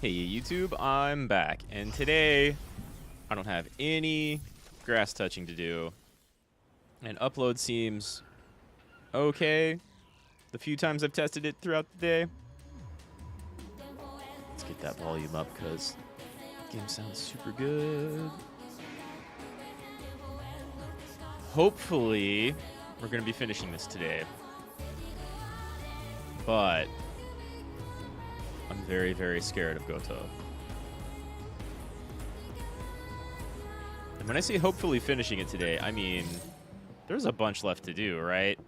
Hey YouTube, I'm back, and today I don't have any grass touching to do, and upload seems okay the few times I've tested it throughout the day. Let's get that volume up because the game sounds super good. Hopefully, we're going to be finishing this today, but I'm very, very scared of Gouto. And when I say hopefully finishing it today, I mean there's a bunch left to do, right?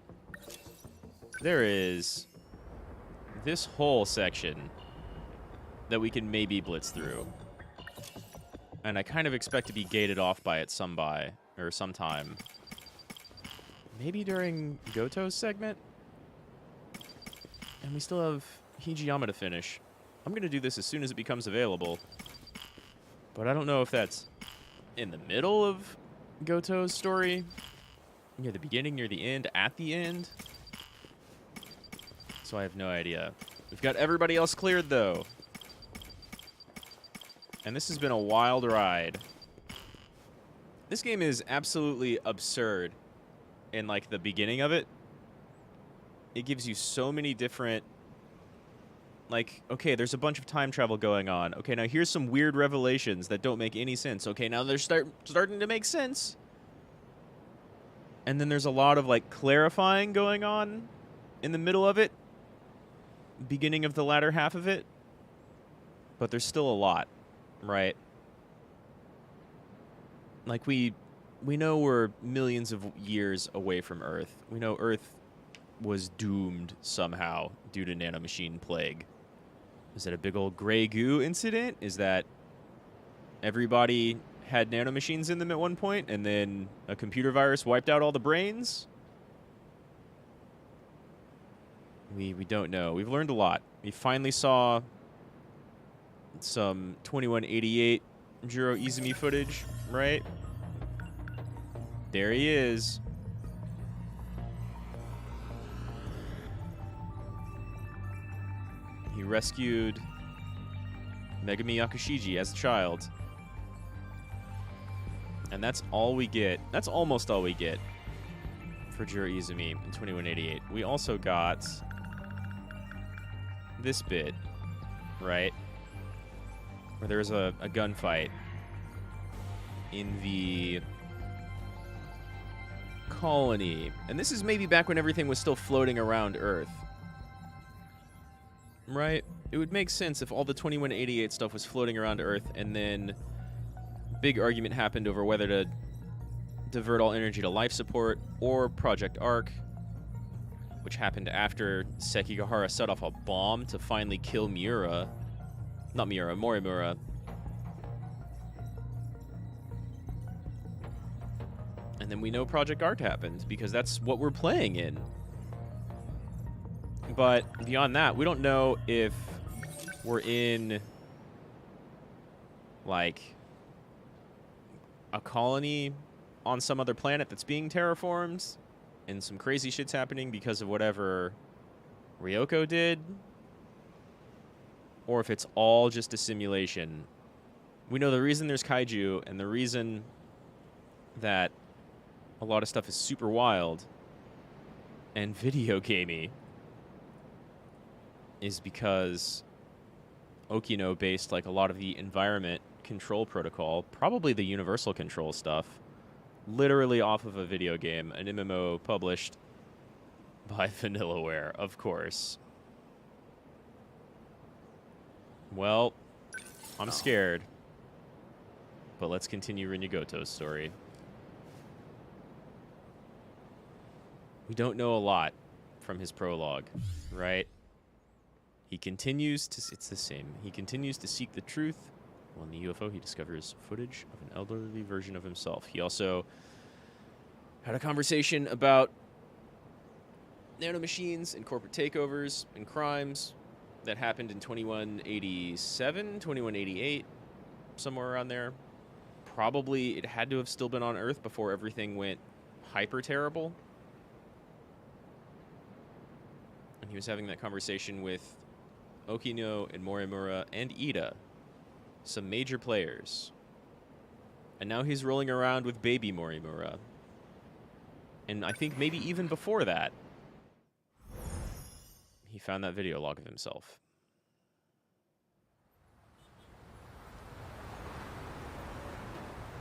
There is this whole section that we can maybe blitz through. And I kind of expect to be gated off by it sometime. Maybe during Gouto's segment? And we still have Hijiyama to finish. I'm going to do this as soon as it becomes available. But I don't know if that's in the middle of Gouto's story, near the beginning, near the end, at the end. So I have no idea. We've got everybody else cleared, though. And this has been a wild ride. This game is absolutely absurd in, like, the beginning of it. It gives you so many different... Like, okay, there's a bunch of time travel going on. Okay, now here's some weird revelations that don't make any sense. Okay, now they're starting to make sense. And then there's a lot of, like, clarifying going on in the middle of it. Beginning of the latter half of it. But there's still a lot, right? Like, we know we're millions of years away from Earth. We know Earth was doomed somehow due to nanomachine plague. Is that a big old gray goo incident? Is that everybody had nanomachines in them at one point and then a computer virus wiped out all the brains? We don't know. We've learned a lot. We finally saw some 2188 Jiro Izumi footage, right? There he is. He rescued Megami Yakushiji as a child. And that's all we get. That's almost all we get for Jiro Izumi in 2188. We also got this bit, right? Where there's a gunfight in the colony. And this is maybe back when everything was still floating around Earth. Right? It would make sense if all the 2188 stuff was floating around Earth and then big argument happened over whether to divert all energy to life support or Project Arc, which happened after Sekigahara set off a bomb to finally kill Miura. Not Miura, Morimura. And then we know Project Arc happened because that's what we're playing in. But beyond that, we don't know if we're in, like, a colony on some other planet that's being terraformed and some crazy shit's happening because of whatever Ryoko did, or if it's all just a simulation. We know the reason there's kaiju and the reason that a lot of stuff is super wild and video gamey is because Okino based, like, a lot of the environment control protocol, probably the universal control stuff, literally off of a video game, an MMO published by Vanillaware, of course. Well, I'm scared. But let's continue Renya Gouto's story. We don't know a lot from his prologue, right? He continues to... It's the same. He continues to seek the truth. While in the UFO, he discovers footage of an elderly version of himself. He also had a conversation about nanomachines and corporate takeovers and crimes that happened in 2187, 2188, somewhere around there. Probably it had to have still been on Earth before everything went hyper terrible. And he was having that conversation with Okino and Morimura and Ida. Some major players. And now he's rolling around with baby Morimura. And I think maybe even before that, he found that video log of himself.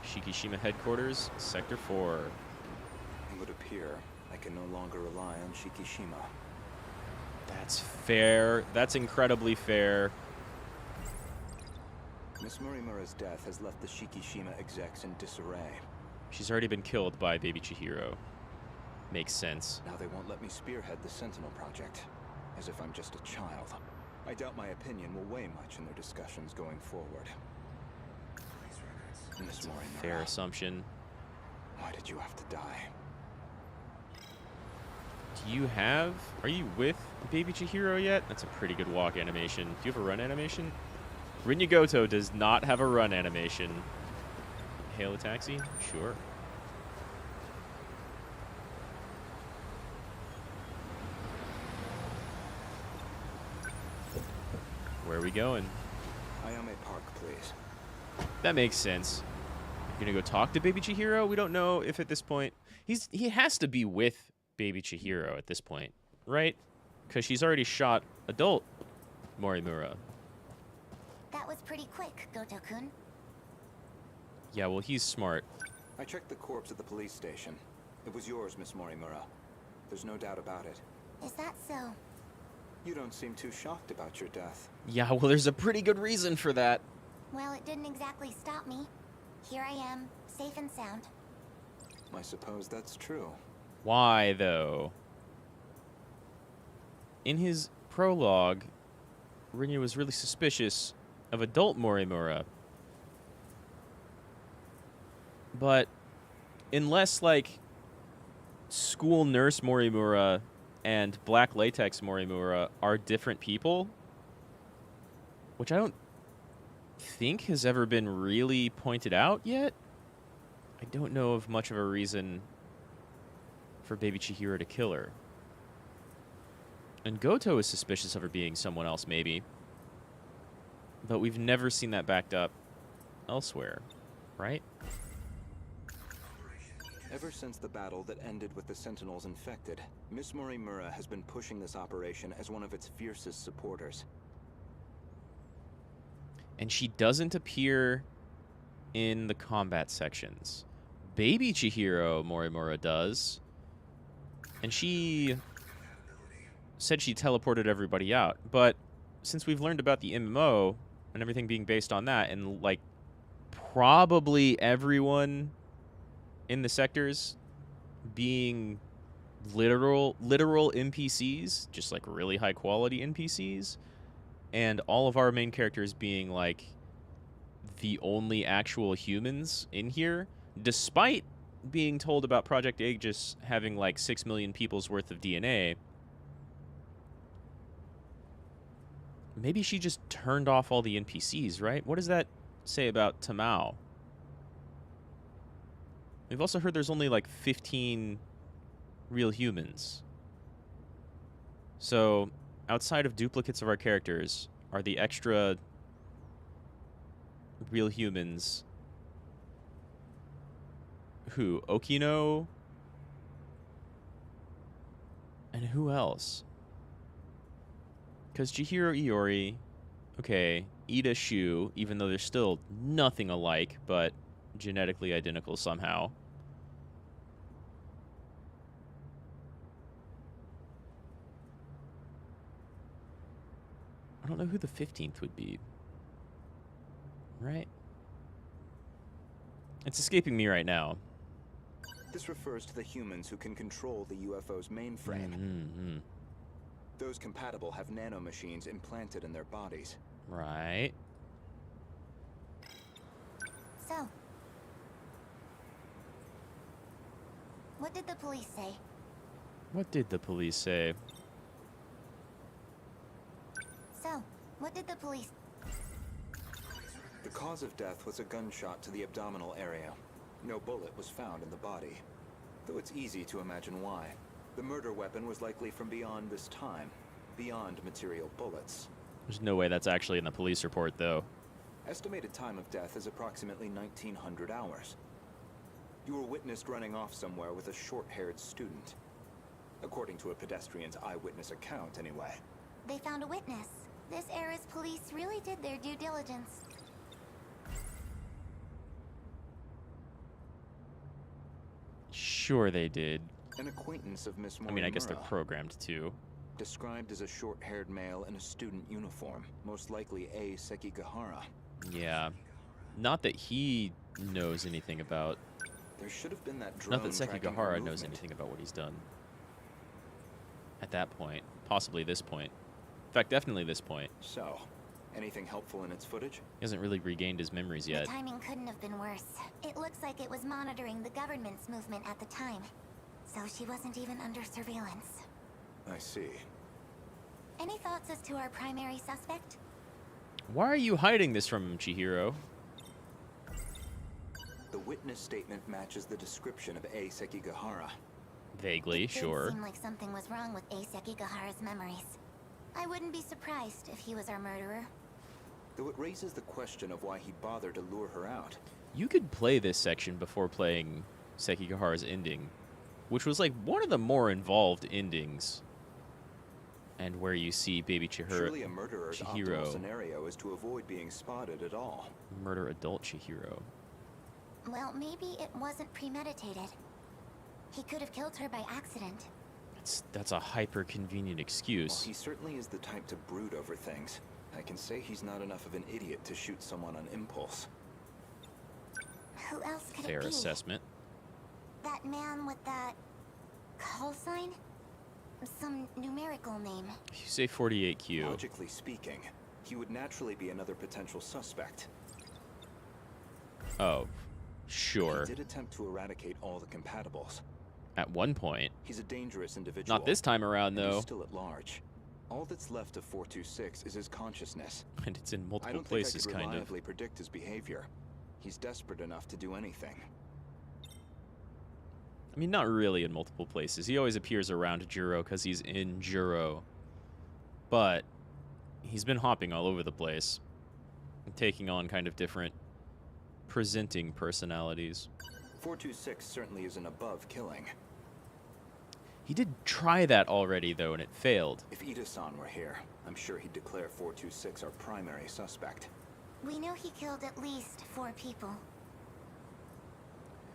Shikishima headquarters, Sector 4. It would appear I can no longer rely on Shikishima. That's fair. That's incredibly fair. Miss Morimura's death has left the Shikishima execs in disarray. She's already been killed by baby Chihiro. Makes sense. Now they won't let me spearhead the Sentinel project, as if I'm just a child. I doubt my opinion will weigh much in their discussions going forward. Miss Morimura, Fair assumption. why did you have to die? Are you with baby Chihiro yet? That's a pretty good walk animation. Do you have a run animation? Renya Gouto does not have a run animation. Hail a taxi? Sure. Where are we going? Ayame Park, please. That makes sense. You're gonna go talk to baby Chihiro? We don't know if at this point... He has to be with baby Chihiro at this point, right? Because she's already shot adult Morimura. That was pretty quick, Goto-kun. Yeah, well, he's smart. I checked the corpse at the police station. It was yours, Miss Morimura. There's no doubt about it. Is that so? You don't seem too shocked about your death. Yeah, well, there's a pretty good reason for that. Well, it didn't exactly stop me. Here I am, safe and sound. I suppose that's true. Why, though? In his prologue, Renya was really suspicious of adult Morimura. But unless, like, school nurse Morimura and black latex Morimura are different people, which I don't think has ever been really pointed out yet, I don't know of much of a reason for baby Chihiro to kill her. And Gouto is suspicious of her being someone else, maybe. But we've never seen that backed up elsewhere, right? Ever since the battle that ended with the Sentinels infected, Miss Morimura has been pushing this operation as one of its fiercest supporters. And she doesn't appear in the combat sections. Baby Chihiro Morimura does. And she said she teleported everybody out. But since we've learned about the MMO and everything being based on that, and, like, probably everyone in the sectors being literal NPCs, just, like, really high-quality NPCs, and all of our main characters being, like, the only actual humans in here, despite being told about Project Aegis having, like, 6 million people's worth of DNA, maybe she just turned off all the NPCs, right? What does that say about Tamao? We've also heard there's only, like, 15 real humans. So, outside of duplicates of our characters, are the extra real humans who? Okino? And who else? Because Chihiro Iori, okay, Ida Shu, even though they're still nothing alike, but genetically identical somehow. I don't know who the 15th would be. Right? It's escaping me right now. This refers to the humans who can control the UFO's mainframe. Mm-hmm. Those compatible have nanomachines implanted in their bodies. Right. So, what did the police say? What did the police say? So, what did the police... The cause of death was a gunshot to the abdominal area. No bullet was found in the body, though it's easy to imagine why. The murder weapon was likely from beyond this time, beyond material bullets. There's no way that's actually in the police report, though. Estimated time of death is approximately 1900 hours. You were witnessed running off somewhere with a short-haired student. According to a pedestrian's eyewitness account, anyway. They found a witness. This era's police really did their due diligence. Sure they did. An acquaintance of Miss Morimura. I mean, I guess they're programmed to. Described as a short-haired male in a student uniform, most likely A. Sekigahara. Yeah. Not that he knows anything about... There should have been that drone Not that tracking her Sekigahara knows movement. anything about what he's done. At that point. Possibly this point. In fact, definitely this point. So, anything helpful in its footage? He hasn't really regained his memories yet. The timing couldn't have been worse. It looks like it was monitoring the government's movement at the time. So she wasn't even under surveillance. I see. Any thoughts as to our primary suspect? Why are you hiding this from him, Chihiro? The witness statement matches the description of A. Sekigahara. Vaguely, It did sure. seem like something was wrong with A. Sekigahara's memories. I wouldn't be surprised if he was our murderer. Though it raises the question of why he bothered to lure her out. You could play this section before playing Sekigahara's ending, which was like one of the more involved endings. And where you see baby Surely a murderer's optimal Chihiro scenario is to avoid being spotted at all. murder adult Chihiro. Well, maybe it wasn't premeditated. He could have killed her by accident. That's a hyper convenient While excuse. he certainly is the type to brood over things, I can say he's not enough of an idiot to shoot someone on impulse. Who else could Fair it be? assessment. That man with that call sign? Some numerical name. If you say 48Q, Logically speaking, he would naturally be another potential suspect. oh, sure. He did attempt to eradicate all the compatibles. At one point. He's a dangerous individual. Not this time around, and though. He's still at large. All that's left of 426 is his consciousness. And it's in I multiple don't places, think I could kind of. reliably predict his behavior. He's desperate enough to do anything. I mean, not really in multiple places. He always appears around Juro because he's in Juro. But he's been hopping all over the place, and taking on kind of different presenting personalities. 426 certainly isn't above killing. He did try that already, though, and it failed. If Ida-san were here, I'm sure he'd declare 426 our primary suspect. We know he killed at least 4 people.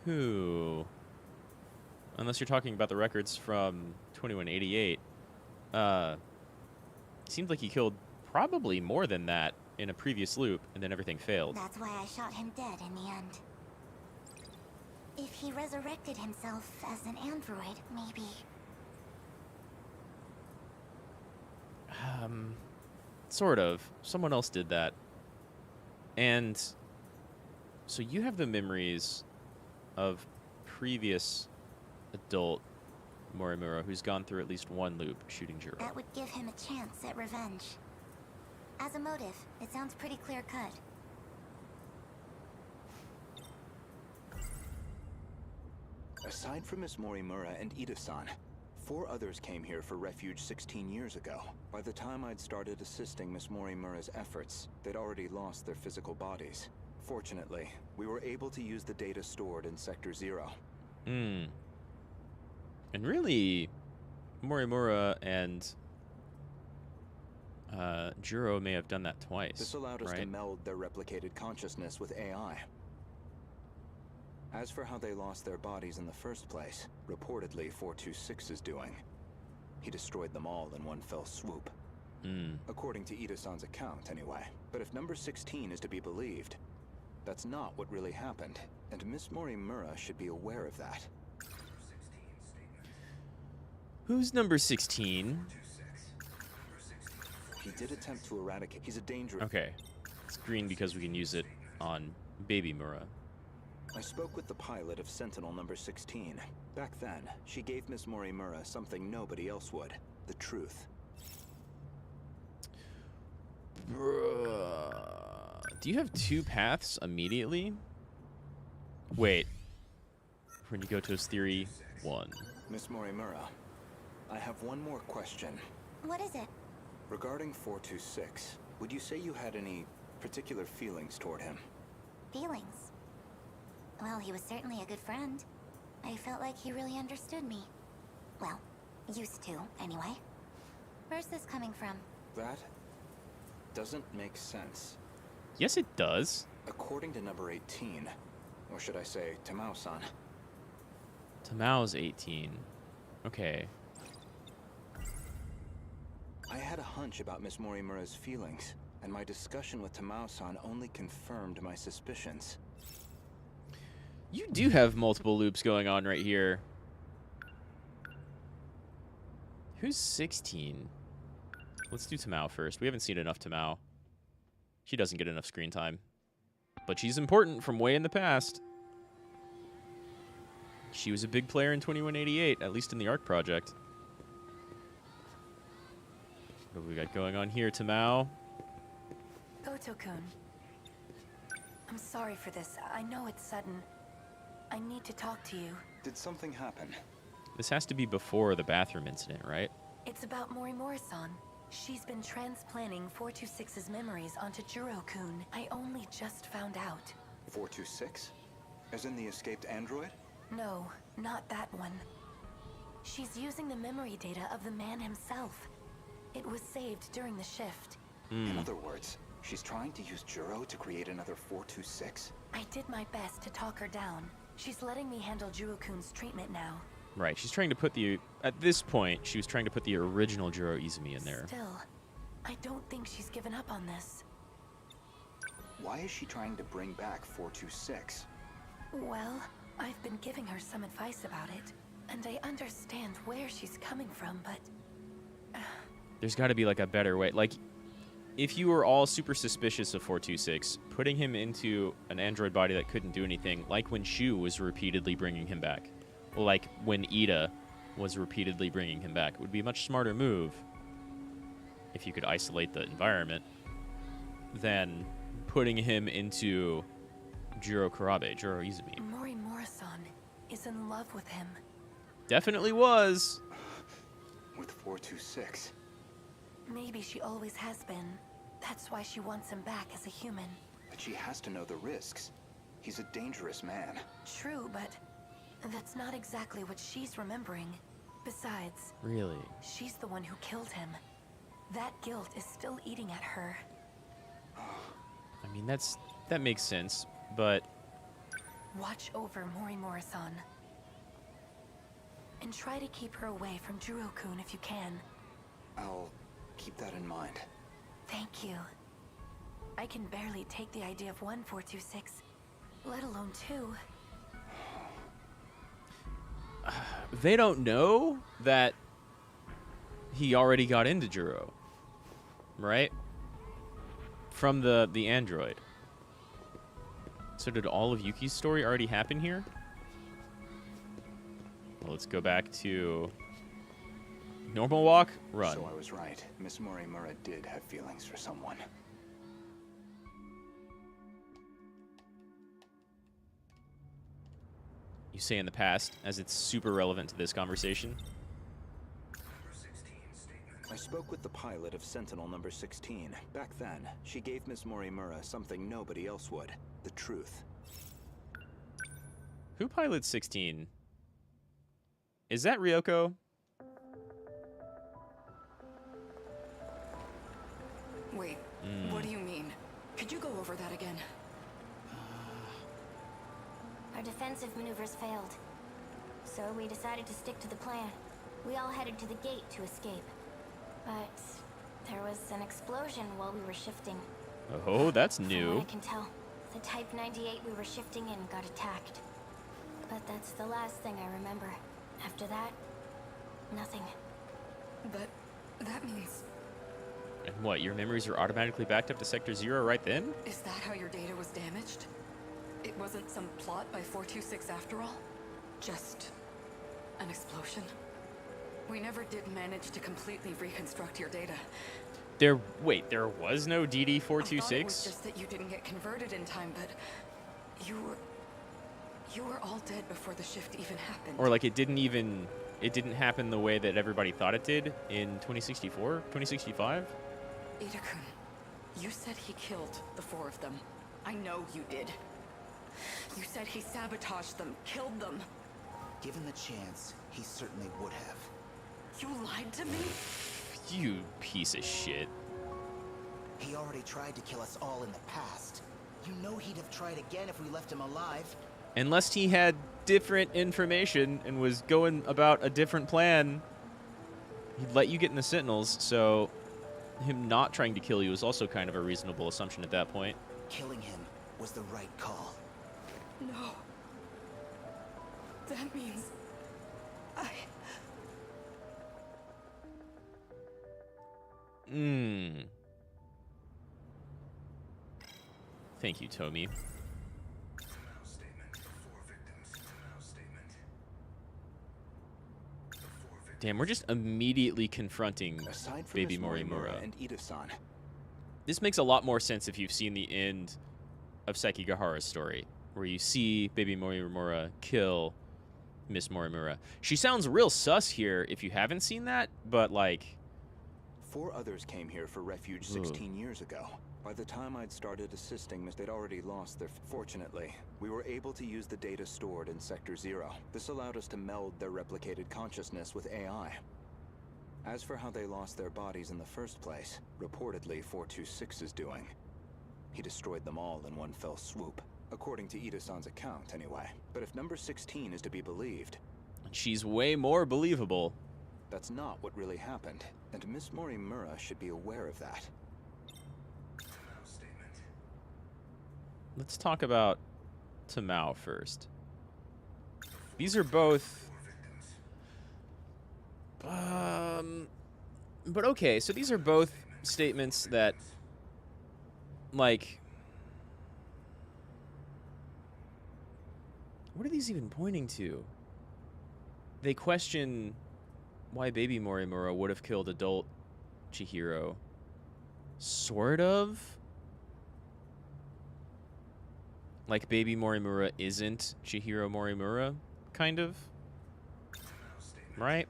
Who? Unless you're talking about the records from 2188. Seemed like he killed probably more than that in a previous loop, and then everything failed. That's why I shot him dead in the end. If he resurrected himself as an android, maybe... Sort of. Someone else did that. And so you have the memories of previous adult Morimura who's gone through at least one loop shooting Juro. That would give him a chance at revenge. As a motive, it sounds pretty clear-cut. Aside from Miss Morimura and Ida-san, 4 others came here for refuge 16 years ago. By the time I'd started assisting Miss Morimura's efforts, they'd already lost their physical bodies. Fortunately, we were able to use the data stored in Sector 0. And really, Morimura and Juro may have done that twice. This allowed us to right? meld their replicated consciousness with AI. As for how they lost their bodies in the first place, reportedly 426 is doing. He destroyed them all in one fell swoop. According to Ida-san's account, anyway. But if number 16 is to be believed, that's not what really happened, and Miss Morimura should be aware of that. Who's number 16? He did attempt to eradicate. He's a dangerous. Okay. It's green because we can use it on Baby Mura. I spoke with the pilot of Sentinel number 16. Back then, she gave Miss Morimura something nobody else would. The truth. Do you have 2 paths immediately? Wait. When you go to his theory 1. Miss Morimura, I have one more question. What is it? Regarding 426, would you say you had any particular feelings toward him? Feelings? Well, he was certainly a good friend. I felt like he really understood me. Well, used to, anyway. Where's this coming from? That doesn't make sense. Yes, it does. According to number 18, or should I say Tamao-san. Tamao's 18. Okay. I had a hunch about Miss Morimura's feelings, and my discussion with Tamao-san only confirmed my suspicions. You do have multiple loops going on right here. Who's 16? Let's do Tamao first. We haven't seen enough Tamao. She doesn't get enough screen time. But she's important from way in the past. She was a big player in 2188, at least in the ARC project. What have we got going on here, Tamao? Gouto-kun. I'm sorry for this. I know it's sudden. I need to talk to you. Did something happen? This has to be before the bathroom incident, right? It's about Morimura-san. She's been transplanting 426's memories onto Juro-kun. I only just found out. 426? As in the escaped android? No, not that one. She's using the memory data of the man himself. It was saved during the shift. In other words, she's trying to use Juro to create another 426? I did my best to talk her down. She's letting me handle Juro-kun's treatment now. Right, she's trying to put the... At this point, she was trying to put the original Juro Izumi in there. Still, I don't think she's given up on this. Why is she trying to bring back 426? Well, I've been giving her some advice about it, and I understand where she's coming from, but... There's got to be, like, a better way. Like, if you were all super suspicious of 426, putting him into an android body that couldn't do anything, like when Shu was repeatedly bringing him back, like when Ida was repeatedly bringing him back, would be a much smarter move if you could isolate the environment than putting him into Juro Izumi. Morimura-san is in love with him. Definitely was. With 426? Maybe she always has been. That's why she wants him back as a human. But she has to know the risks. He's a dangerous man. True, but that's not exactly what she's remembering. Besides, Really? she's the one who killed him. That guilt is still eating at her. I mean, that makes sense, but Watch over Morimura-san. And try to keep her away from Juro-kun if you can. I'll keep that in mind. Thank you. I can barely take the idea of 1426, let alone 2. they don't know that he already got into Juro, right? From the android. So did all of Yuki's story already happen here? Well, let's go back to normal walk, run. So I was right. Miss Morimura did have feelings for someone. You say in the past, as it's super relevant to this conversation. I spoke with the pilot of Sentinel number 16. Back then, she gave Miss Morimura something nobody else would. The truth. Who pilots 16? Is that Ryoko? Wait, what do you mean? Could you go over that again? Our defensive maneuvers failed. So we decided to stick to the plan. We all headed to the gate to escape. But there was an explosion while we were shifting. Oh, that's From new. what I can tell, the Type 98 we were shifting in got attacked. But that's the last thing I remember. After that, nothing. But that means... And what, your memories are automatically backed up to Sector 0 right then? Is that how your data was damaged? It wasn't some plot by 426 after all? Just an explosion? We never did manage to completely reconstruct your data. Wait, there was no I thought it was DD426? just that you didn't get converted in time, but you were all dead before the shift even happened. Or like it didn't even it didn't happen the way that everybody thought it did in 2064, 2065. Ida-kun, you said he killed the 4 of them. I know you did. You said he sabotaged them, killed them. Given the chance, he certainly would have. You lied to me? You piece of shit. He already tried to kill us all in the past. You know he'd have tried again if we left him alive. Unless he had different information and was going about a different plan, he'd let you get in the Sentinels, so him not trying to kill you is also kind of a reasonable assumption at that point. Killing him was the right call. No. That means... Thank you, Tomi. Damn, we're just immediately confronting Aside from Baby Miss Morimura. and Ida-san, This makes a lot more sense if you've seen the end of Sekigahara's story, where you see Baby Morimura kill Miss Morimura. She sounds real sus here if you haven't seen that, but like... 4 others came here for refuge 16 years ago. By the time I'd started assisting, they'd already lost their... Fortunately, we were able to use the data stored in Sector 0. This allowed us to meld their replicated consciousness with AI. As for how they lost their bodies in the first place, reportedly 426 is doing. He destroyed them all in one fell swoop. According to Ida-san's account, anyway. But if number 16 is to be believed... She's way more believable. That's not what really happened, and Miss Morimura should be aware of that. Let's talk about Tamao first. These are both... But okay, so these are both statements that, like... What are these even pointing to? They question why Baby Morimura would have killed adult Chihiro. Sort of? Like Baby Morimura isn't Chihiro Morimura, kind of? Right?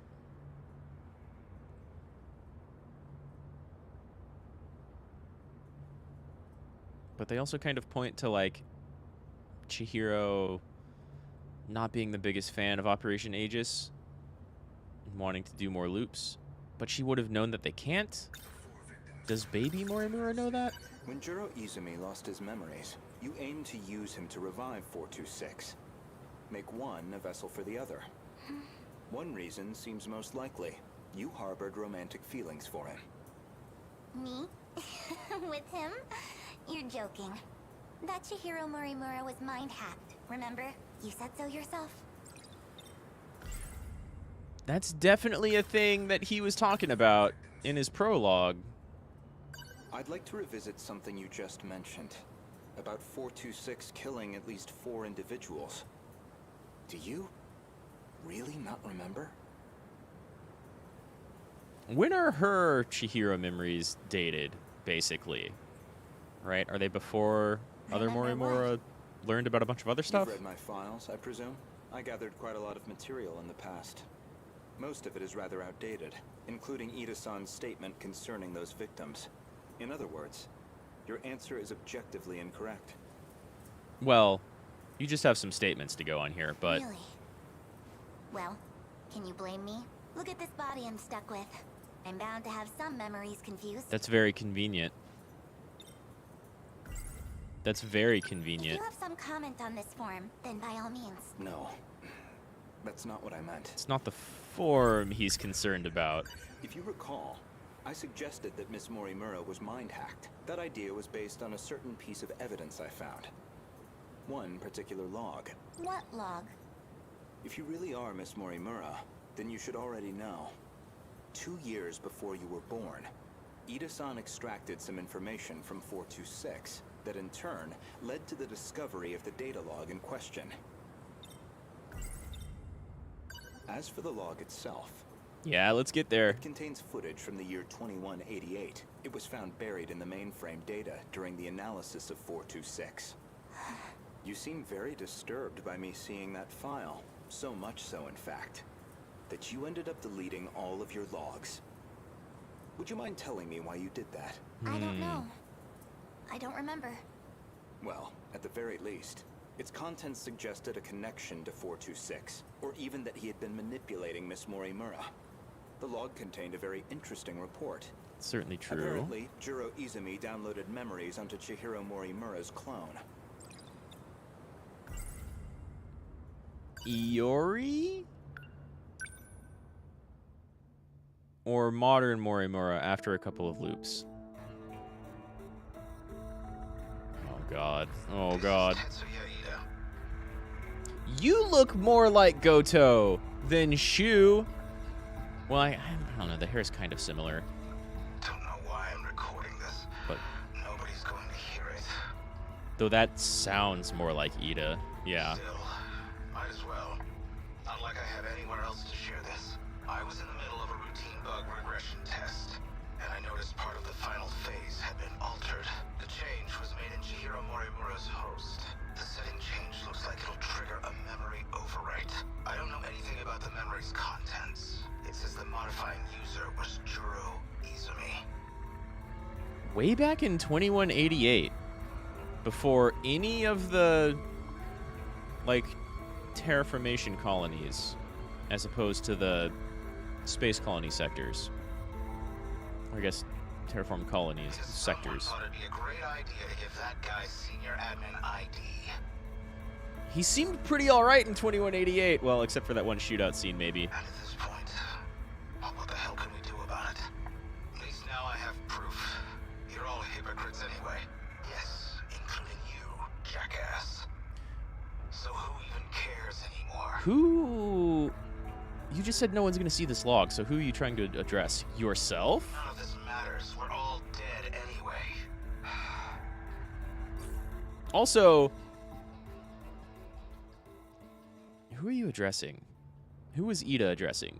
But they also kind of point to, like, Chihiro not being the biggest fan of Operation Aegis and wanting to do more loops. But she would have known that they can't? Does Baby Morimura know that? When Jiro Izumi lost his memories, you aimed to use him to revive 426. Make one a vessel for the other. One reason seems most likely. You harbored romantic feelings for him. Me? With him? You're joking. That Chihiro Morimura was mind-hacked, remember? You said so yourself. That's definitely a thing that he was talking about in his prologue. I'd like to revisit something you just mentioned. About 426 killing at least 4 individuals. Do you really not remember? When are her Chihiro memories dated, basically? Right? Are they before other Morimura learned about a bunch of other stuff? You've read my files, I presume? I gathered quite a lot of material in the past. Most of it is rather outdated, including Ida-san's statement concerning those victims. In other words, your answer is objectively incorrect. Well, you just have some statements to go on here, but... Really? Well, can you blame me? Look at this body I'm stuck with. I'm bound to have some memories confused. That's very convenient. That's very If convenient. you have some comment on this form, then by all means. No, that's not what I meant. It's not the form he's concerned about. If you recall, I suggested that Miss Morimura was mind-hacked. That idea was based on a certain piece of evidence I found. One particular log. What log? If you really are Miss Morimura, then you should already know. 2 years before you were born, Ida-san extracted some information from 426 that in turn led to the discovery of the data log in question. As for the log itself, Yeah, let's get there. it contains footage from the year 2188. It was found buried in the mainframe data during the analysis of 426. You seem very disturbed by me seeing that file. So much so, in fact. that you ended up deleting all of your logs. Would you mind telling me why you did that? I don't know. I don't remember. Well, at the very least, its contents suggested a connection to 426, or even that he had been manipulating Miss Morimura. The log contained a very interesting report. Certainly true. Apparently, Juro Izumi downloaded memories onto Chihiro Morimura's clone. Iori? Or modern Morimura after a couple of loops? Oh god. Oh god. You look more like Gouto than Shu. Well, I don't know. The hair's kind of similar. Don't know why I'm recording this, but nobody's going to hear it. Though that sounds more like Ida. Yeah. Still, might as well. Not like I have anywhere else to share this. I was in the middle of a routine bug regression test, and I noticed part of the final phase had been altered. The change was made in Chihiro Morimura's host. The setting change looks like it'll trigger a memory overwrite. I don't know anything about the memory's contents. It says the modifying user was Juro Izumi. Way back in 2188, before any of the, like, terraformation colonies, as opposed to the space colony sectors. Or I guess terraform colonies, sectors. Someone thought it'd be a great idea to give that guy senior admin ID. He seemed pretty alright in 2188. Well, except for that one shootout scene, maybe. And at this point, what the hell can we do about it? At least now I have proof. You're all hypocrites anyway. Yes, including you, jackass. So who even cares anymore? Who... You just said no one's gonna see this log, so who are you trying to address? Yourself? None of this matters. We're all dead anyway. Also... Who are you addressing? Who was Ida addressing?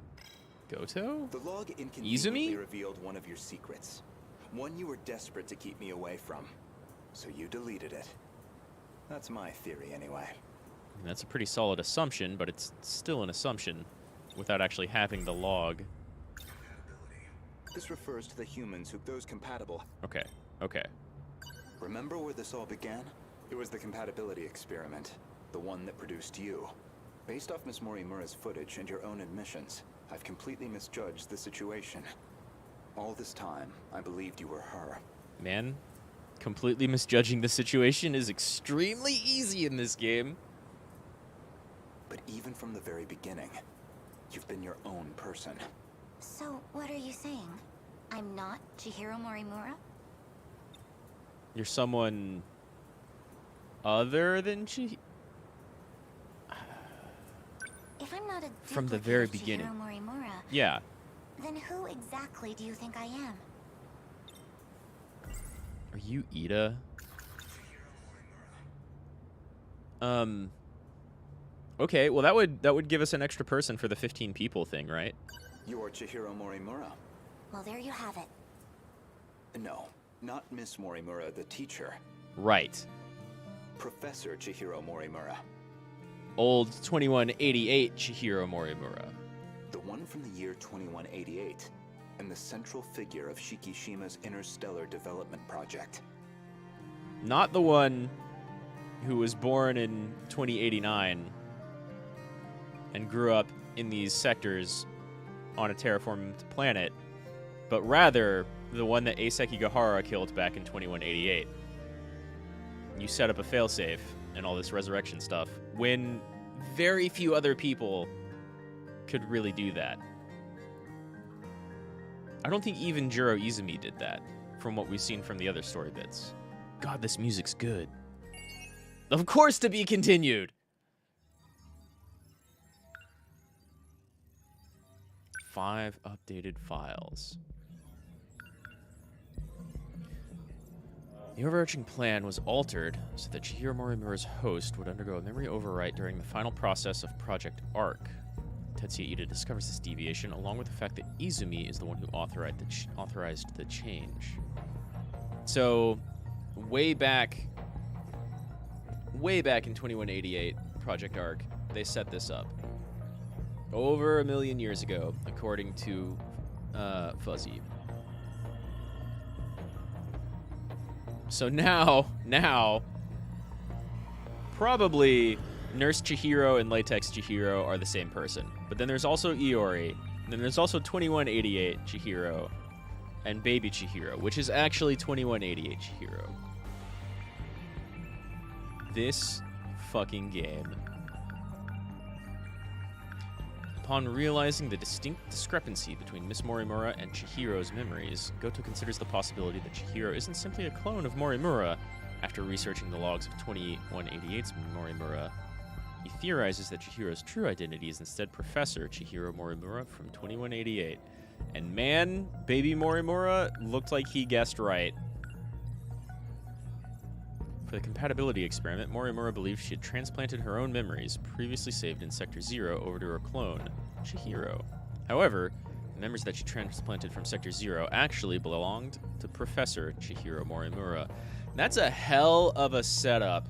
Gouto? The log inconveniently Izumi? revealed one of your secrets. One you were desperate to keep me away from. So you deleted it. That's my theory, anyway. That's a pretty solid assumption, but it's still an assumption without actually having the log. This refers to the humans who those compatible. Okay, okay. Remember where this all began? It was the compatibility experiment. The one that produced you. Based off Miss Morimura's footage and your own admissions, I've completely misjudged the situation. All this time, I believed you were her. Man, completely misjudging the situation is extremely easy in this game. But even from the very beginning, you've been your own person. So, what are you saying? I'm not Chihiro Morimura? You're someone other than Chihiro? If I'm not a From the duplicate very of beginning. Chihiro Morimura, Yeah. then who exactly do you think I am? Are you Ida? Okay, well that would give us an extra person for the 15 people thing, right? You're Chihiro Morimura. Well, there you have it. No, not Miss Morimura, the teacher. Right. Professor Chihiro Morimura. Old 2188 Chihiro Morimura. The one from the year 2188, and the central figure of Shikishima's interstellar development project. Not the one who was born in 2089 and grew up in these sectors on a terraformed planet, but rather the one that Eiseki Gahara killed back in 2188. You set up a failsafe and all this resurrection stuff when very few other people could really do that. I don't think even Juro Izumi did that, from what we've seen from the other story bits. God, this music's good. Of course, to be continued! 5 updated files. The overarching plan was altered so that Chihiro Morimura's host would undergo a memory overwrite during the final process of Project Arc. Tetsuya Ida discovers this deviation, along with the fact that Izumi is the one who authorized the change. So, way back in 2188, Project Arc, they set this up. Over 1 million years ago, according to Fuzzy. So now, probably Nurse Chihiro and Latex Chihiro are the same person. But then there's also Iori, and then there's also 2188 Chihiro, and Baby Chihiro, which is actually 2188 Chihiro. This fucking game. Upon realizing the distinct discrepancy between Miss Morimura and Chihiro's memories, Gouto considers the possibility that Chihiro isn't simply a clone of Morimura. After researching the logs of 2188's Morimura, he theorizes that Chihiro's true identity is instead Professor Chihiro Morimura from 2188. And man, baby Morimura looked like he guessed right. For the compatibility experiment, Morimura believed she had transplanted her own memories, previously saved in Sector 0, over to her clone, Chihiro. However, the memories that she transplanted from Sector 0 actually belonged to Professor Chihiro Morimura. That's a hell of a setup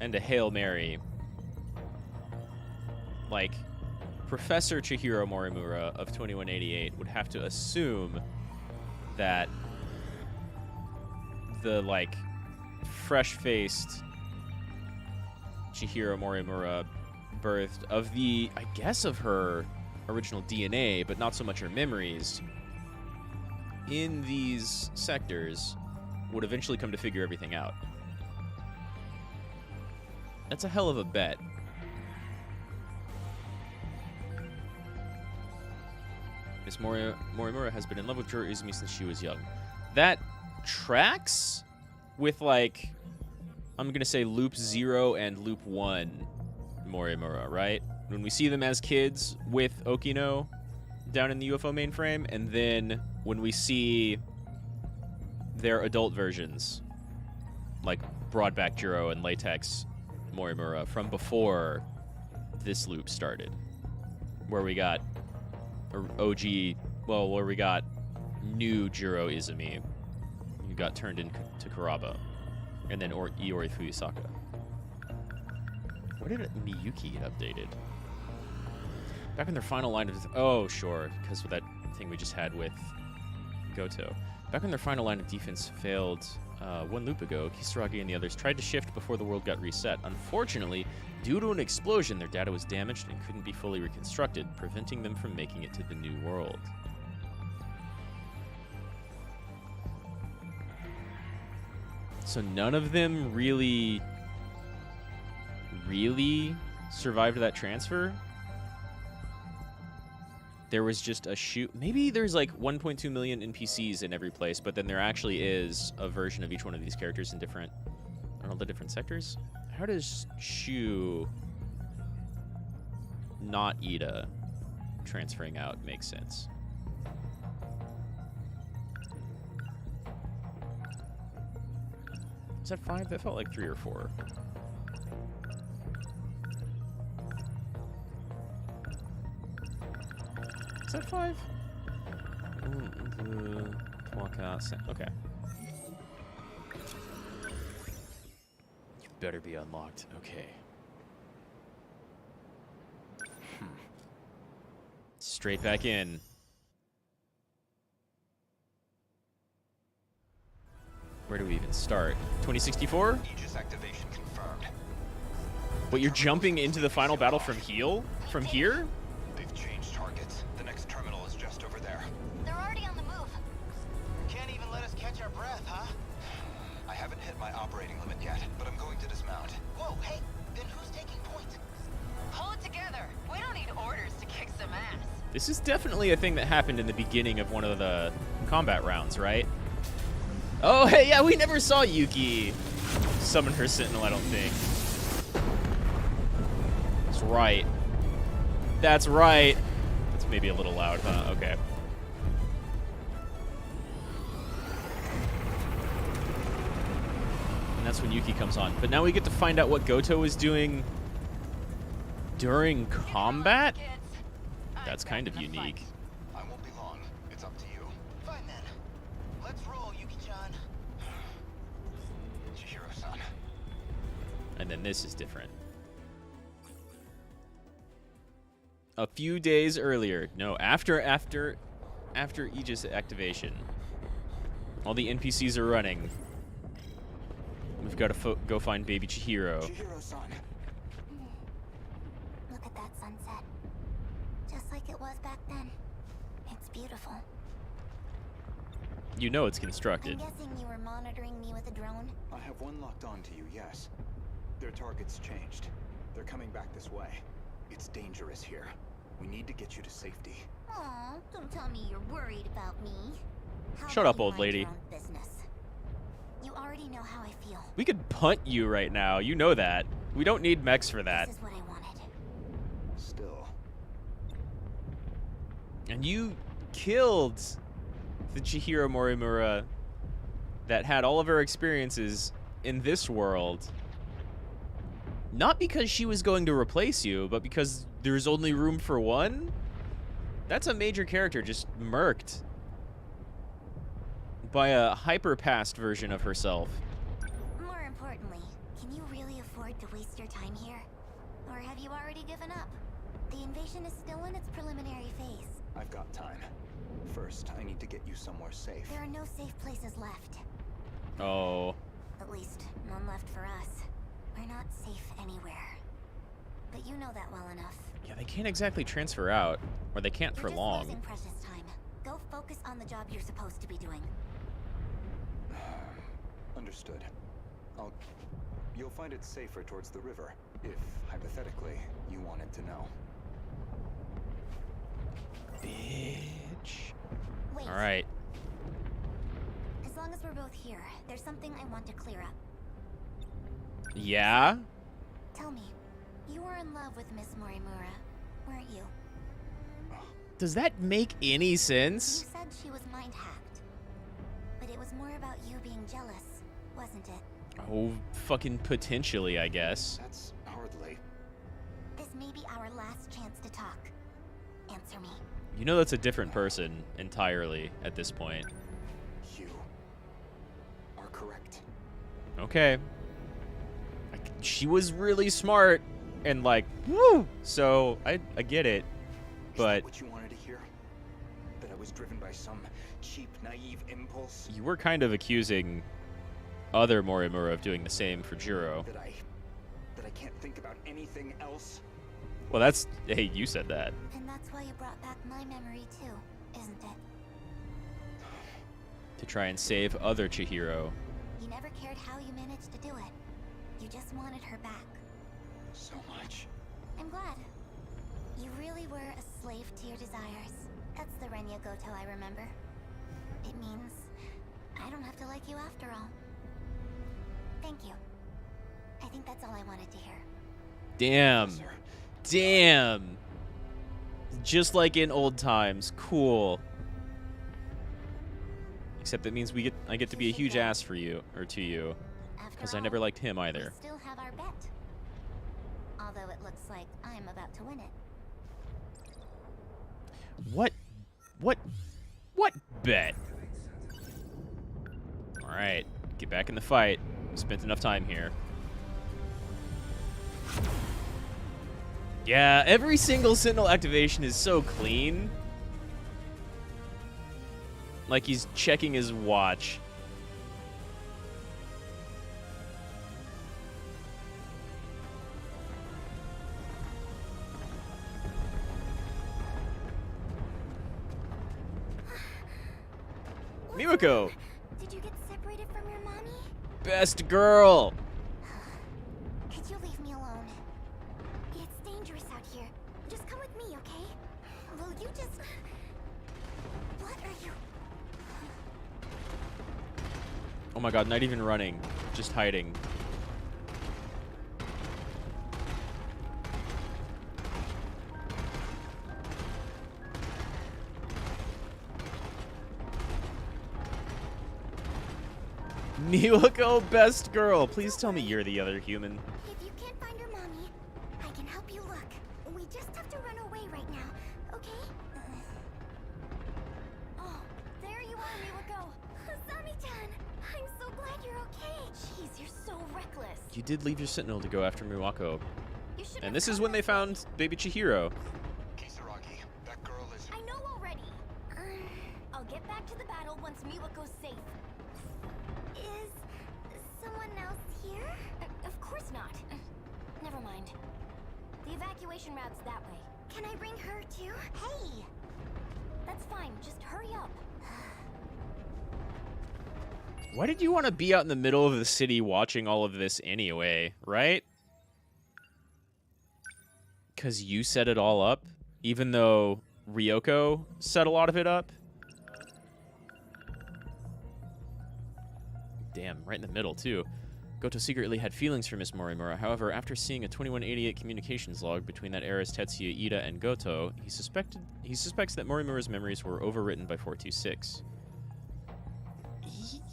and a Hail Mary. Like, Professor Chihiro Morimura of 2188 would have to assume that the, like, fresh-faced Chihiro Morimura birthed of the, I guess, of her original DNA, but not so much her memories, in these sectors would eventually come to figure everything out. That's a hell of a bet. Miss Morimura has been in love with Juro Izumi since she was young. That tracks with, like, I'm going to say Loop 0 and Loop 1 Morimura, right? When we see them as kids with Okino down in the UFO mainframe, and then when we see their adult versions, like Broadback Juro and Latex Morimura from before this loop started, where we got OG, well, where we got new Juro Izumi, who got turned into Kuraba, and then Iori Fuyusaka. Where did Miyuki get updated? Back in their final line of... Oh, sure, because of that thing we just had with Gouto. Back when their final line of defense failed one loop ago, Kisaragi and the others tried to shift before the world got reset. Unfortunately, due to an explosion, their data was damaged and couldn't be fully reconstructed, preventing them from making it to the new world. So none of them really survived that transfer? There was just a shoot. Maybe there's like 1.2 million NPCs in every place, but then there actually is a version of each one of these characters in different, I don't know, the different sectors. How does Shu, not Ida, transferring out make sense? Is that 5? That felt like 3 or 4. Is that 5? Walk out. Okay. You better be unlocked. Okay. Straight back in. Where do we even start? 2064? Aegis activation confirmed. But you're jumping into the final battle from heel? From here? They've changed targets. The next terminal is just over there. They're already on the move. Can't even let us catch our breath, huh? I haven't hit my operating limit yet, but I'm going to dismount. Whoa, hey, then who's taking point? Pull it together. We don't need orders to kick some ass. This is definitely a thing that happened in the beginning of one of the combat rounds, right? Oh, hey, yeah, we never saw Yuki summon her Sentinel, I don't think. That's right. That's right. That's maybe a little loud, huh? Okay. And that's when Yuki comes on. But now we get to find out what Gouto is doing during combat? That's kind of unique. I won't be long. It's up to you. Fine then. Let's roll, Yuki-chan. Chihiro-san. And then this is different. A few days earlier. No, after Aegis activation. All the NPCs are running. We've got to go find baby Chihiro. Chihiro-san. Look at that sunset. Just like it was back then. It's beautiful. You know it's I'm constructed. guessing you were monitoring me with a drone? I have one locked on to you, yes. Their target's changed. They're coming back this way. It's dangerous here. We need to get you to safety. Aw, don't tell me you're worried about me. How Shut about up, you old mind lady. your own business? You already know how I feel. We could punt you right now. You know that. We don't need mechs for that. This is what I wanted. Still. And you killed the Chihiro Morimura that had all of her experiences in this world. Not because she was going to replace you, but because there's only room for one? That's a major character just murked by a hyper-past version of herself. More importantly, can you really afford to waste your time here? Or have you already given up? The invasion is still in its preliminary phase. I've got time. First, I need to get you somewhere safe. There are no safe places left. Oh. At least, none left for us. We're not safe anywhere. But you know that well enough. Yeah, they can't exactly transfer out, or they can't for You're just long. losing precious time. Go focus on the job you're supposed to be doing. Understood. You'll find it safer towards the river, if, hypothetically, you wanted to know. Bitch. Wait. All right. As long as we're both here, there's something I want to clear up. Yeah? Tell me, you were in love with Miss Morimura, weren't you? Does that make any You sense? said she was mind-hacked. But it was more about you being jealous, wasn't it? Oh, fucking potentially, I guess. That's hardly... This may be our last chance to talk. Answer me. You know that's a different person entirely at this point. You are correct. Okay. She was really smart and like, woo! So I get it. Is But that what you wanted to hear? That I was driven by some cheap, naive impulse? you were kind of accusing other Morimura of doing the same for Jiro. That I can't think about anything else? Well, that's... Hey, you said that. And that's why you brought back my memory too, isn't it? To try and save other Chihiro. You never cared how you managed to do it. You just wanted her back. So much. I'm glad. You really were a slave to your desires. That's the Renya Gouto I remember. It means I don't have to like you after all. Thank you. I think that's all I wanted to hear. Damn. Sir. Damn. Just like in old times. Cool. Except that means I get to be a huge ass for you, or to you. Because I never liked him either. We still have our bet. Although it looks like I'm about to win it. What bet? Alright, get back in the fight. Spent enough time here. Yeah, every single Sentinel activation is so clean. Like he's checking his watch. Miwako, Did you get separated from your mommy? best girl. Could you leave me alone? It's dangerous out here. Just come with me, okay? Will you just... What are you... Oh my god, not even running, just hiding. Miwako, best girl. Please tell me you're the other human. If you can't find your mommy, I can help you look. We just have to run away right now, okay? Oh, there you are, Miwako. Asami-chan, I'm so glad you're okay. Jeez, you're so reckless. You did leave your Sentinel to go after Miwako. You should And this is when they found baby Chihiro. I'll get back to the battle once Miwako's safe. Is someone else here? Of course not. Never mind. The evacuation route's that way. Can I bring her too? Hey! That's fine, just hurry up. Why did you want to be out in the middle of the city watching all of this anyway, right? Because you set it all up, even though Ryoko set a lot of it up? Damn, right in the middle, too. Gouto secretly had feelings for Miss Morimura. However, after seeing a 2188 communications log between that era's Tetsuya Ida and Gouto, he suspects that Morimura's memories were overwritten by 426.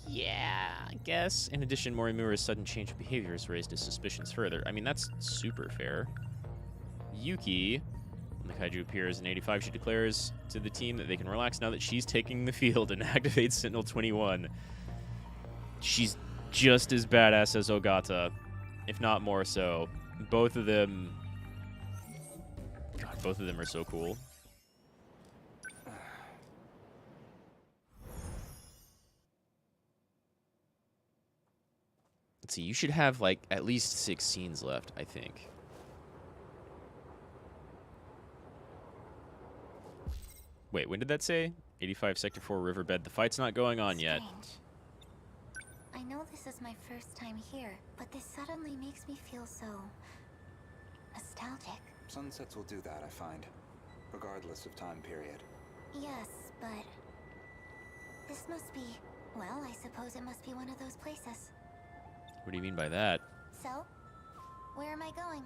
Yeah, I guess. In addition, Morimura's sudden change of behavior has raised his suspicions further. I mean, that's super fair. Yuki, when the kaiju appears in 85, she declares to the team that they can relax now that she's taking the field and activates Sentinel 21. She's just as badass as Ogata, if not more so. Both of them... God, both of them are so cool. Let's see, you should have, like, at least 6 scenes left, I think. Wait, when did that say? 85 Sector 4 Riverbed. The fight's not going on yet. Strange. I know this is my first time here, but this suddenly makes me feel so nostalgic. Sunsets will do that, I find, regardless of time period. Yes, but this must be, well, I suppose it must be one of those places. What do you mean by that? So, where am I going?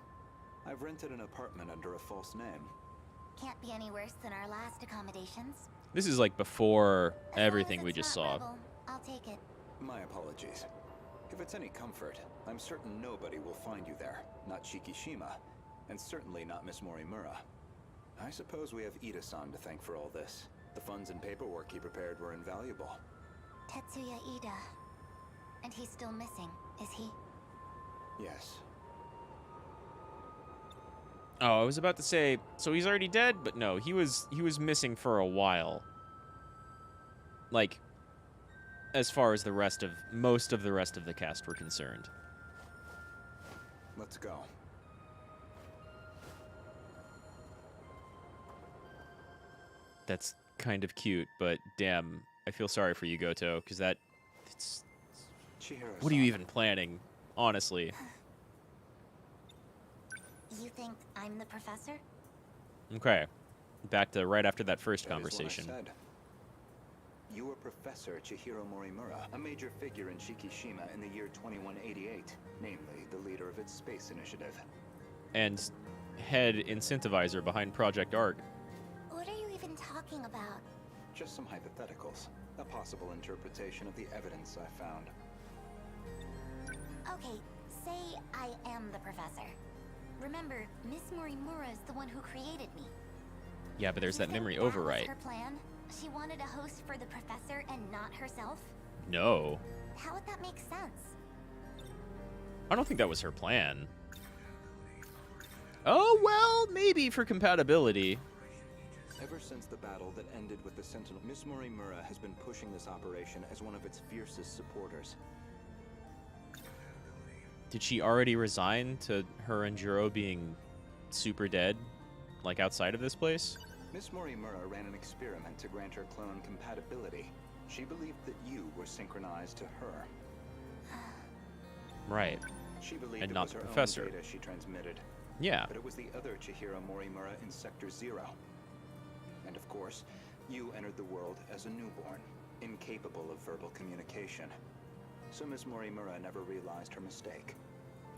I've rented an apartment under a false name. Can't be any worse than our last accommodations. This is like before As long everything as we it's just not saw. Rebel, I'll take it. My apologies. If it's any comfort, I'm certain nobody will find you there. Not Shikishima, and certainly not Miss Morimura. I suppose we have Ida-san to thank for all this. The funds and paperwork he prepared were invaluable. Tetsuya Ida. And he's still missing, is he? Yes. Oh, I was about to say, so he's already dead, but no, he was missing for a while. Like, as far as most of the rest of the cast were concerned. Let's go. That's kind of cute, but damn, I feel sorry for you, Gouto, because it's... Chihiro-san. What are you even planning, honestly? You think I'm the professor? Okay, back to right after that first That is what I conversation. said. You are Professor Chihiro Morimura, a major figure in Shikishima in the year 2188, namely the leader of its space initiative. And head incentivizer behind Project ARC. What are you even talking about? Just some hypotheticals, a possible interpretation of the evidence I found. Okay, say I am the professor. Remember, Miss Morimura is the one who created me. Yeah, but there's You that think memory that was overwrite. her plan? She wanted a host for the professor and not herself? No. How would that make sense? I don't think that was her plan. Oh, well, maybe for compatibility. Ever since the battle that ended with the Sentinel, Miss Morimura has been pushing this operation as one of its fiercest supporters. Did she already resign to her and Jiro being super dead, like outside of this place? Miss Morimura ran an experiment to grant her clone compatibility. She believed that you were synchronized to her. Right. She believed And it not was the her professor. own data she transmitted, Yeah. but it was the other Chihiro Morimura in Sector 0. And of course, you entered the world as a newborn, incapable of verbal communication. So Miss Morimura never realized her mistake.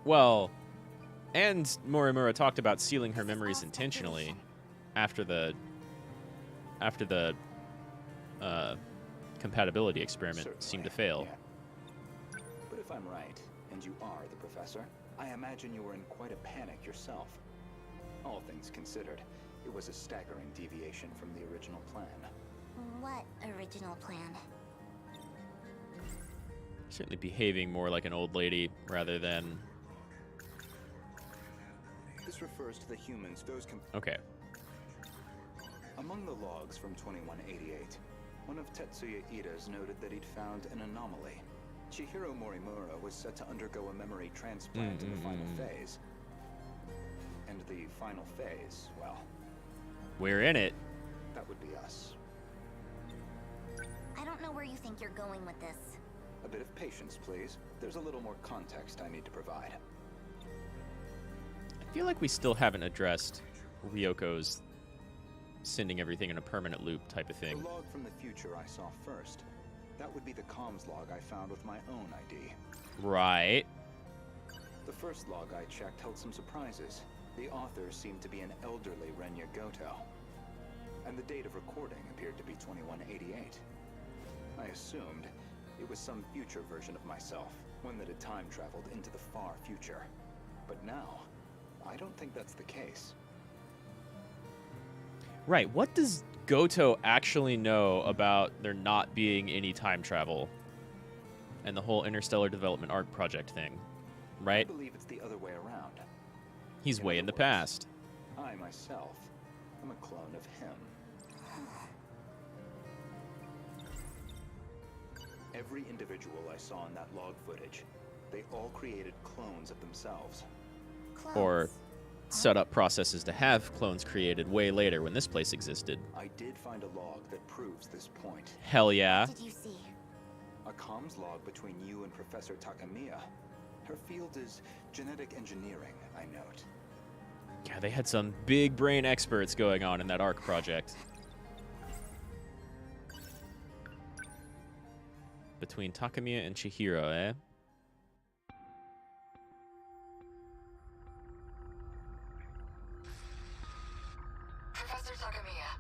Well, and Morimura talked about sealing her memories intentionally after the compatibility experiment seemed to fail. Yeah. But if I'm right, and you are the professor, I imagine you were in quite a panic yourself. All things considered, it was a staggering deviation from the original plan. What original plan? Certainly behaving more like an old lady rather than... This refers to the humans, Okay. Among the logs from 2188, One of Tetsuya Ida's noted that he'd found an anomaly. Chihiro Morimura was set to undergo a memory transplant in the final phase. And the final phase, well... We're in it. That would be us. I don't know where you think you're going with this. A bit of patience, please. There's a little more context I need to provide. I feel like we still haven't addressed Ryoko's sending everything in a permanent loop type of thing. The log from the future I saw first. That would be the comms log I found with my own ID. Right. The first log I checked held some surprises. The author seemed to be an elderly Renya Gouto. And the date of recording appeared to be 2188. I assumed it was some future version of myself, one that had time traveled into the far future. But now, I don't think that's the case. Right. What does Gouto actually know about there not being any time travel and the whole Interstellar Development Arc project thing? Right? I believe it's the other way around. He's way in the past. I myself am a clone of him. Every individual I saw in that log footage, they all created clones of themselves. Clones. Or set up processes to have clones created way later when this place existed. I did find a log that proves this point. Hell yeah. What did you see? A comms log between you and Professor Takamiya. Her field is genetic engineering, I note. Yeah, they had some big brain experts going on in that ARC project. Between Takamiya and Chihiro, eh? Professor Takamiya,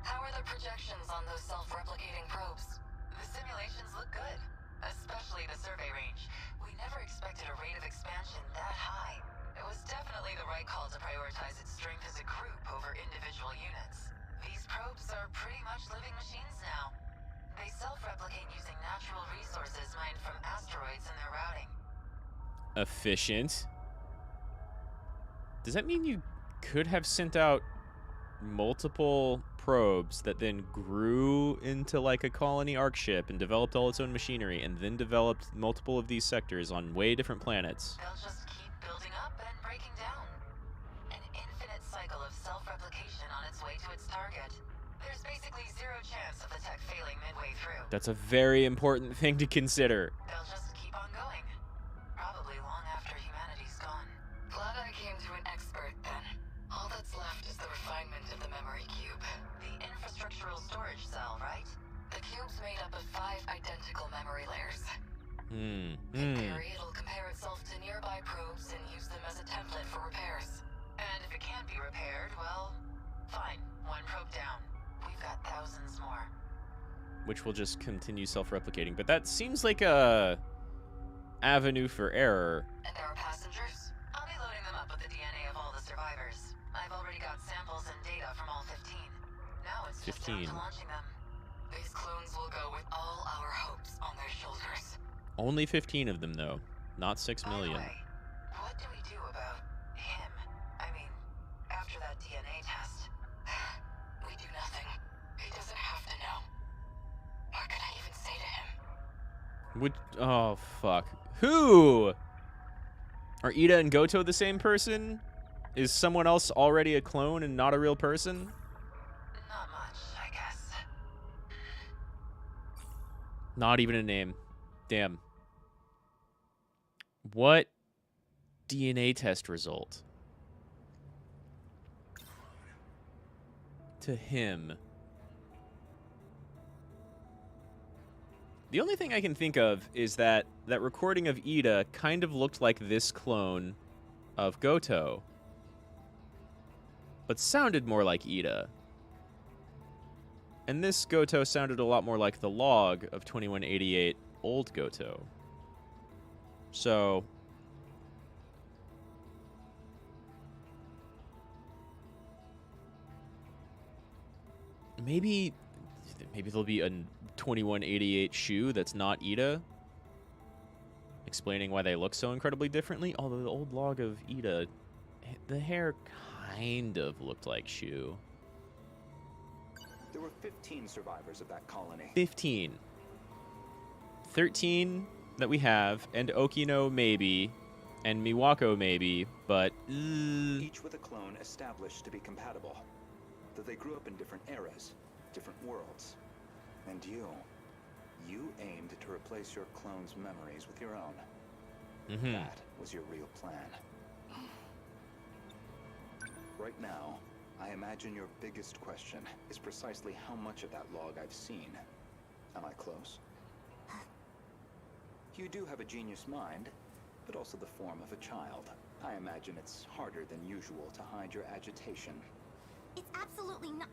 how are the projections on those self-replicating probes? The simulations look good, especially the survey range. We never expected a rate of expansion that high. It was definitely the right call to prioritize its strength as a group over individual units. These probes are pretty much living machines now. They self-replicate using natural resources mined from asteroids in their routing. Efficient. Does that mean you could have sent out multiple probes that then grew into like a colony arc ship and developed all its own machinery and then developed multiple of these sectors on way different planets? They'll just keep building up and breaking down. An infinite cycle of self-replication on its way to its target. There's basically zero chance of the tech failing midway through. That's a very important thing to consider. They'll just keep on going. Probably long after humanity's gone. Glad I came to an expert then. All that's left is the refinement of the memory cube. The infrastructural storage cell, right? The cube's made up of 5 identical memory layers. In theory, it'll compare itself to nearby probes and use them as a template for repairs. And if it can't be repaired, well, fine. One probe down. We've got thousands more. Which will just continue self-replicating. But that seems like a avenue for error. And there are passengers? I'll be loading them up with the DNA of all the survivors. I've already got samples and data from all 15. Now it's just down 15. to launching them. These clones will go with all our hopes on their shoulders. Only 15 of them, though. Not 6 million. By the way, what do we do about him? I mean, after that DNA test, we do nothing. He doesn't have to know. What could I even say to him? Would oh fuck. Who? Are Ida and Gouto the same person? Is someone else already a clone and not a real person? Not much, I guess. Not even a name. Damn. What DNA test result? To him. The only thing I can think of is that that recording of Ida kind of looked like this clone of Gouto, but sounded more like Ida. And this Gouto sounded a lot more like the log of 2188 old Gouto. So maybe there'll be a 2188 shoe that's not Ida, explaining why they look so incredibly differently. Although the old log of Ida, the hair kind of looked like Shu. There were 15 survivors of that colony. 15. 13 that we have, and Okino maybe, and Miwako maybe, but... Each with a clone established to be compatible. Though they grew up in different eras, different worlds. And you aimed to replace your clone's memories with your own. That was your real plan. Right now, I imagine your biggest question is precisely how much of that log I've seen. Am I close? You do have a genius mind, but also the form of a child. I imagine it's harder than usual to hide your agitation. It's absolutely not.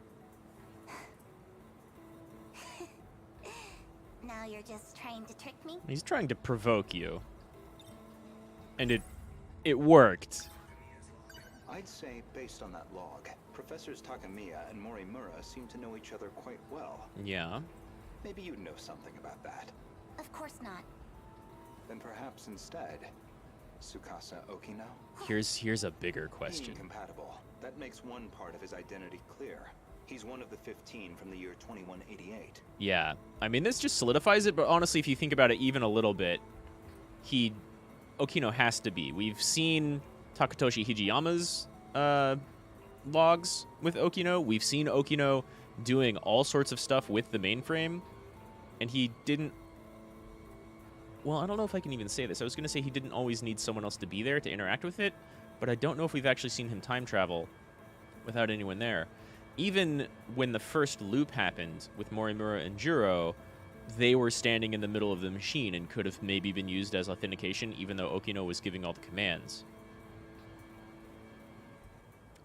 Now you're just trying to trick me? He's trying to provoke you. And it worked. I'd say, based on that log, Professors Takamiya and Morimura seem to know each other quite well. Yeah. Maybe you know something about that. Of course not. Then perhaps instead, Tsukasa Okino? Here's a bigger question. Being compatible. That makes one part of his identity clear. He's one of the 15 from the year 2188. Yeah. I mean, this just solidifies it, but honestly, if you think about it even a little bit, Okino has to be. We've seen Takatoshi Hijiyama's logs with Okino. We've seen Okino doing all sorts of stuff with the mainframe, and he didn't... Well, I don't know if I can even say this. I was going to say he didn't always need someone else to be there to interact with it, but I don't know if we've actually seen him time travel without anyone there. Even when the first loop happened with Morimura and Juro, they were standing in the middle of the machine and could have maybe been used as authentication, even though Okino was giving all the commands.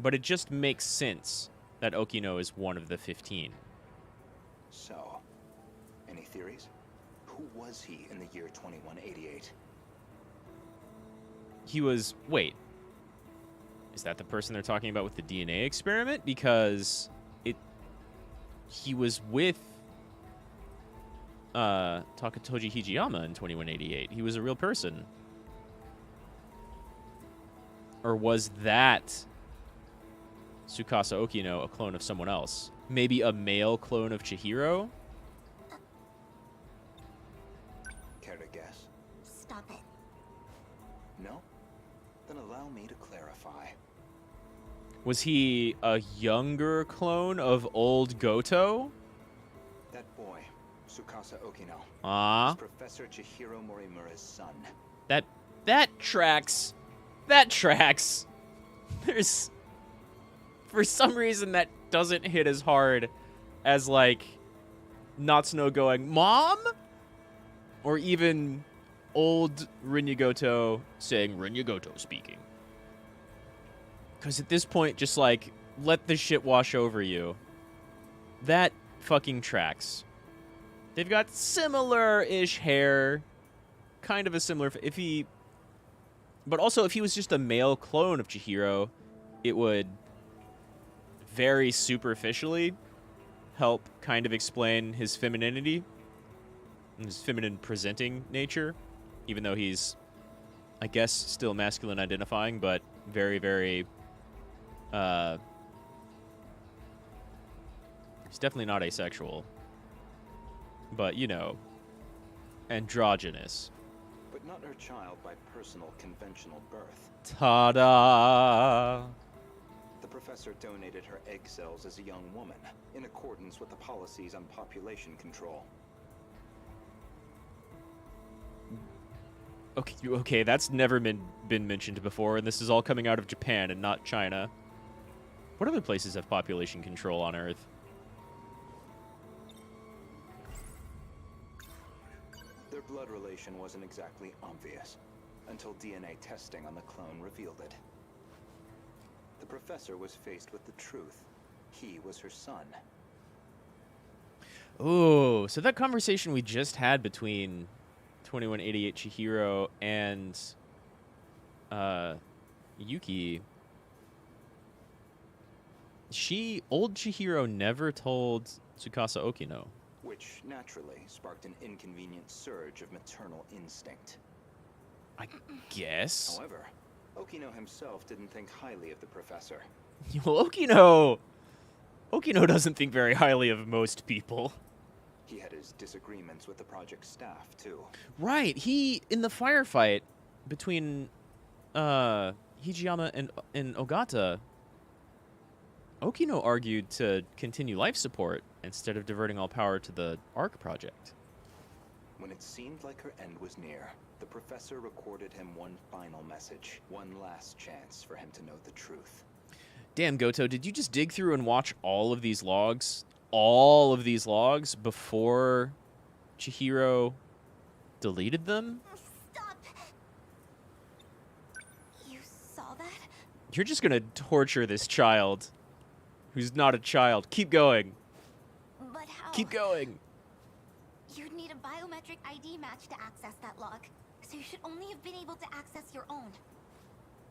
But it just makes sense that Okino is one of the 15. So, any theories? Who was he in the year 2188? He was... Wait. Is that the person they're talking about with the DNA experiment? Because he was with Takatoshi Hijiyama in 2188. He was a real person. Or was that Tsukasa Okino a clone of someone else? Maybe a male clone of Chihiro? Care to guess? Stop it. No? Then allow me to clarify. Was he a younger clone of old Gouto? That boy, Tsukasa Okino, Ah. is Professor Chihiro Morimura's son. That tracks. That tracks. There's... For some reason, that doesn't hit as hard as, like, Natsuno going, Mom? Or even old Renya Gouto saying, Renya Gouto speaking. Because at this point, just, like, let the shit wash over you. That fucking tracks. They've got similar-ish hair. Kind of a similar... But also, if he was just a male clone of Chihiro, it would very superficially help kind of explain his femininity, his feminine presenting nature, even though he's, I guess, still masculine identifying, but very, very, he's definitely not asexual, but, you know, androgynous. But not her child by personal conventional birth. Ta-da! The professor donated her egg cells as a young woman, in accordance with the policies on population control. Okay, that's never been mentioned before, and this is all coming out of Japan and not China. What other places have population control on Earth? Their blood relation wasn't exactly obvious, until DNA testing on the clone revealed it. The professor was faced with the truth. He was her son. Oh, so that conversation we just had between 2188 Chihiro and Yuki, old Chihiro never told Tsukasa Okino. Which naturally sparked an inconvenient surge of maternal instinct. I guess. However, Okino himself didn't think highly of the professor. Well, Okino Okino doesn't think very highly of most people. He had his disagreements with the project staff, too. Right. He, in the firefight between Hijiyama and Ogata, Okino argued to continue life support instead of diverting all power to the ARC project. When it seemed like her end was near, the professor recorded him one final message, one last chance for him to know the truth. Damn, Gouto, did you just dig through and watch all of these logs? All of these logs before Chihiro deleted them? Stop! You saw that? You're just gonna torture this child who's not a child. Keep going. But how? Keep going. You'd need a biometric ID match to access that log, so you should only have been able to access your own.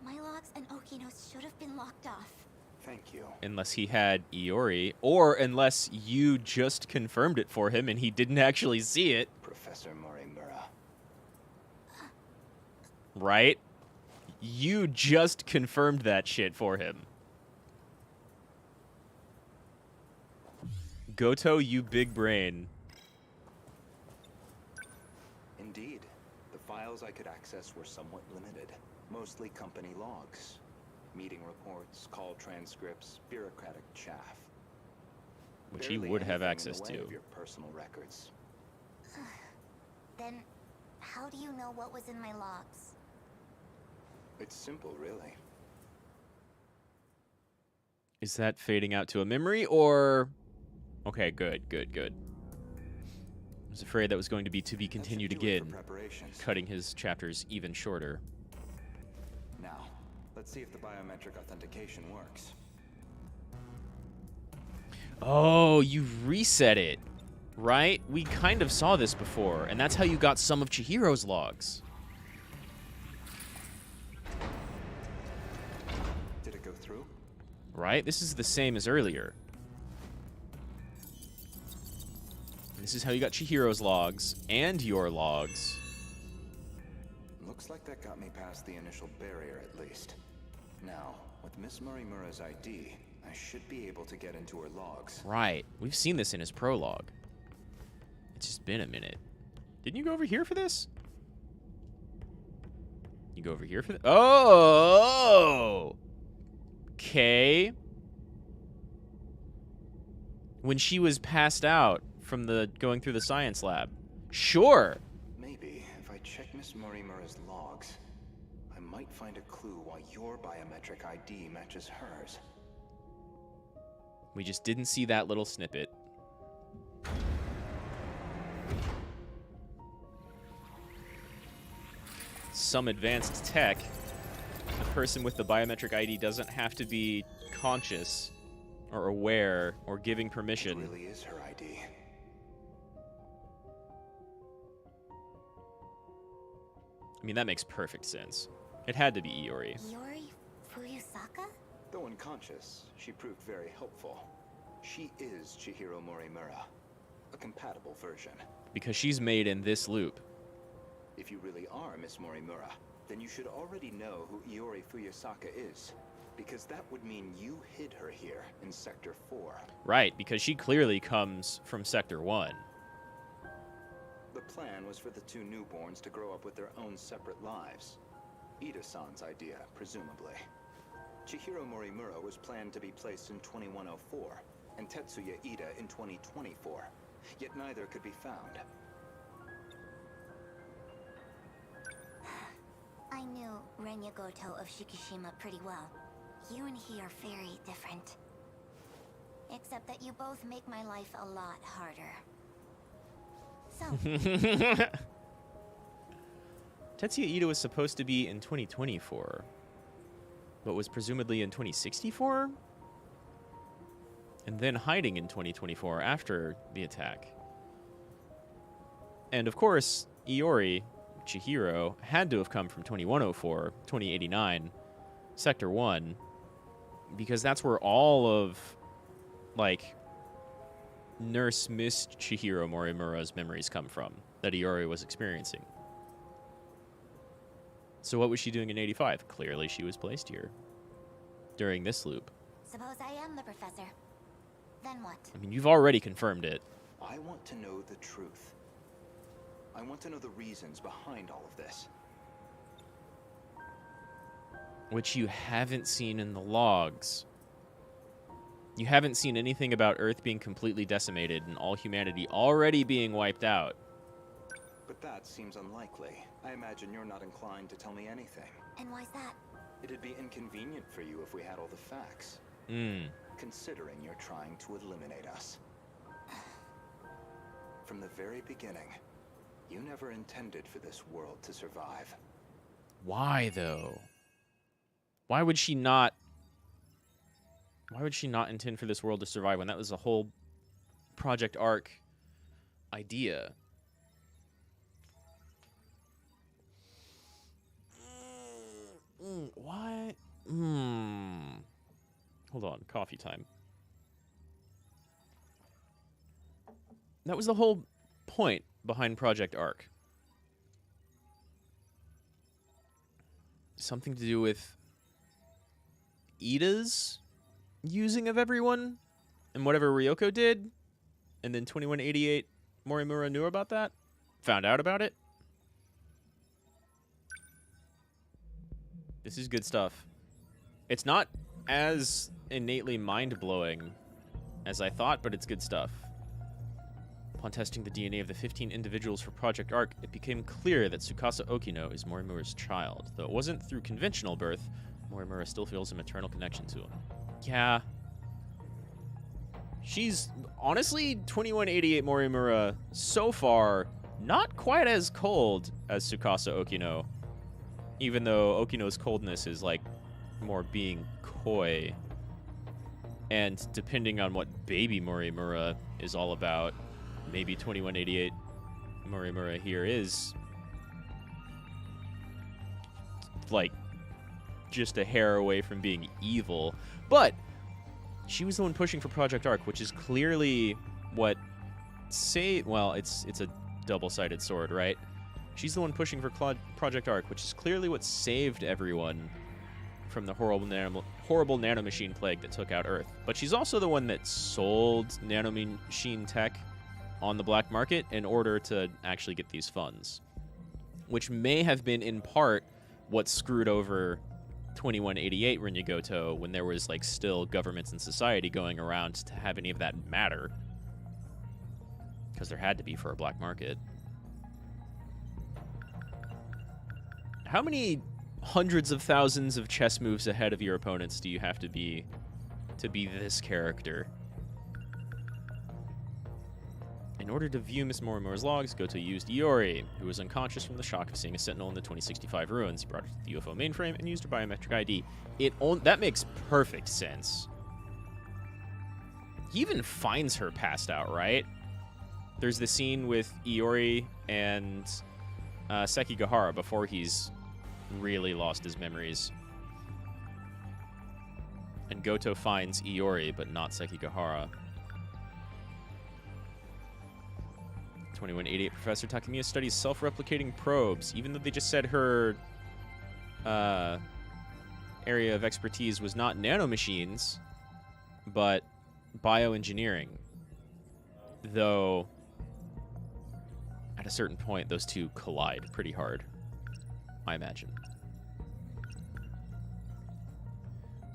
My logs and Okino's should have been locked off. Thank you. Unless he had Iori, or unless you just confirmed it for him and he didn't actually see it. Professor Morimura. Right? You just confirmed that shit for him. Gouto, you big brain. Indeed. The files I could access were somewhat limited. Mostly company logs. Meeting reports, call transcripts, bureaucratic chaff. Which he Barely would have anything in access the way to. of your personal records. Then, how do you know what was in my logs? It's simple, really. Is that fading out to a memory, or... Okay, good. I was afraid that was going to be continued That should do it for again, preparations. cutting his chapters even shorter. Now, let's see if the biometric authentication works. Oh, you reset it, right? We kind of saw this before, and that's how you got some of Chihiro's logs. Did it go through? Right? This is the same as earlier. This is how you got Chihiro's logs and your logs. Looks like that got me past the initial barrier, at least. Now, with Miss Morimura's ID, I should be able to get into her logs. Right. We've seen this in his prologue. It's just been a minute. Didn't you go over here for this? You go over here for this? Oh! Okay. When she was passed out from the going through the science lab. Sure. Maybe, if I check Miss Morimura's logs, I might find a clue why your biometric ID matches hers. We just didn't see that little snippet. Some advanced tech. The person with the biometric ID doesn't have to be conscious or aware or giving permission. It really is her ID. I mean, that makes perfect sense. It had to be Iori. Iori Fuyusaka? Though unconscious, she proved very helpful. She is Chihiro Morimura, a compatible version. Because she's made in this loop. If you really are Miss Morimura, then you should already know who Iori Fuyusaka is, because that would mean you hid her here in Sector 4. Right, because she clearly comes from Sector 1. The plan was for the two newborns to grow up with their own separate lives. Ida-san's idea, presumably. Chihiro Morimura was planned to be placed in 2104, and Tetsuya Ida in 2024, yet neither could be found. I knew Renya Gouto of Shikishima pretty well. You and he are very different. Except that you both make my life a lot harder. So, Tetsuya Ida was supposed to be in 2024, but was presumably in 2064? And then hiding in 2024 after the attack. And of course, Iori, Chihiro, had to have come from 2104, 2089, Sector 1, because that's where all of, like, Nurse Miss Chihiro Morimura's memories come from, that Iori was experiencing. So what was she doing in 85? Clearly she was placed here during this loop. suppose I am the professor. Then what? I mean, you've already confirmed it. I want to know the truth. I want to know the reasons behind all of this. Which you haven't seen in the logs. You haven't seen anything about Earth being completely decimated and all humanity already being wiped out. But that seems unlikely. I imagine you're not inclined to tell me anything. And why's that? It'd be inconvenient for you if we had all the facts. Considering you're trying to eliminate us. From the very beginning, you never intended for this world to survive. Why, though? Why would she not... Why would she not intend for this world to survive when that was the whole Project Arc idea? What? Hold on, coffee time. That was the whole point behind Project Arc. Something to do with Ida's using of everyone and whatever Ryoko did, and then 2188 Morimura knew about that, found out about it. This is good stuff. It's not as innately mind-blowing as I thought, but it's good stuff. Upon testing the DNA of the 15 individuals for Project Arc, it became clear that Tsukasa Okino is Morimura's child. Though it wasn't through conventional birth, Morimura still feels a maternal connection to him. Yeah. She's, honestly, 2188 Morimura, so far, not quite as cold as Tsukasa Okino. Even though Okino's coldness is, like, more being coy. And depending on what baby Morimura is all about, maybe 2188 Morimura here is, like, just a hair away from being evil. But she was the one pushing for Project Arc, which is clearly what well, it's a double-sided sword, right? She's the one pushing for Project Arc, which is clearly what saved everyone from the horrible nanomachine plague that took out Earth. But she's also the one that sold nanomachine tech on the black market in order to actually get these funds, which may have been in part what screwed over 2188 Renya Gouto when there was, like, still governments and society going around to have any of that matter, because there had to be for a black market. How many hundreds of thousands of chess moves ahead of your opponents do you have to be this character? In order to view Miss Morimura's logs, Gouto used Iori, who was unconscious from the shock of seeing a Sentinel in the 2065 ruins. He brought her to the UFO mainframe and used her biometric ID. That makes perfect sense. He even finds her passed out, right? There's the scene with Iori and Sekigahara before he's really lost his memories. And Gouto finds Iori, but not Sekigahara. 2188 Professor Takemiya studies self-replicating probes, even though they just said her area of expertise was not nanomachines, but bioengineering. Though, at a certain point, those two collide pretty hard, I imagine.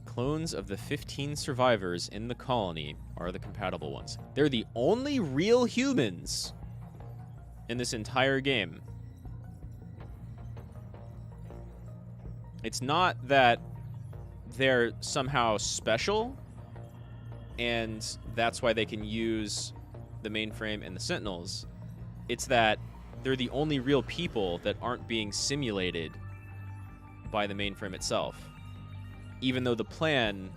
Clones of the 15 survivors in the colony are the compatible ones. They're the only real humans in this entire game. It's not that they're somehow special, and that's why they can use the mainframe and the Sentinels. It's that they're the only real people that aren't being simulated by the mainframe itself. Even though the plan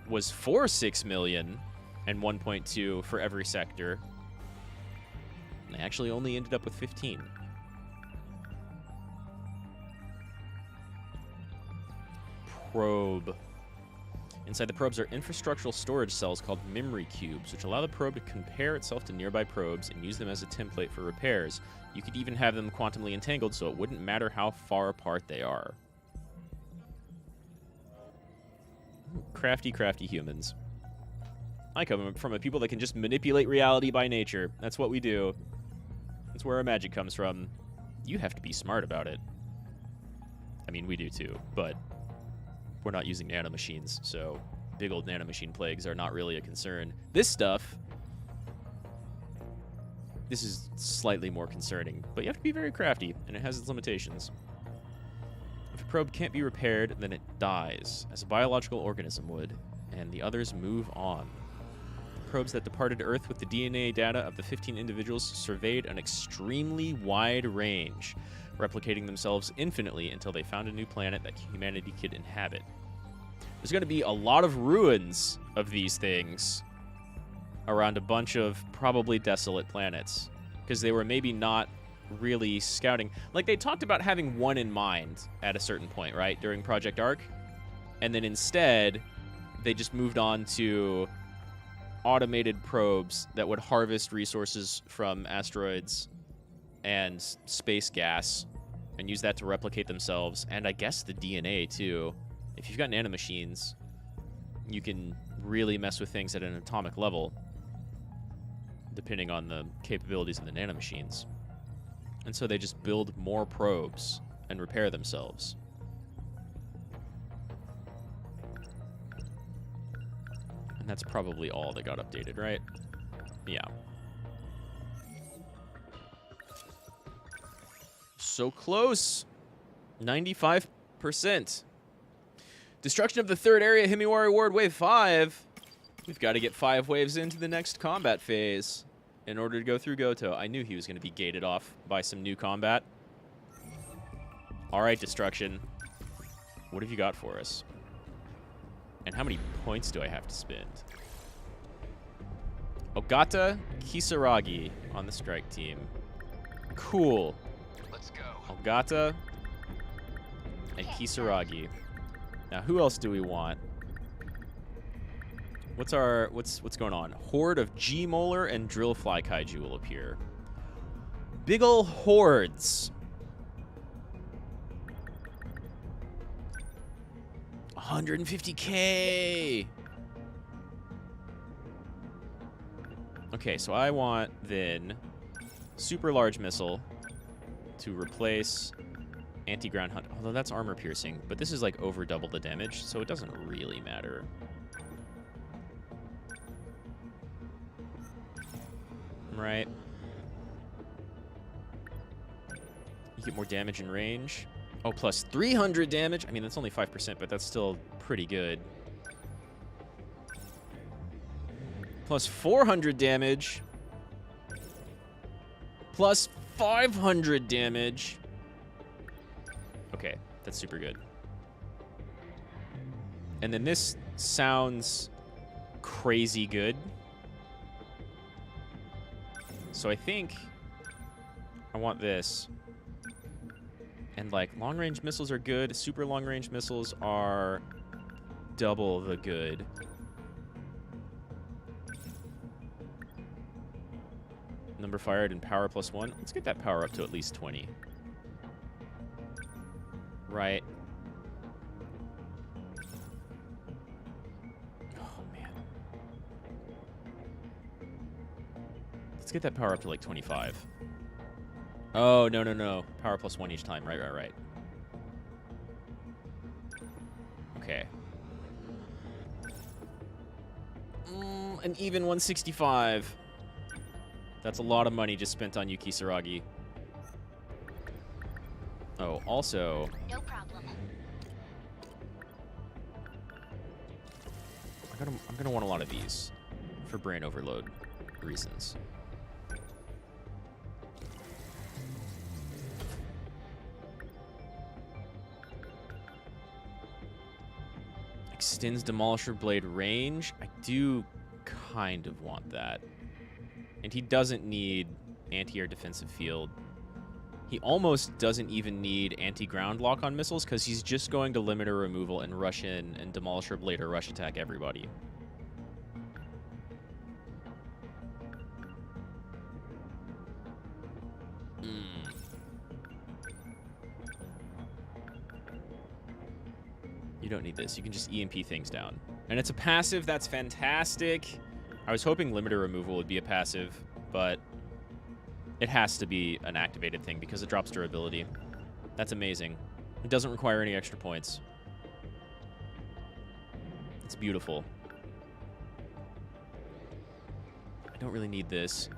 was for 6 million and 1.2 for every sector, they actually only ended up with 15. Probe. Inside the probes are infrastructural storage cells called memory cubes, which allow the probe to compare itself to nearby probes and use them as a template for repairs. You could even have them quantumly entangled so it wouldn't matter how far apart they are. Crafty, crafty humans. I come from a people that can just manipulate reality by nature. That's what we do. That's where our magic comes from. You have to be smart about it. I mean, we do too, but we're not using nanomachines, so big old nanomachine plagues are not really a concern. This stuff, this is slightly more concerning, but you have to be very crafty, and it has its limitations. If a probe can't be repaired, then it dies, as a biological organism would, and the others move on. Probes that departed Earth with the DNA data of the 15 individuals surveyed an extremely wide range, replicating themselves infinitely until they found a new planet that humanity could inhabit. There's going to be a lot of ruins of these things around a bunch of probably desolate planets, because they were maybe not really scouting. Like, they talked about having one in mind at a certain point, right, during Project Ark, and then instead they just moved on to automated probes that would harvest resources from asteroids and space gas and use that to replicate themselves, and I guess the DNA too. If you've got nanomachines, you can really mess with things at an atomic level, depending on the capabilities of the nanomachines. And so they just build more probes and repair themselves. And that's probably all that got updated, right? Yeah. So close. 95%. Destruction of the third area, Himiwari Ward, Wave 5. We've got to get 5 waves into the next combat phase in order to go through Gouto. I knew he was going to be gated off by some new combat. All right, Destruction. What have you got for us? And how many points do I have to spend? Ogata Kisaragi on the strike team. Cool. Let's go. Ogata and Kisaragi. Now, who else do we want? What's going on? Horde of G-Molar and Drillfly Kaiju will appear. Big ol' hordes. 150K. Okay, so I want then super large missile to replace anti-ground hunt. Although that's armor piercing, but this is like over double the damage, so it doesn't really matter. Right. You get more damage in range. Oh, plus 300 damage. I mean, that's only 5%, but that's still pretty good. Plus 400 damage. Plus 500 damage. Okay, that's super good. And then this sounds crazy good. So I think I want this. And, like, long-range missiles are good. Super long-range missiles are double the good. Number fired and power +1. Let's get that power up to at least 20. Right. Oh, man. Let's get that power up to, like, 25. Oh, no, no, no. Power +1 each time. Right, right, right. Okay. An even 165. That's a lot of money just spent on you, Kisaragi. Oh, also... No problem. I'm gonna want a lot of these for brain overload reasons. Extends Demolisher Blade range. I do kind of want that. And he doesn't need anti-air defensive field. He almost doesn't even need anti-ground lock on missiles because he's just going to limiter removal and rush in and Demolisher Blade or rush attack everybody. You don't need this. You can just EMP things down. And it's a passive. That's fantastic. I was hoping limiter removal would be a passive, but it has to be an activated thing because it drops durability. That's amazing. It doesn't require any extra points. It's beautiful. I don't really need this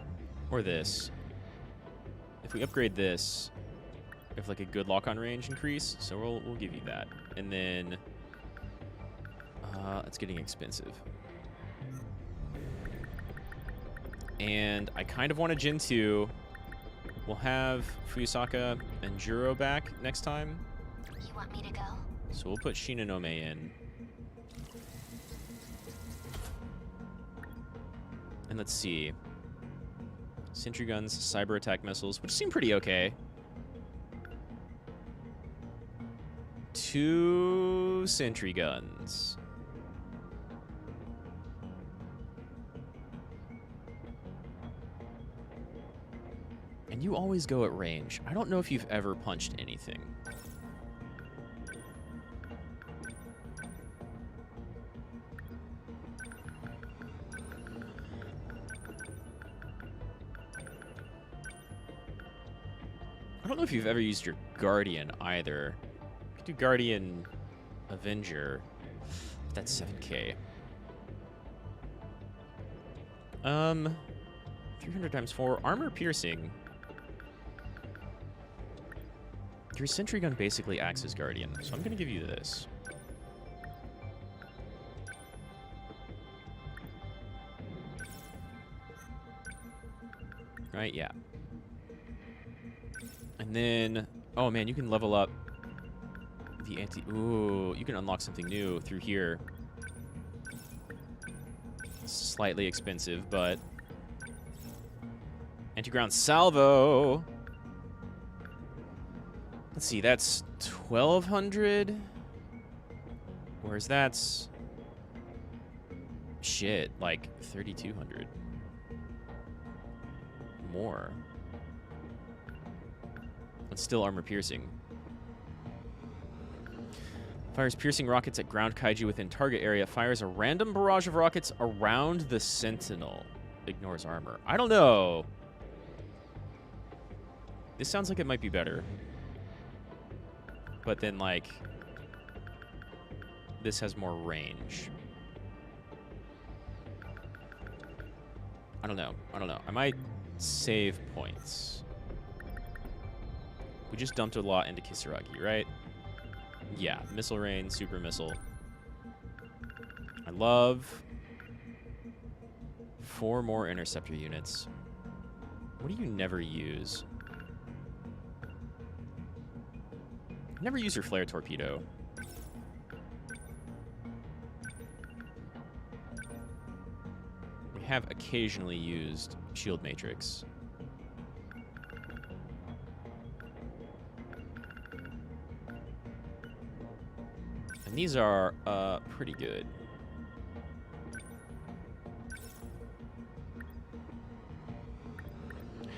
or this. If we upgrade this, we have like a good lock-on range increase, so we'll give you that. And then it's getting expensive. And I kind of want a Gen 2. We'll have Fuyusaka and Juro back next time. You want me to go? So we'll put Shinonome in. And let's see. Sentry guns, cyber attack missiles, which seem pretty okay. 2 sentry guns. And you always go at range. I don't know if you've ever punched anything. I don't know if you've ever used your Guardian either. You could do Guardian Avenger. That's 7k. 300 times 4. Armor piercing. Your sentry gun basically acts as Guardian, so I'm going to give you this. Right, yeah. And then, oh man, you can level up the anti... Ooh, you can unlock something new through here. Slightly expensive, but... Anti-ground salvo! Let's see, that's 1,200? Whereas that's... Shit, like 3,200. More. It's still armor piercing. Fires piercing rockets at ground kaiju within target area. Fires a random barrage of rockets around the Sentinel. Ignores armor. I don't know. This sounds like it might be better. But then, like, this has more range. I don't know. I don't know. I might save points. We just dumped a lot into Kisaragi, right? Yeah, missile rain, super missile. I love 4 more interceptor units. What do you never use? Never use your flare torpedo. We have occasionally used shield matrix. And these are pretty good.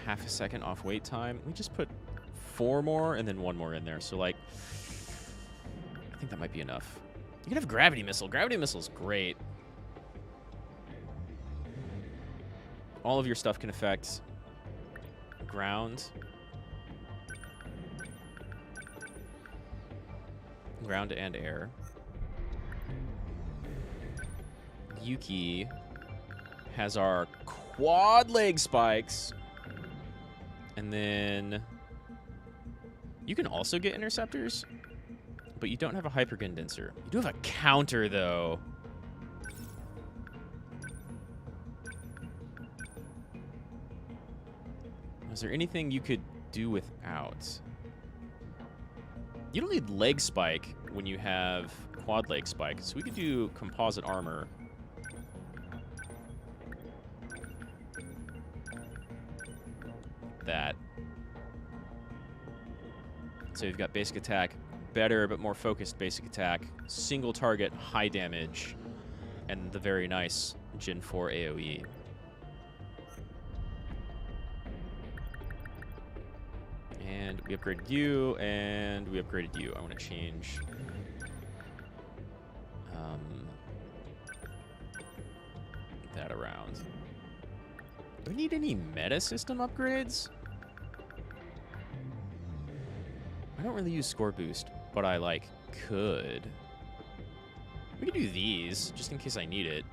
Half a second off wait time. We just put 4 more and then 1 more in there. So, like, I think that might be enough. You can have gravity missile. Gravity missile's great. All of your stuff can affect ground. Ground and air. Yuki has our quad leg spikes. And then you can also get interceptors, but you don't have a hyper condenser. You do have a counter, though. Is there anything you could do without? You don't need leg spike when you have quad leg spike, so we could do composite armor. That. So you've got basic attack, better but more focused basic attack, single target, high damage, and the very nice Gen 4 AoE. And we upgraded you, and we upgraded you. I want to change that around. we need any meta system upgrades? I don't really use score boost, but I, like, could. We could do these, just in case I need it.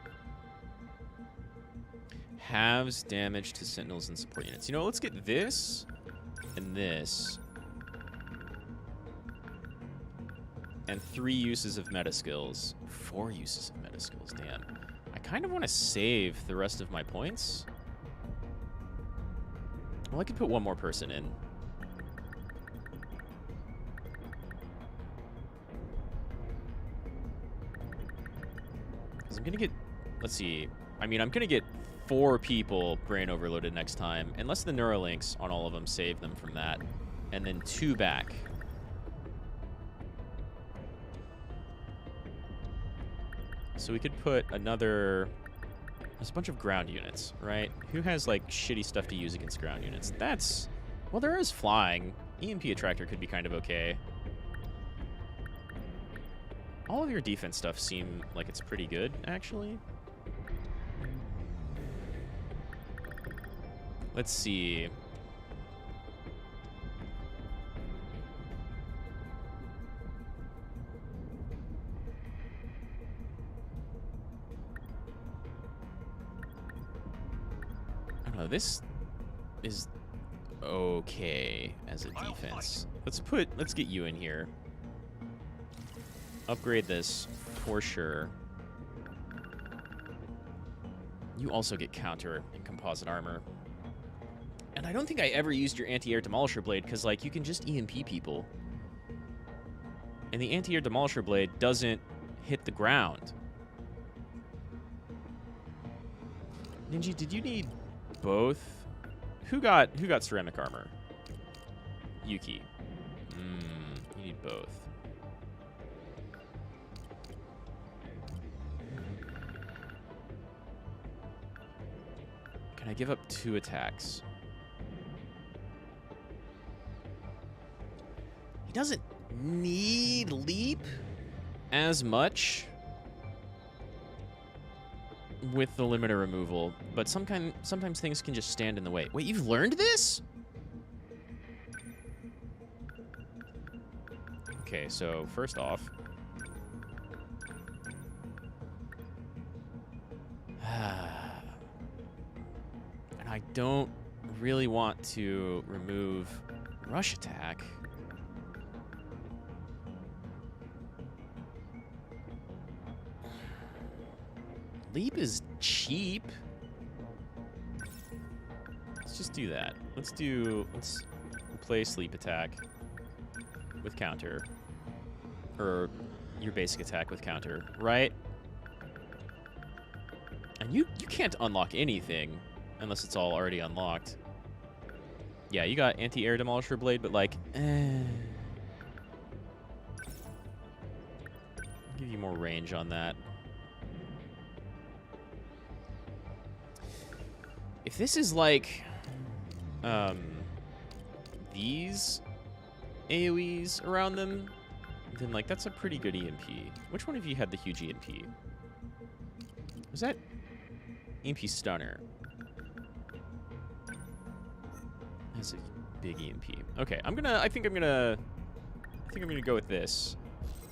Halves damage to Sentinels and support units. You know, let's get this and this. And 3 uses of meta skills. 4 uses of meta skills, damn. I kind of want to save the rest of my points. Well, I could put one more person in. Because I'm going to get... Let's see. I mean, I'm going to get 4 people brain overloaded next time. Unless the Neuralinks on all of them save them from that. And then 2 back. So we could put another... There's a bunch of ground units, right? Who has, like, shitty stuff to use against ground units? That's... Well, there is flying. EMP Attractor could be kind of okay. All of your defense stuff seem like it's pretty good, actually. Let's see. I don't know, this is okay as a defense. Let's get you in here. Upgrade this for sure. You also get counter and composite armor. And I don't think I ever used your anti-air demolisher blade because, like, you can just EMP people. And the anti-air demolisher blade doesn't hit the ground. Ninja, did you need both? Who got ceramic armor? Yuki. You need both. Can I give up 2 attacks? He doesn't need leap as much with the limiter removal, but sometimes things can just stand in the way. Wait, you've learned this? Okay, so first off, and I don't really want to remove rush attack. Leap is cheap. Let's just do that. Let's replace leap attack with counter. Or your basic attack with counter, right? And you can't unlock anything unless it's all already unlocked. Yeah, you got anti-air demolisher blade, but like, I'll give you more range on that. If this is like these AoEs around them, then like that's a pretty good EMP. Which one of you had the huge EMP? Was that EMP Stunner? That's a big EMP. Okay, I think I'm gonna go with this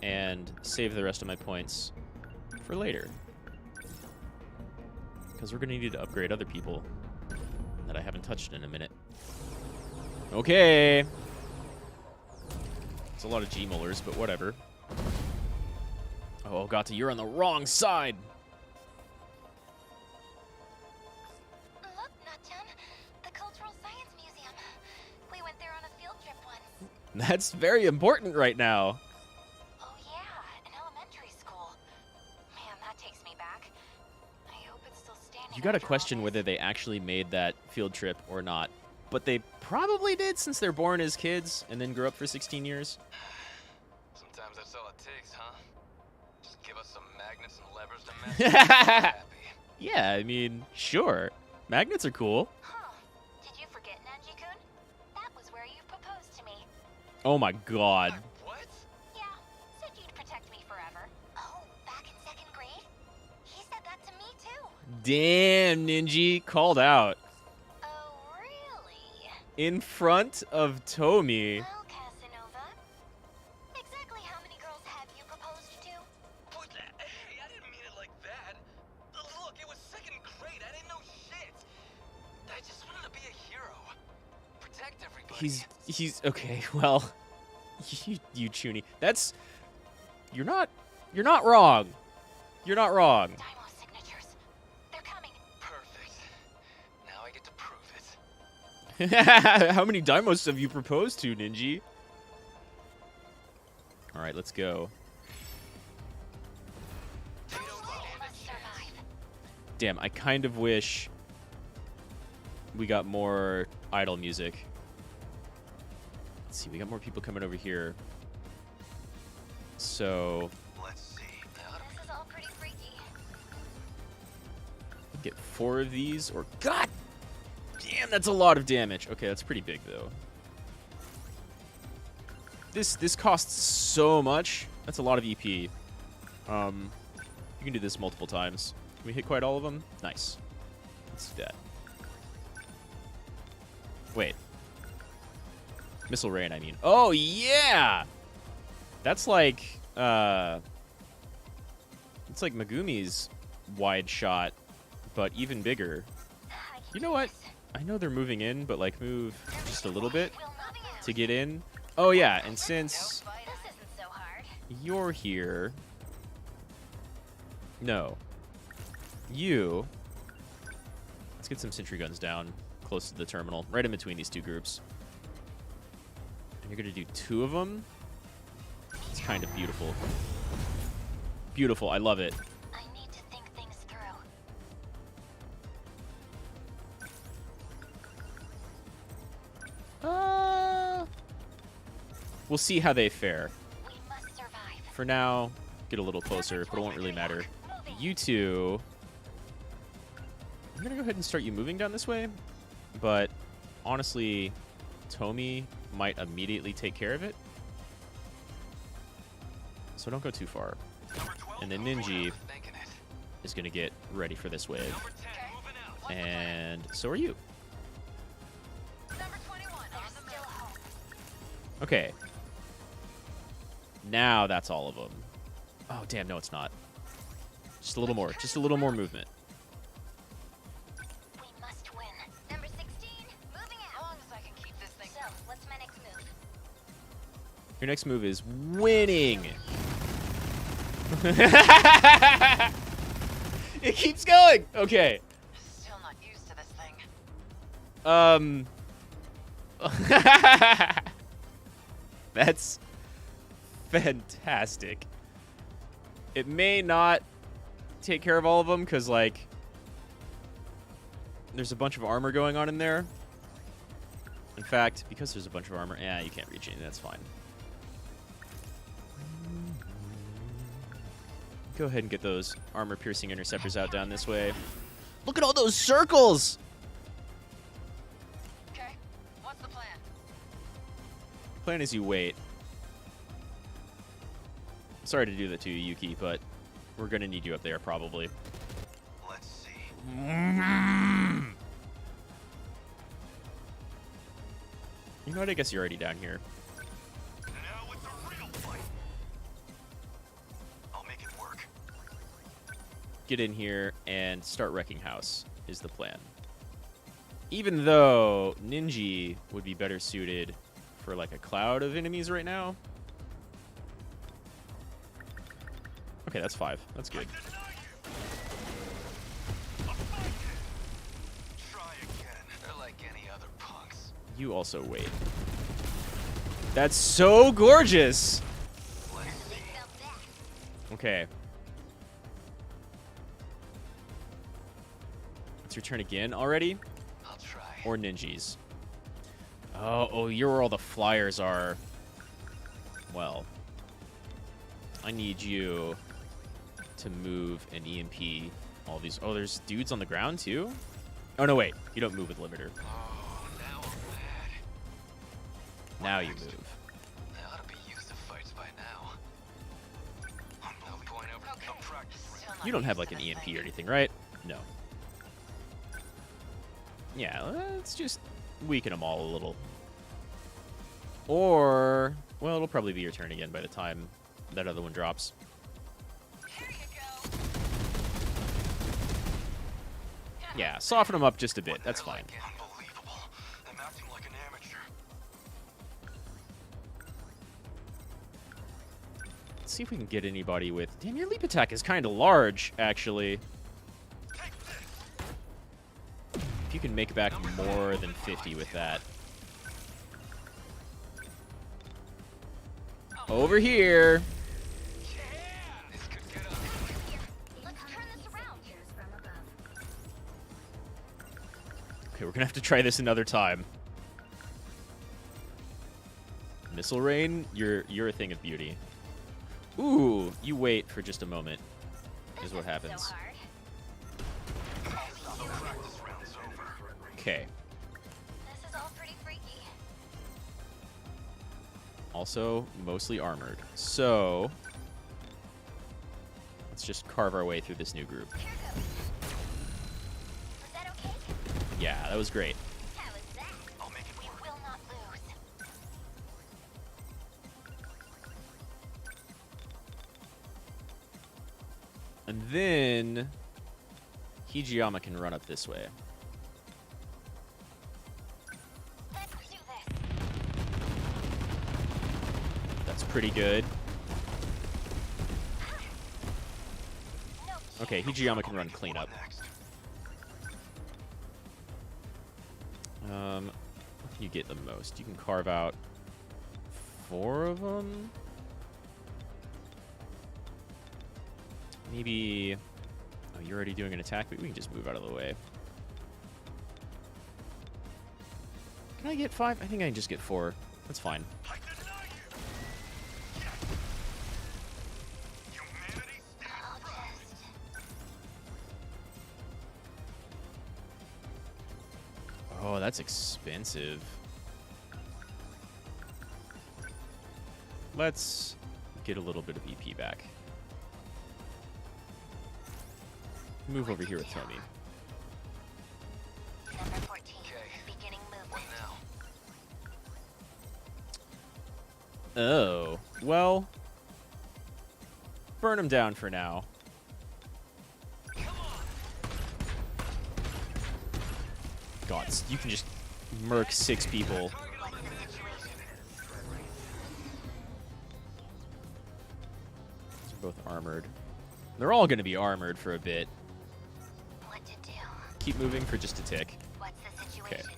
and save the rest of my points for later. Because we're gonna need to upgrade other people that I haven't touched in a minute. Okay. It's a lot of G-molars, but whatever. Oh, Gouto, you're on the wrong side. Look, Natchan, the Cultural Science Museum. We went there on a field trip once. That's very important right now. Oh yeah, an elementary school. Man, that takes me back. I hope it's still standing. You gotta after all question this. whether they actually made that field trip or not. But they probably did since they're born as kids and then grew up for 16 years. Sometimes that's all it takes, huh? Just give us some magnets and levers to mess with. Happy. Yeah, I mean, sure. Magnets are cool. Huh. Did you forget, Nanji-kun? That was where you proposed to me. Oh my god. What? Yeah, said you'd protect me forever. Oh, back in 2nd grade? He said that to me too. Damn, Ninji. Called out. In front of Tomi. Well, Casanova, exactly how many girls have you proposed to? Hey, I didn't mean it like that. Look, it was second grade. I didn't know shit. I just wanted to be a hero. Protect everybody. He's okay. Well, you Chuny. That's you're not wrong. You're not wrong. Daimo signatures. They're coming. Perfect. Now I get to prove it. How many Daimos have you proposed to, Ninji? All right, let's go. We must survive. Damn, I kind of wish we got more idle music. Let's see, we got more people coming over here. So, Let's see. This is all pretty freaky. get 4 of these, or God damn, that's a lot of damage. Okay, that's pretty big though. This costs so much. That's a lot of EP. You can do this multiple times. Can we hit quite all of them? Nice. Let's do that. Wait. Missile rain, I mean. Oh, yeah! That's like, it's like Megumi's wide shot, but even bigger. You know what? I know they're moving in, but like move just a little bit to get in. Oh, yeah, and since This isn't so hard. you're here... No. You... Let's get some sentry guns down close to the terminal, right in between these two groups. And you're going to do 2 of them? It's kind of beautiful. Beautiful. I love it. I need to think things through. We'll see how they fare. We must survive. For now, get a little closer, but it won't really matter. You two... I'm going to go ahead and start you moving down this way, but honestly, Tomi might immediately take care of it. So don't go too far. And then Ninji is going to get ready for this wave. And so are you. Number 21. There's still hope. Okay. Now that's all of them. Oh, damn, no, it's not. Just a little more. Just a little more movement. We must win. Number 16, moving out. How long as I can keep this thing? So, what's my next move? Your next move is winning. It keeps going. Okay. Still not used to this thing. That's fantastic. It may not take care of all of them because, like, there's a bunch of armor going on in there. In fact, because there's a bunch of armor, yeah, you can't reach anything. That's fine. Go ahead and get those armor-piercing interceptors out down this way. Look at all those circles! Okay, what's the plan? Plan is you wait. Sorry to do that to you, Yuki, but we're going to need you up there, probably. Let's see. You know what? I guess you're already down here. Now it's a real fight. I'll make it work. Get in here and start wrecking house is the plan. Even though Ninji would be better suited for like a cloud of enemies right now. Okay, that's 5. That's good. Try again. They're like any other punks. You also wait. That's so gorgeous. Okay. It's your turn again already? I'll try. Or Ninji's. Oh, you're where all the flyers are. Well, I need you to move an EMP all these. Oh, there's dudes on the ground too? Oh, no, wait. You don't move with limiter. Oh, now I'm mad. Now you move. They ought to be used to fights by now. No point over no practice. You don't have like an EMP or anything, right? No. Yeah, let's just weaken them all a little. Or, well, it'll probably be your turn again by the time that other one drops. Yeah, soften them up just a bit. That's fine. Unbelievable. I'm acting like an amateur. Let's see if we can get anybody with... Damn, your leap attack is kind of large, actually. If you can make back more than 50 with that. Over here. Okay, we're gonna have to try this another time. Missile rain, you're a thing of beauty. Ooh, you wait for just a moment. Is what happens. Okay. This is all pretty freaky. Also, mostly armored. So, let's just carve our way through this new group. Was that okay? Yeah, that was great. How is that? I'll make it We work. will not lose. And then Hijiyama can run up this way. Let's do this. That's pretty good. No. Okay, Hijiyama can run clean up. Next. What can you get the most? You can carve out 4 of them. Maybe... Oh, you're already doing an attack, but we can just move out of the way. Can I get 5? I think I can just get 4. That's fine. I deny you. Yes. Humanity stands firm. Oh, that's expensive. Let's get a little bit of EP back. Move over here with Tommy. Number 14. Okay. Beginning movement. What now? Oh, well, burn him down for now. God, you can just murk 6 people. These are both armored. They're all going to be armored for a bit. What to do? Keep moving for just a tick. What's the situation?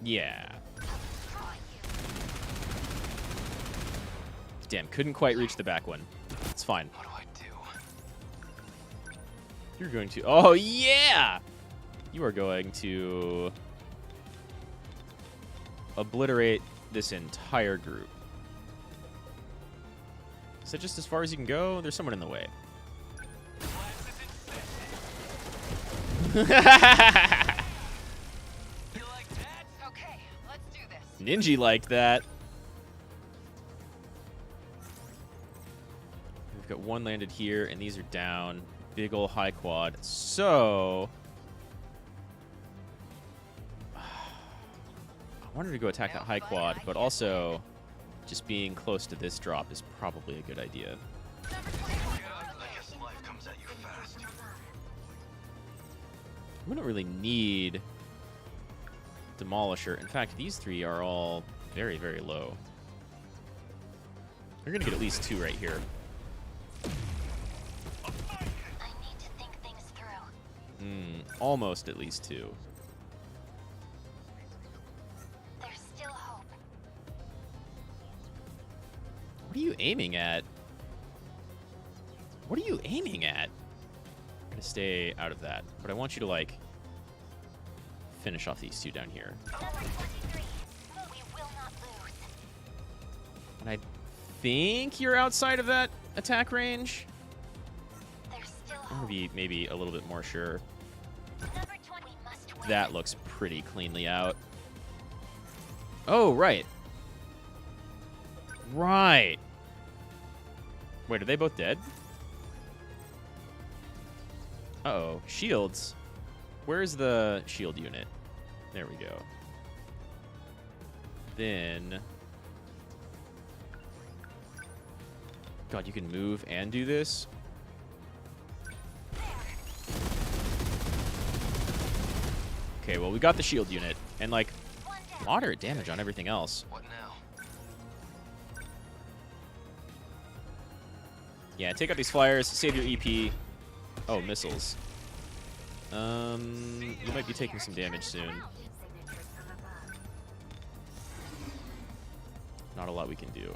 Yeah. Destroy you. Damn, couldn't quite reach the back one. It's fine. What do I do? You're going to... Oh, yeah! You are going to obliterate this entire group. Is that just as far as you can go? There's someone in the way. You like that? Okay, let's do this. Ninja liked that. We've got one landed here, and these are down. Big ol' high quad. So... I wanted to go attack that high quad, but also just being close to this drop is probably a good idea. I guess life comes at you fast. We don't really need Demolisher. In fact, these 3 are all very, very low. We're going to get at least 2 right here. I need to think things through. Almost at least 2. There's still hope. What are you aiming at? What are you aiming at? I'm going to stay out of that. But I want you to, like, finish off these 2 down here. Number 23. We will not lose. And I think you're outside of that attack range. There's still I'm hope. going to be maybe a little bit more sure. Number 20. We must win. That looks pretty cleanly out. Oh, right. Right. Wait, are they both dead? Uh-oh. Shields. Where's the shield unit? There we go. Then... God, you can move and do this? Okay, well, we got the shield unit. And, like, moderate damage on everything else. What now? Yeah, take out these flyers, save your EP. Oh, missiles. You might be taking some damage soon. Not a lot we can do.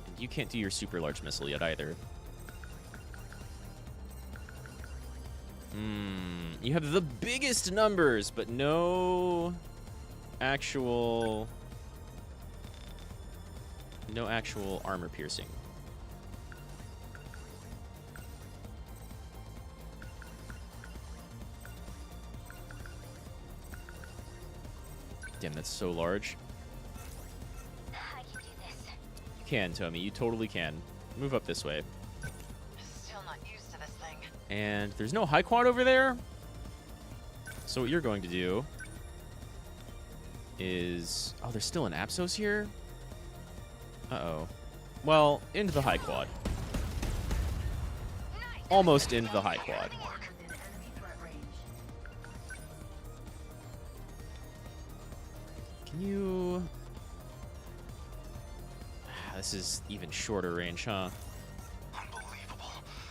And you can't do your super large missile yet either. You have the biggest numbers, but no actual armor piercing. Damn, that's so large. I can do this. You can, Tommy. You totally can. Move up this way. Still not used to this thing. And there's no high quad over there. So what you're going to do is... Oh, there's still an Apsos here? Uh-oh. Well, into the high quad. Almost into the high quad. Can you... This is even shorter range, huh? Unbelievable.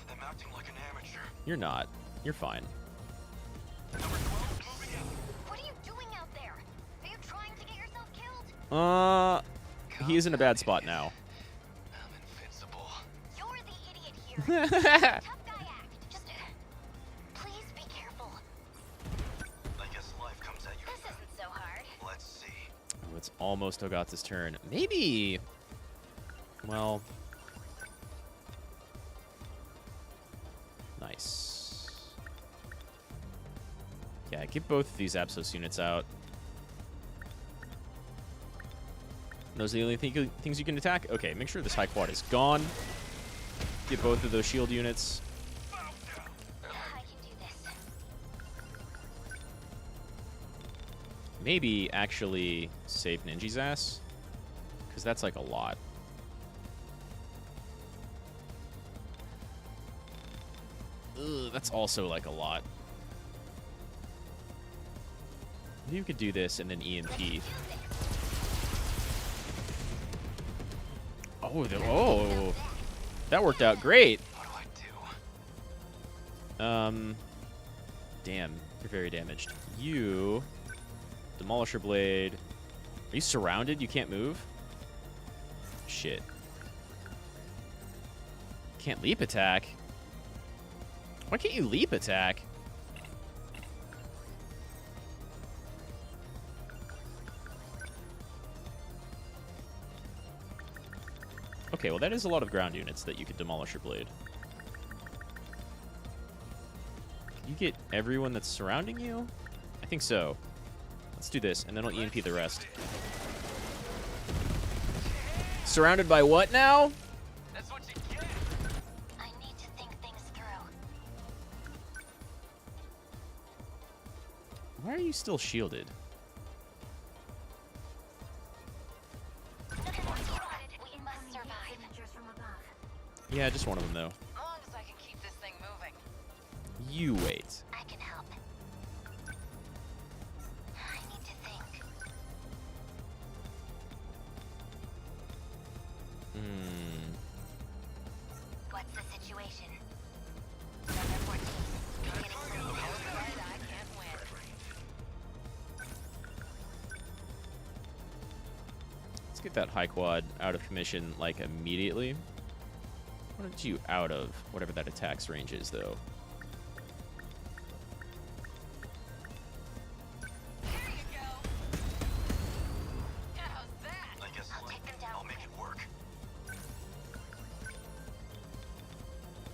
I'm acting like an amateur. You're not. You're fine. Number 12 moving out. What are you doing out there? Are you trying to get yourself killed? He is in a bad spot now. I'm invincible. You're the idiot here. Tough guy act. Just please be careful. I guess life comes at you. This isn't so hard. Let's see. Oh, it's almost Ogata's turn. Maybe... Well... Nice. Yeah, get both of these Apsos units out. Those are the only things you can attack? Okay, make sure this high quad is gone. Get both of those shield units. I can do this. Maybe actually save Ninja's ass. Because that's like a lot. Ugh, that's also like a lot. Maybe you could do this and then EMP. Oh, that worked out great. What do I do? Damn, you're very damaged. You, Demolisher Blade. Are you surrounded? You can't move? Shit. Can't leap attack. Why can't you leap attack? Okay, well that is a lot of ground units that you could demolish your blade. Can you get everyone that's surrounding you? I think so. Let's do this, and then I'll EMP the rest. Surrounded by what now? That's what you get. I need to think things through. Why are you still shielded? We must survive. Yeah, just one of them though. As long as I can keep this thing moving. You wait. I can help. I need to think. What's the situation? Number 14. Getting close. I can't win. Let's get that high quad out of commission like immediately. Why don't you out of whatever that attack's range is though? There you go. How's that? I guess I'll take them down. I'll make it work.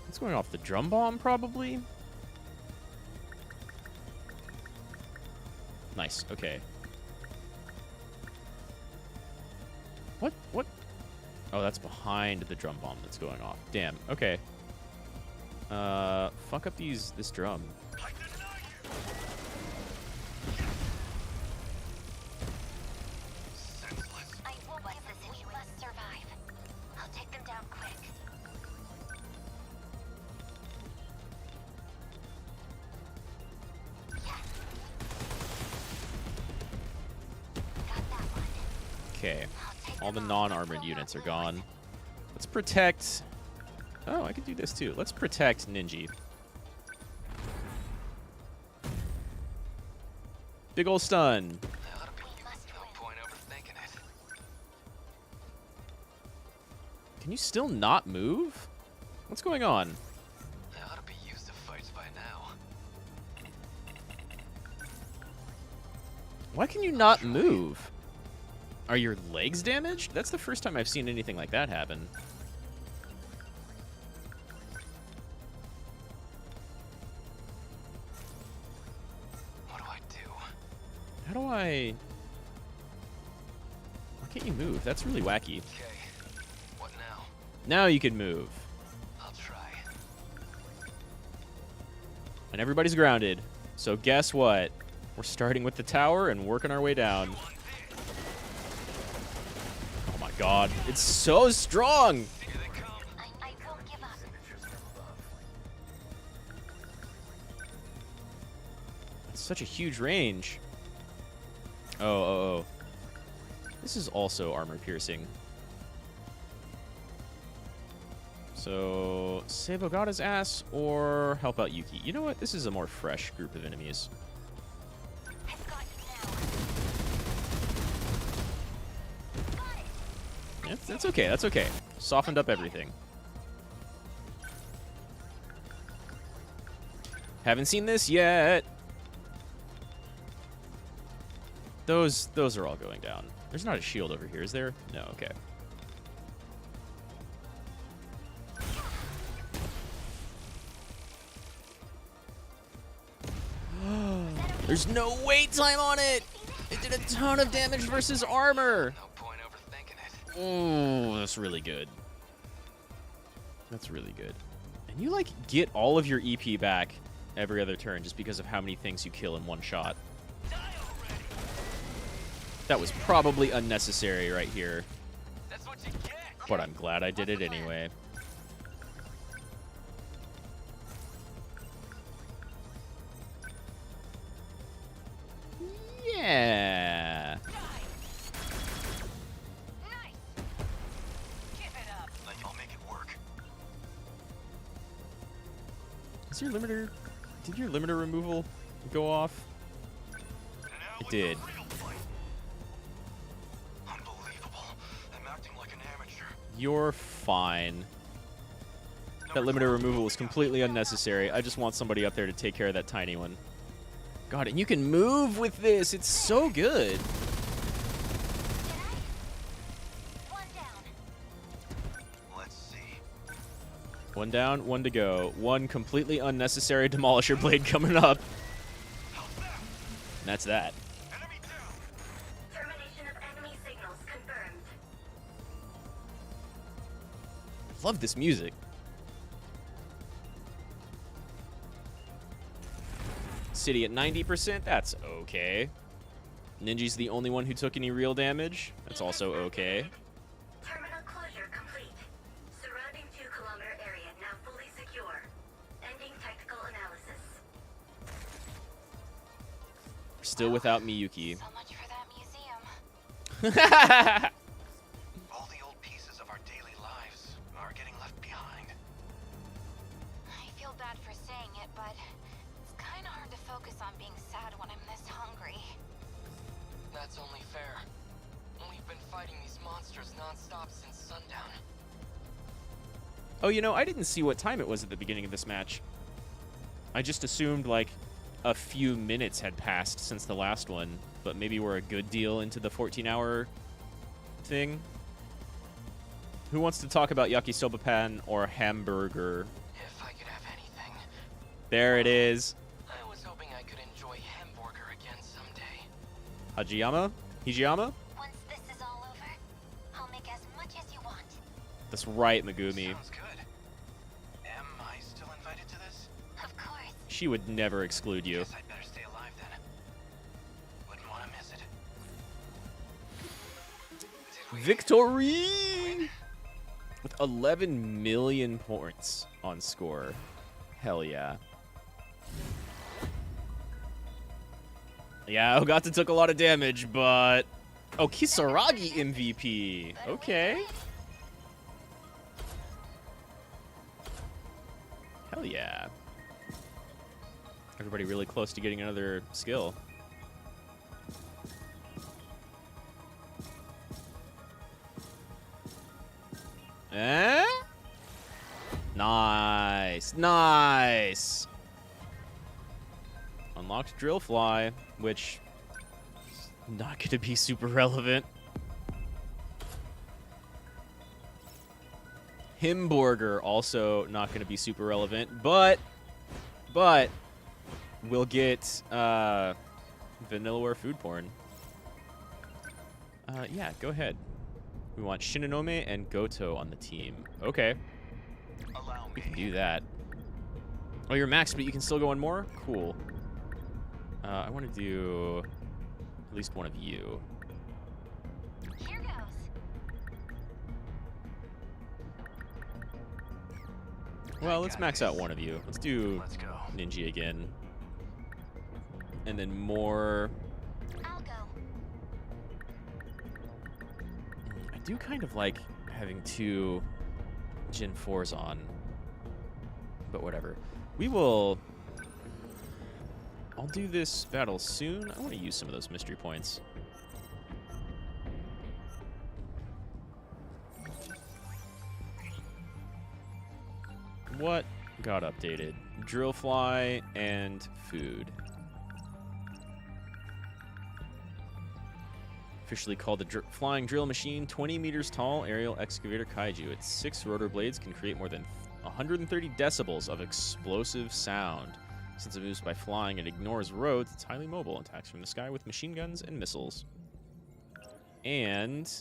It's going off the drum bomb probably. Nice. Okay. What? Oh, that's behind the drum bomb that's going off. Damn. Okay. Fuck up this drum. Okay. All the non-armored units are gone. Let's protect... Oh, I could do this too. Let's protect Ninja. Big ol' stun. No point overthinking it. Can you still not move? What's going on? They ought to be used to fights by now. Why can you not move? Are your legs damaged? That's the first time I've seen anything like that happen. What do I do? How do I... Why can't you move? That's really wacky. Okay. What now? Now you can move. I'll try. And everybody's grounded. So guess what? We're starting with the tower and working our way down. Oh my god. It's so strong! Here they come. I won't give up. It's such a huge range. Oh. This is also armor piercing. So, save Ogata's ass or help out Yuki. You know what? This is a more fresh group of enemies. I've got you now. Got it. Yeah, that's okay. That's okay. Softened up everything. Haven't seen this yet. Those are all going down. There's not a shield over here, is there? No, okay. There's no wait time on it! It did a ton of damage versus armor! No point overthinking it. Oh, that's really good. That's really good. And you, like, get all of your EP back every other turn just because of how many things you kill in one shot. That was probably unnecessary right here. That's what you get. But I'm glad I did it anyway. Yeah. I'll make it work. Is your limiter... Did your limiter removal go off? It did. Unbelievable. I'm acting like an amateur. You're fine. That limiter removal was completely unnecessary. I just want somebody up there to take care of that tiny one. God, and you can move with this. It's so good. One down. Let's see. One down, one to go. One completely unnecessary Demolisher Blade coming up. And that's that. Enemy down. Termination of enemy signals confirmed. Love this music. City at 90%, that's okay. Ninja's the only one who took any real damage. That's also okay. Terminal closure complete. Surrounding 2-kilometer area now fully secure. Ending technical analysis. Still without Miyuki. So much for that museum. All the old pieces of our daily lives are getting left behind. I feel bad for saying it, but it's kind of hard to focus on being sad when I'm this hungry. That's only fair. We've been fighting these monsters non-stop since sundown. Oh, you know, I didn't see what time it was at the beginning of this match. I just assumed, like, a few minutes had passed since the last one, but maybe we're a good deal into the 14-hour thing. Who wants to talk about yakisoba pan or hamburger? If I could have anything. There it is. I was hoping I could enjoy hamburger again someday. Hajiyama? Hijiyama? Once this is all over, I'll make as much as you want. That's right, Megumi. Sounds good. Am I still invited to this? Of course. She would never exclude you. Guess I'd better stay alive then. Wouldn't want to miss it. Victory! With 11 million points on score. Hell yeah. Yeah, Ogata took a lot of damage, but Oh, Kisaragi MVP. Okay. Hell yeah. Everybody really close to getting another skill. Eh? Nice. Nice. Unlocked drill fly, which is not going to be super relevant. Himburger, also not going to be super relevant, but we'll get Vanillaware food porn. Yeah, go ahead. We want Shinonome and Gouto on the team. Okay. We can do that. Oh, you're maxed, but you can still go on more? Cool. I want to do at least one of you. Here goes. Well, let's max out one of you. Let's do Ninja again. And then more. I'll go. I do kind of like having two Gen 4s on. But whatever. We will... I'll do this battle soon. I want to use some of those mystery points. What got updated? Drill fly and food. Officially called the Flying Drill Machine, 20 meters tall aerial excavator kaiju. Its 6 rotor blades can create more than 130 decibels of explosive sound. Since it moves by flying and ignores roads, it's highly mobile and attacks from the sky with machine guns and missiles. And,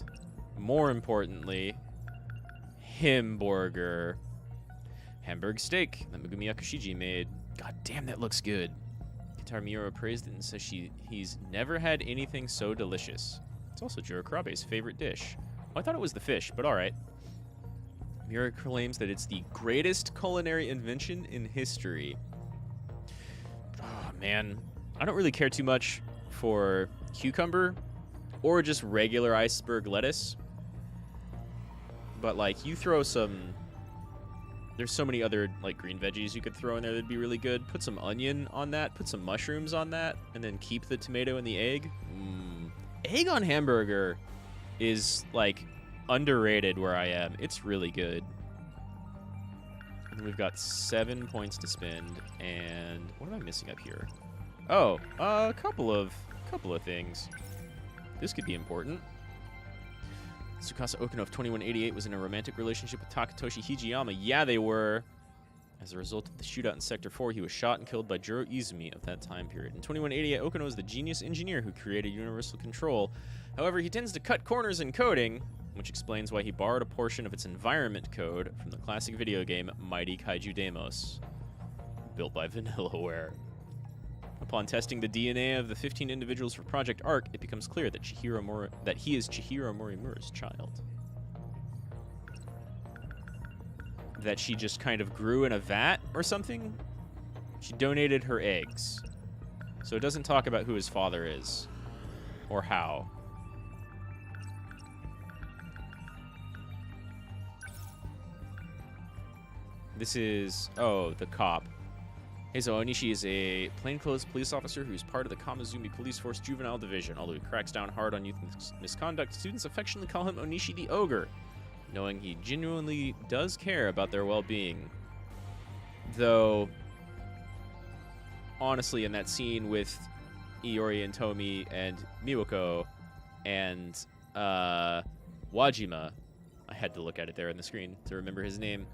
more importantly, Himburger. Hamburg steak that Megumi Yakushiji made. God damn, that looks good. Guitar Miura praised it and says he's never had anything so delicious. It's also Jiro Karabe's favorite dish. Oh, I thought it was the fish, but alright. Miura claims that it's the greatest culinary invention in history. Oh, man. I don't really care too much for cucumber or just regular iceberg lettuce. But, like, you throw some... There's so many other, like, green veggies you could throw in there that'd be really good. Put some onion on that. Put some mushrooms on that. And then keep the tomato and the egg. Egg on hamburger is, like, underrated where I am. It's really good. And we've got 7 points to spend. And what am I missing up here? Oh, a couple of things. This could be important. Tsukasa Okino of 2188 was in a romantic relationship with Takatoshi Hijiyama. Yeah, they were. As a result of the shootout in Sector 4, he was shot and killed by Jiro Izumi of that time period. In 2188, Okino is the genius engineer who created Universal Control. However, he tends to cut corners in coding, which explains why he borrowed a portion of its environment code from the classic video game Mighty Kaiju Deimos, built by Vanillaware. Upon testing the DNA of the 15 individuals for Project Arc, it becomes clear that he is Chihiro Morimura's child. That she just kind of grew in a vat or something? She donated her eggs. So it doesn't talk about who his father is. Or how. This is... Oh, the cop. Heizo Onishi is a plainclothes police officer who's part of the Kamizumi Police Force Juvenile Division. Although he cracks down hard on youth misconduct, students affectionately call him Onishi the Ogre, knowing he genuinely does care about their well-being. Though, honestly, in that scene with Iori and Tomi and Miwako and Wajima, I had to look at it there on the screen to remember his name.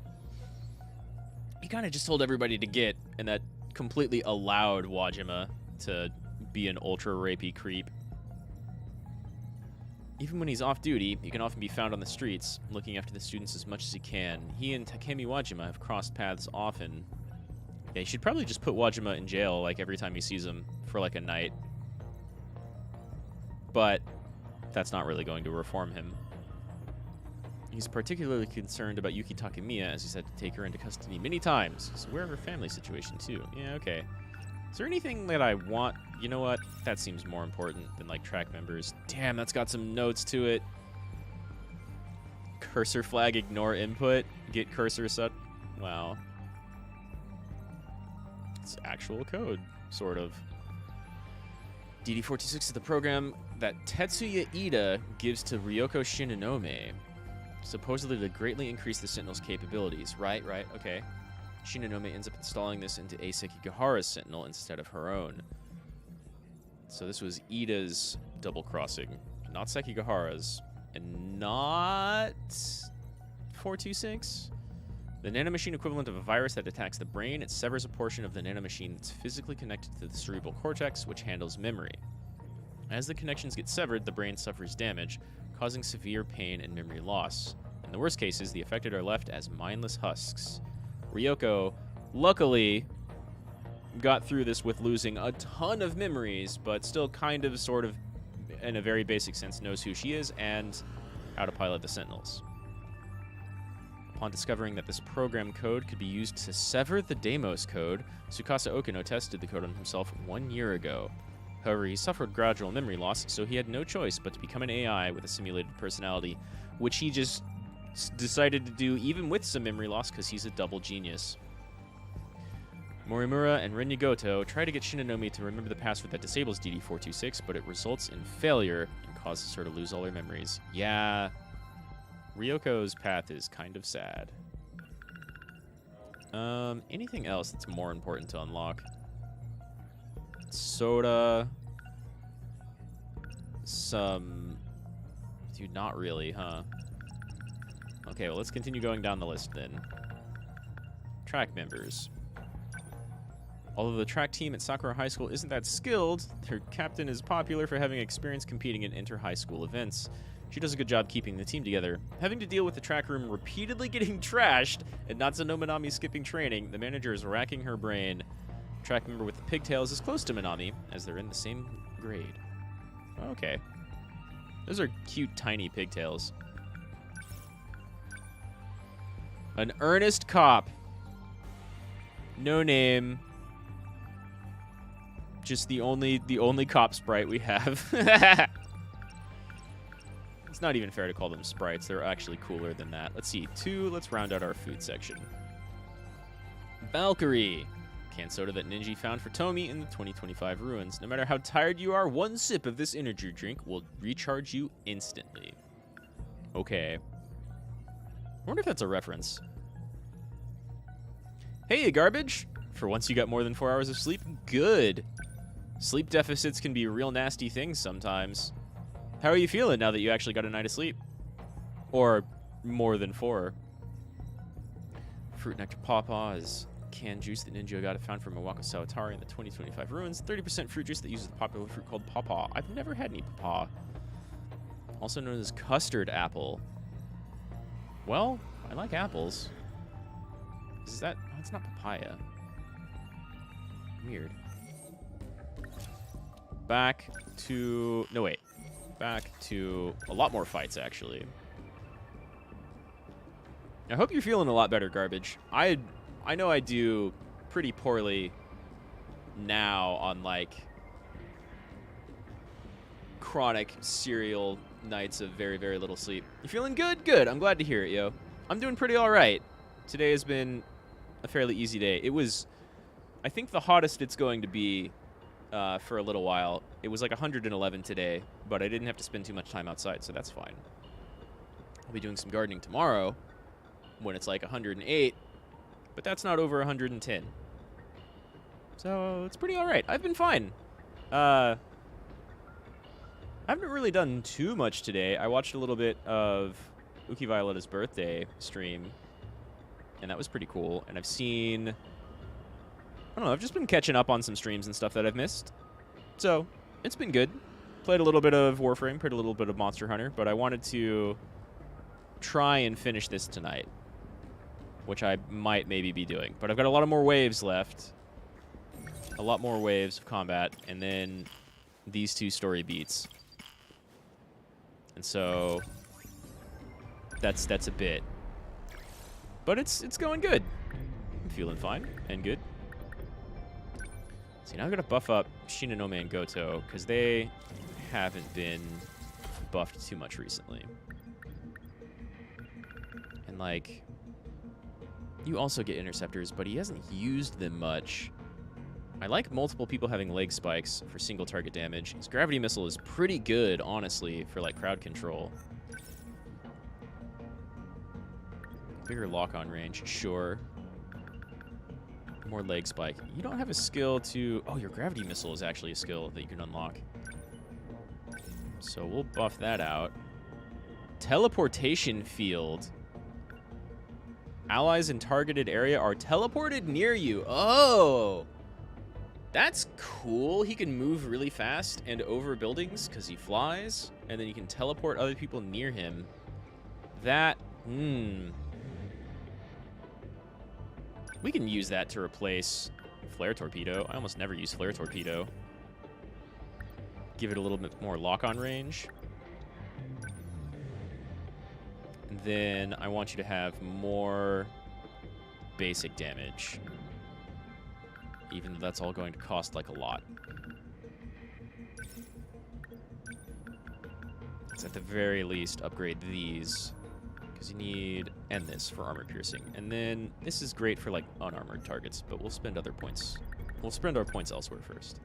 He kind of just told everybody to get, and that completely allowed Wajima to be an ultra-rapey creep. Even when he's off duty, he can often be found on the streets, looking after the students as much as he can. He and Takemi Wajima have crossed paths often. Yeah, he should probably just put Wajima in jail, like, every time he sees him for, like, a night. But that's not really going to reform him. He's particularly concerned about Yuki Takemiya, as he's had to take her into custody many times. He's aware of her family situation, too. Yeah, okay. Is there anything that I want you know what? That seems more important than, like, track members. Damn, that's got some notes to it. Cursor flag, ignore input. Get cursor set. Wow. It's actual code, sort of. DD-426 is the program that Tetsuya Ida gives to Ryoko Shinonome, supposedly to greatly increase the Sentinel's capabilities. Right, okay. Shinonome ends up installing this into A Sekigahara's Sentinel instead of her own. So this was Ida's double-crossing, not Sekigahara's, and not 426. The nanomachine equivalent of a virus that attacks the brain, it severs a portion of the nanomachine that's physically connected to the cerebral cortex, which handles memory. As the connections get severed, the brain suffers damage, causing severe pain and memory loss. In the worst cases, the affected are left as mindless husks. Ryoko, luckily, got through this with losing a ton of memories, but still kind of, sort of, in a very basic sense, knows who she is and how to pilot the Sentinels. Upon discovering that this program code could be used to sever the Deimos code, Tsukasa Okino tested the code on himself 1 year ago. However, he suffered gradual memory loss, so he had no choice but to become an AI with a simulated personality, which he just decided to do even with some memory loss because he's a double genius. Morimura and Renya Gouto try to get Shinonome to remember the password that disables DD-426, but it results in failure and causes her to lose all her memories. Yeah, Ryoko's path is kind of sad. Anything else that's more important to unlock? Soda. Some... Dude, not really, huh? Okay, well, let's continue going down the list then. Track members. Although the track team at Sakura High School isn't that skilled, their captain is popular for having experience competing in inter-high school events. She does a good job keeping the team together. Having to deal with the track room repeatedly getting trashed and Natsuno Minami skipping training, the manager is racking her brain. Track member with the pigtails is close to Minami, as they're in the same grade. Okay. Those are cute, tiny pigtails. An earnest cop. No name. Just the only cop sprite we have. It's not even fair to call them sprites. They're actually cooler than that. Let's see. Let's round out our food section. Valkyrie. Canned soda that Ninja found for Tomi in the 2025 ruins. No matter how tired you are, one sip of this energy drink will recharge you instantly. Okay. I wonder if that's a reference. Hey, garbage! For once you got more than 4 hours of sleep? Good. Sleep deficits can be real nasty things sometimes. How are you feeling now that you actually got a night of sleep? Or more than 4? Fruit nectar pawpaws. Canned juice that Ninja got found from Iwako Sawatari in the 2025 ruins. 30% fruit juice that uses the popular fruit called pawpaw. I've never had any pawpaw. Also known as custard apple. Well, I like apples. Is that... Oh, it's not papaya. Weird. Back to... No, wait. Back to a lot more fights, actually. I hope you're feeling a lot better, Garbage. I know I do pretty poorly now on, like, chronic serial nights of very, very little sleep. You feeling good? Good. I'm glad to hear it, yo. I'm doing pretty all right. Today has been a fairly easy day. It was, I think, the hottest it's going to be for a little while. It was like 111 today, but I didn't have to spend too much time outside, so that's fine. I'll be doing some gardening tomorrow when it's like 108, but that's not over 110. So it's pretty all right. I've been fine. I haven't really done too much today. I watched a little bit of Uki Violeta's birthday stream, and that was pretty cool. And I've seen... I don't know, I've just been catching up on some streams and stuff that I've missed. So, it's been good. Played a little bit of Warframe, played a little bit of Monster Hunter, but I wanted to try and finish this tonight, which I might maybe be doing. But I've got a lot of more waves left. A lot more waves of combat, and then these 2 story beats. And so that's a bit. But it's going good. I'm feeling fine and good. See, now I'm going to buff up Shinonome and Gouto, because they haven't been buffed too much recently. And, like, you also get interceptors, but he hasn't used them much. I like multiple people having leg spikes for single target damage. His gravity missile is pretty good, honestly, for, like, crowd control. Bigger lock-on range, sure. More leg spike. You don't have a skill to... Oh, your gravity missile is actually a skill that you can unlock. So we'll buff that out. Teleportation field. Allies in targeted area are teleported near you. Oh! That's cool. He can move really fast and over buildings because he flies. And then you can teleport other people near him. That... We can use that to replace Flare Torpedo. I almost never use Flare Torpedo. Give it a little bit more lock-on range. And then I want you to have more basic damage. Even though that's all going to cost, like, a lot. Let's at the very least upgrade these. Because you need... And this for armor piercing. And then this is great for, like, unarmored targets. But we'll spend other points. We'll spend our points elsewhere first.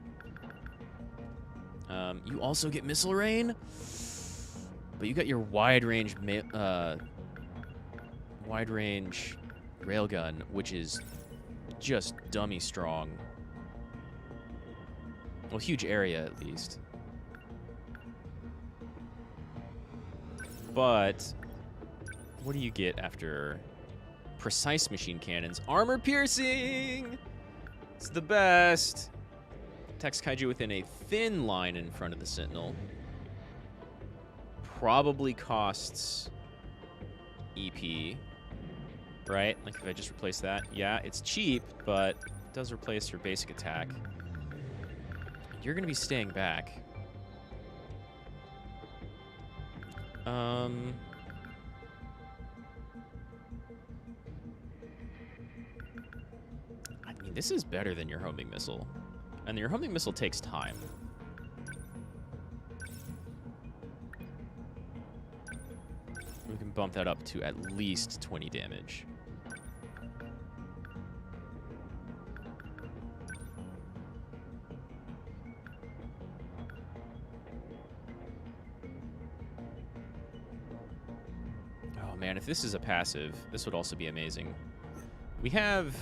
You also get missile rain. But you got your wide-range railgun, which is just dummy strong. Well, huge area, at least. But what do you get after precise machine cannons? Armor piercing! It's the best. Attacks kaiju within a thin line in front of the Sentinel. Probably costs EP, right? Like if I just replace that. Yeah, it's cheap, but it does replace your basic attack. You're going to be staying back. I mean, this is better than your homing missile. And your homing missile takes time. We can bump that up to at least 20 damage. Oh man, if this is a passive, this would also be amazing. We have...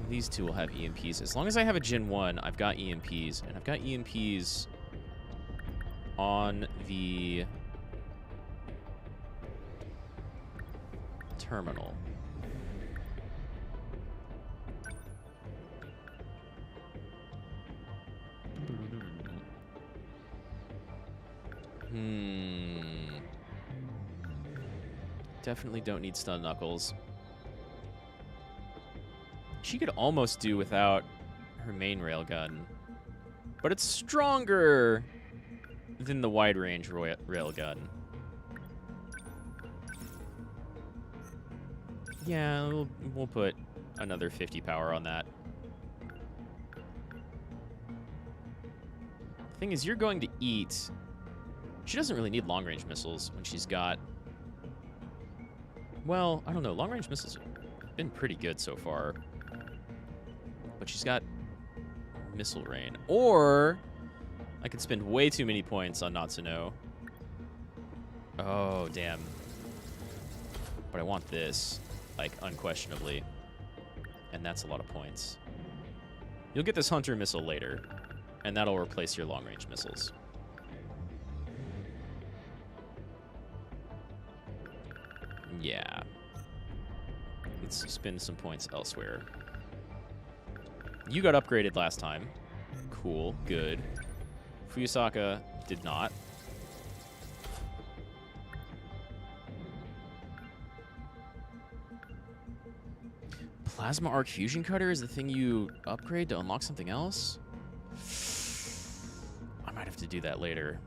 These two will have EMPs. As long as I have a Gen 1, I've got EMPs. And I've got EMPs on the terminal. Definitely don't need stun knuckles. She could almost do without her main railgun. But it's stronger than the wide-range railgun. Yeah, we'll put another 50 power on that. The thing is, you're going to eat... She doesn't really need long-range missiles when she's got... Well, I don't know. Long-range missiles have been pretty good so far. But she's got missile rain. Or I could spend way too many points on Natsuno. Oh, damn. But I want this, like, unquestionably. And that's a lot of points. You'll get this Hunter missile later, and that'll replace your long-range missiles. Yeah. Let's spend some points elsewhere. You got upgraded last time. Cool, good. Fuyusaka did not. Plasma Arc Fusion Cutter is the thing you upgrade to unlock something else? I might have to do that later.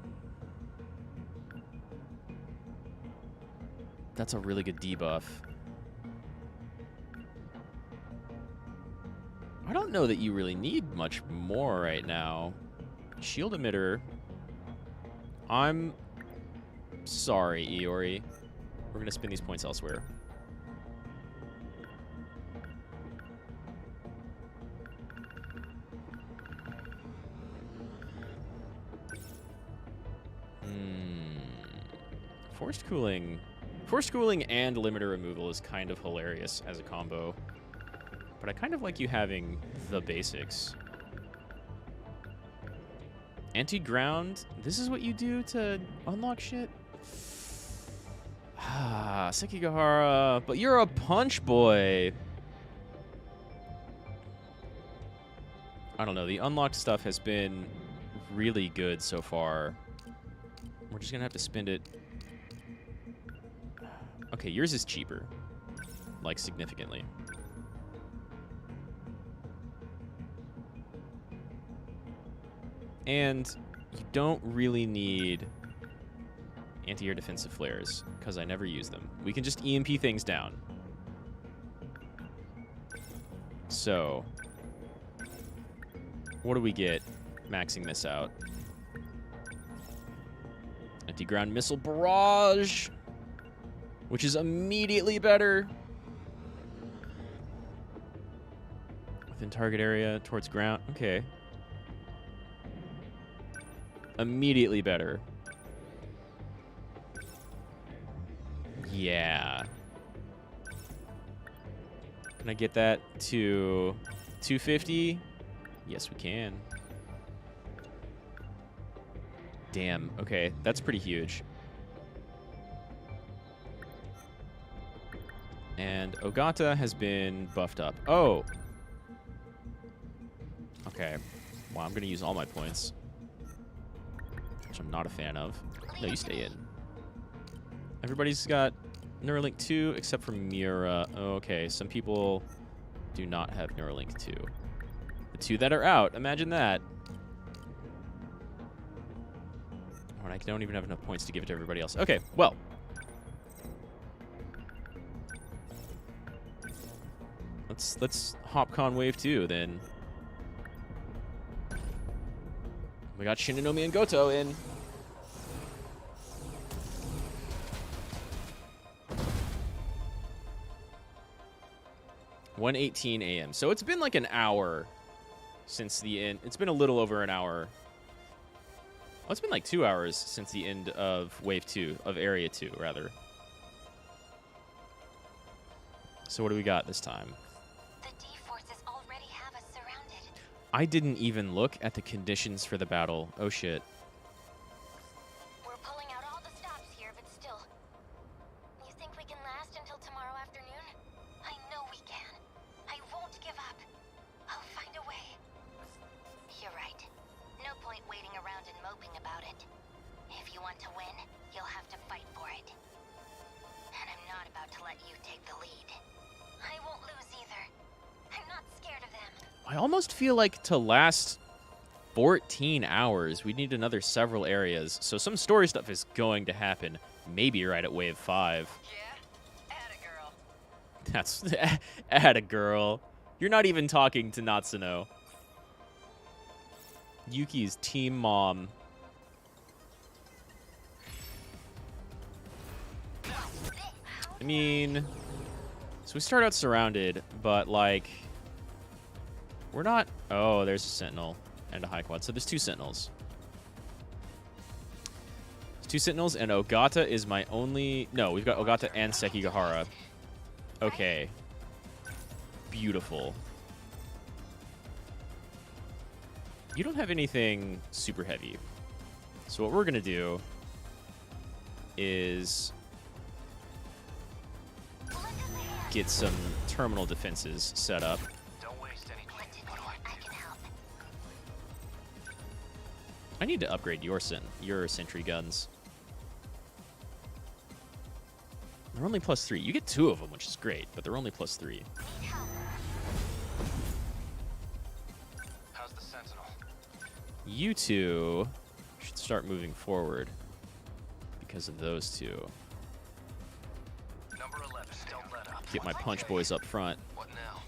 That's a really good debuff. I don't know that you really need much more right now. Shield emitter. I'm sorry, Iori. We're going to spend these points elsewhere. Forced cooling. Forced cooling and limiter removal is kind of hilarious as a combo. But I kind of like you having the basics. Anti-ground. This is what you do to unlock shit? Ah, Sekigahara. But you're a punch boy. I don't know. The unlocked stuff has been really good so far. We're just going to have to spend it. Okay, yours is cheaper. Like, significantly. And you don't really need anti-air defensive flares, because I never use them. We can just EMP things down. So, what do we get maxing this out? Anti-ground missile barrage, which is immediately better. Within target area, towards ground. Okay. Immediately better. Yeah. Can I get that to 250? Yes, we can. Damn. Okay, that's pretty huge. And Ogata has been buffed up. Oh. Okay. Well, I'm going to use all my points, which I'm not a fan of. No, you stay in. Everybody's got Neuralink 2 except for Mira. Oh, okay, some people do not have Neuralink 2. The 2 that are out, imagine that. Oh, and I don't even have enough points to give it to everybody else. Okay, well. Let's HopCon Wave 2 then. We got Shininomi and Gouto in. (1:18 a.m.) So it's been like an hour since the end. It's been a little over an hour. Oh, it's been like 2 hours since the end of Wave 2, of Area 2, rather. So what do we got this time? The D-forces already have us surrounded. I didn't even look at the conditions for the battle. Oh, shit. We're pulling out all the stops here, but still. You think we can last until tomorrow afternoon? I know we can. I won't give up. I'll find a way. You're right. No point waiting around and moping about it. If you want to win, you'll have to fight for it. And I'm not about to let you take the lead. I won't lose either. I'm not scared of them. I almost feel like to last 14 hours, we need another several areas. So some story stuff is going to happen. Maybe right at Wave 5. Yeah? Atta girl. That's atta girl. You're not even talking to Natsuno. Yuki's team mom. I mean, so we start out surrounded, but like, we're not. Oh, there's a Sentinel and a high quad. So there's 2 Sentinels. There's 2 Sentinels, and Ogata is my only. No, we've got Ogata and Sekigahara. Okay. Beautiful. You don't have anything super heavy. So what we're going to do is get some terminal defenses set up. Don't waste any time. I can help. I need to upgrade your sentry guns. They're only +3. You get 2 of them, which is great, but they're only +3. Need help. How's the Sentinel? You 2 should start moving forward because of those 2. Number 11, don't let up. Get my punch boys up front. What now?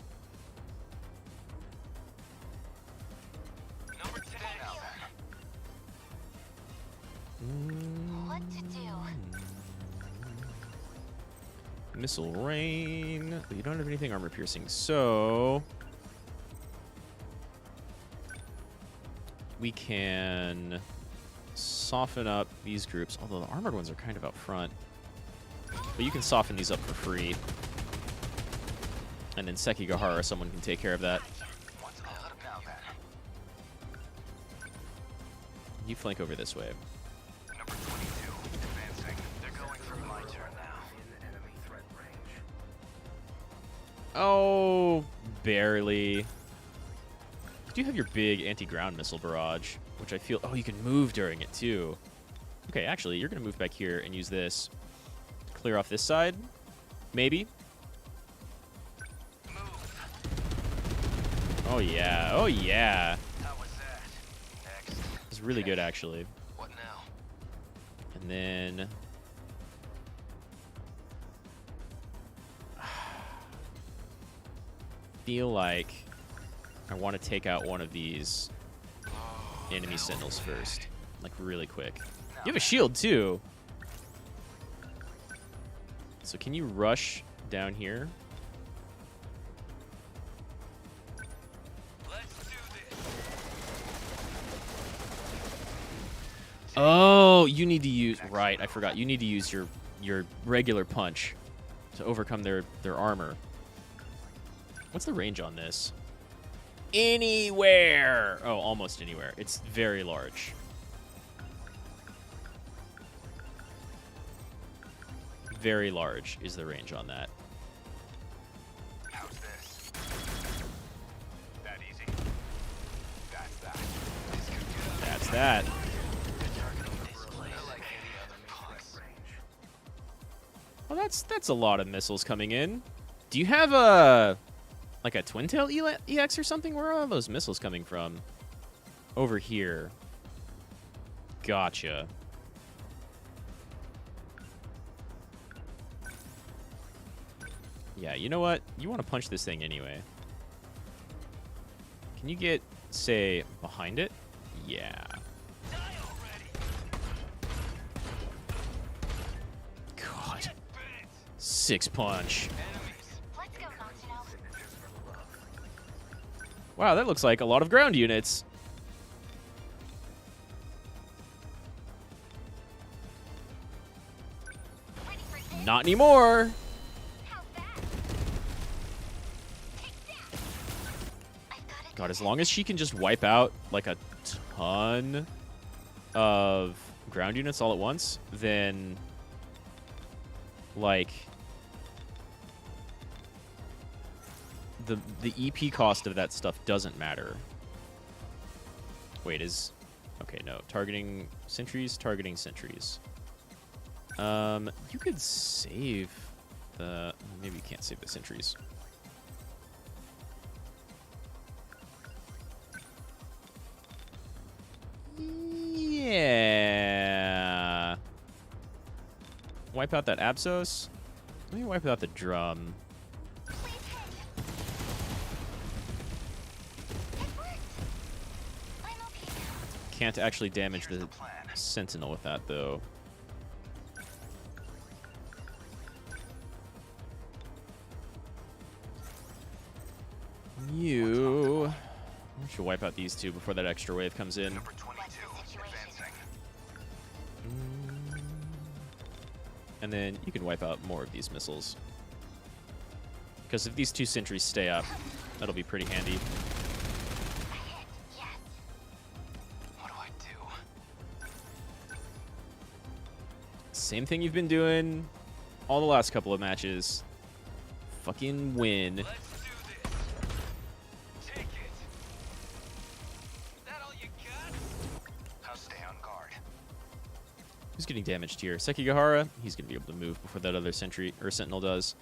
Missile rain. But you don't have anything armor piercing, so we can soften up these groups. Although the armored ones are kind of out front. But you can soften these up for free. And then Sekigahara, someone can take care of that. You flank over this way. Number 22, advancing. They're going for my turn now. In enemy threat range. Oh, barely. You do have your big anti-ground missile barrage, which I feel... Oh, you can move during it, too. Okay, actually, you're going to move back here and use this. Clear off this side. Maybe. Move. Oh, yeah. Oh, yeah. How was that? Next. It's really good, actually. What now? And then... feel like I want to take out one of these enemy Sentinels first. Like, really quick. You have a shield, too. So can you rush down here? Let's do this. Oh, you need to use... Right, I forgot. You need to use your regular punch to overcome their armor. What's the range on this? Anywhere! Oh, almost anywhere. It's very large. Very large is the range on that. How's this? That easy. That's that. This could get That's that. Well, that's a lot of missiles coming in. Do you have a... like a Twin Tail EX or something? Where are all those missiles coming from? Over here. Gotcha. Yeah, you know what? You want to punch this thing anyway. Can you get, say, behind it? Yeah. God. 6 punch. Let's go, Sentinel. Wow, that looks like a lot of ground units. Ready for this? Not anymore. How's that? Take that. I've got it. God, as long as she can just wipe out like a ton of ground units all at once, then like the EP cost of that stuff doesn't matter. Wait, is... Okay, no. Targeting sentries, targeting sentries. You could save the... Maybe you can't save the sentries. Yeah. Wipe out that Absos. Let me wipe out the drum. Can't actually damage the Sentinel with that, though. You... I should wipe out these two before that extra wave comes in. Number 22, advancing. And then you can wipe out more of these missiles. Because if these two sentries stay up, that'll be pretty handy. What do I do? Same thing you've been doing all the last couple of matches. Fucking win. Let's do this. Take it. That all you got? I'll stay on guard. Who's getting damaged here? Sekigahara? He's going to be able to move before that other sentry or sentinel does.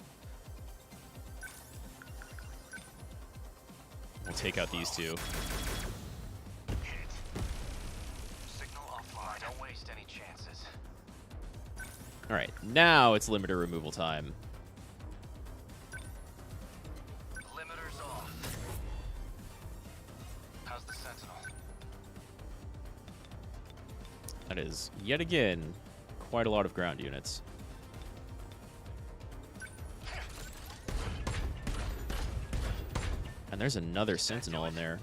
We'll take out these two. Hit. Signal offline. Don't waste any chances. All right, now it's limiter removal time. Limiters off. How's the Sentinel? That is, yet again, quite a lot of ground units. And there's another Sentinel in there.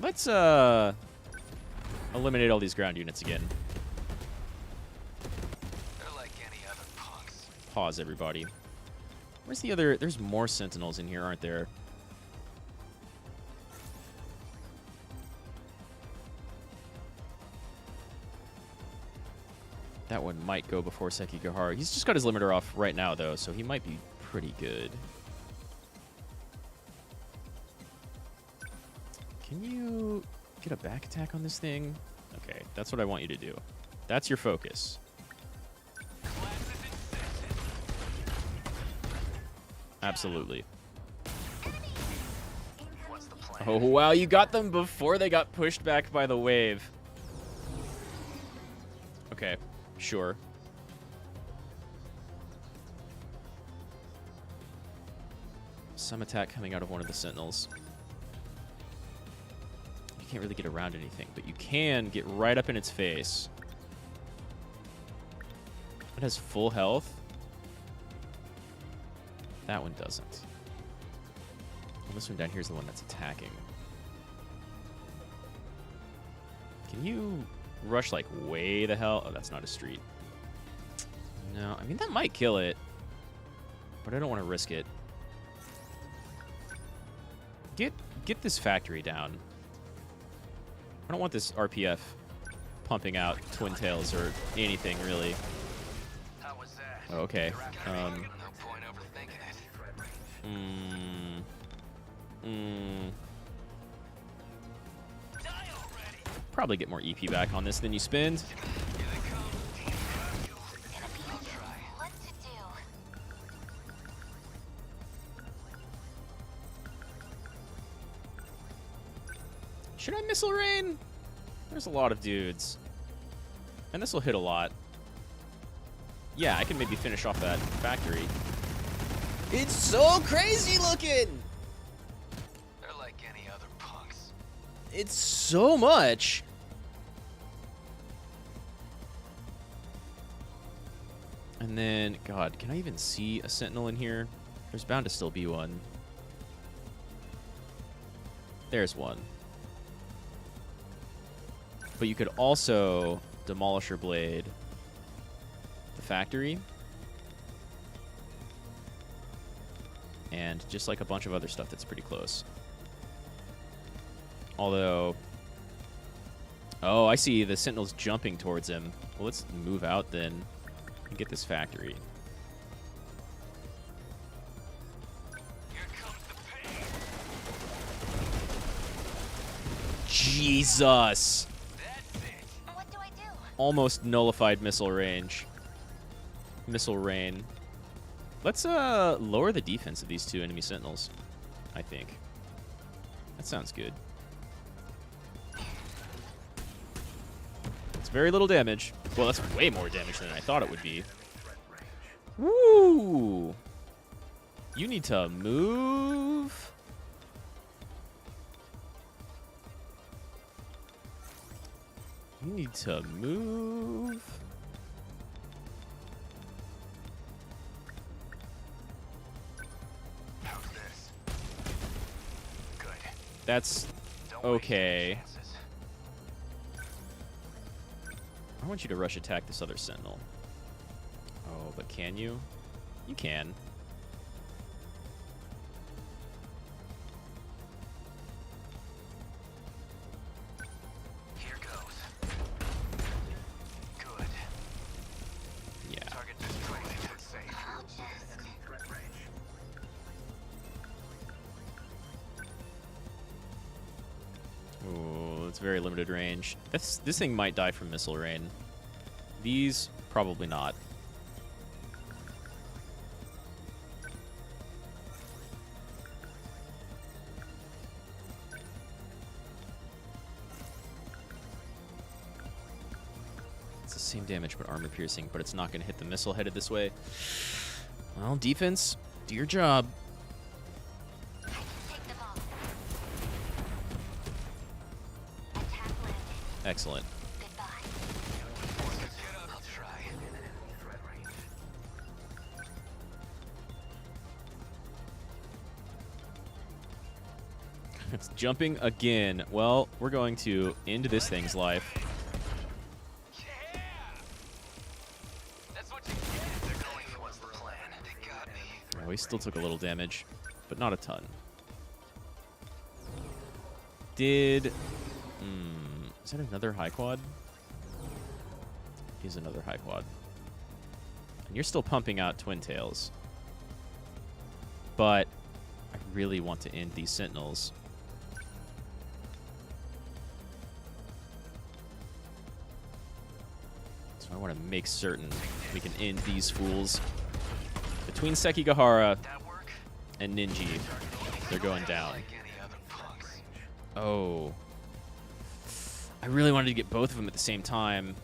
Let's eliminate all these ground units again. Pause, everybody. Where's the other? There's more Sentinels in here, aren't there? That one might go before Sekigahara. He's just got his limiter off right now, though, so he might be pretty good. Can you get a back attack on this thing? Okay, that's what I want you to do. That's your focus. Absolutely. Oh, wow, you got them before they got pushed back by the wave. Okay, sure. Some attack coming out of one of the Sentinels. You can't really get around anything, but you can get right up in its face. It has full health. That one doesn't. And this one down here is the one that's attacking. Can you rush, like, way the hell? Oh, that's not a street. No, I mean, that might kill it. But I don't want to risk it. Get this factory down. I don't want this RPF pumping out Twin Tails or anything, really. Oh, okay. Probably get more EP back on this than you spend. Should I missile rain? There's a lot of dudes. And this will hit a lot. Yeah, I can maybe finish off that factory. It's so crazy looking! They're like any other punks. It's so much. And then, God, can I even see a Sentinel in here? There's bound to still be one. There's one. But you could also Demolisher Blade the factory. And just like a bunch of other stuff that's pretty close. Although... Oh, I see. The Sentinel's jumping towards him. Well, let's move out then and get this factory. Here comes the pain. Jesus! That's it. What do I do? Almost nullified missile range. Missile rain. Let's lower the defense of these two enemy Sentinels, I think. That sounds good. It's very little damage. Well, that's way more damage than I thought it would be. Woo! You need to move. You need to move. How's this? Good. That's Don't waste any okay. chances. I want you to rush attack this other Sentinel. Oh, but can you? You can. Here goes. Good. Yeah. Target destroyed. It's safe. Threat range. Ooh, it's very limited range. This thing might die from missile rain. These, probably not. It's the same damage, but armor piercing, but it's not going to hit the missile headed this way. Well, defense, do your job. Take the ball. Attack landed. Excellent. Goodbye. I'll try. It's jumping again. Well, we're going to end this thing's life. Oh, he still took a little damage, but not a ton. Is that another high quad? Is another high quad. And you're still pumping out twin tails. But I really want to end these Sentinels. So I want to make certain we can end these fools. Between Sekigahara and Ninji, they're going down. Oh. I really wanted to get both of them at the same time.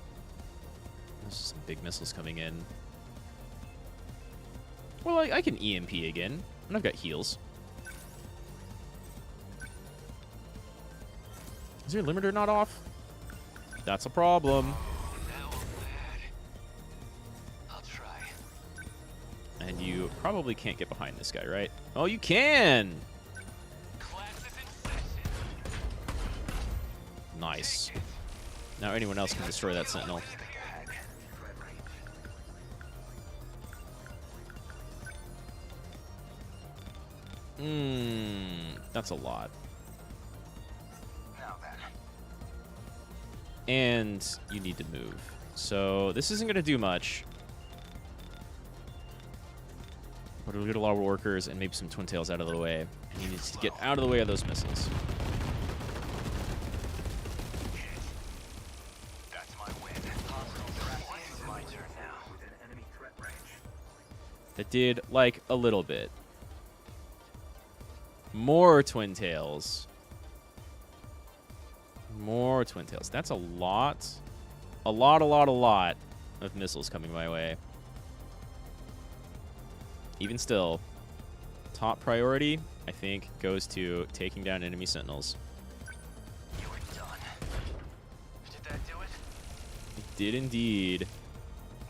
There's some big missiles coming in. Well, I can EMP again, and I've got heals. Is your limiter not off? That's a problem. And you probably can't get behind this guy, right? Oh, you can! Nice. Now anyone else can destroy that Sentinel. That's a lot. And you need to move. So this isn't going to do much. But we'll get a lot of workers and maybe some twin tails out of the way. And he needs to get out of the way of those missiles. That's my win. My turn now. Within enemy threat range. That did, like, a little bit. More twin tails. More twin tails. That's a lot. A lot of missiles coming my way. Even still, top priority, I think, goes to taking down enemy Sentinels. You were done. Did that do it? It did indeed.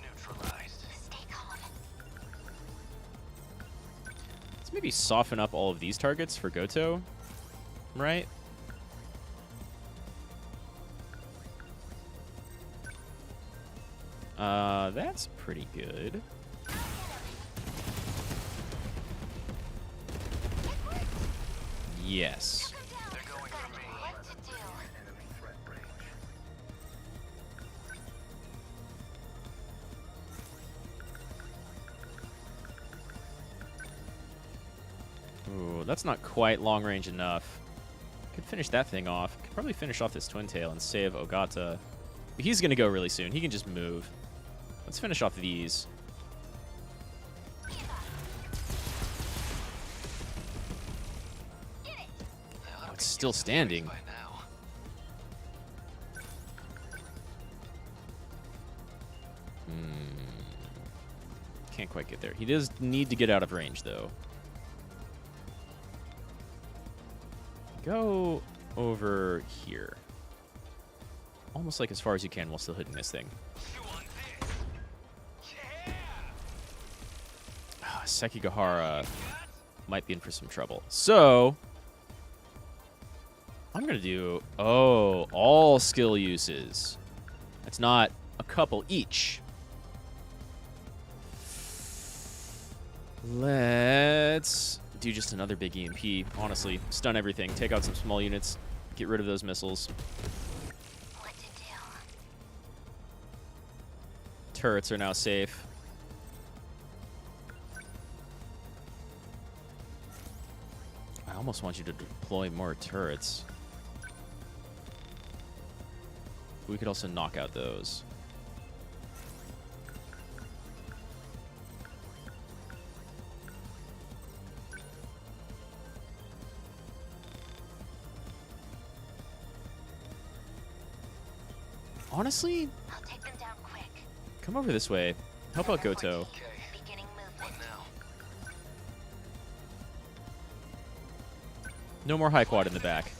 Neutralized. Stay calm. Let's maybe soften up all of these targets for Gouto, right? That's pretty good. Yes. They're going for me. What to do? Enemy threat range. Ooh, that's not quite long range enough. Could finish that thing off. Could probably finish off this twin tail and save Ogata. But he's going to go really soon. He can just move. Let's finish off these. Oh, it's still standing. By now. Can't quite get there. He does need to get out of range, though. Go over here. Almost like as far as you can while still hitting this thing. Sekigahara might be in for some trouble. So, I'm going to do, all skill uses. That's not a couple each. Let's do just another big EMP. Honestly, stun everything. Take out some small units. Get rid of those missiles. What to do? Turrets are now safe. I almost want you to deploy more turrets. We could also knock out those. Honestly, I'll take them down quick. come over this way. Help out Gouto. Okay. Beginning What movement. now? No more high quad in the back.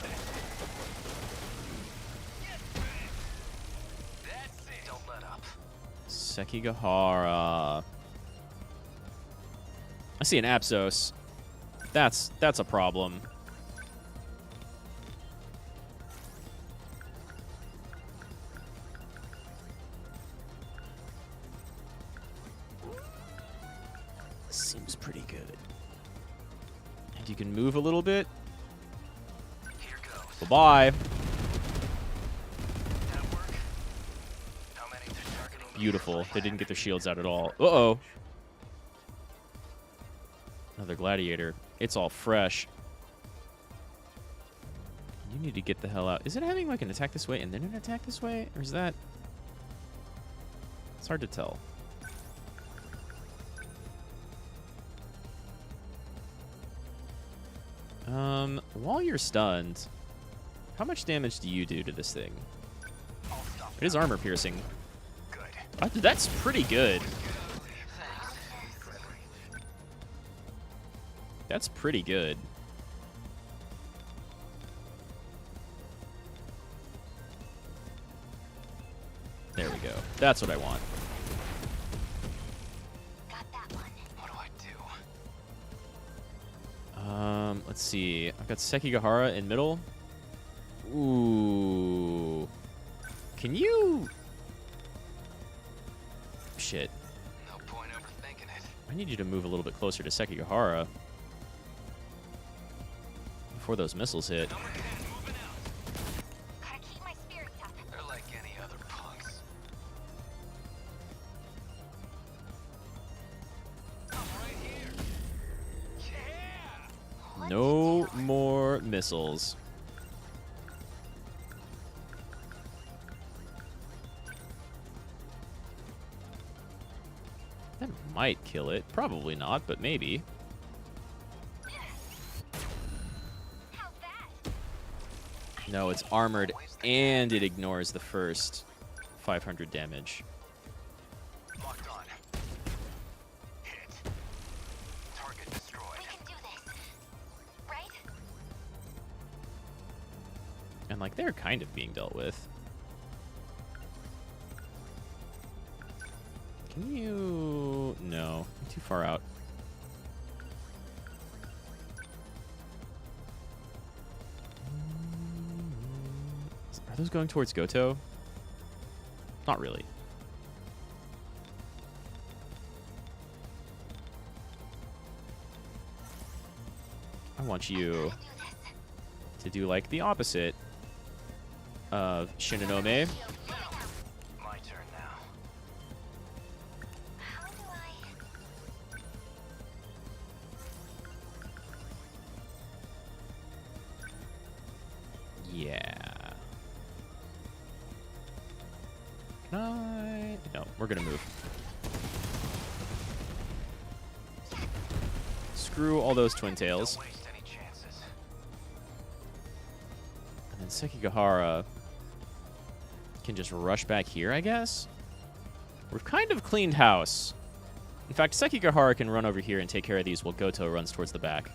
That's it. Don't let up. Sekigahara. I see an Apsos. That's a problem. Seems pretty good. And you can move a little bit. Bye-bye. Beautiful. They didn't get their shields out at all. Uh-oh. Another gladiator. It's all fresh. You need to get the hell out. Is it having like an attack this way and then an attack this way? Or is that... It's hard to tell. While you're stunned, how much damage do you do to this thing? It is armor piercing. That's pretty good. That's pretty good. There we go. That's what I want. Got that one. What do I do? Let's see. I've got Sekigahara in middle. Ooh. Can you... Shit. No point overthinking it. I need you to move a little bit closer to Sekigahara before those missiles hit. Gotta keep my spirits up. They're like any other punks. I'm right here. Yeah. No more missiles. That might kill it. Probably not, but maybe. How's that? No, it's armored and it ignores the first 500 damage. Locked on. Hit. Target destroyed. We can do this. Right? And like they're kind of being dealt with. Can you... No. I'm too far out. Are those going towards Gouto? Not really. I want you to do like the opposite of Shinonome. My turn now. How do I... Yeah. Can I? No, we're gonna move. Screw all those twin tails. Don't waste any chances. And then Sekigahara can just rush back here, I guess? We've kind of cleaned house. In fact, Sekigahara can run over here and take care of these while Gouto runs towards the back.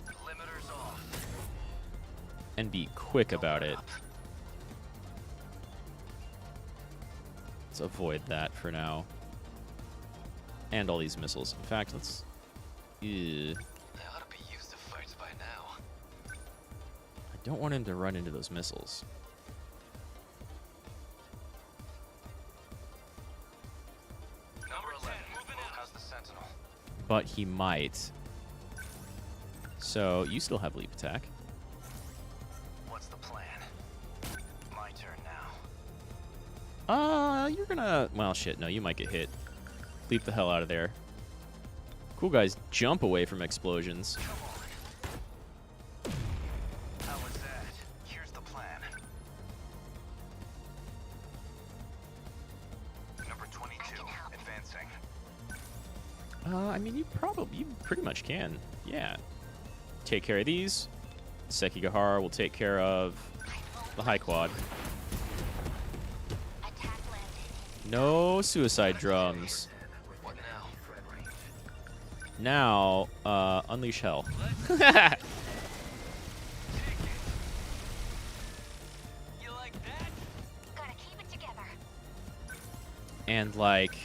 Limiters off. And be quick about it. Let's avoid that for now. And all these missiles. In fact, let's... They ought to be used to fights by now. I don't want him to run into those missiles. Number 11. Moving out. How's the Sentinel? But he might. So, you still have leap attack. What's the plan? My turn now. You're gonna... Well, shit, no, you might get hit. Leap the hell out of there. Cool guys jump away from explosions. Come on. How was that? Here's the plan. Number 22. Advancing. I mean, you pretty much can. Yeah. Take care of these. Sekigahara will take care of the high quad. Attack landed. No suicide drums. What now? Now, unleash hell. You like that? Gotta keep it together. And, like...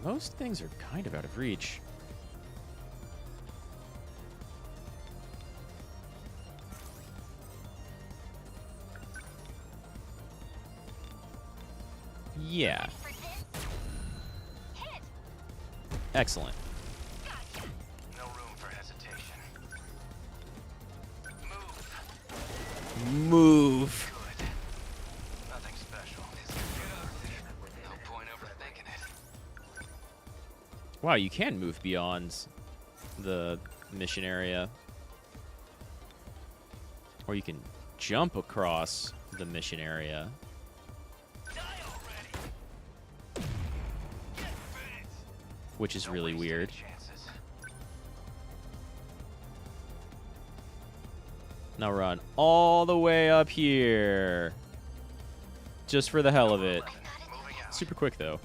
Most things are kind of out of reach. Yeah. Excellent. No room for hesitation. Move. Good. Nothing special. No point overthinking it. Wow, you can move beyond the mission area. Or you can jump across the mission area. Which is really weird. Now run all the way up here. Just for the hell of it. Super quick, though.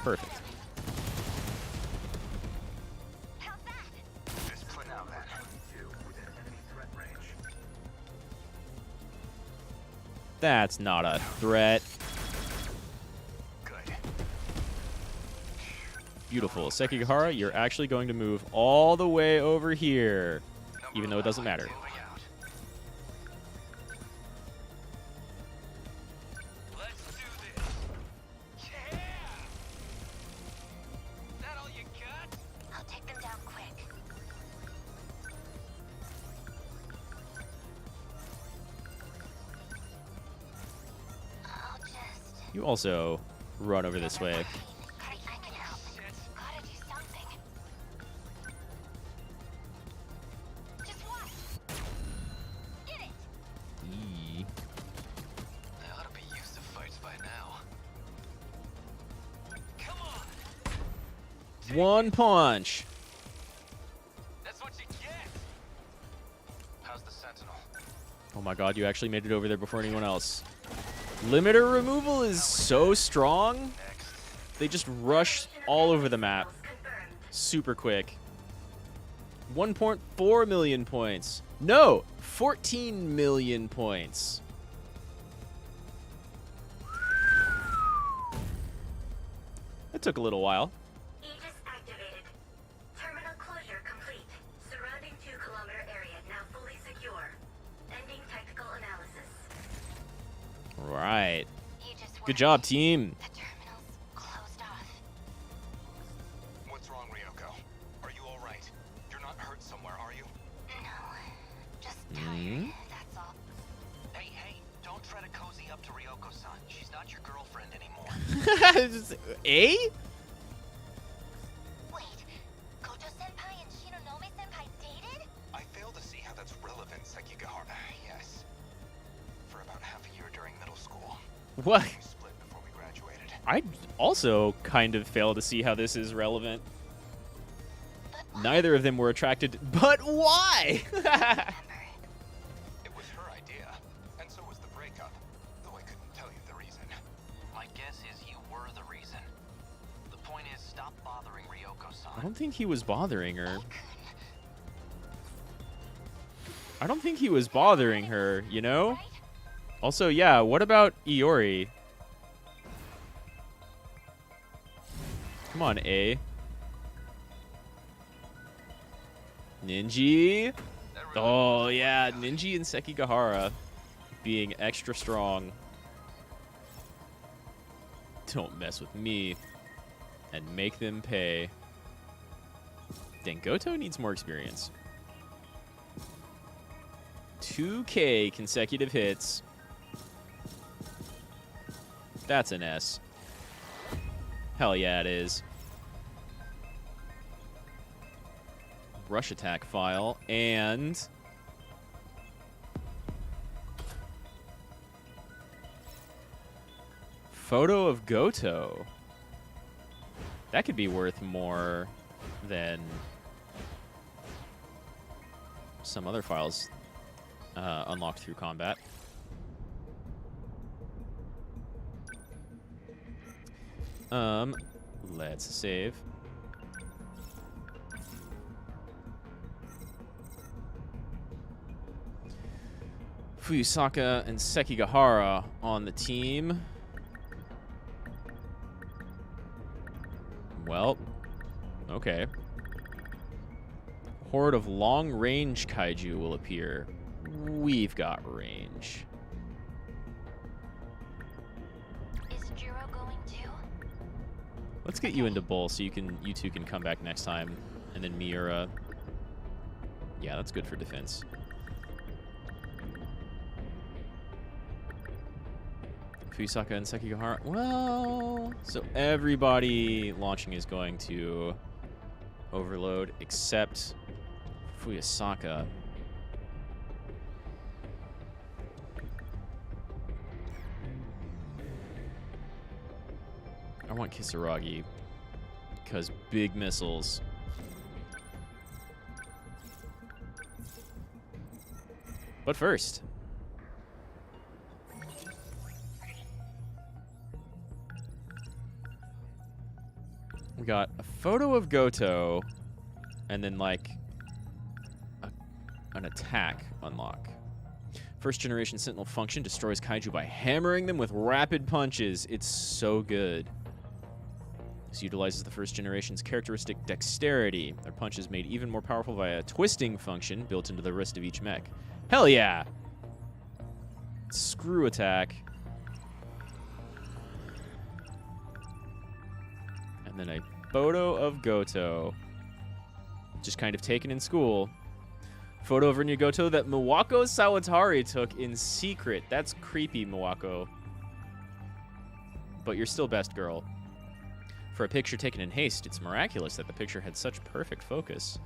Perfect. That's not a threat. Good. Beautiful. Sekigahara, you're actually going to move all the way over here, even though it doesn't matter. Let's do this. Yeah. That all you got? I'll take them down quick. I'll just... You also run over this way. I can help. Gotta do something. Just watch. Get it. Eee. They ought to be used to fights by now. Come on. One punch. That's what you get. How's the Sentinel? Oh my god, you actually made it over there before anyone else. Limiter removal is so strong. They just rush all over the map. Super quick. 1.4 million points. No, 14 million points. It took a little while. Aegis activated. Terminal closure complete. Surrounding 2-kilometer area now fully secure. Ending technical analysis. Right. Aegis Good 1. job, team. The terminal's closed off. What's wrong, Ryoko? Are you all right? You're not hurt somewhere, are you? No, just tired. That's all. Hey, don't try to cozy up to Ryoko-san. She's not your girlfriend anymore. A? Wait, Goto-senpai and Shinonome-senpai dated? I fail to see how that's relevant, Sekigahara. Yes. For about half a year during middle school. What? We split before we graduated. I also kind of fail to see how this is relevant. Neither of them were attracted, but why? It was her idea, and so was the breakup, though I couldn't tell you the reason. My guess is you were the reason. The point is, stop bothering I Ryoko-san. don't think he was bothering her. I don't think he was bothering her, you know? Also, yeah, what about Iori? Come on, A. Ninji. Oh, yeah, Ninji and Sekigahara being extra strong. Don't mess with me. And make them pay. Dang, Gouto needs more experience. 2K consecutive hits. That's an S. Hell yeah, it is. Rush attack file and photo of Gouto. That could be worth more than some other files unlocked through combat. Let's save. Fuyusaka and Sekigahara on the team. Well, okay. Okay. Horde of long-range kaiju will appear. We've got range. Is Jiro going too? Let's get you into Bull so you two can come back next time. And then Miura. Yeah, that's good for defense. Fusaka and Sekigahara. Well, so everybody launching is going to overload except Fuyasaka. I want Kisaragi because big missiles. But first, we got a photo of Gouto, and then like an attack unlock. First generation Sentinel function destroys kaiju by hammering them with rapid punches. It's so good. This utilizes the first generation's characteristic dexterity. Their punch is made even more powerful by a twisting function built into the wrist of each mech. Hell yeah! Screw attack. And then a photo of Gouto. Just kind of taken in school. Photo of Renya Gouto that Miwako Sawatari took in secret. That's creepy, Miwako. But you're still best girl. For a picture taken in haste, it's miraculous that the picture had such perfect focus.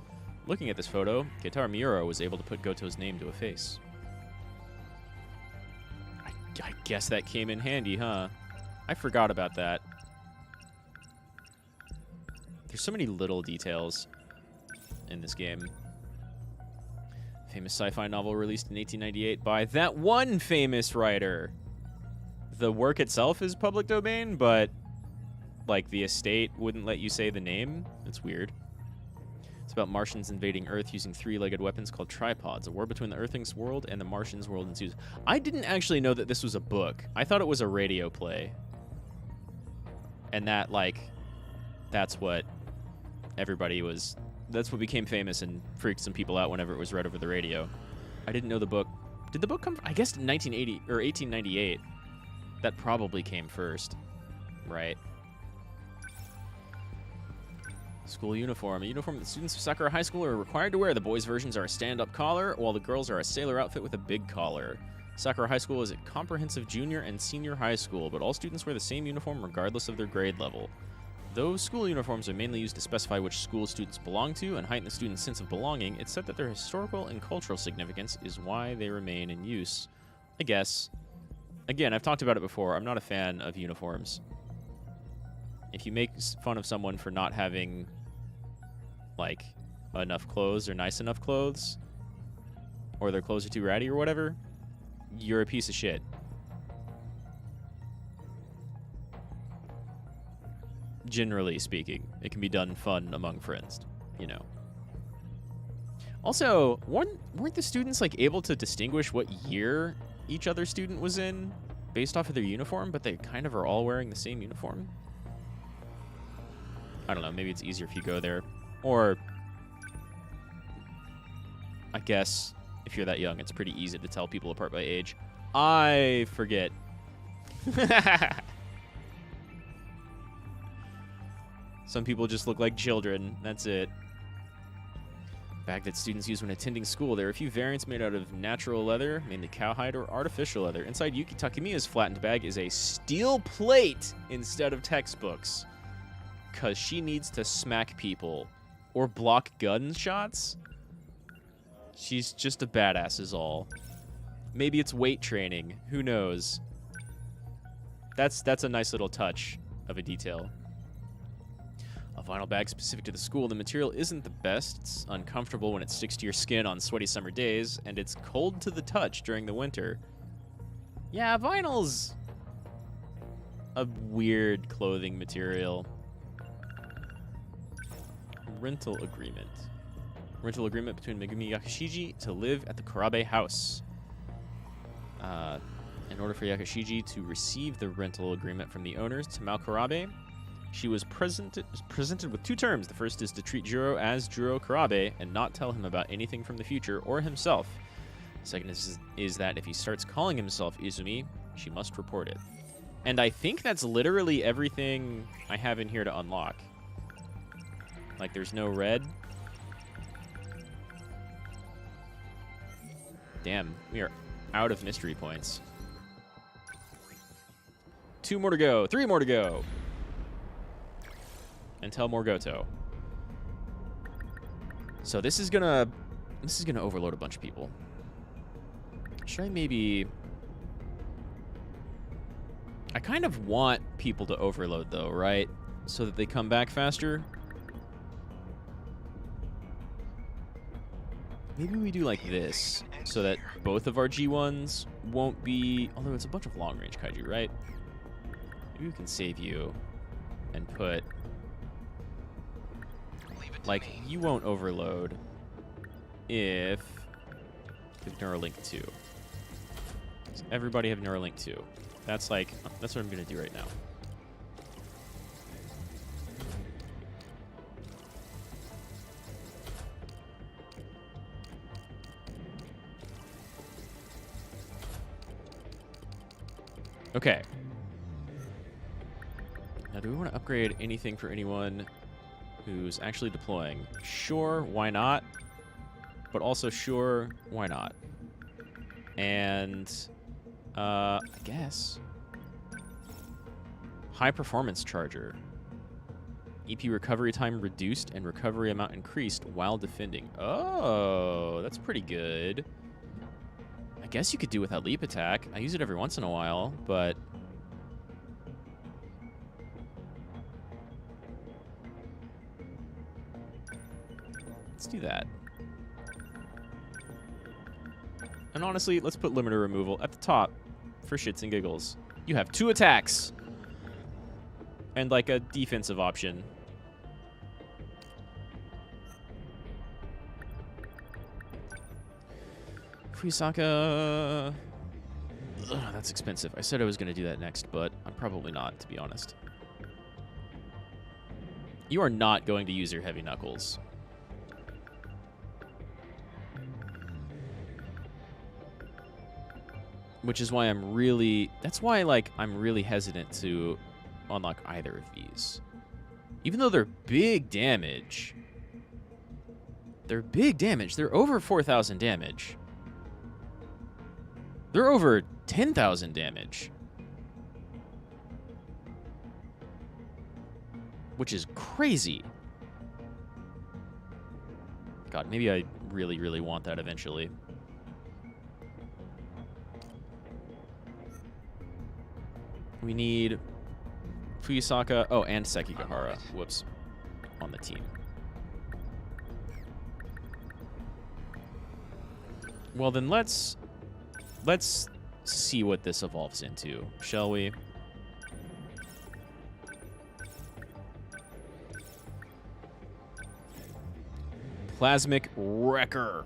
Looking at this photo, Keitaro Miura was able to put Goto's name to a face. I guess that came in handy, huh? I forgot about that. There's so many little details in this game. Famous sci-fi novel released in 1898 by that one famous writer. The work itself is public domain, but like the estate wouldn't let you say the name. It's weird. It's about Martians invading Earth using three-legged weapons called tripods. A war between the Earthlings world and the Martians world ensues. I didn't actually know that this was a book. I thought it was a radio play. And that, like, that's what everybody was... That's what became famous and freaked some people out whenever it was read over the radio. I didn't know the book... Did the book come... I guess 1980 or 1898. That probably came first. Right. School uniform. A uniform that students of Sakura High School are required to wear. The boys' versions are a stand-up collar, while the girls are a sailor outfit with a big collar. Sakura High School is a comprehensive junior and senior high school, but all students wear the same uniform regardless of their grade level. Though school uniforms are mainly used to specify which school students belong to and heighten the students' sense of belonging, it's said that their historical and cultural significance is why they remain in use. I guess. Again, I've talked about it before. I'm not a fan of uniforms. If you make fun of someone for not having... like enough clothes or nice enough clothes, or their clothes are too ratty or whatever, you're a piece of shit. Generally speaking, it can be done fun among friends, you know. Also, weren't the students like able to distinguish what year each other student was in based off of their uniform, but they kind of are all wearing the same uniform? I don't know, maybe it's easier if you go there. Or, I guess, if you're that young, it's pretty easy to tell people apart by age. I forget. Some people just look like children. That's it. Bag that students use when attending school. There are a few variants made out of natural leather, mainly cowhide or artificial leather. Inside Yuki Takemiya's flattened bag is a steel plate instead of textbooks. Because she needs to smack people. Or block gunshots? She's just a badass is all. Maybe it's weight training. Who knows? That's a nice little touch of a detail. A vinyl bag specific to the school. The material isn't the best. It's uncomfortable when it sticks to your skin on sweaty summer days, and it's cold to the touch during the winter. Yeah, vinyl's a weird clothing material. Rental agreement. Rental agreement between Megumi Yakashiji to live at the Kurabe house. In order for Yakashiji to receive the rental agreement from the owners, Tamao Kurabe She was presented with 2 terms. The first is to treat Juro as Juro Karabe and not tell him about anything from the future or himself. The second is that if he starts calling himself Izumi, she must report it. And I think that's literally everything I have in here to unlock. Like, there's no red. Damn, we are out of mystery points. 2 more to go. 3 more to go. And tell more Gouto. So this is gonna overload a bunch of people. Should I maybe... I kind of want people to overload though, right? So that they come back faster. Maybe we do like this, so that both of our G1s won't be... Although it's a bunch of long-range kaiju, right? Maybe we can save you and put... Like, you won't overload if you have Neuralink 2. So everybody have Neuralink 2. That's like, that's what I'm going to do right now. Okay. Now, do we want to upgrade anything for anyone who's actually deploying? Sure, why not? But also, sure, why not? And, I guess. High performance charger. EP recovery time reduced and recovery amount increased while defending. Oh, that's pretty good. I guess you could do without leap attack. I use it every once in a while, but... Let's do that. And honestly, let's put limiter removal at the top for shits and giggles. You have 2 attacks. And like a defensive option. Fuyusaka. Ugh, that's expensive. I said I was going to do that next, but I'm probably not, to be honest. You are not going to use your heavy knuckles. Which is why I'm really... That's why, like, I'm really hesitant to unlock either of these. Even though they're big damage. They're big damage. They're over 4,000 damage. They're over 10,000 damage. Which is crazy. God, maybe I really, really want that eventually. We need Fuyusaka. Oh, and Sekigahara. Whoops. On the team. Well, then let's see what this evolves into, shall we? Plasmic Wrecker.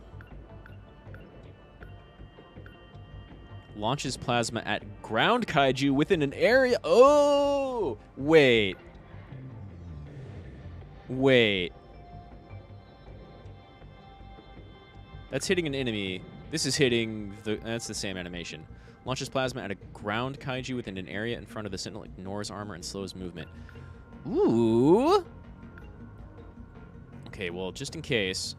Launches plasma at ground kaiju within an area. Oh! Wait. Wait. That's hitting an enemy. This is hitting the... That's the same animation. Launches plasma at a ground kaiju within an area in front of the Sentinel. Ignores armor and slows movement. Ooh! Okay, well, just in case...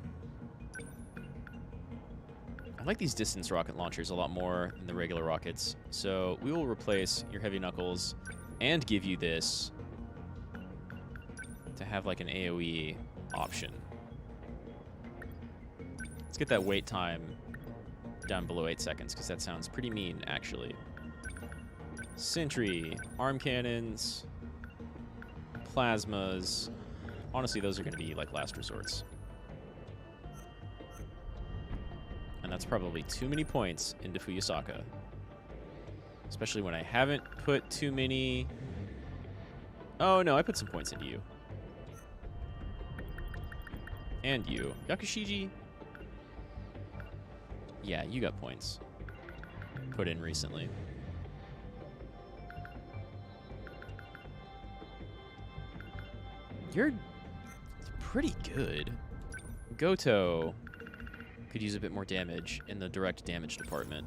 I like these distance rocket launchers a lot more than the regular rockets. So we will replace your heavy knuckles and give you this to have like an AoE option. Let's get that wait time down below 8 seconds, because that sounds pretty mean, actually. Sentry, arm cannons, plasmas. Honestly, those are going to be like last resorts. And that's probably too many points into Fuyusaka. Especially when I haven't put too many... Oh, no, I put some points into you. And you. Yakushiji? Yeah, you got points. Put in recently. You're pretty good. Gouto could use a bit more damage in the direct damage department.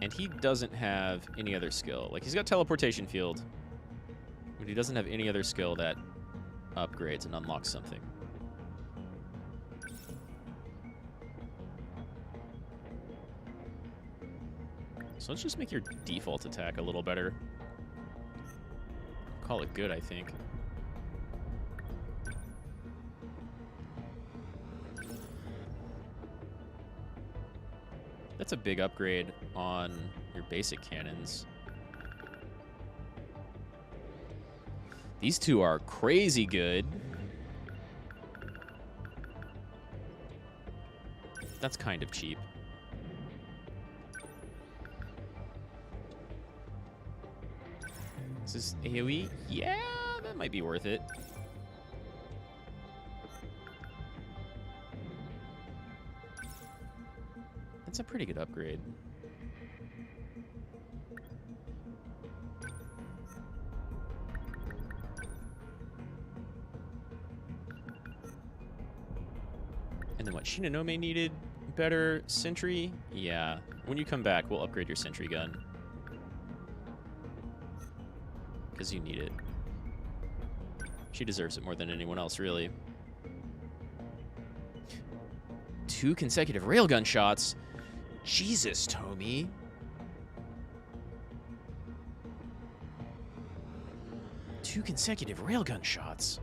And he doesn't have any other skill. Like, he's got teleportation field, but he doesn't have any other skill that upgrades and unlocks something. So let's just make your default attack a little better. Call it good, I think. That's a big upgrade on your basic cannons. These two are crazy good. That's kind of cheap. Is this AoE? Yeah, that might be worth it. That's a pretty good upgrade. And then what? Shinonome needed better sentry? Yeah. When you come back, we'll upgrade your sentry gun. Because you need it. She deserves it more than anyone else, really. 2 consecutive railgun shots? Jesus, Tomy. Two consecutive railgun shots.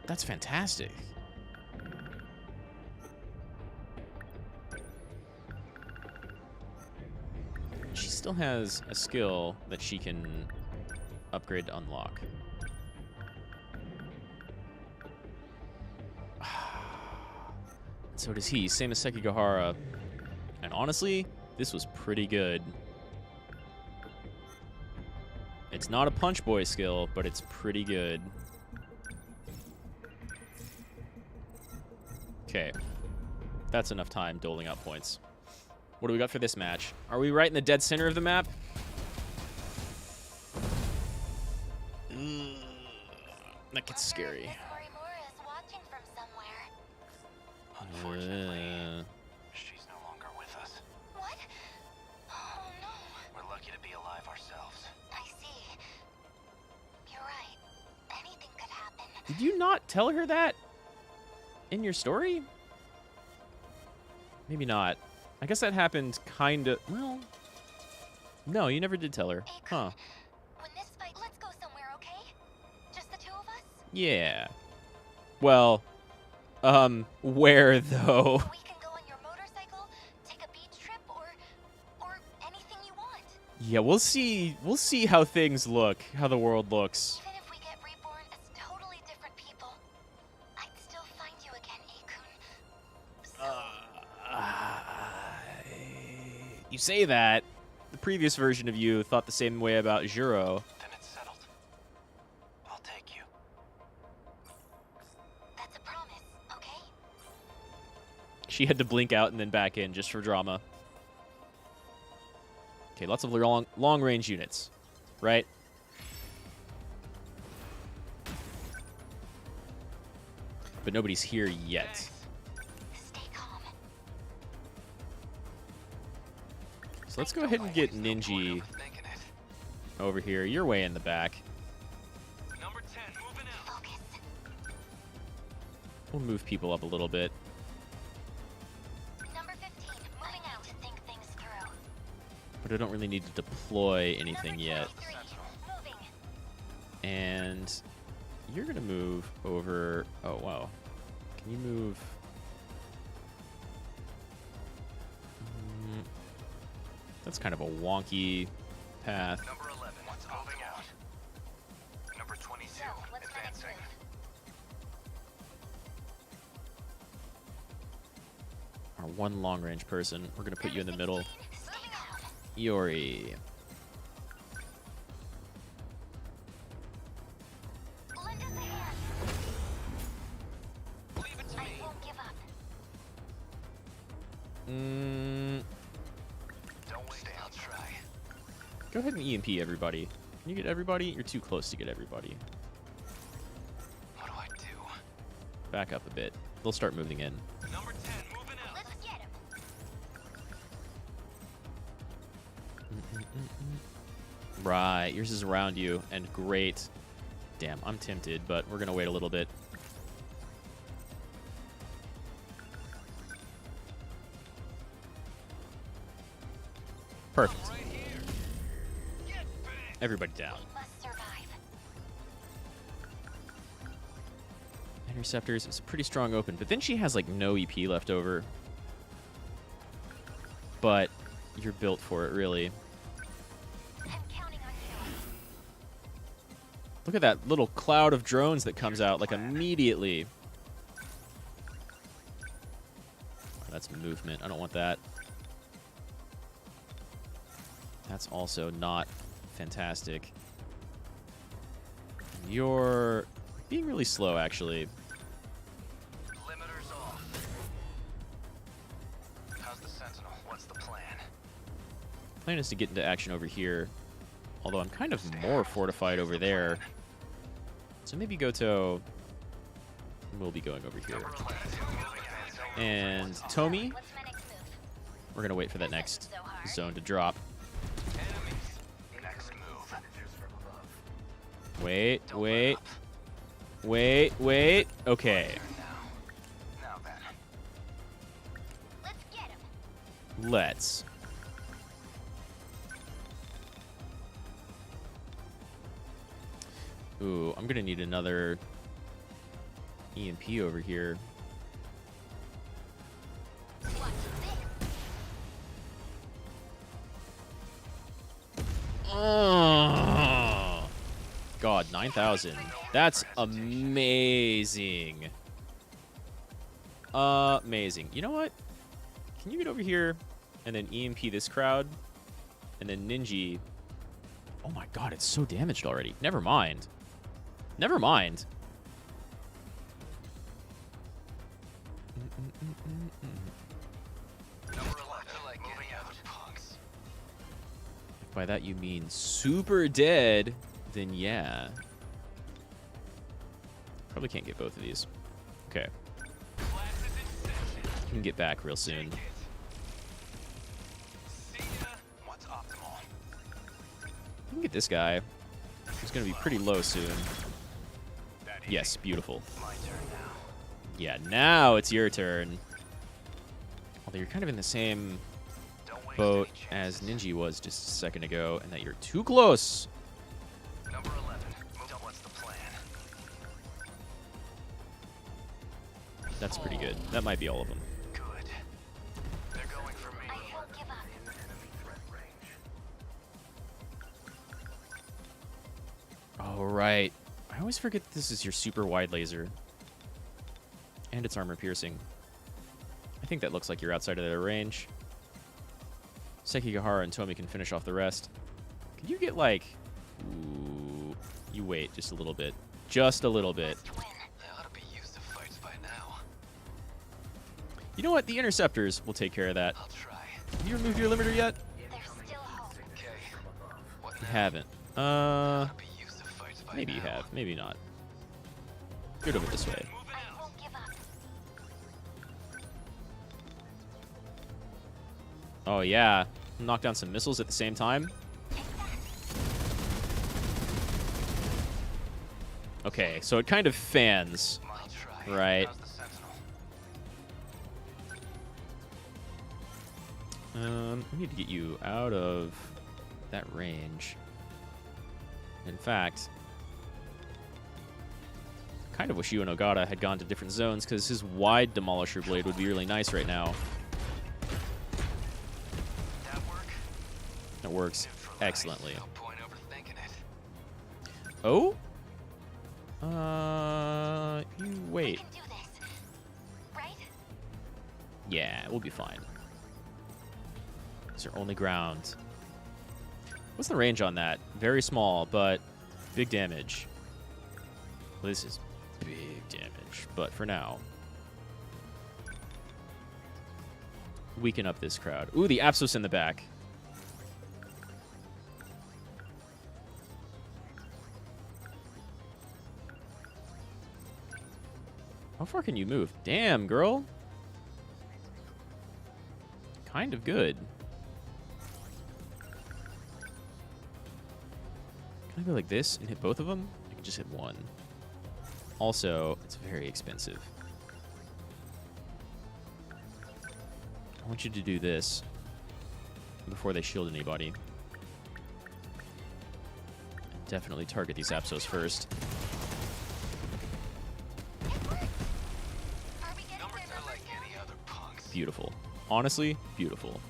That's fantastic. She still has a skill that she can upgrade to unlock. So does he. Same as Sekigahara. And honestly, this was pretty good. It's not a punch boy skill, but it's pretty good. Okay. That's enough time doling out points. What do we got for this match? Are we right in the dead center of the map? That gets scary. She's no longer with us. What? Oh no. We're lucky to be alive ourselves. I see. You're right. Anything could happen. Did you not tell her that in your story? Maybe not. I guess that happened kind of... Well, no, you never did tell her. Huh. When this fight, let's go somewhere, okay? Just the two of us? Yeah. Well, where though? We can go on your motorcycle, take a beach trip, or anything you want. Yeah, we'll see. We'll see how things look, how the world looks. Even if we get reborn as totally different people, I'd still find you again, Ikun. You say that. The previous version of you thought the same way about Juro. Then it's settled. I'll take you. That's a promise, okay? She had to blink out and then back in just for drama. Okay, lots of long-range units, right? But nobody's here yet. Stay calm. So let's go ahead and get Ninji over here. You're way in the back. Number 10, moving out. Focus. We'll move people up a little bit. Number 15, moving out to think things through. But I don't really need to deploy anything Number yet. 23, moving. And you're going to move over... Oh, wow. Can you move... That's kind of a wonky path. Number 11, moving out. Number 22, So, what's my next advancing. Our one long-range person. We're going to put you in the middle. Stay calm. Iori. Lend us a hand. Leave it to I me. won't give up. Don't wait, I'll try. Go ahead and EMP everybody. Can you get everybody? You're too close to get everybody. What do I do? Back up a bit. They'll start moving in. Number 10, moving out. Let's get him. Right, yours is around you, and great. Damn, I'm tempted, but we're gonna wait a little bit. Perfect. Right here. Get back. Everybody down. Must survive. Interceptors is a pretty strong open, but then she has like no EP left over. But you're built for it, really. I'm counting on you. Look at that little cloud of drones that comes out like immediately. Oh, that's movement. I don't want that. That's also not fantastic. You're being really slow, actually. Limiters off. How's the Sentinel? What's the plan? Plan is to get into action over here. Although I'm kind of more fortified over there. So maybe Gouto will be going over here. And Tomi, What's my next move? we're going to wait for that next So hard. zone to drop. Enemies. Next move. Wait. Okay. Now then. Let's get him. Let's. Ooh, I'm going to need another EMP over here. Watch this. Oh, God, 9,000. That's amazing. Amazing. You know what? Can you get over here and then EMP this crowd? And then Ninja. Oh my God, it's so damaged already. Never mind. Never mind. Number 11. Like moving out. Punks. If by that you mean super dead, then yeah. Probably can't get both of these. Okay. You can get back real soon. See ya. What's optimal? You can get this guy. He's going to be pretty low soon. Yes, beautiful. My turn now. Yeah, now it's your turn. Although you're kind of in the same Don't waste boat any as chances. Ninja was just a second ago, and that you're too close. Number 11. What's the plan? That's pretty good. That might be all of them. Good. They're going for me. I won't give up. Enemy threat range. All right. I always forget this is your super wide laser. And it's armor piercing. I think that looks like you're outside of their range. Sekigahara and Tomi can finish off the rest. Can you get like... Ooh, you wait just a little bit. Just a little bit. They ought to be used to fights by now. You know what? The interceptors will take care of that. I'll try. Have you removed your limiter yet? There's still hope. Okay. What You now? haven't. Ought to be used to fights by Maybe you now. have. Maybe not. Good over this way. Moving I out. won't give up. Oh, yeah. Knock down some missiles at the same time. Okay, so it kind of fans. I'll try. Right. How's the Sentinel? We need to get you out of that range. In fact, kind of wish you and Ogata had gone to different zones, because his wide Demolisher Blade would be really nice right now. That work? It works Neutralized. excellently. No point overthinking it. Oh? You We wait. can do this. Right? Yeah, we'll be fine. It's our only ground. What's the range on that? Very small, but big damage. Well, this is big damage, but for now. Weaken up this crowd. Ooh, the Apsos in the back. How far can you move? Damn, girl. Kind of good. Can I go like this and hit both of them? I can just hit one. Also, it's very expensive. I want you to do this before they shield anybody. Definitely target these Apsos first. Beautiful. Honestly, beautiful.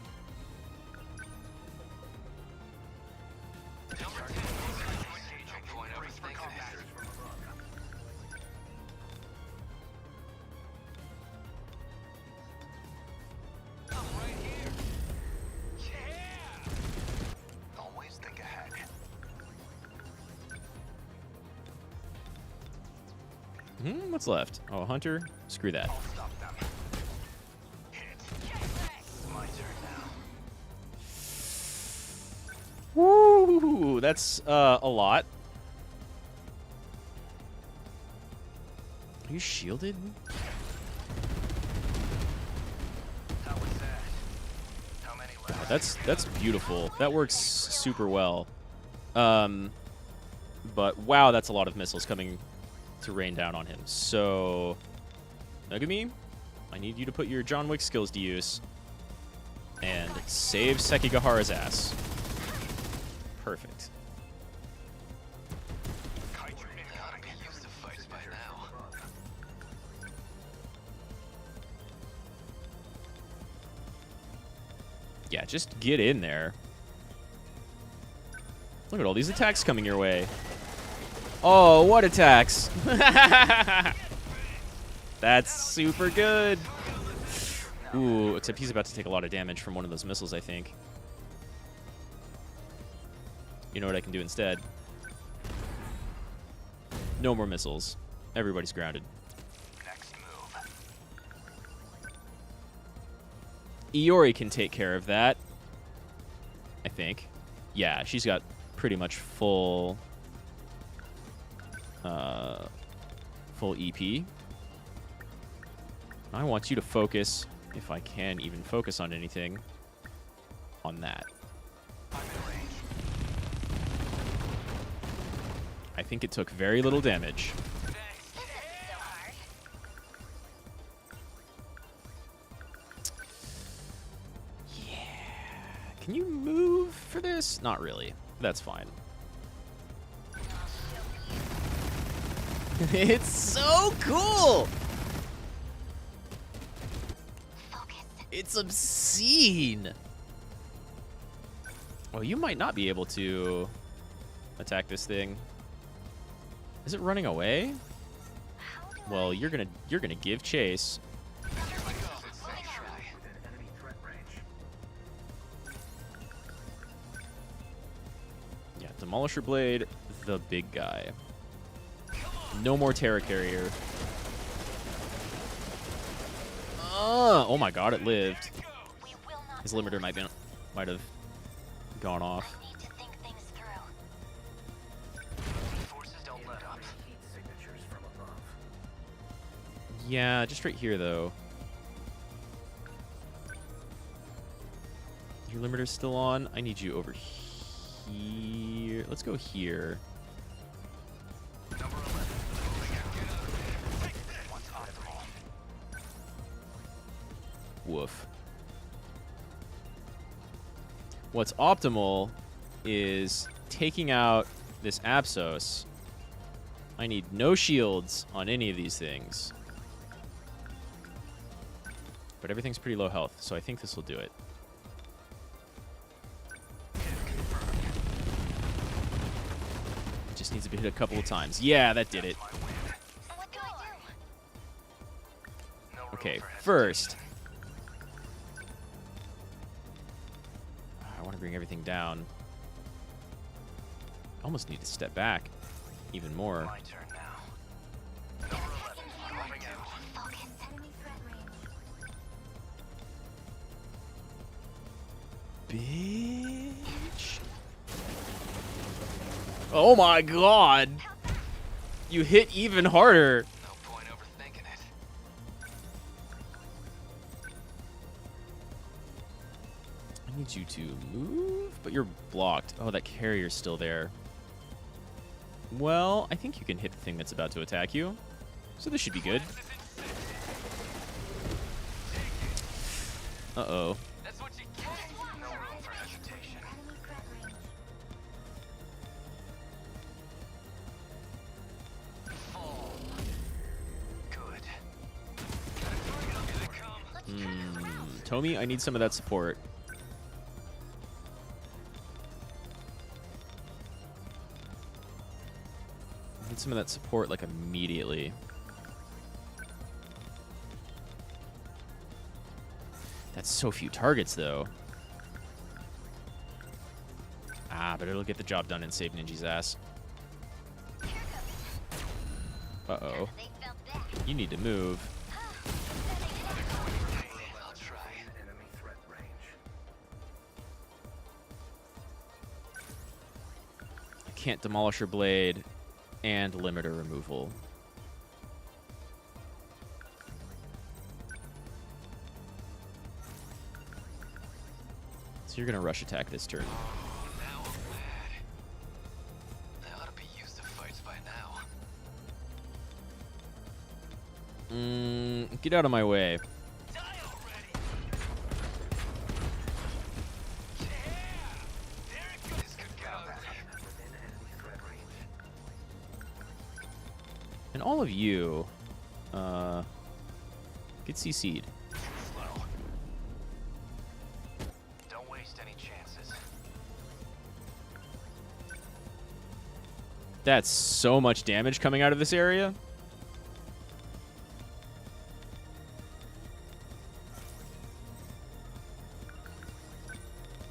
What's left? Oh, Hunter? Screw that. Woo! That's a lot. Are you shielded? Wow, that's beautiful. That works super well. But wow, that's a lot of missiles coming to rain down on him. So, Megami, I need you to put your John Wick skills to use and save Sekigahara's ass. Perfect. Yeah, just get in there. Look at all these attacks coming your way. Oh, what attacks? That's super good. Ooh, except he's about to take a lot of damage from one of those missiles, I think. You know what I can do instead? No more missiles. Everybody's grounded. Next move. Iori can take care of that. I think. Yeah, she's got pretty much full EP. I want you to focus, if I can even focus on anything, on that. I think it took very little damage. Yeah. Can you move for this? Not really. That's fine. It's so cool! It's obscene! Oh, you might not be able to attack this thing. Is it running away? Well, you're gonna give chase. Yeah, Demolisher Blade, the big guy. No more Terra Carrier. Oh my god, it lived. His limiter might have gone off. Yeah, just right here though. Your limiter's still on. I need you over here. Let's go here. Woof. What's optimal is taking out this Apsos. I need no shields on any of these things. But everything's pretty low health, so I think this will do it. It just needs to be hit a couple of times. Yeah, that did it. Okay, first, I want to bring everything down. I almost need to step back even more. My turn now. Bitch. Oh my god. You hit even harder. No point overthinking it. I need you to move, but you're blocked. Oh, that carrier's still there. Well, I think you can hit the thing that's about to attack you. So this should be good. Uh-oh. That's what you get. No room for hesitation. Enemy threat range. Fall. Good. Got a target. Here they come. Tomi, I need some of that support. I need some of that support, like, immediately. That's so few targets, though. Ah, but it'll get the job done and save Ninja's ass. Uh-oh. You need to move. I'll try. Enemy threat range. I can't demolish her blade and limiter removal. So you're gonna rush attack this turn. Now I'm mad. I ought to be used to fights by now. Get out of my way. Die already! Yeah! There it goes! This could go. Within enemy threat range. And all of you, get CC'd. Slow. Don't waste any chances. That's so much damage coming out of this area.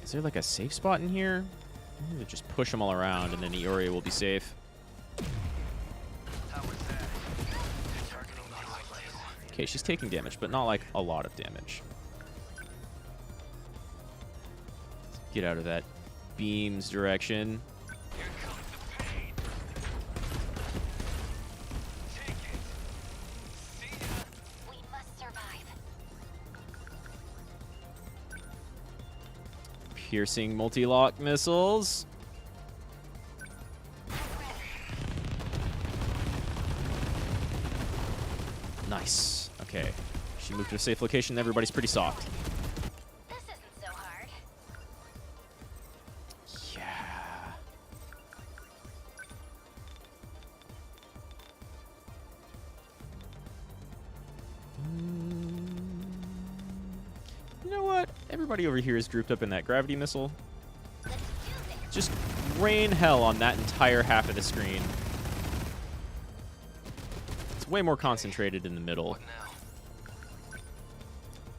Is there like a safe spot in here? Maybe just push them all around and then Ioria will be safe. How was that? They're targeting me like this. Okay, she's taking damage, but not like a lot of damage. Get out of that beam's direction. Here comes the pain. Take it. See ya. We must survive. Piercing multi-lock missiles. Nice. Okay. She moved to a safe location. Everybody's pretty soft. This isn't so hard. Yeah. You know what? Everybody over here is grouped up in that gravity missile. Let's do this. Just rain hell on that entire half of the screen. It's way more concentrated in the middle, What now?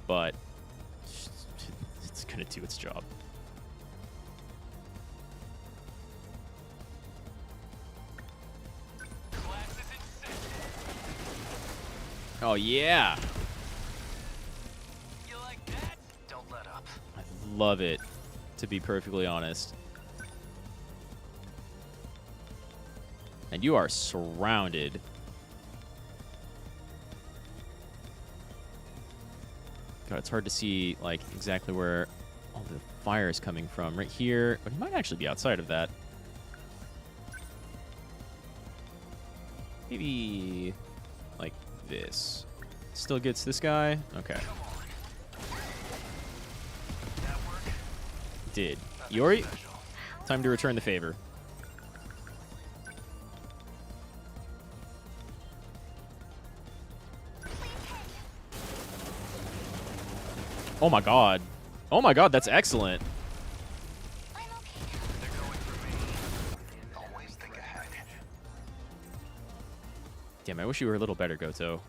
but it's gonna do its job. Class is in session. Oh yeah, You like that? Don't let up. I love it, to be perfectly honest. And you are surrounded. God, it's hard to see like exactly where all the fire is coming from. Right here, but he might actually be outside of that. Maybe like this. Still gets this guy? Okay. That work? Did. Nothing Iori, special. time to return the favor. Oh my god. Oh my god, that's excellent. I'm okay. They're going for me. Always think ahead. Damn, I wish you were a little better, Gouto.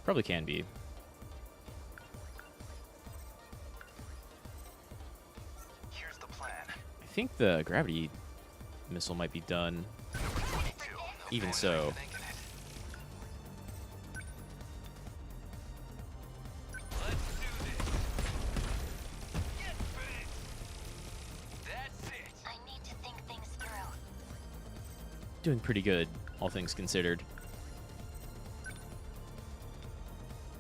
Probably can be. Here's the plan. I think the gravity missile might be done. Number 22. Even No so. fanning or thinking it. Let's do this. Get big. That's it. I need to think things through. Doing pretty good, all things considered.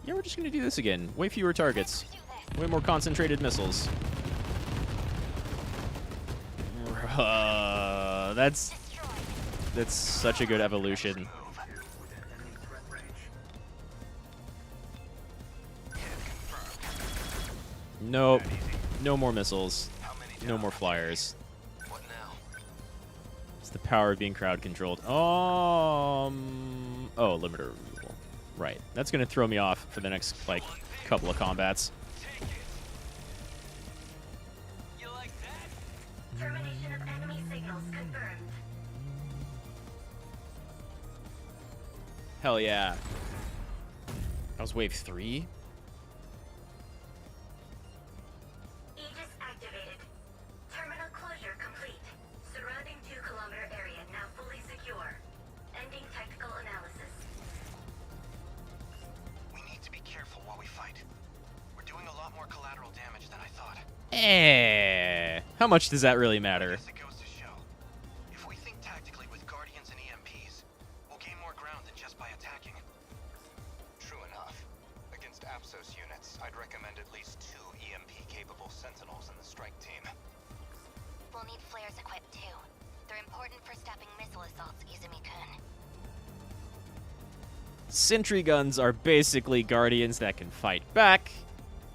Yeah, we're just gonna do this again. Way fewer targets. Do this. Way more concentrated missiles. That's such a good evolution. Nope. No more missiles. No more flyers. What now? It's the power of being crowd controlled. Oh, limiter removal. Right. That's going to throw me off for the next, like, couple of combats. You like that? Termination of enemy signals confirmed. Hell yeah. That was wave 3? Aegis activated. Terminal closure complete. Surrounding 2-kilometer area now fully secure. Ending tactical analysis. We need to be careful while we fight. We're doing a lot more collateral damage than I thought. How much does that really matter? Guess it goes to show. If we think tactically with Guardians and EMPs, we'll gain more ground than just by attacking. True enough. Against Apsos units, I'd recommend at least 2 EMP-capable Sentinels in the strike team. We'll need flares equipped too. They're important for stopping missile assaults, Izumi-kun. Sentry guns are basically Guardians that can fight back.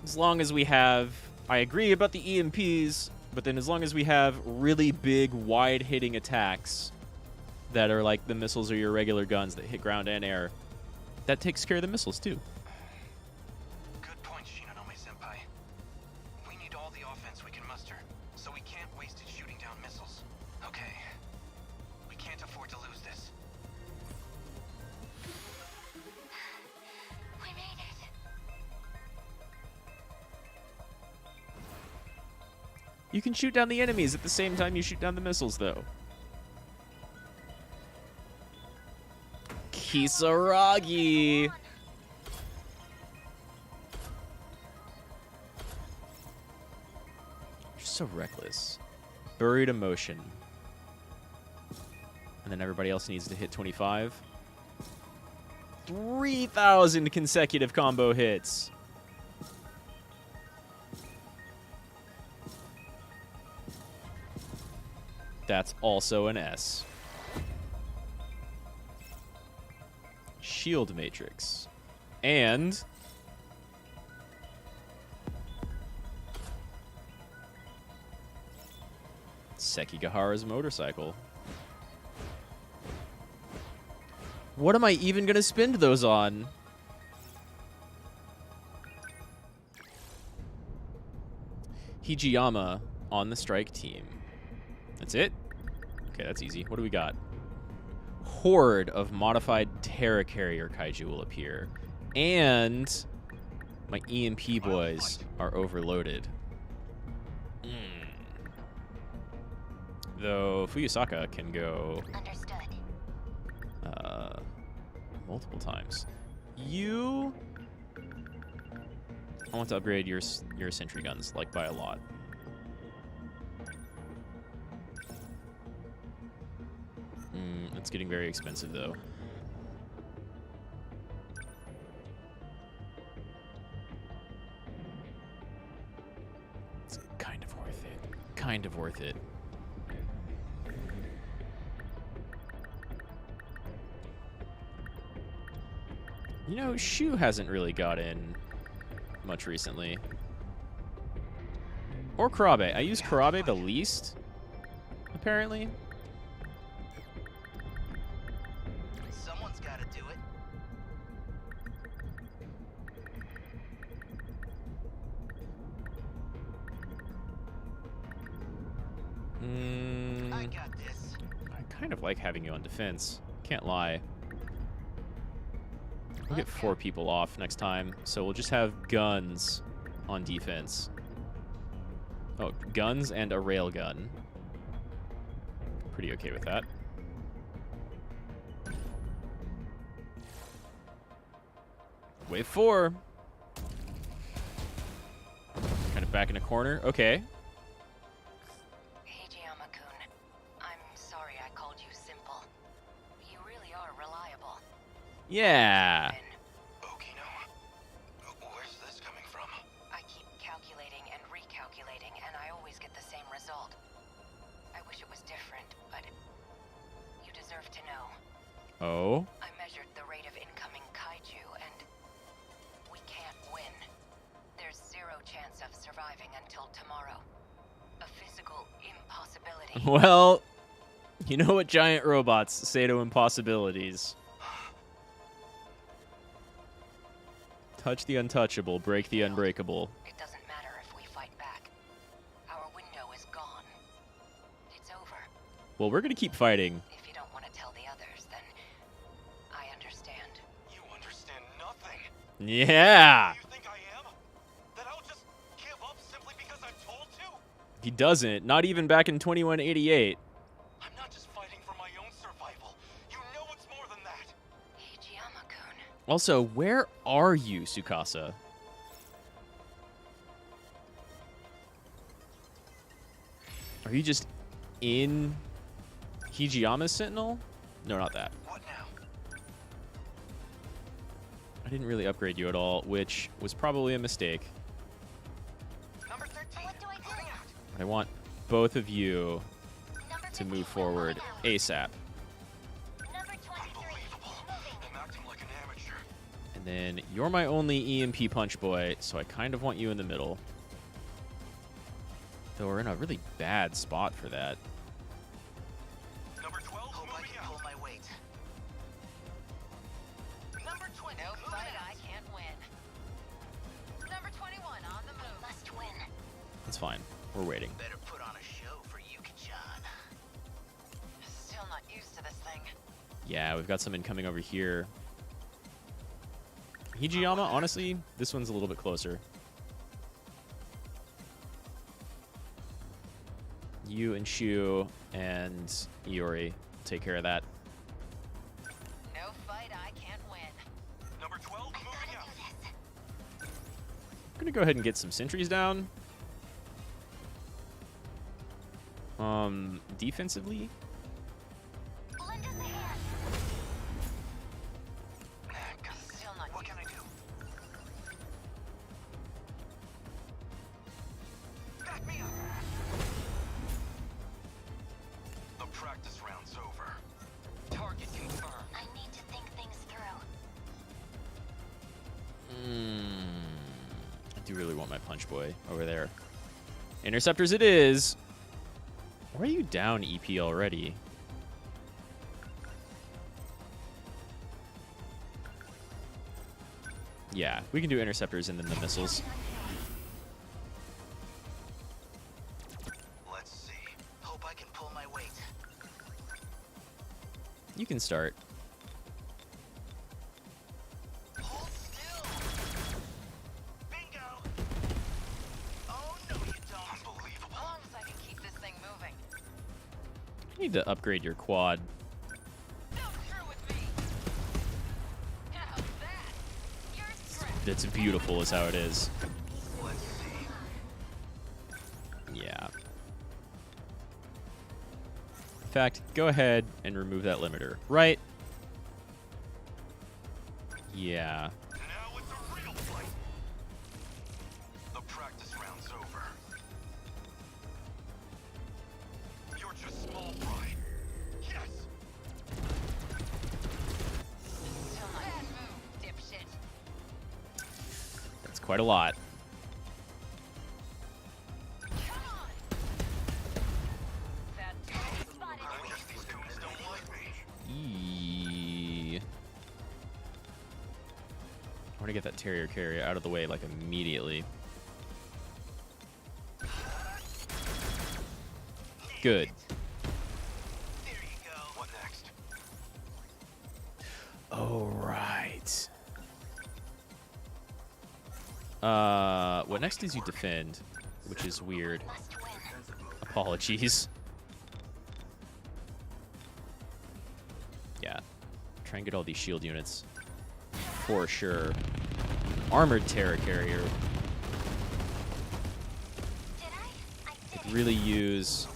As long as we have... I agree about the EMPs, but then as long as we have really big, wide-hitting attacks that are like the missiles or your regular guns that hit ground and air, that takes care of the missiles too. Good point, Shinonome-senpai. We need all the offense we can muster, so we can't waste it shooting down missiles. Okay. We can't afford to lose this. We made it. You can shoot down the enemies at the same time you shoot down the missiles, though. Kisaragi! You're so reckless. Buried emotion. And then everybody else needs to hit 25. 3,000 consecutive combo hits. That's also an S. Shield matrix. And... Sekigahara's motorcycle. What am I even going to spend those on? Hijiyama on the strike team. That's it? Okay, that's easy. What do we got? Horde of modified Terra Carrier Kaiju will appear. And my EMP boys are overloaded. Though Fuyusaka can go... Understood. multiple times. I want to upgrade your sentry guns, like, by a lot. It's getting very expensive, though. It's kind of worth it. Kind of worth it. You know, Shu hasn't really got in much recently. Or Karabe. I use Karabe the least, apparently. Someone's got to do it. I got this. I kind of like having you on defense. Can't lie. We'll get 4 people off next time, so we'll just have guns on defense. Oh, guns and a railgun. Pretty okay with that. Wave 4. Kind of back in a corner. Okay. Hijiyama-kun, I'm sorry I called you simple. You really are reliable. Yeah. Okino? Where's this coming from? I keep Well, you know what giant robots say to impossibilities. Touch the untouchable, break the unbreakable. It doesn't matter if we fight back. Our window is gone. It's over. Well, we're gonna keep fighting. If you don't want to tell the others, then I understand. You understand nothing. Yeah! You think I am? That I'll just give up simply because I'm told to? He doesn't. Not even back in 2188. I'm not just fighting for my own survival. You know it's more than that. Hijiyama-kun. Also, where are you, Tsukasa? Are you just in Hijiyama's Sentinel? No, not that. What now? I didn't really upgrade you at all, which was probably a mistake. Number 13. What do I do? Moving out. But I want both of you Number to 15, move forward moving ASAP. out. Number 23, Unbelievable. moving. I'm acting like an amateur. And then you're my only EMP punch boy, so I kind of want you in the middle. Though we're in a really bad spot for that. Number 12. Hope I moving can out. pull my weight. Number 20. No moving fight out. I can't win. Number 21 on the move. Must win. It's fine. We're waiting. Better put on a show for Yuki-chan. Still not used to this thing. Yeah, we've got some incoming over here. Hijiyama, honestly, this one's a little bit closer. You and Shu and Iori take care of that. No fight I can't win. Number 12. Moving Gotta out. do this. I'm gonna go ahead and get some sentries down. Defensively, Lend us a hand. Still not What used. can I do? Back me up. The practice round's over. Target confirmed. I need to think things through. I do really want my punch boy over there. Interceptors it is. Why are you down, EP, already? Yeah, we can do interceptors and then the missiles. Let's see. Hope I can pull my weight. You can start. Hold still. Bingo! Oh no, you don't. Unbelievable. As long as I can keep this thing moving. I need to upgrade your quad. Don't screw with me. How's that? You're scrapped. That's beautiful is how it is. Let's see. Yeah. In fact, go ahead and remove that limiter. Right? Yeah. Now it's a real fight. The practice round's over. You're just small fry. Yes! Still not bad move, dipshit. That's quite a lot. Come on. That spotted. I guess these goons don't like me. Eee. I want to get that Terrier carrier out of the way, like, immediately. Good. There you go. What next? Oh, right. What next is you defend, which is weird. Must win. Apologies. Yeah. Try and get all these shield units. For sure. Armored Terra Carrier. Did I? I did. Really use...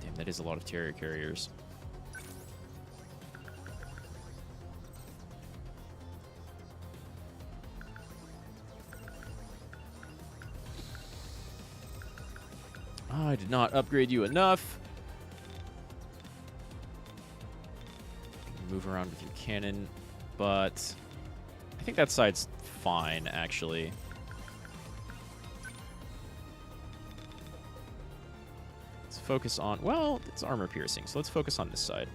Damn, that is a lot of Terra Carriers. I did not upgrade you enough. Move around with your cannon, but I think that side's fine, actually. focus on... Well, it's armor piercing, so let's focus on this side.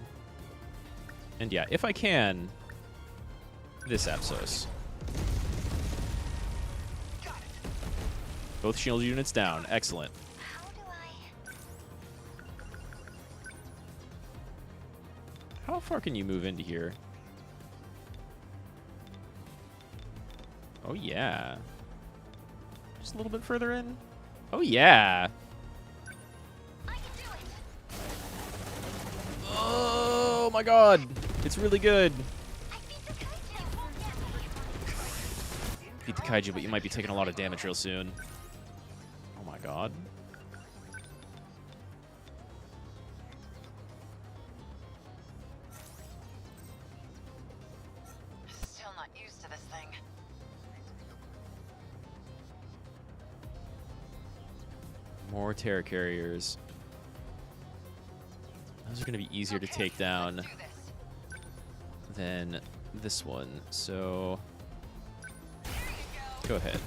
And yeah, if I can, this Apsos. Both shield units down. Excellent. How do I... How far can you move into here? Oh, yeah. Just a little bit further in. Oh, yeah. I can do it. Oh, my God. It's really good. I beat the kaiju. Won't get me. Beat the kaiju, but you might be taking a lot of damage real soon. Oh, my God. Still not used to this thing. More terror carriers. Those are going to be easier to take down than this one. So, go ahead.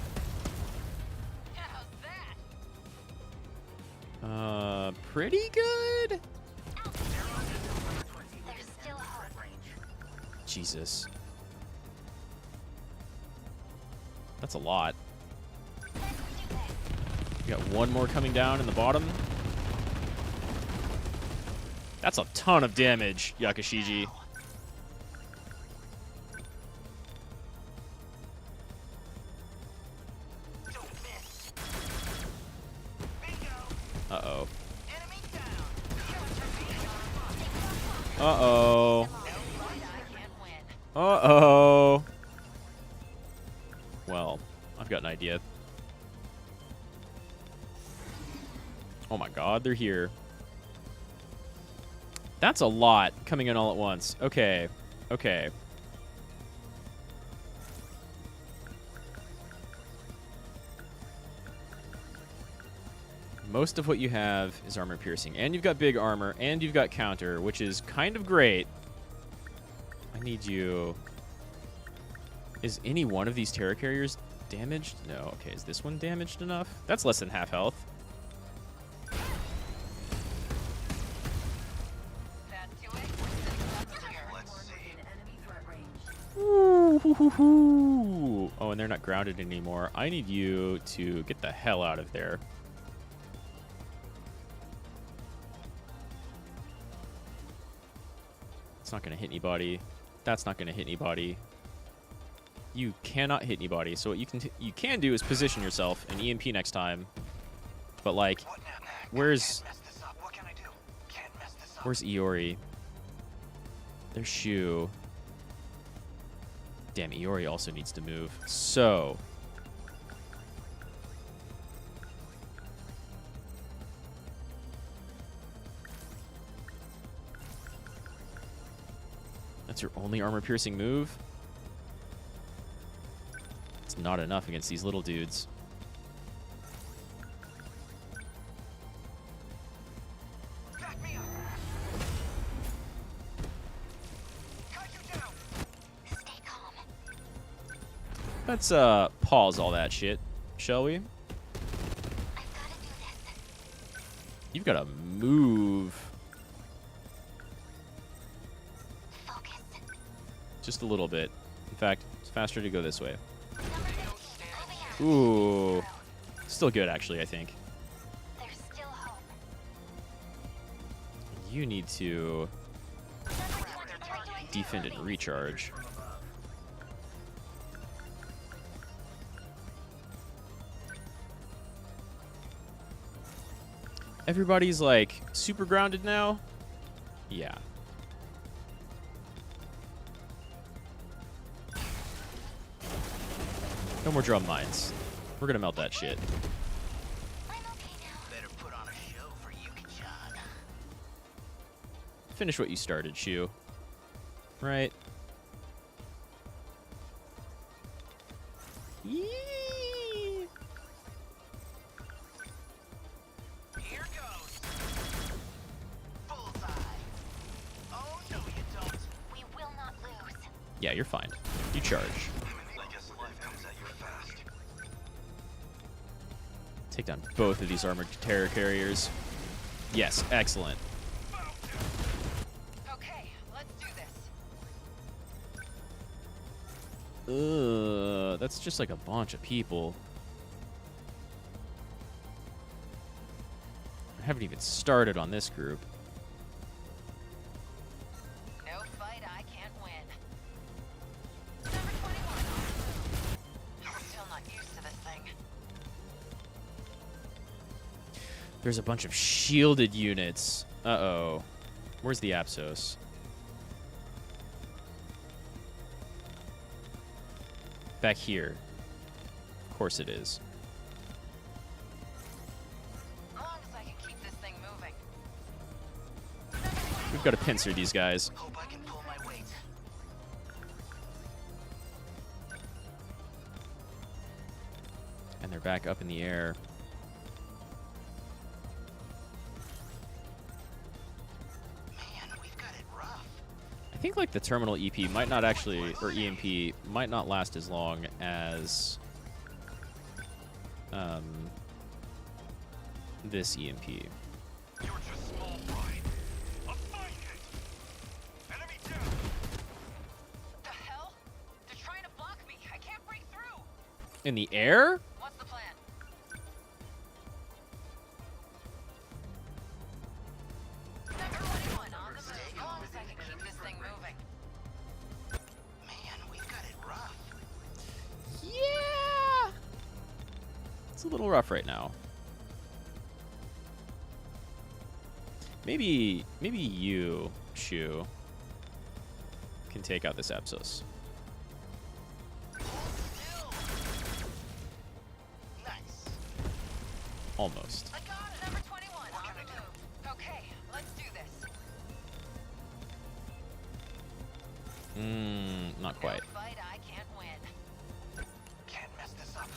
Pretty good? There's still hope. Jesus. That's a lot. We got one more coming down in the bottom. That's a ton of damage, Yakashiji. Uh-oh. Uh-oh. Uh-oh. Well, I've got an idea. Oh my God, they're here. That's a lot coming in all at once. Okay. Okay. Most of what you have is armor piercing. And you've got big armor, and you've got counter, which is kind of great. I need you... Is any one of these terror carriers damaged? No. Okay, is this one damaged enough? That's less than half health. Ooh, oh, and they're not grounded anymore. I need you to get the hell out of there. It's not going to hit anybody. That's not going to hit anybody. You cannot hit anybody. So what you can do is position yourself and EMP next time. But like, where's Iori? There's Shu. Damn, Iori also needs to move. So... That's your only armor-piercing move? It's not enough against these little dudes. Let's pause all that shit, shall we? You've got to move. Focus. Just a little bit. In fact, it's faster to go this way. Ooh. Still good, actually, I think. There's still hope. You need to defend and recharge. Everybody's like super grounded now? Yeah. No more drum mines. We're gonna melt that shit. I'm okay now. Better put on a show for Yuki-chan. Finish what you started, Shu. Right? Yee! Here goes. Bullseye. Oh no, you don't. We will not lose. Yeah, you're fine. You charge. I guess life comes at you fast. Take down both of these armored terror carriers. Yes, excellent. Okay, let's do this. That's just like a bunch of people. I haven't even started on this group. No fight I can't win. Number 21. I'm still not used to this thing. There's a bunch of shielded units. Uh-oh. Where's the Apsos? Back here. Of course it is. As long as I can keep this thing moving. We've got to pincer these guys. Hope I can pull my weight. And they're back up in the air. Man, we've got it rough. I think like the terminal EP might not actually, or EMP, might not last as long as this EMP. You're just small fry. A fine hit. Enemy down. The hell? They're trying to block me. I can't break through. In the air? What's the plan? Number 21 on the move. As long as I can keep this thing moving. Man, we've got it rough. Yeah! It's a little rough right now. Maybe you, Shu, can take out this Apsos. Nice. Almost. I got it. Number 21 on the move. Okay, let's do this. Not quite. No fight I can't win. Can't mess this up.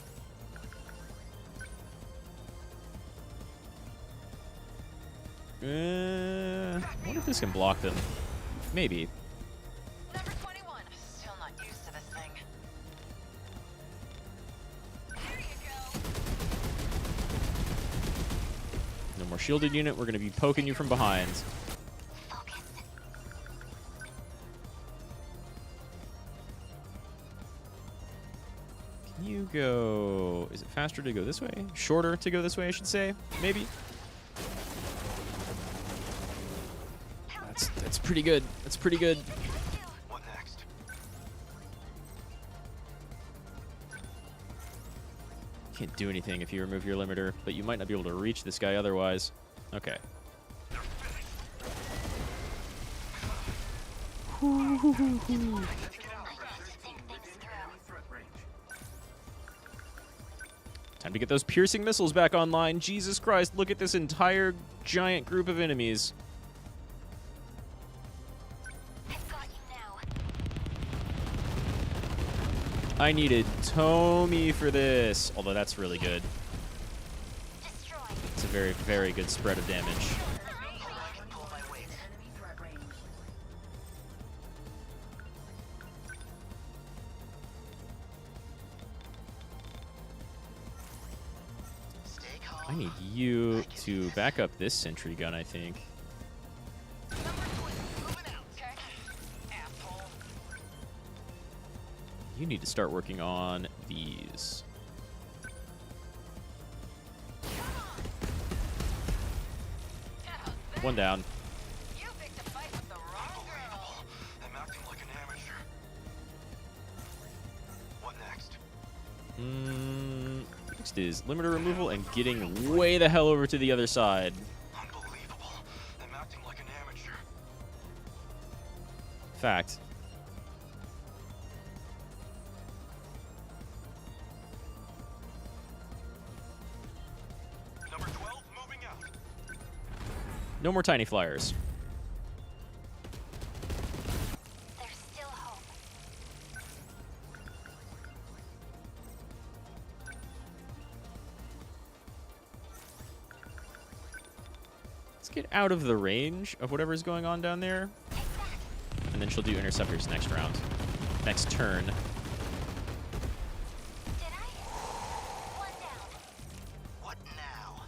I wonder if this can block them. Maybe. Number 21. Still not used to this thing. Here you go. No more shielded unit. We're going to be poking you from behind. Can you go... Is it faster to go this way? Shorter to go this way, I should say? Maybe? That's pretty good. That's pretty good. What next? Can't do anything if you remove your limiter, but you might not be able to reach this guy otherwise. Okay. Time to get those piercing missiles back online. Jesus Christ, look at this entire giant group of enemies. I've got you now. I needed Tomy for this. Although that's really good. Destroy. It's a very, very good spread of damage. I can pull my weight. Stay calm. I need you to back up this sentry gun, I think. Number 20, moving out. Okay. Asshole. You need to start working on these. One down. You picked a fight with the wrong girl. I'm acting like an amateur. What next? Next is limiter removal and getting way the hell over to the other side. Unbelievable. I'm acting like an amateur. Fact. Number 12, moving out. No more tiny flyers. There's still hope. Let's get out of the range of whatever's going on down there. And then she'll do interceptors next round. Next turn. Did I? One down. What now?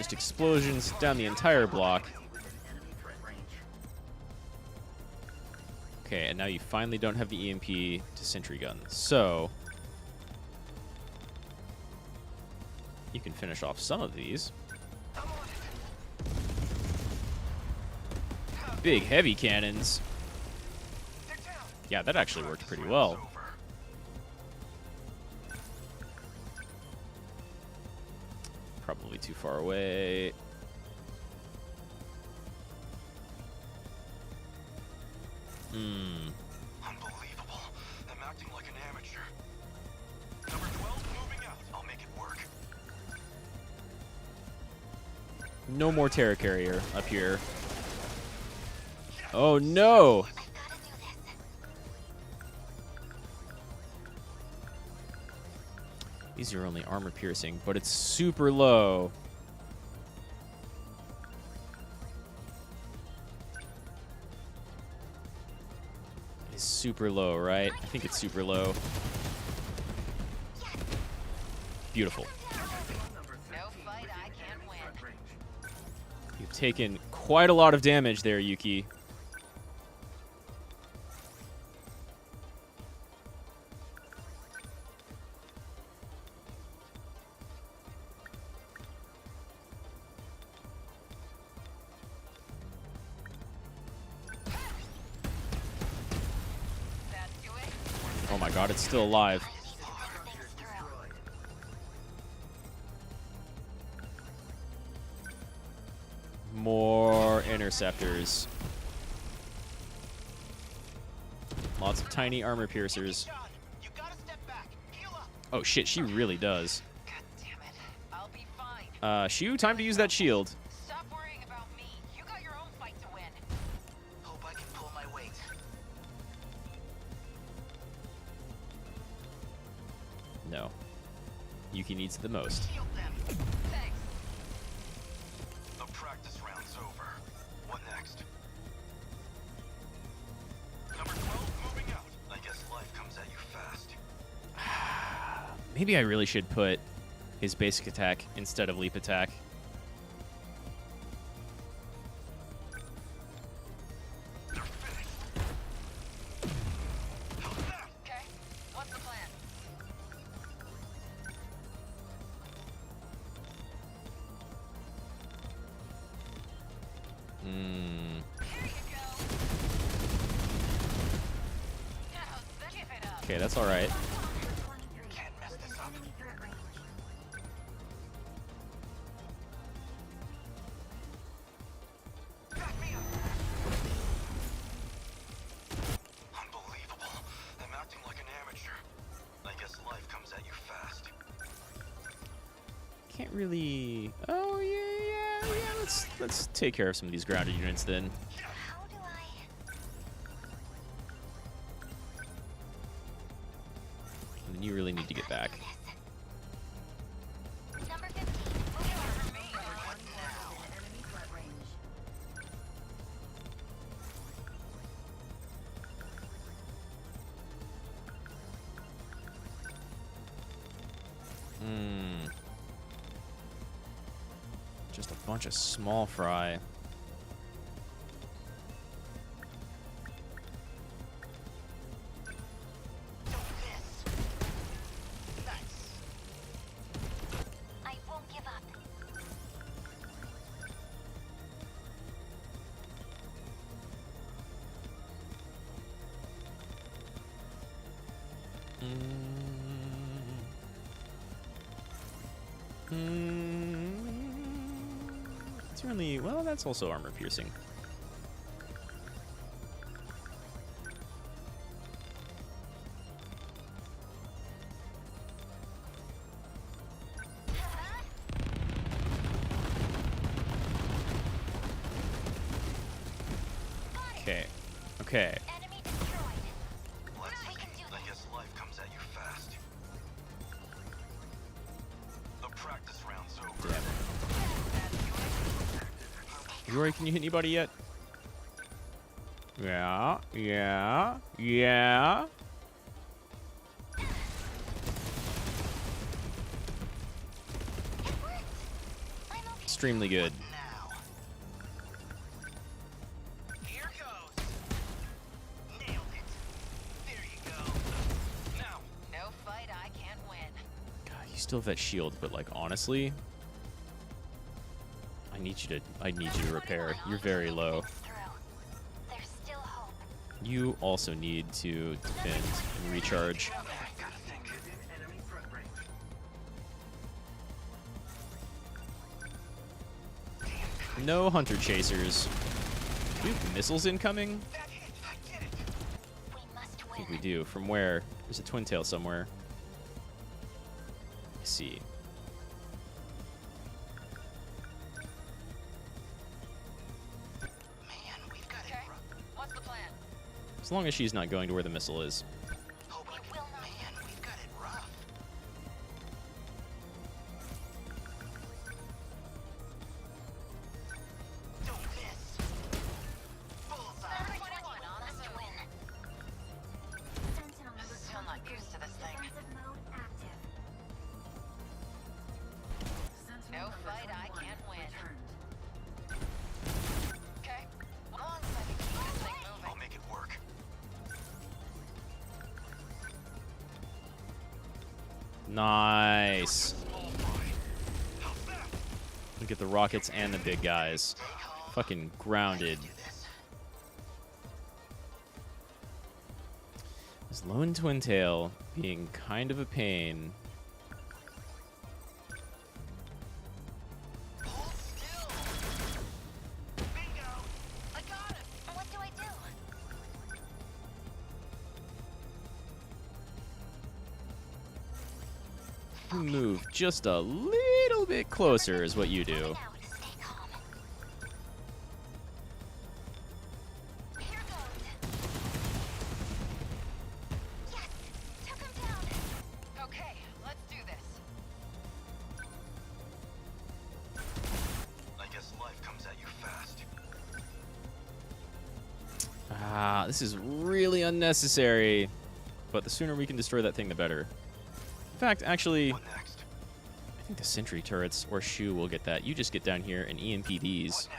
Just explosions down the entire block. Okay, and now you finally don't have the EMP to sentry gun. So you can finish off some of these. Big heavy cannons. Yeah, that actually worked pretty well. Probably too far away. Unbelievable. I'm acting like an amateur. Number 12 moving out. I'll make it work. No more Terra Carrier up here. Oh no! These are only armor piercing, but it's super low. It's super low, right? I think it's super low. Beautiful. You've taken quite a lot of damage there, Yuki. Oh my god, it's still alive. More interceptors. Lots of tiny armor piercers. Oh shit, she really does. Shu, time to use that shield. Stop worrying about me. You got your own fight to win. Hope I can pull my weight. No. Yuki needs it the most. Thanks. The practice round's over. What next? Number 12 moving out. I guess life comes at you fast. Maybe I really should put his basic attack instead of leap attack. Okay, what's the plan? Here you go. Now, keep it up. Okay, that's alright. Can't mess this up. Unbelievable. I'm acting like an amateur. I guess life comes at you fast. Can't really... Oh, yeah. Let's take care of some of these grounded units then. How do I... And then you really need to get back. Number 15, moving out. Just a bunch of small fry. I won't give up. It's really... Well, that's also armor piercing. Okay. Okay. Enemy destroyed. Let's We can do I guess life comes at you fast. The practice round's over. Yuri, can you hit anybody yet? Yeah. Extremely good. Now. Here goes. Nailed it. There you go. Now. No fight I can't win. God, you still have that shield, but like honestly, I need you to repair. You're very low. There's still hope. You also need to defend and recharge. Gotta think. Enemy front range. No hunter chasers. Do we have missiles incoming? That hit. I did it. We must I think win. we do. From where? There's a twin tail somewhere. I see. Man, we've got Okay. it rough. What's the plan? As long as she's not going to where the missile is. Oh, we will not. Man, we've got it rough. Don't miss. Bullseye. 21 on the Must move. win. Sentinel number Still not used to this thing. defensive mode active. No fight I can't win. Okay. As long as I can keep this thing moving. I'll make it work. Nice. Small boy. How's that? Look at the rockets and the big guys. Fucking grounded. Do this. This lone twin tail being kind of a pain. Hold still. Bingo. I got him. What do I do? Move just a little bit closer is what you do. Now, stay calm. Here goes. Yes, took him down. Okay, let's do this. I guess life comes at you fast. Ah, this is really unnecessary. But the sooner we can destroy that thing, the better. In fact, actually, What next? I think the sentry turrets or Shu will get that. You just get down here and EMP these. What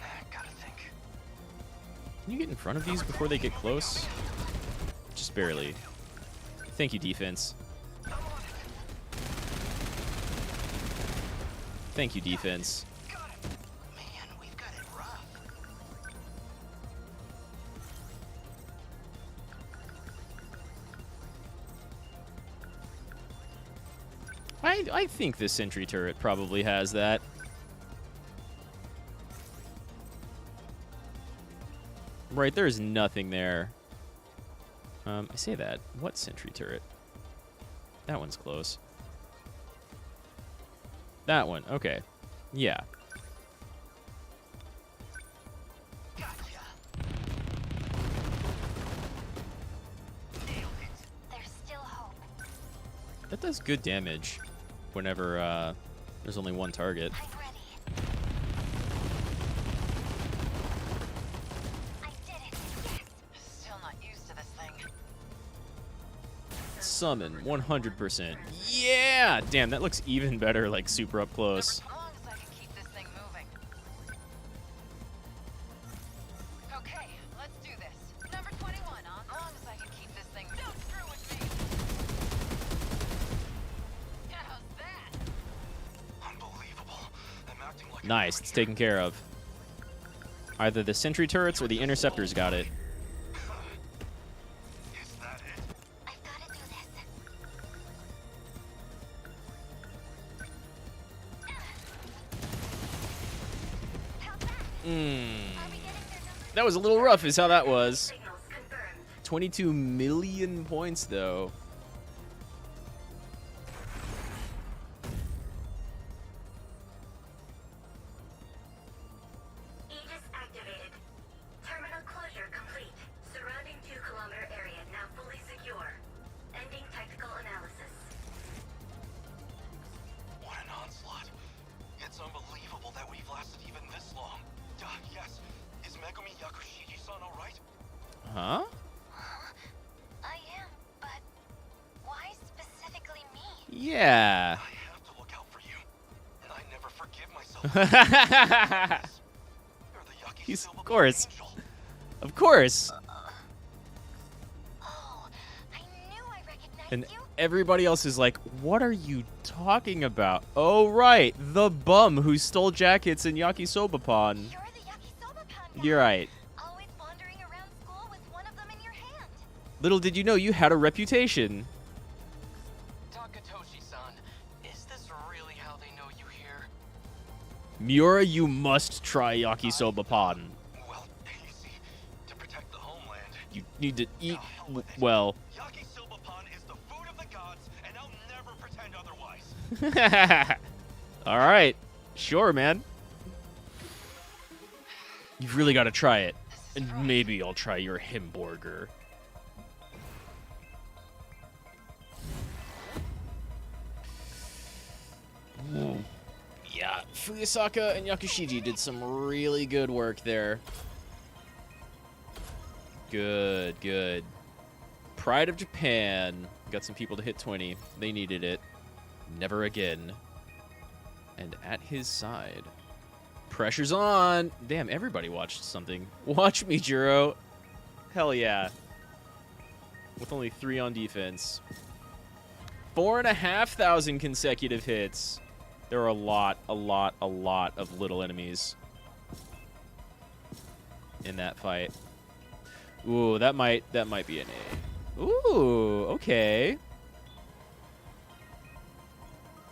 now? Gotta think. Can you get in front of these before they get close? Just barely. Thank you, defense. I'm on it. Thank you, defense. Got it. Man, we've got it rough. I think this sentry turret probably has that. Right, there's nothing there. I say that. What sentry turret? That one's close. That one, okay. Yeah. Gotcha. Nailed it. There's still hope. That does good damage whenever there's only one target. I'm ready. I did it. Yes. Still not used to this thing. Summon, 100%. Yeah! Damn, that looks even better, like, super up close. As long as I can keep this thing moving. Okay, let's do this. Number 21 on. As long as I can keep this thing. Don't screw with me. How's that? Unbelievable. I'm acting like Nice, it's taken care of. Either the sentry turrets or the interceptors got it. Is that it? I've got to do this. How's that? Are we getting their numbers? That was a little rough, is how that was. Signals confirmed. 22 million points, though. Aegis activated. Terminal closure complete. Surrounding 2-kilometer area now fully secure. Ending tactical analysis. What an onslaught. It's unbelievable that we've lasted even this long. Yes. Is Megumi Yakushiji-san alright? Huh? I am. Yeah. I have to look out for you, and I never forgive myself. You're the He's, Yakisoba of course. angel. Of course. Oh, I knew I recognized And you. everybody else is like, what are you talking about? Oh, right. The bum who stole jackets in Yakisoba Pond. You're the Yakisoba panda. You're right. Always wandering around school with one of them in your hand. Little did you know you had a reputation. Takatoshi-san, is this really how they know you here? Miura, you must try Yakisoba Pond. Well, you see, to protect the homeland, You need to eat, well. Yakisoba Pond is the food of the gods, and I'll never pretend otherwise. All right. Sure, man. You've really got to try it. And maybe I'll try your hamburger. Yeah, Fuyasaka and Yakushiji did some really good work there. Good, good. Pride of Japan. Got some people to hit 20. They needed it. Never again. And at his side. Pressure's on. Damn, everybody watched something. Watch me, Juro. Hell yeah. With only 3 on defense. 4,500 consecutive hits. There are a lot of little enemies in that fight. Ooh, that might be an A. Ooh, okay.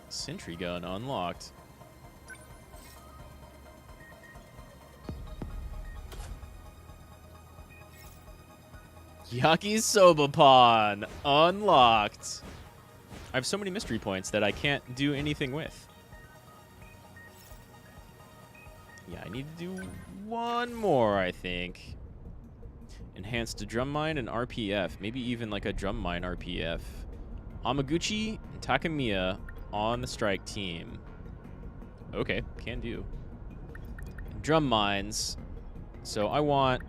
Sentry gun unlocked. Yakisoba Pond unlocked. I have so many mystery points that I can't do anything with. Yeah, I need to do one more, I think. Enhanced drum mine and RPF. Maybe even like a drum mine RPF. Amaguchi and Takamiya on the strike team. Okay, can do. Drum mines. So I want...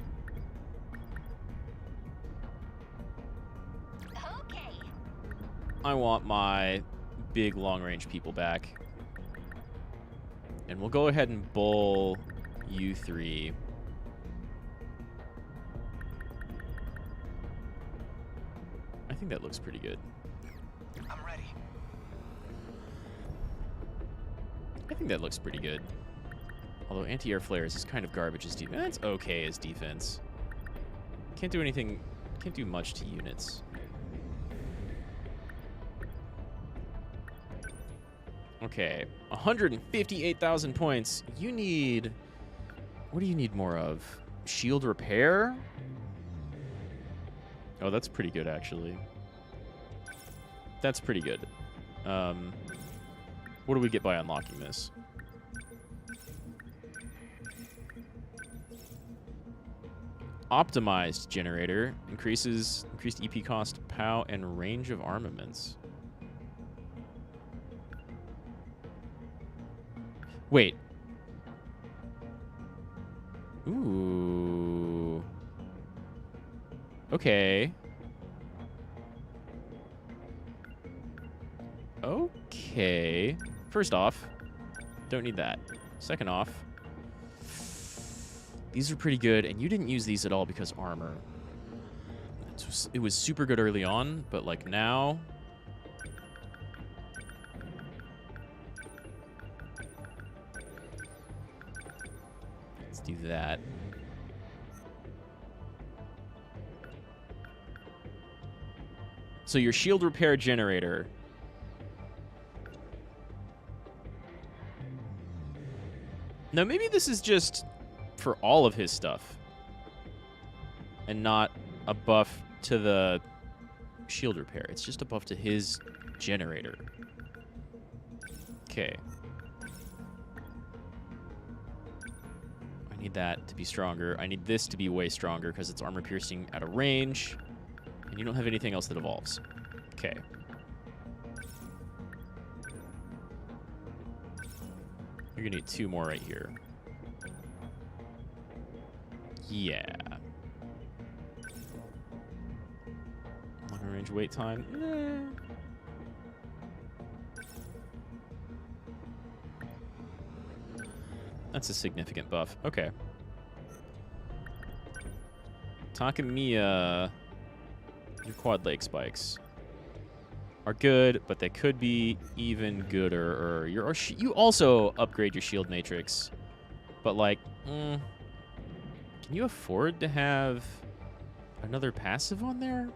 Okay. I want my big long-range people back. And we'll go ahead and bowl you 3. I think that looks pretty good. I'm ready. I think that looks pretty good. Although anti-air flares is kind of garbage as defense. It's okay as defense. Can't do anything, can't do much to units. Okay, 158,000 points. You need... What do you need more of? Shield repair? Oh, that's pretty good, actually. That's pretty good. What do we get by unlocking this? Optimized generator. Increased EP cost, POW, and range of armaments. Wait. Ooh. Okay. Okay. First off, don't need that. Second off, these are pretty good, and you didn't use these at all because armor. It was super good early on, but like now... Let's do that. So your shield repair generator. Now maybe this is just for all of his stuff and not a buff to the shield repair. It's just a buff to his generator. Okay. I need that to be stronger. I need this to be way stronger because it's armor piercing at a range. And you don't have anything else that evolves. Okay. You're gonna need 2 more right here. Yeah. Longer range wait time. That's a significant buff. Okay. Takamiya, your quad leg spikes are good, but they could be even gooder. Or you also upgrade your shield matrix, but like, can you afford to have another passive on there?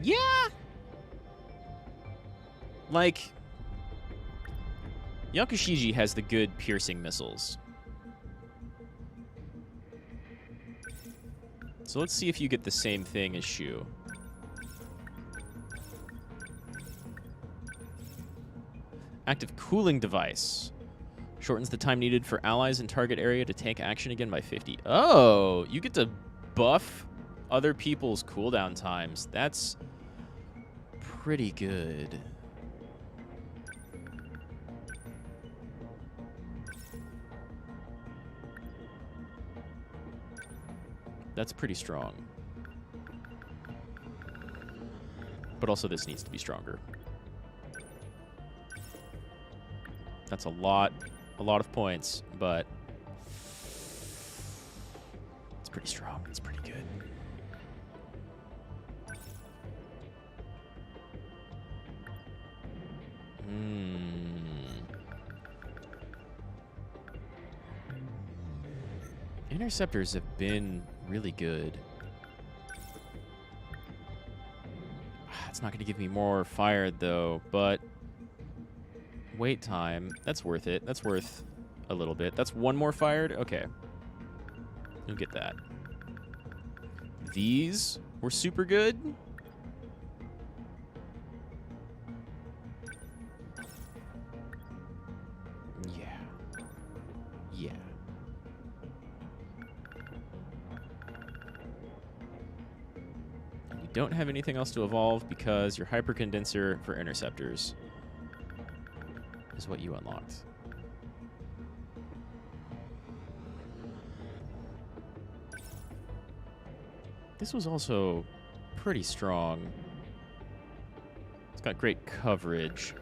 Yeah. Like, Yakushiji has the good piercing missiles. So let's see if you get the same thing as Shu. Active cooling device. Shortens the time needed for allies in target area to take action again by 50. Oh, you get to buff other people's cooldown times. That's pretty good. That's pretty strong. But also this needs to be stronger. That's a lot of points, but it's pretty strong. It's pretty good. Interceptors have been really good. It's not going to give me more fire, though, but wait time. That's worth it. That's worth a little bit. That's one more fired? Okay. You'll get that. These were super good. Yeah. You don't have anything else to evolve because your hypercondenser for interceptors is what you unlocked. This was also pretty strong. It's got great coverage.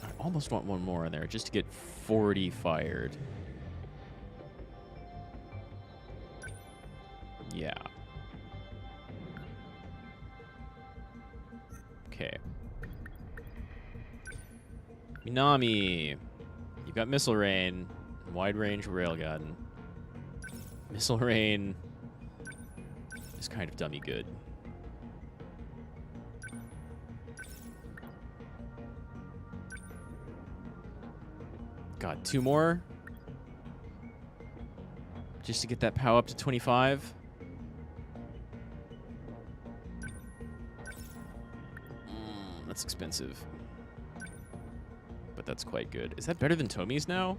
I almost want one more in there just to get 40 fired. Yeah. Okay. Minami. You've got Missile Rain, Wide Range Railgun. Missile Rain is kind of dummy good. God, 2 more? Just to get that POW up to 25? That's expensive. But that's quite good. Is that better than Tomi's now?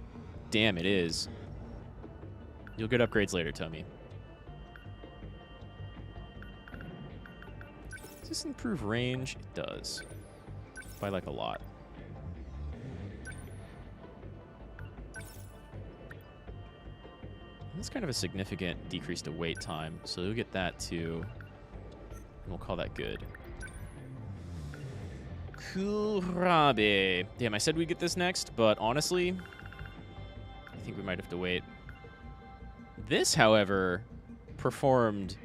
Damn, it is. You'll get upgrades later, Tomi. Does this improve range? It does. By like a lot. That's kind of a significant decrease to wait time, so you'll get that too. And we'll call that good. Kurabe. Damn, I said we'd get this next, but honestly, I think we might have to wait. This, however, performed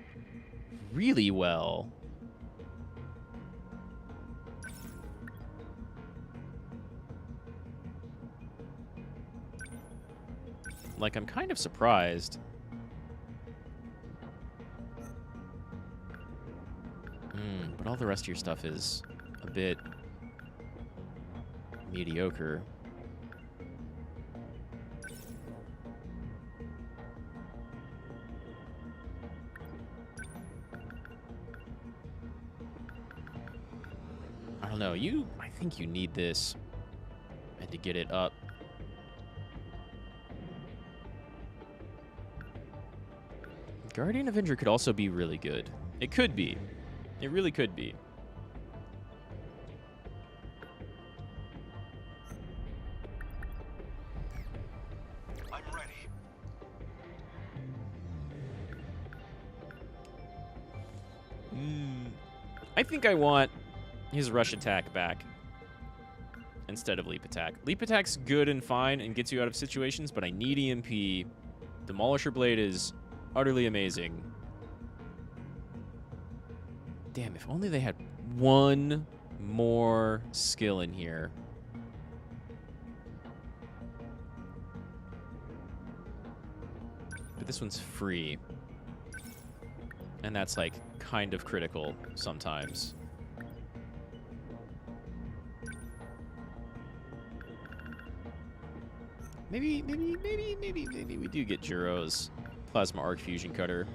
really well. Like, I'm kind of surprised. But all the rest of your stuff is a bit mediocre. I don't know. I think you need this and to get it up. Guardian Avenger could also be really good. It could be. It really could be. I'm ready. I think I want his rush attack back instead of leap attack. Leap attack's good and fine and gets you out of situations, but I need EMP. Demolisher Blade is utterly amazing. Damn, if only they had one more skill in here. But this one's free. And that's, like, kind of critical sometimes. Maybe we do get Juro's Plasma Arc Fusion Cutter.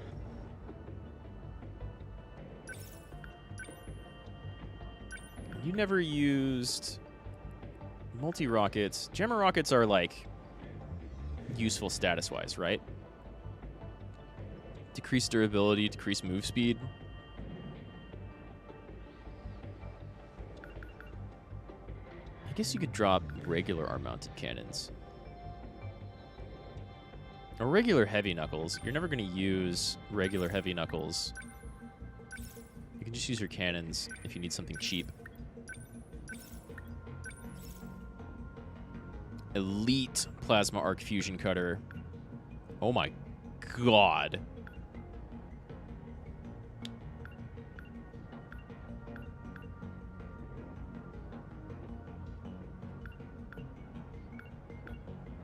You never used multi-rockets. Jammer rockets are, like, useful status-wise, right? Decrease durability, decrease move speed. I guess you could drop regular arm-mounted cannons. Or regular heavy knuckles. You're never going to use regular heavy knuckles. You can just use your cannons if you need something cheap. Elite Plasma Arc Fusion Cutter. Oh my god.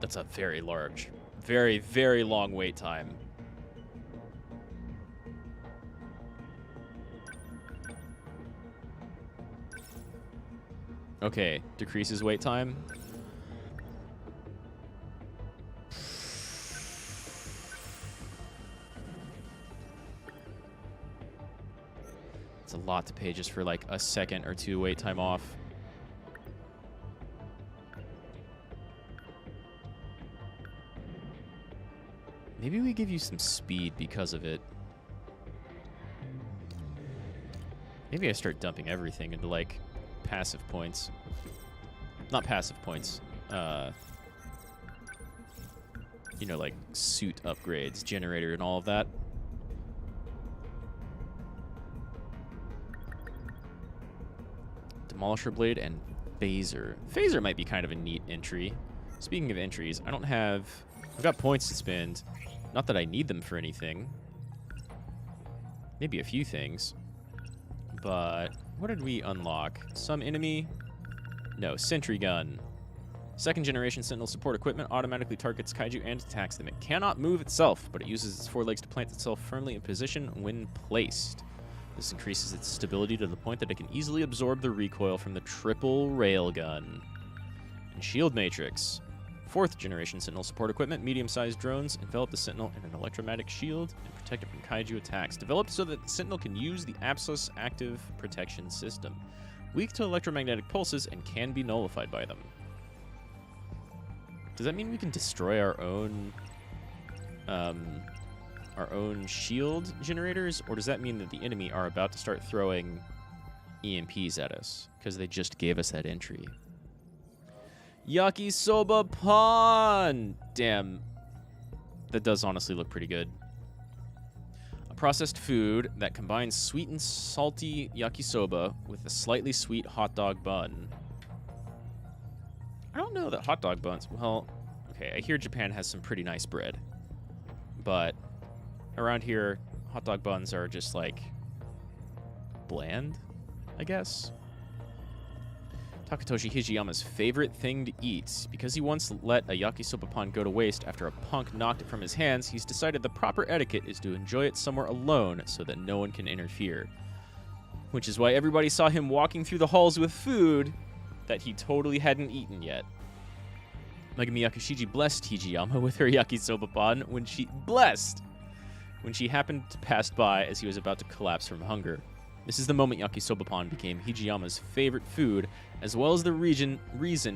That's a very large, very, very long wait time. Okay, decreases wait time. It's a lot to pay just for like a second or two wait time off. Maybe we give you some speed because of it. Maybe I start dumping everything into, like, passive points. Not passive points. You know, like, suit upgrades, generator, and all of that. Demolisher Blade and Phaser. Phaser might be kind of a neat entry. Speaking of entries, I don't have... I've got points to spend. Not that I need them for anything. Maybe a few things. But what did we unlock? Some enemy? No, Sentry Gun. Second generation Sentinel support equipment automatically targets kaiju and attacks them. It cannot move itself, but it uses its forelegs to plant itself firmly in position when placed. This increases its stability to the point that it can easily absorb the recoil from the triple railgun. And Shield Matrix. Fourth generation Sentinel support equipment, medium-sized drones, envelop the Sentinel in an electromagnetic shield and protect it from kaiju attacks. Developed so that the Sentinel can use the Apsos active protection system. Weak to electromagnetic pulses and can be nullified by them. Does that mean we can destroy our own shield generators? Or does that mean that the enemy are about to start throwing EMPs at us? Because they just gave us that entry. Yakisoba Pon! Damn. That does honestly look pretty good. A processed food that combines sweet and salty yakisoba with a slightly sweet hot dog bun. I don't know that hot dog buns... Well, okay, I hear Japan has some pretty nice bread. But around here, hot dog buns are just, like, bland, I guess. Takatoshi Hijiyama's favorite thing to eat. Because he once let a yakisoba pan go to waste after a punk knocked it from his hands, he's decided the proper etiquette is to enjoy it somewhere alone so that no one can interfere. Which is why everybody saw him walking through the halls with food that he totally hadn't eaten yet. Megami Yakushiji blessed Hijiyama with her yakisoba pan when she happened to pass by as he was about to collapse from hunger. This is the moment yakisoba pan became Hijiyama's favorite food, as well as the reason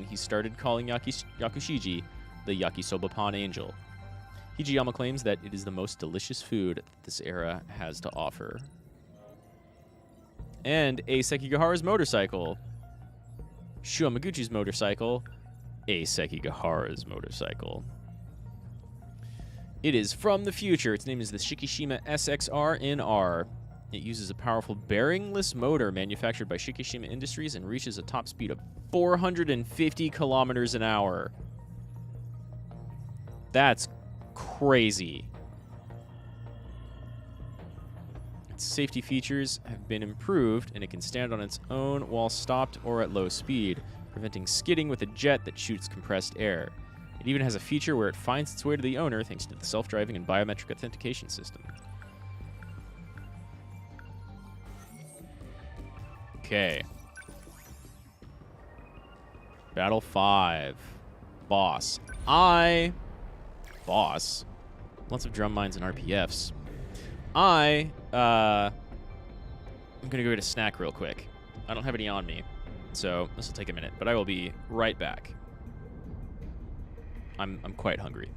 he started calling Yakushiji the yakisoba pan angel. Hijiyama claims that it is the most delicious food that this era has to offer. And a Sekigahara's motorcycle. Shuamaguchi's motorcycle. A Sekigahara's motorcycle. It is from the future. Its name is the Shikishima SXR-NR. It uses a powerful bearingless motor manufactured by Shikishima Industries and reaches a top speed of 450 kilometers an hour. That's crazy. Its safety features have been improved, and it can stand on its own while stopped or at low speed, preventing skidding with a jet that shoots compressed air. It even has a feature where it finds its way to the owner thanks to the self-driving and biometric authentication system. Okay. Battle 5. Boss. Boss. Lots of drum mines and RPFs. I'm gonna go get a snack real quick. I don't have any on me, so this will take a minute, but I will be right back. I'm quite hungry.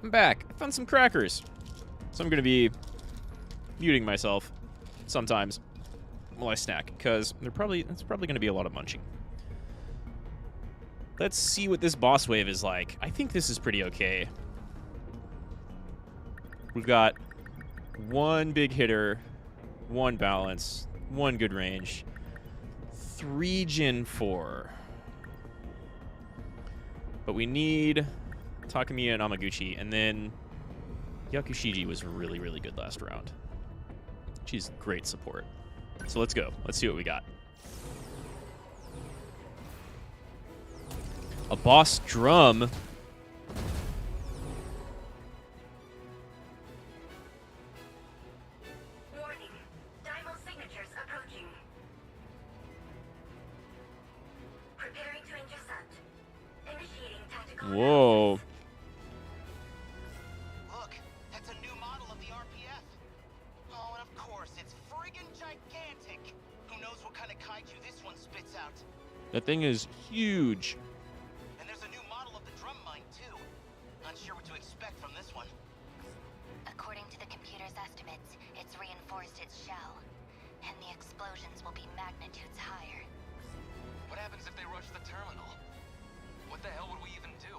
I'm back. I found some crackers. So I'm going to be muting myself sometimes while I snack, because it's probably going to be a lot of munching. Let's see what this boss wave is like. I think this is pretty okay. We've got one big hitter, one balance, one good range, 3 Gen 4. But we need Takamiya and Amaguchi, and then Yakushiji was really, really good last round. She's great support. So let's go. Let's see what we got. A boss drum. Warning. Daimel signatures approaching. Preparing to intercept. Initiating tactical Whoa. Look, that's a new model of the RPF. Oh, and of course, it's friggin' gigantic. Who knows what kind of kaiju this one spits out? That thing is huge. And there's a new model of the drum mine, too. Not sure what to expect from this one. According to the computer's estimates, it's reinforced its shell, and the explosions will be magnitudes higher. What happens if they rush the terminal? What the hell would we even do?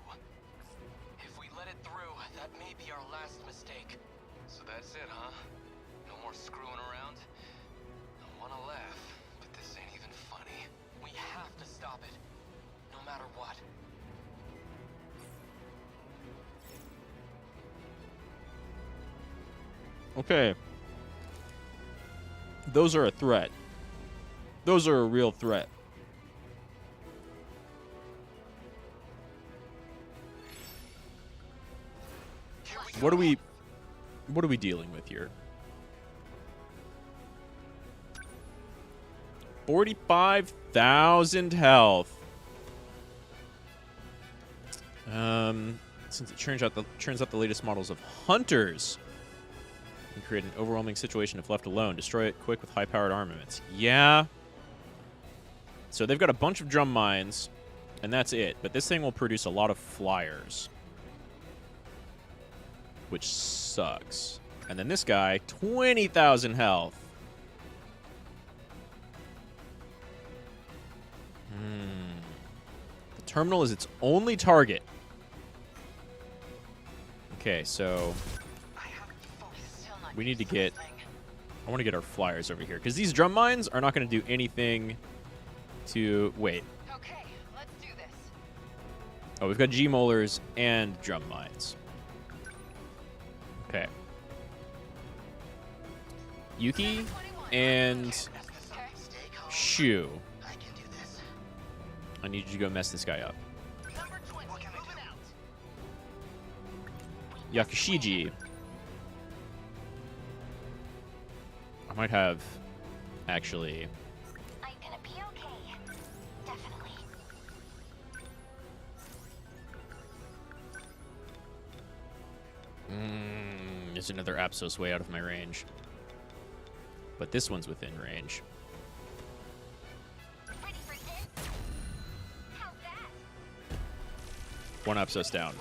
If we let it through, that may be our last mistake. So that's it, huh? No more screwing around? I wanna laugh, but this ain't even funny. We have to stop it, no matter what. Okay. Those are a threat. Those are a real threat. What are we dealing with here? 45,000 health. Since it turns out the latest models of hunters can create an overwhelming situation if left alone. Destroy it quick with high-powered armaments. Yeah. So they've got a bunch of drum mines, and that's it. But this thing will produce a lot of flyers, which sucks. And then this guy, 20,000 health. The terminal is its only target. Okay, so we need to get... I want to get our flyers over here, because these drum mines are not going to do anything to... Wait. Okay, let's do this. Oh, we've got G-molars and drum mines. Okay. Yuki and Shu. I need you to go mess this guy up. Yakushiji. I might have, actually. I'm gonna be okay. Definitely. There's another Apsos way out of my range. But this one's within range. Ready for this? How's that? One Apsos down.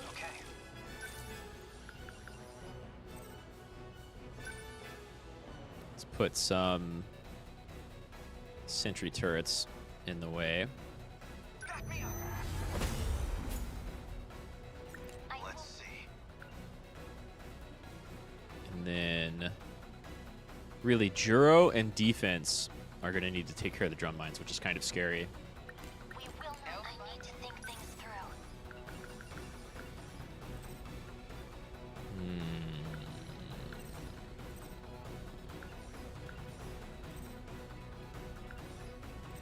Let's put some sentry turrets in the way. Let's see. And then really Juro and defense are going to need to take care of the drum mines, which is kind of scary. We will not. I need to think things through.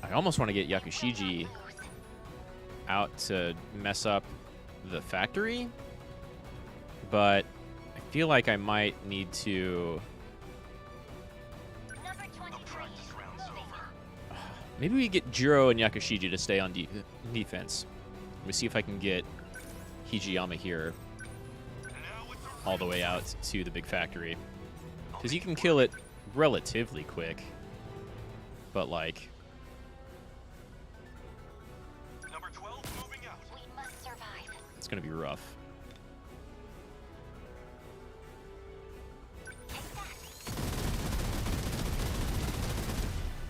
I almost want to get Yakushiji out to mess up the factory, but I feel like I might need to... Number 23. Maybe we get Juro and Yakushiji to stay on defense. Let me see if I can get Hijiyama here all the way out to the big factory. Because you can kill it relatively quick. But, like... Number 12 moving out. We must survive. It's going to be rough.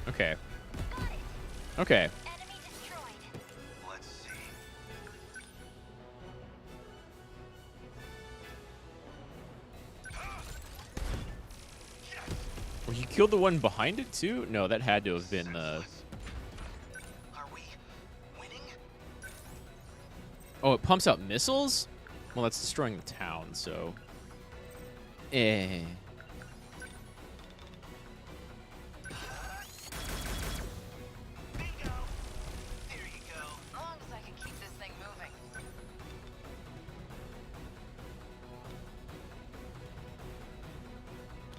Okay. Okay. Enemy destroyed. Let's see. Well, you killed the one behind it, too? No, that had to have been the... Are we winning? Oh, it pumps out missiles? Well, that's destroying the town, so...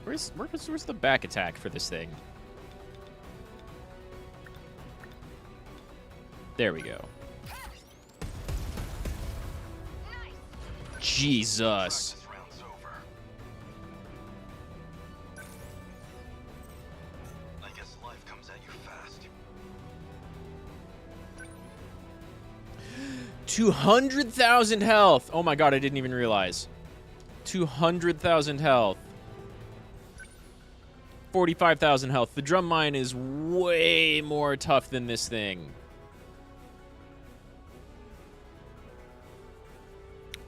Where's the back attack for this thing? There we go. Jesus. Practice round's over. I guess life comes at you fast. 200,000 health. Oh my god, I didn't even realize. 200,000 health. 45,000 health. The drum mine is way more tough than this thing.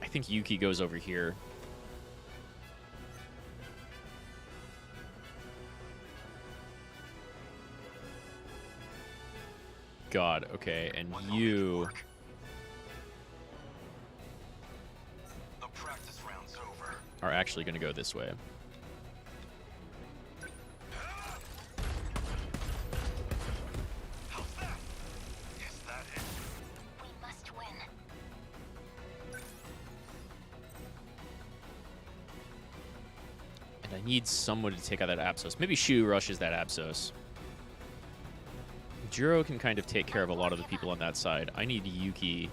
I think Yuki goes over here. God, okay, and you... The practice round's over. are actually going to go this way. How's that? Is that it? We must win. And I need someone to take out that Apsos. Maybe Shu rushes that Apsos. Jiro can kind of take care of a lot of the people on that side. I need Yuki,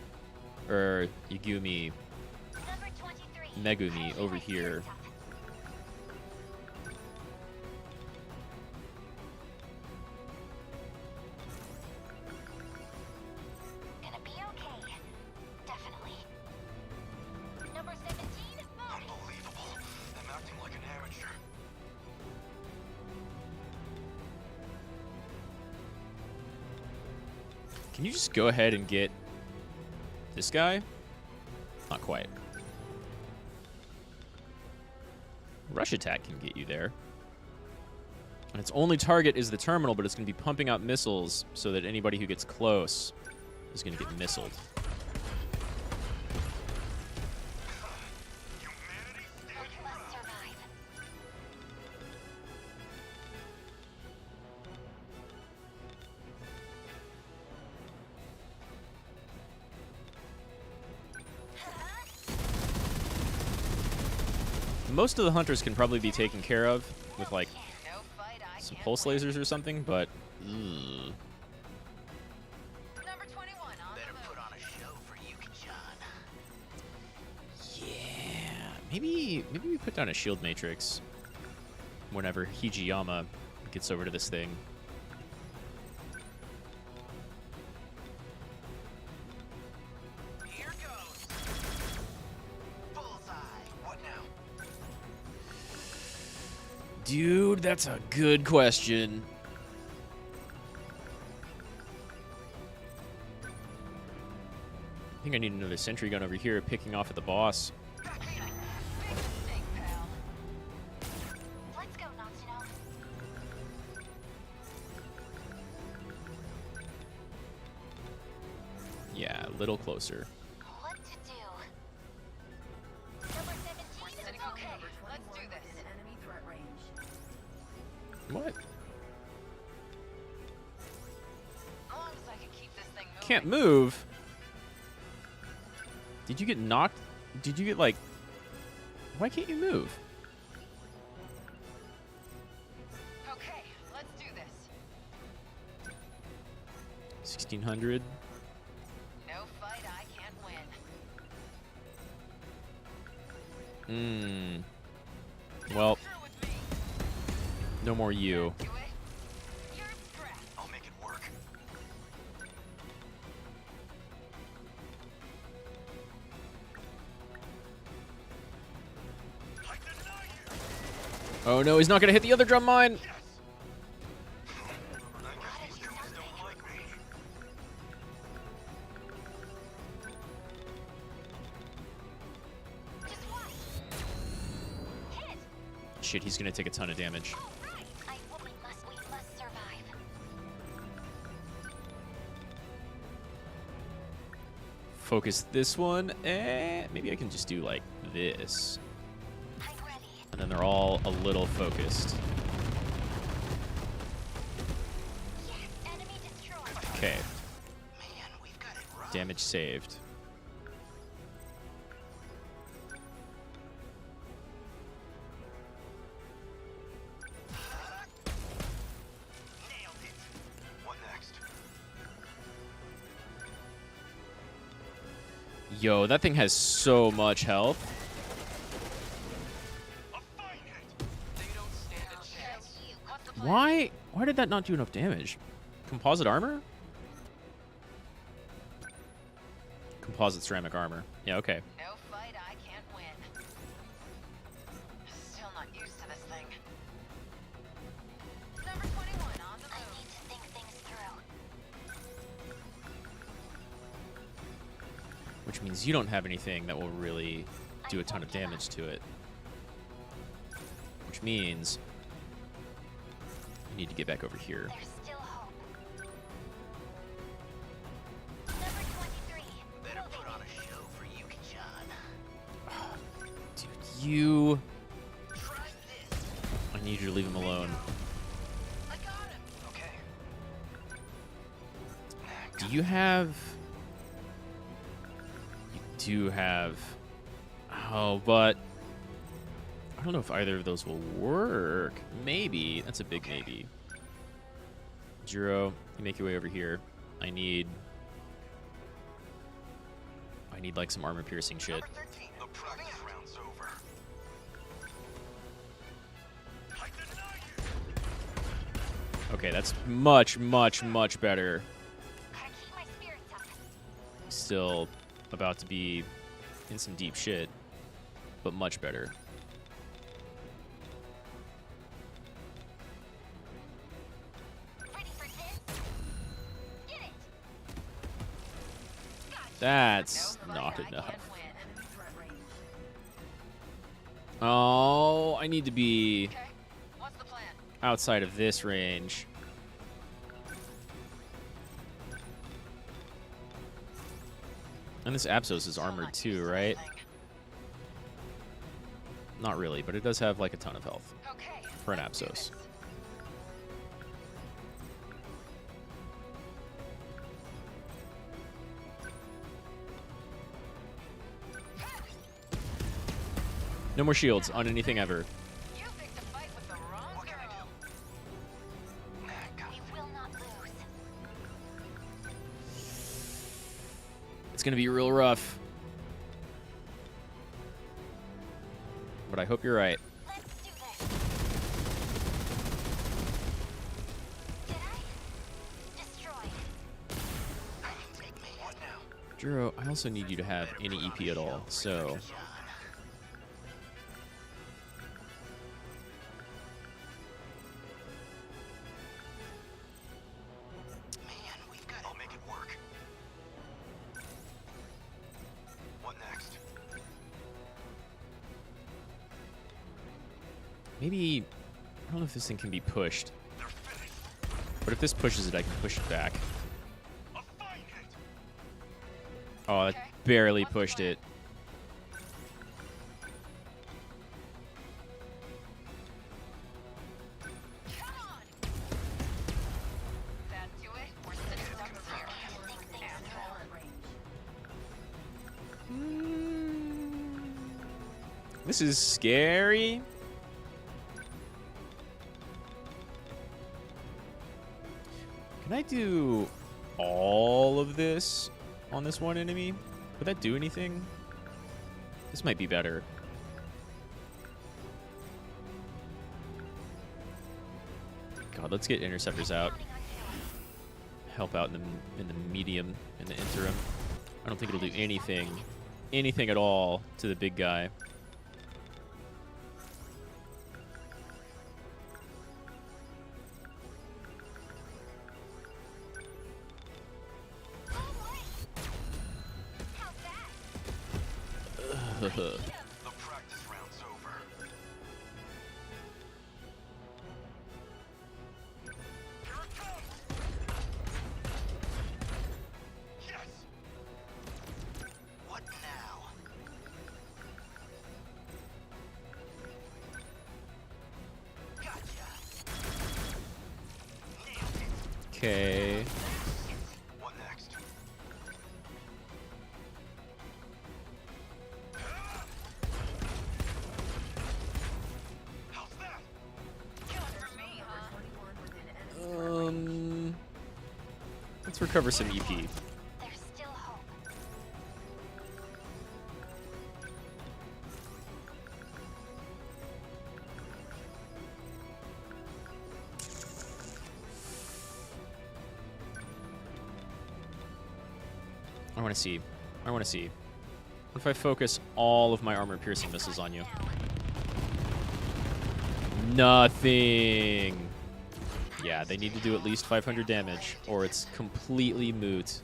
or Yugumi, Number 23. Megumi over here. Gonna be okay. Definitely. Number 17. Unbelievable. I'm acting like an amateur. Can you just go ahead and get this guy? Not quite. Rush attack can get you there. And its only target is the terminal, but it's going to be pumping out missiles so that anybody who gets close is going to get missiled. We must survive. Most of the hunters can probably be taken care of with, like, No fight I some can't pulse win. lasers or something, but... ugh. Number 21 on Better the move. put on a show for Yuki-chan. Yeah, maybe we put down a shield matrix whenever Hijiyama gets over to this thing. Here goes. Bullseye. What now? Dude, that's a good question. I think I need another sentry gun over here picking off at the boss. Big mistake, pal. Let's go, Natsuno. Yeah, a little closer. What to do? Number 17. Okay, let's do this. Enemy threat range. What? As long as I can keep this thing moving. Can't move? Did you get knocked? Did you get, like... Why can't you move? Okay, let's do this. 1600. No fight I can't win. Well, Through with me. no more you. Do it. You're scrapped. I'll make it work. I deny you. Oh no, he's not gonna hit the other drum mine! Yes. I guess these goons don't like me. Just watch. Hit it. Shit, he's gonna take a ton of damage. Right. We must survive. Focus this one. Maybe I can just do like this. I'm ready. And then they're all a little focused. Yes. Enemy destroyed. Okay, Man, we've got it rough. damage saved. Yo, that thing has so much health. Why did that not do enough damage? Composite armor? Composite ceramic armor. Yeah, okay. No fight I can't win. Still not used to this thing. Number 21 on the move. I need to think things through. Which means you don't have anything that will really do a ton of damage to it. Which means you need to get back over here. There's still hope. Number 23. Better put on a show for Yuki-chan. Dude, you... Try this. I need you to leave him alone. I got him. Okay. Do you have... You do have... Oh, but... I don't know if either of those will work. Maybe. That's a big maybe. Jiro, you make your way over here. I need like some armor piercing shit. Number 13. The practice round's over. I deny you. Okay, that's much, much, much better. Gotta keep my spirits up. Still about to be in some deep shit, but much better. Ready for this? Get it! That's No not fight I enough. can't win. Oh, I need to be Okay, what's the plan? outside of this range. And this Absos is Still armored not too, used to right? this thing. Not really, but it does have like a ton of health Okay, for an let's do Absos. this. No more shields on anything ever. You picked a fight with the wrong girl. We will not lose. It's gonna be real rough. But I hope you're right. Let's do this. Did I? Destroyed. What now? Jiro, I also need you to have any EP at all, so... Man, we've got. I'll make it work. What next? Maybe... I don't know if this thing can be pushed. They're finished. But if this pushes it, I can push it back. A fine hit. Oh, that Okay, barely what's the pushed plan? it. Come on! That do it? We're sitting ducks here. This is scary. Can I do all of this on this one enemy? Would that do anything? This might be better. God, let's get interceptors out. Help out in the medium, in the interim. I don't think it'll do anything at all to the big guy. The practice round's over. Here it comes. Yes. What now? Gotcha. Nailed it. Okay. What next? How's that? Killing for me, huh? Let's recover some EP. There's still hope. I want to see. I want to see. What if I focus all of my armor-piercing missiles on you? Nothing. Yeah, they need to do at least 500 damage, or it's completely moot.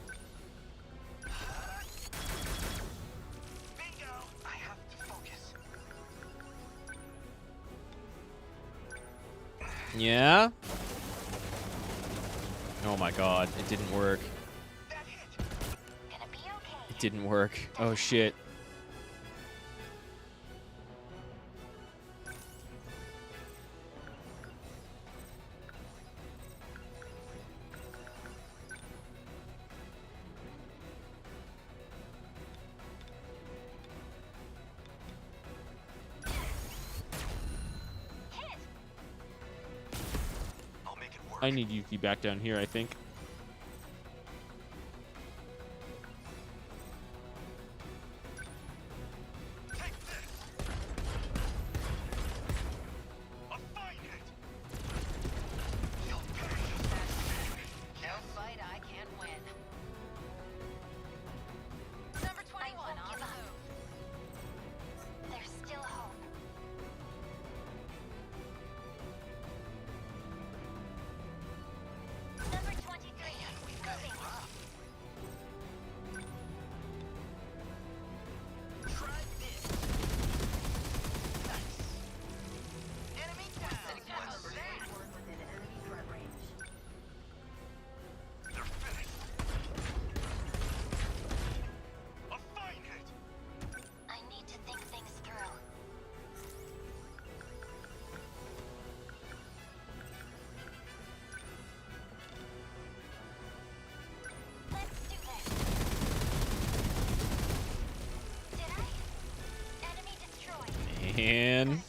Yeah? Oh my god, it didn't work. It didn't work. Oh shit. I need you to be back down here, I think. And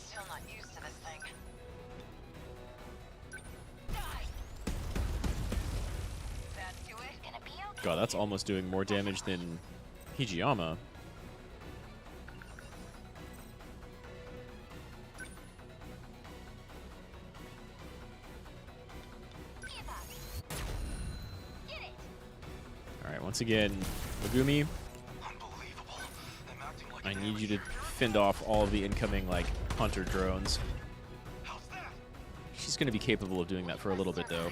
God, that's almost doing more damage than Hijiyama. Alright, once again, Megumi, I need you to fend off all of the incoming, like, hunter drones. She's going to be capable of doing that for a little bit, though.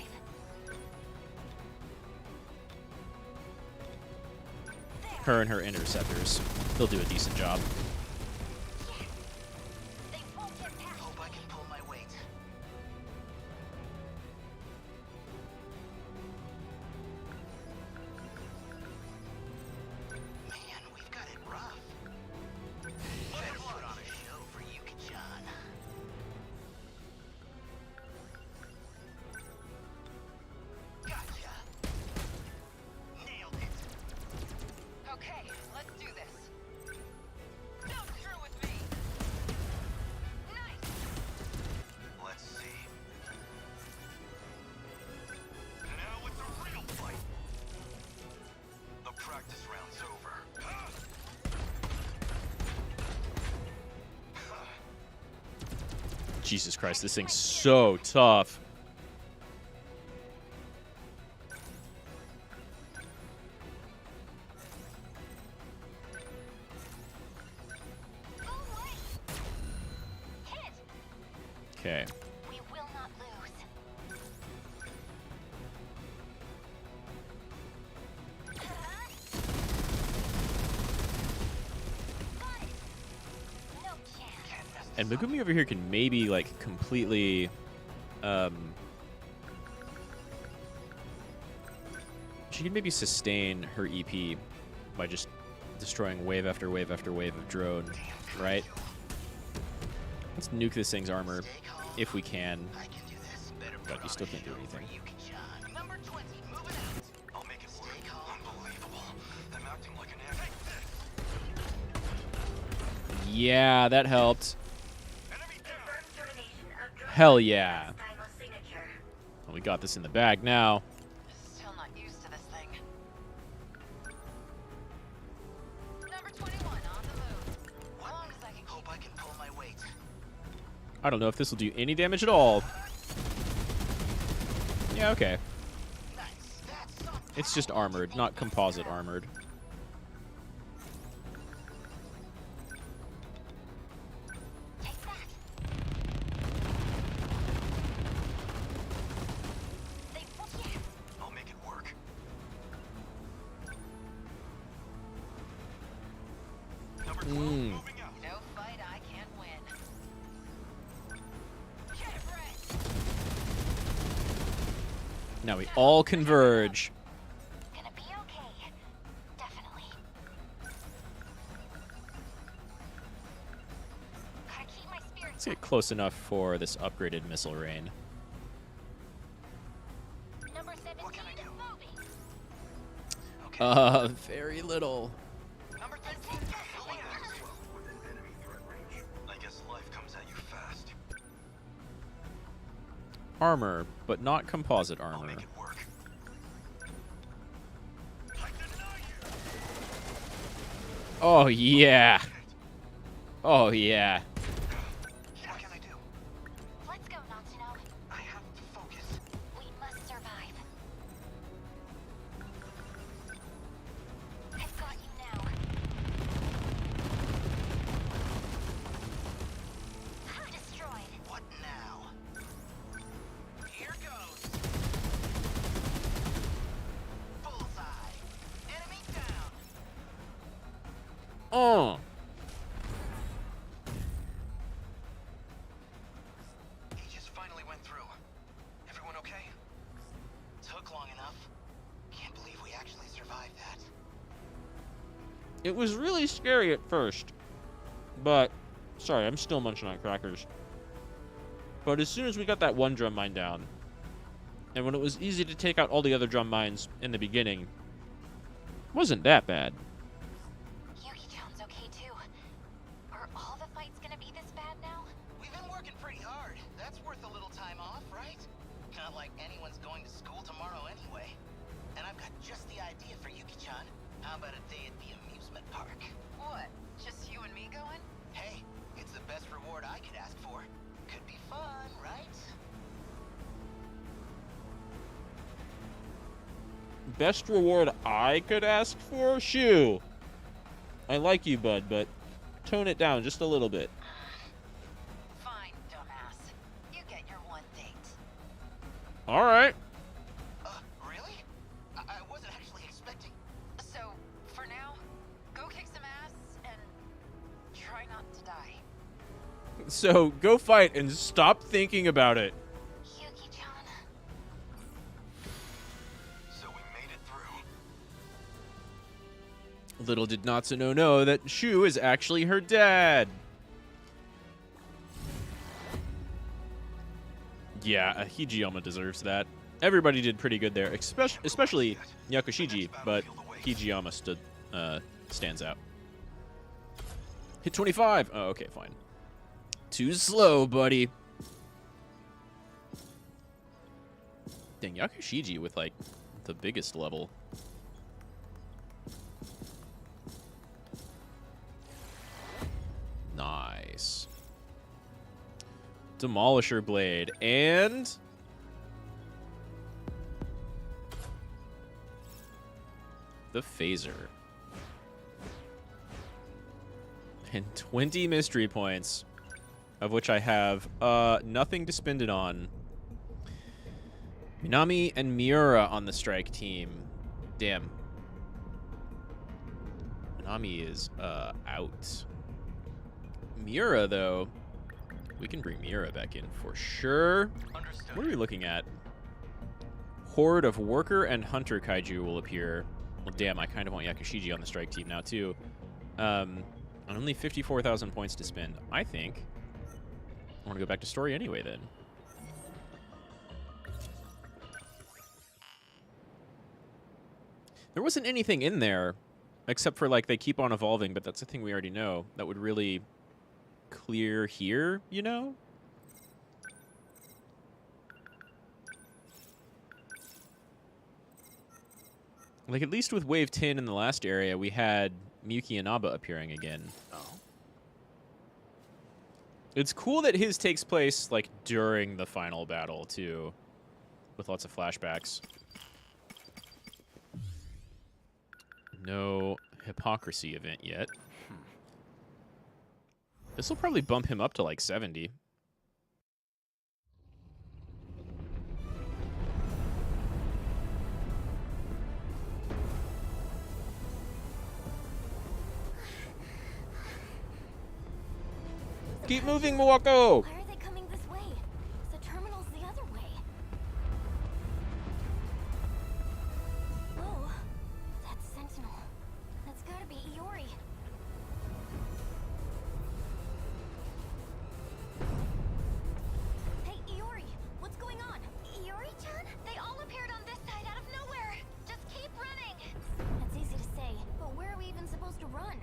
Her and her interceptors. They'll do a decent job. Jesus Christ, this thing's so tough. Okay. We will not lose. And Megumi over here can maybe, like, completely, she can maybe sustain her EP by just destroying wave after wave after wave of drone, right? Let's nuke this thing's armor if we can. But you still can't do anything. Yeah, that helped. Hell yeah. Well, we got this in the bag now. Still not used to this thing. Number 21 on the move. As long as I can hope I can pull my weight. I don't know if this will do any damage at all. Yeah, okay. It's just armored, not composite armored. Mm. No fight I can't win. Get wrecked. Now we all converge. Gonna be okay. Definitely. Gotta keep my spirits Let's get close enough for this upgraded missile rain. Number 17 is moving. Very little. Number 13. Within enemy threat range. I guess life comes at you fast. Armor, but not composite I'll armor. make it work. Oh, yeah. Oh, yeah. What can I do? Let's go, Natsuno. I have to focus. We must survive. I've got you now. Destroyed. What now? Here goes. Bullseye. Enemy down. Oh. He just finally went through. Everyone okay? Took long enough. Can't believe we actually survived that. It was really scary at first. But, sorry, I'm still munching on crackers. But as soon as we got that one drum mine down, and when it was easy to take out all the other drum mines in the beginning, wasn't that bad. Yuki-chan's okay too. Are all the fights gonna be this bad now? We've been working pretty hard. That's worth a little time off, right? Not like anyone's going to school tomorrow anyway. And I've got just the idea for Yuki-chan. How about a day at the amusement park? What? Just you and me going? Hey, it's the best reward I could ask for. Could be fun, right? Best reward I could ask for? Shoo. I like you, bud, but tone it down just a little bit. Fine, dumbass. You get your one date. All right. Really? I wasn't actually expecting. So, for now, go kick some ass and try not to die. So go fight and stop thinking about it. Yuki-chan. So we made it through. Little did Natsuno know that Shu is actually her dad. Yeah, Hijiyama deserves that. Everybody did pretty good there, especially Yakushiji, but Hijiyama stands out. Hit 25. Oh, okay, fine. Too slow, buddy. Dang, Yakushiji with, like, the biggest level. Nice. Demolisher Blade. And... the Phaser. And 20 mystery points, of which I have nothing to spend it on. Minami and Miura on the strike team. Damn. Minami is out. Miura, though, we can bring Miura back in for sure. Understood. What are we looking at? Horde of Worker and Hunter Kaiju will appear. Well, damn, I kind of want Yakushiji on the strike team now, too. And only 54,000 points to spend. I think I want to go back to story anyway, then. There wasn't anything in there, except for, like, they keep on evolving, but that's a thing we already know. That would really clear here, you know? Like, at least with Wave 10 in the last area, we had Miyuki Inaba appearing again. Oh. It's cool that his takes place, like, during the final battle, too. With lots of flashbacks. No hypocrisy event yet. This will probably bump him up to, like, 70. Keep moving, Milwaukee! Why are they coming this way? The terminal's the other way. Oh, that's Sentinel. That's gotta be Iori. Hey, Iori, what's going on? Iori-chan? They all appeared on this side out of nowhere. Just keep running. That's easy to say, but where are we even supposed to run?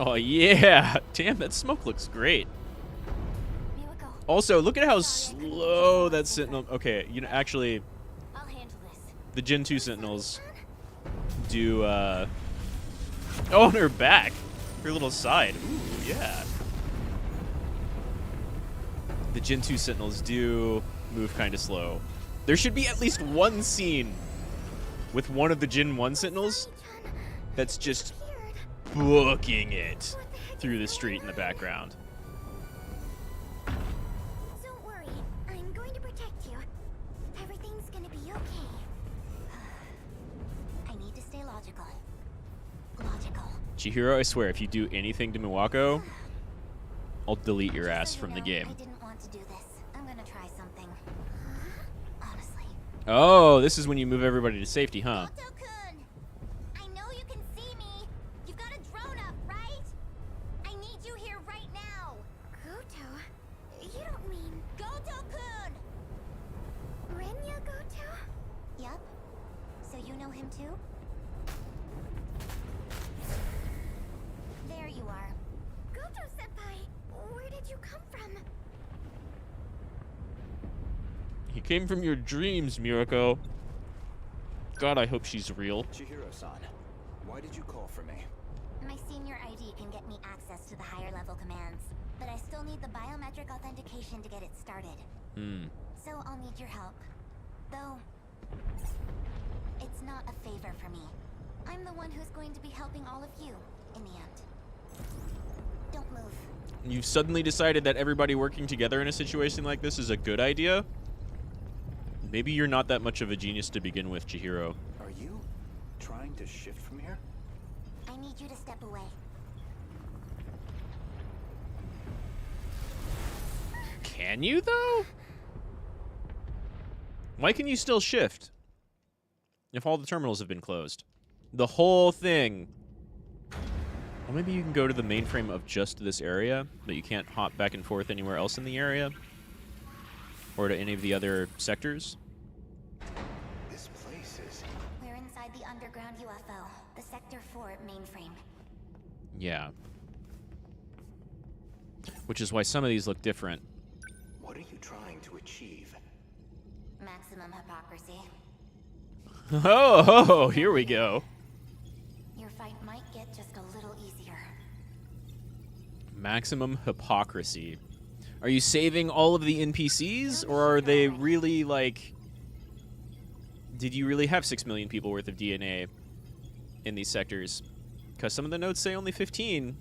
Oh, yeah. Damn, that smoke looks great. Also, look at how slow that Sentinel... Okay, you know, actually, I'll handle this. the Gen 2 Sentinels do, Oh, on her back. Her little side. Ooh, yeah. The Gen 2 Sentinels do move kind of slow. There should be at least one scene with one of the Gen 1 Sentinels that's just booking it through the street in the background. Don't worry, I'm going to protect you. Everything's gonna be okay. I need to stay logical. Logical. Chihiro, I swear, if you do anything to Miwako, I'll delete your ass from the game. I didn't want to do this. I'm gonna try something. Honestly. Oh, this is when you move everybody to safety, huh? Gouto-kun! I know you can see me. You've got a drone up, right? I need you here right now. Gouto? You don't mean Gouto-kun! Renya Gouto? Yup. So you know him too? There you are. Gouto-senpai, where did you come from? He came from your dreams, Mirako. God, I hope she's real. Chihiro-san, why did you call for me? My senior ID can get me access to the higher level commands, but I still need the biometric authentication to get it started. So I'll need your help. Though, it's not a favor for me. I'm the one who's going to be helping all of you in the end. Don't move. You've suddenly decided that everybody working together in a situation like this is a good idea? Maybe you're not that much of a genius to begin with, Chihiro. Are you trying to shift from here? I need you to step away. Can you, though? Why can you still shift if all the terminals have been closed? The whole thing. Well, maybe you can go to the mainframe of just this area, but you can't hop back and forth anywhere else in the area? Or to any of the other sectors? This place is... We're inside the underground UFO, the Sector 4 mainframe. Yeah. Which is why some of these look different. What are you trying to achieve? Maximum hypocrisy. Oh, here we go. Your fight might get just a little easier. Maximum hypocrisy. Are you saving all of the NPCs, or are they really, like... Did you really have 6 million people worth of DNA in these sectors? Because some of the notes say only 15.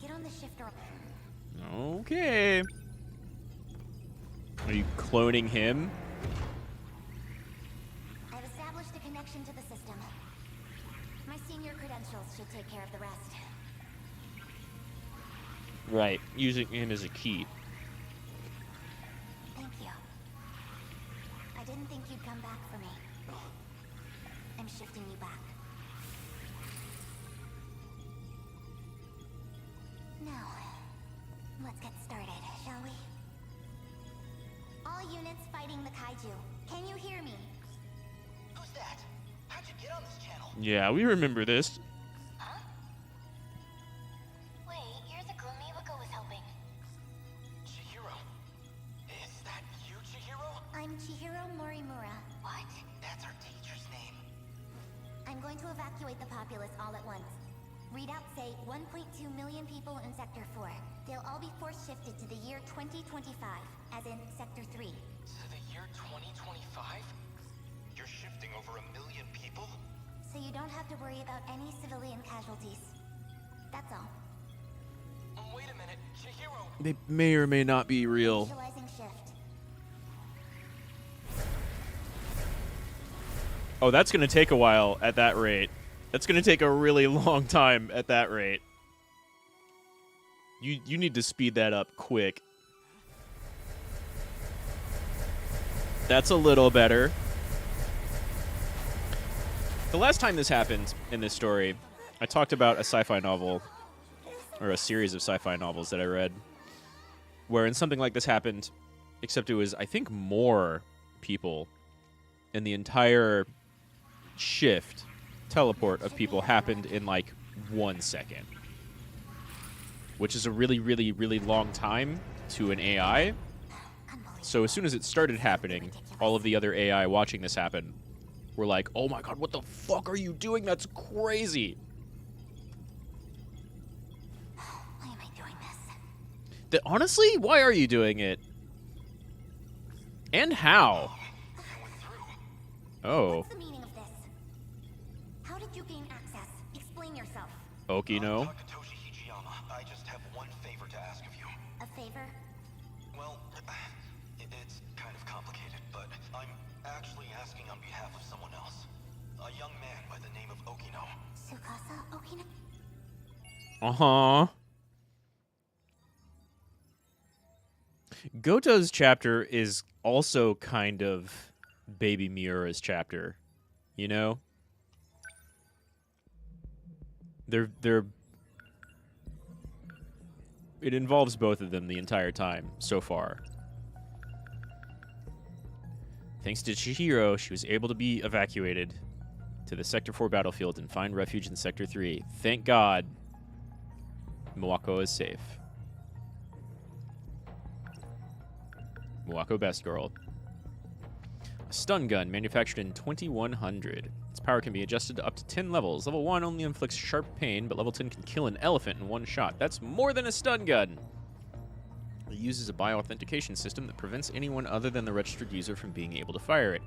Get on the shifter. Okay. Are you cloning him? I've established a connection to the system. My senior credentials should take care of the rest. Right, using him as a key. Thank you. I didn't think you'd come back for me. I'm shifting you back. Now, let's get started, shall we? All units fighting the kaiju. Can you hear me? Who's that? How'd you get on this channel? Yeah, we remember this. Wait, you're the girl Miwako was helping. Chihiro. Is that you, Chihiro? I'm Chihiro Morimura. What? That's our teacher's name. I'm going to evacuate the populace all at once. Readouts say 1.2 million people in Sector 4. They'll all be force shifted to the year 2025, as in Sector 3. To the year 2025? You're shifting over 1 million people? So you don't have to worry about any civilian casualties. That's all. Wait a minute, Chihiro! They may or may not be real. Initializing shift. Oh, that's going to take a while at that rate. That's going to take a really long time at that rate. You need to speed that up quick. That's a little better. The last time this happened in this story, I talked about a sci-fi novel, or a series of sci-fi novels that I read, wherein something like this happened, except it was, I think, more people, and the entire teleport of people happened in like 1 second. Which is a really, really, really long time to an AI. So as soon as it started happening, all of the other AI watching this happen were like, oh my god, what the fuck are you doing? That's crazy. Why am I doing this? Honestly, why are you doing it? And how? Oh. What's the meaning of this? How did you gain access? Explain yourself. Okino. I just have one favor to ask of you. A favor? Well, it's kind of complicated, but I'm actually asking on behalf of someone else. A young man by the name of Okino. Tsukasa Okino? Uh-huh. Goto's chapter is also kind of Baby Miura's chapter, you know? They're it involves both of them the entire time so far. Thanks to Chihiro, she was able to be evacuated to the Sector 4 battlefield and find refuge in Sector 3. Thank God, Mawako is safe. Mawako best girl. A stun gun manufactured in 2100. Its power can be adjusted to up to 10 levels. Level 1 only inflicts sharp pain, but level 10 can kill an elephant in one shot. That's more than a stun gun. It uses a bioauthentication system that prevents anyone other than the registered user from being able to fire it.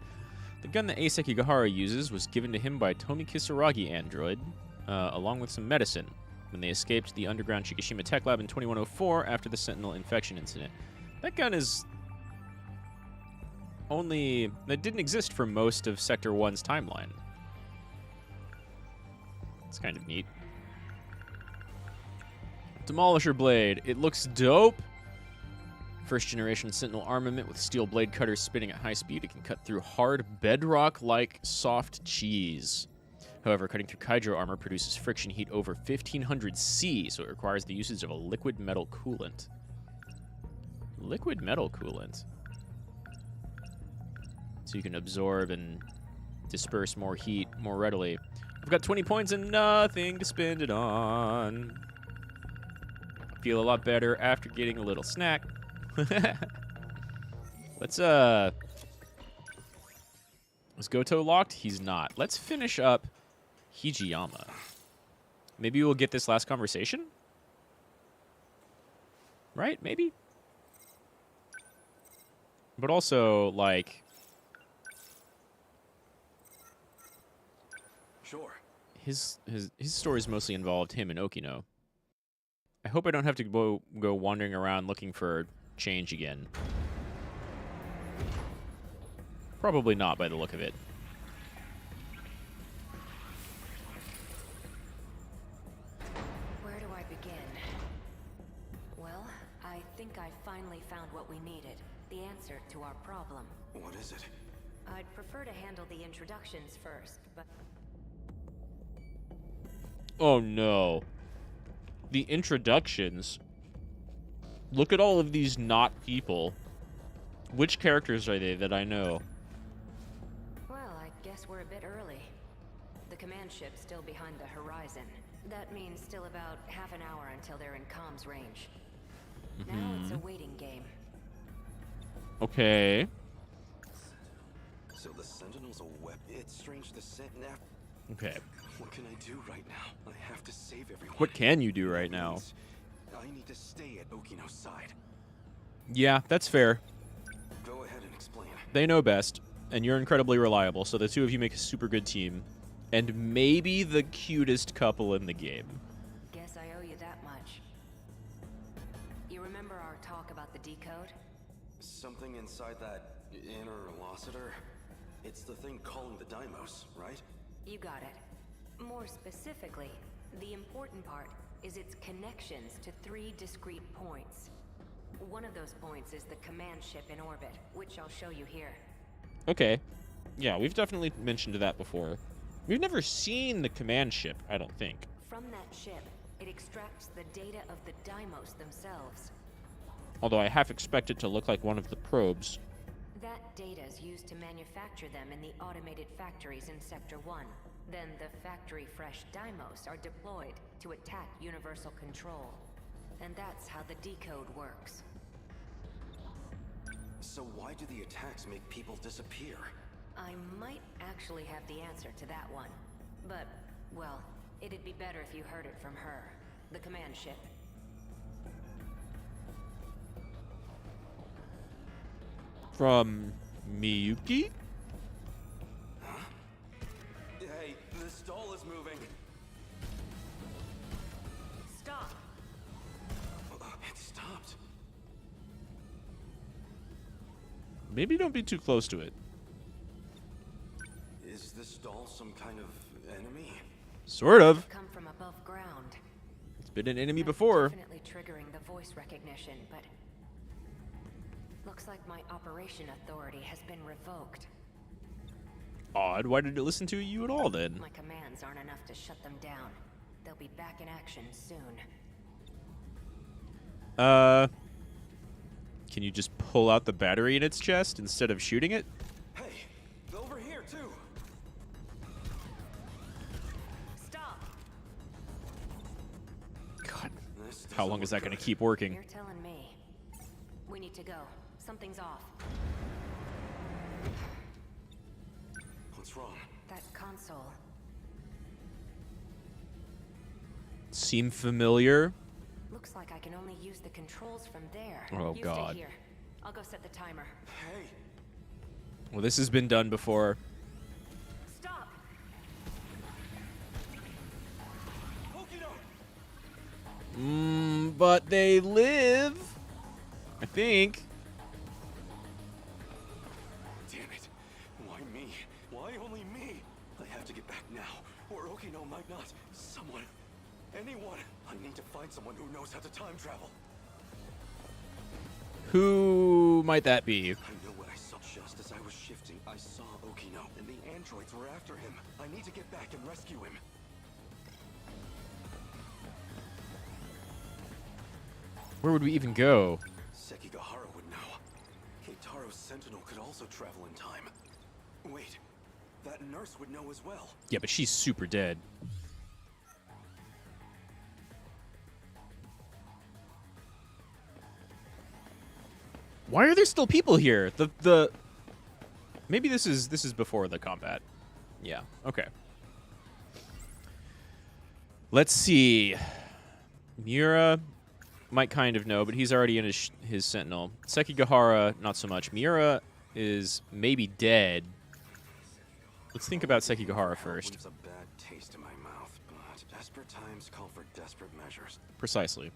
The gun that Eiseki Gahara uses was given to him by Tomi Kisaragi android, along with some medicine, when they escaped the underground Shikishima Tech Lab in 2104 after the Sentinel infection incident. That gun is that didn't exist for most of Sector 1's timeline. It's kind of neat. Demolisher Blade. It looks dope. First generation Sentinel armament with steel blade cutters spinning at high speed. It can cut through hard bedrock-like soft cheese. However, cutting through Kaidro armor produces friction heat over 1500 C, so it requires the usage of a liquid metal coolant. Liquid metal coolant? So you can absorb and disperse more heat more readily. I've got 20 points and nothing to spend it on. I feel a lot better after getting a little snack. Let's, is Gouto locked? He's not. Let's finish up Hijiyama. Maybe we'll get this last conversation? Right? Maybe? But also, like... Sure. His stories mostly involved him and Okino. I hope I don't have to go wandering around looking for change again. Probably not by the look of it. Where do I begin? Well, I think I finally found what we needed. The answer to our problem. What is it? I'd prefer to handle the introductions first, but... Oh no. The introductions. Look at all of these not people. Which characters are they that I know? Well, I guess we're a bit early. The command ship's still behind the horizon. That means still about half an hour until they're in comms range. Now it's a waiting game. Okay. So the Sentinels are web. It's strange the Sentinel. Okay. What can I do right now? I have to save everyone. What can you do right now? I need to stay at Okino's side. Yeah, that's fair. Go ahead and explain. They know best, and you're incredibly reliable, so the two of you make a super good team. And maybe the cutest couple in the game. Guess I owe you that much. You remember our talk about the decode? Something inside that inner velocitor? It's the thing calling the Deimos, right? You got it. More specifically, the important part is its connections to 3 discrete points. One of those points is the command ship in orbit, which I'll show you here. Okay. Yeah, we've definitely mentioned that before. We've never seen the command ship, I don't think. From that ship, it extracts the data of the Deimos themselves. Although I half expect it to look like one of the probes. That data is used to manufacture them in the automated factories in Sector 1. Then the factory-fresh Deimos are deployed to attack Universal Control. And that's how the decode works. So why do the attacks make people disappear? I might actually have the answer to that one. But, well, it'd be better if you heard it from her, the command ship. From Miyuki? Huh? Hey, the stall is moving. Stop! It stopped. Maybe don't be too close to it. Is this stall some kind of enemy? Sort of. Come from above ground. It's been an enemy That's before. Definitely triggering the voice recognition, but looks like my operation authority has been revoked. Odd. Why did it listen to you at all then? My commands aren't enough to shut them down. They'll be back in action soon. Can you just pull out the battery in its chest instead of shooting it? Hey, over here too. Stop! God, This how long doesn't is that look going to good. keep working? You're telling me. We need to go. Something's off. What's wrong? That console. Seem familiar? Looks like I can only use the controls from there. Oh, You God. Stay here. I'll go set the timer. Hey, Well, this has been done before. Stop! But they live. I think. damn it. Why me? Why only me? I have to get back now, or Okino might not. Someone. Anyone. I need to find someone who knows how to time travel. Who might that be? I know what I saw. Just as I was shifting, I saw Okino, and the androids were after him. I need to get back and rescue him. Where would we even go? Sekigahara would know. Keitaro's Sentinel could also travel in time. Wait, that nurse would know as well. Yeah, but she's super dead. Why are there still people here? The maybe this is before the combat. Yeah. Okay. Let's see. Miura might kind of know, but he's already in his Sentinel. Sekigahara, not so much. Miura is maybe dead. Let's think about Sekigahara first. Leaves a bad taste in my mouth, but desperate times call for desperate measures. Precisely.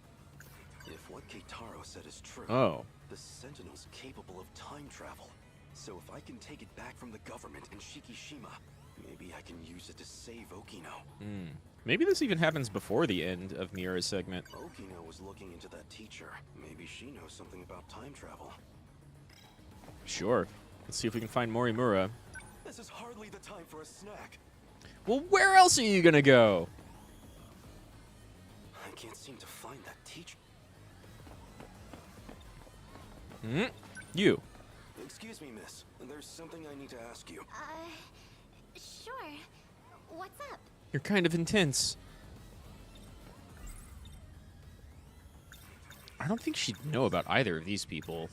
If what Keitaro said is true, Oh. the Sentinel's capable of time travel. So if I can take it back from the government in Shikishima, maybe I can use it to save Okino. Maybe this even happens before the end of Miura's segment. Okino was looking into that teacher. Maybe she knows something about time travel. Sure. Let's see if we can find Morimura. This is hardly the time for a snack. Well, where else are you gonna go? I can't seem to find that teacher. You. Excuse me, miss. There's something I need to ask you. Sure. What's up? You're kind of intense. I don't think she'd know about either of these people.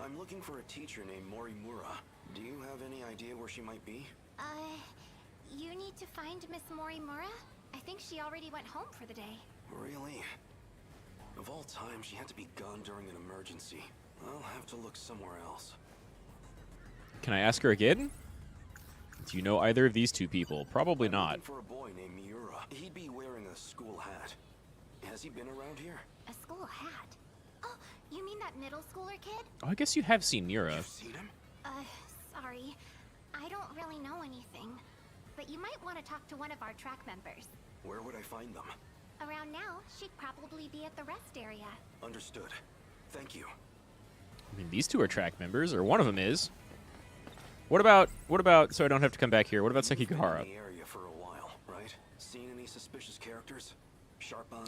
I'm looking for a teacher named Morimura. Do you have any idea where she might be? You need to find Miss Morimura? I think she already went home for the day. Really? Of all time, she had to be gone during an emergency. I'll have to look somewhere else. Can I ask her again? Do you know either of these two people? Probably I'm not. looking for a boy named Miura. He'd be wearing a school hat. Has he been around here? A school hat? Oh, you mean that middle schooler kid? Oh, I guess you have seen Miura. You've seen him? Sorry. I don't really know anything. but you might want to talk to one of our track members. Where would I find them? Around now, she'd probably be at the rest area. Understood. Thank you. I mean, these two are track members, or one of them is. What about, so I don't have to come back here, what about Sekigahara? In the area for a while, right? Seen any suspicious characters? Sharp eyes?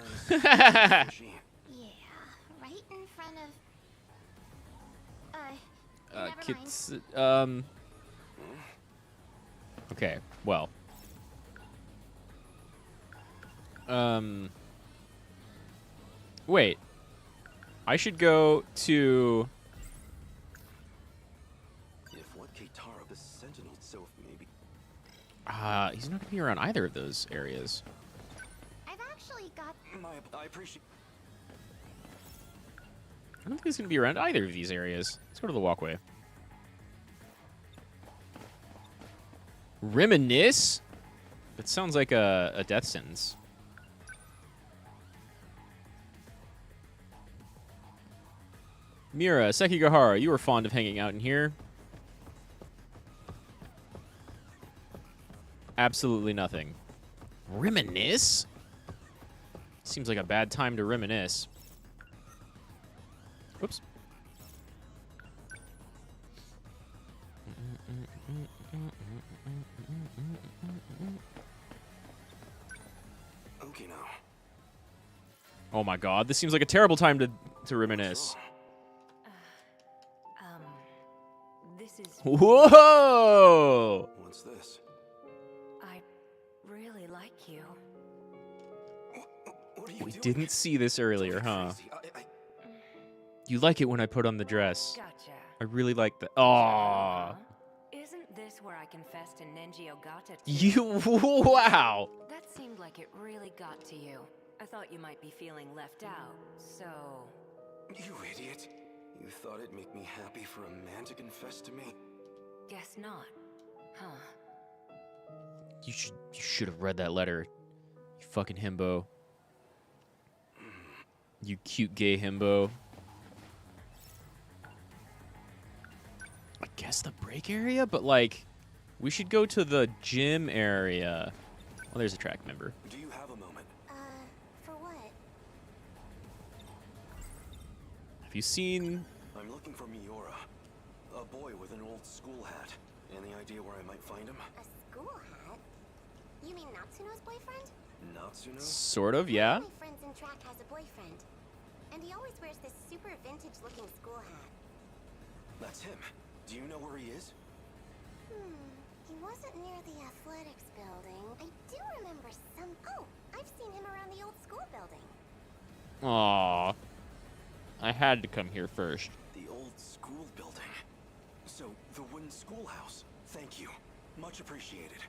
Fishy? Yeah, right in front of... never mind. Okay, well. Wait. I should go to... If what Keitara, the Sentinel itself, maybe. He's not gonna be around either of those areas. I've actually got... I appreciate... I don't think he's gonna be around either of these areas. Let's go to the walkway. Reminisce? That sounds like a death sentence. Mira, Sekigahara, you were fond of hanging out in here. Absolutely nothing. Reminisce? Seems like a bad time to reminisce. Whoops. Okay now. Oh my god, this seems like a terrible time to reminisce. This is... Whoa! What's this? I really like you. What are you We doing? didn't see this earlier, huh? Crazy. You like it when I put on the dress. Gotcha. I really like that. Aww. Isn't this where I confessed to Nenji Ogata? You, wow. That seemed like it really got to you. I thought you might be feeling left out, so... You idiot. You thought it'd make me happy for a man to confess to me? Guess not. Huh. You should have read that letter. You fucking himbo. You cute gay himbo. I guess the break area, but like, we should go to the gym area. Well, there's a track member. Do you have a moment? For what? Have you seen? I'm looking for Miura. A boy with an old school hat. Any idea where I might find him? A school hat? You mean Natsuno's boyfriend? Natsuno? Sort of, yeah. One of my friends in track has a boyfriend. And he always wears this super vintage-looking school hat. That's him. Do you know where he is? He wasn't near the athletics building. I do remember some... Oh, I've seen him around the old school building. Aww. I had to come here first. The old school building. So, the wooden schoolhouse. Thank you. Much appreciated.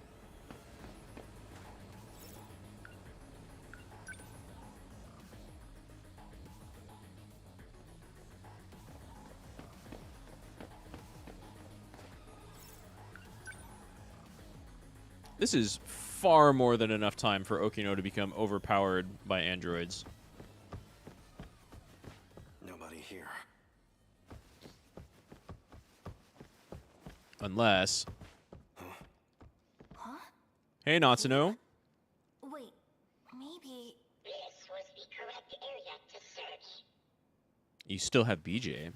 This is far more than enough time for Okino to become overpowered by androids. Nobody here. Unless... Huh? Hey, Natsuno. Wait, maybe... This was the correct area to search. You still have BJ. It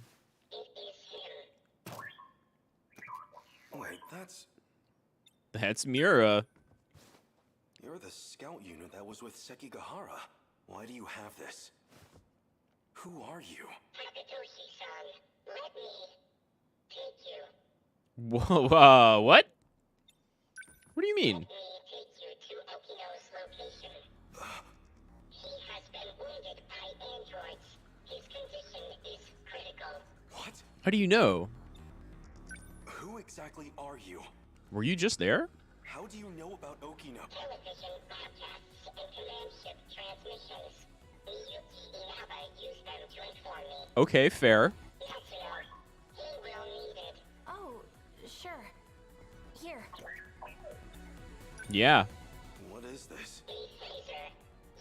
is him. Wait, that's... That's Miura. You're the scout unit that was with Sekigahara. Why do you have this? Who are you? Takatoshi-san, let me take you. Whoa, what? What do you mean? Let me take you to Okino's location. He has been wounded by androids. His condition is critical. What? How do you know? Who exactly are you? Were you just there? How do you know about Okino? Television broadcasts and command ship transmissions. Miyuki Inaba used them to inform me. Okay, fair. Natsuno, he will need it. Oh, sure. Here. Yeah. What is this? A phaser.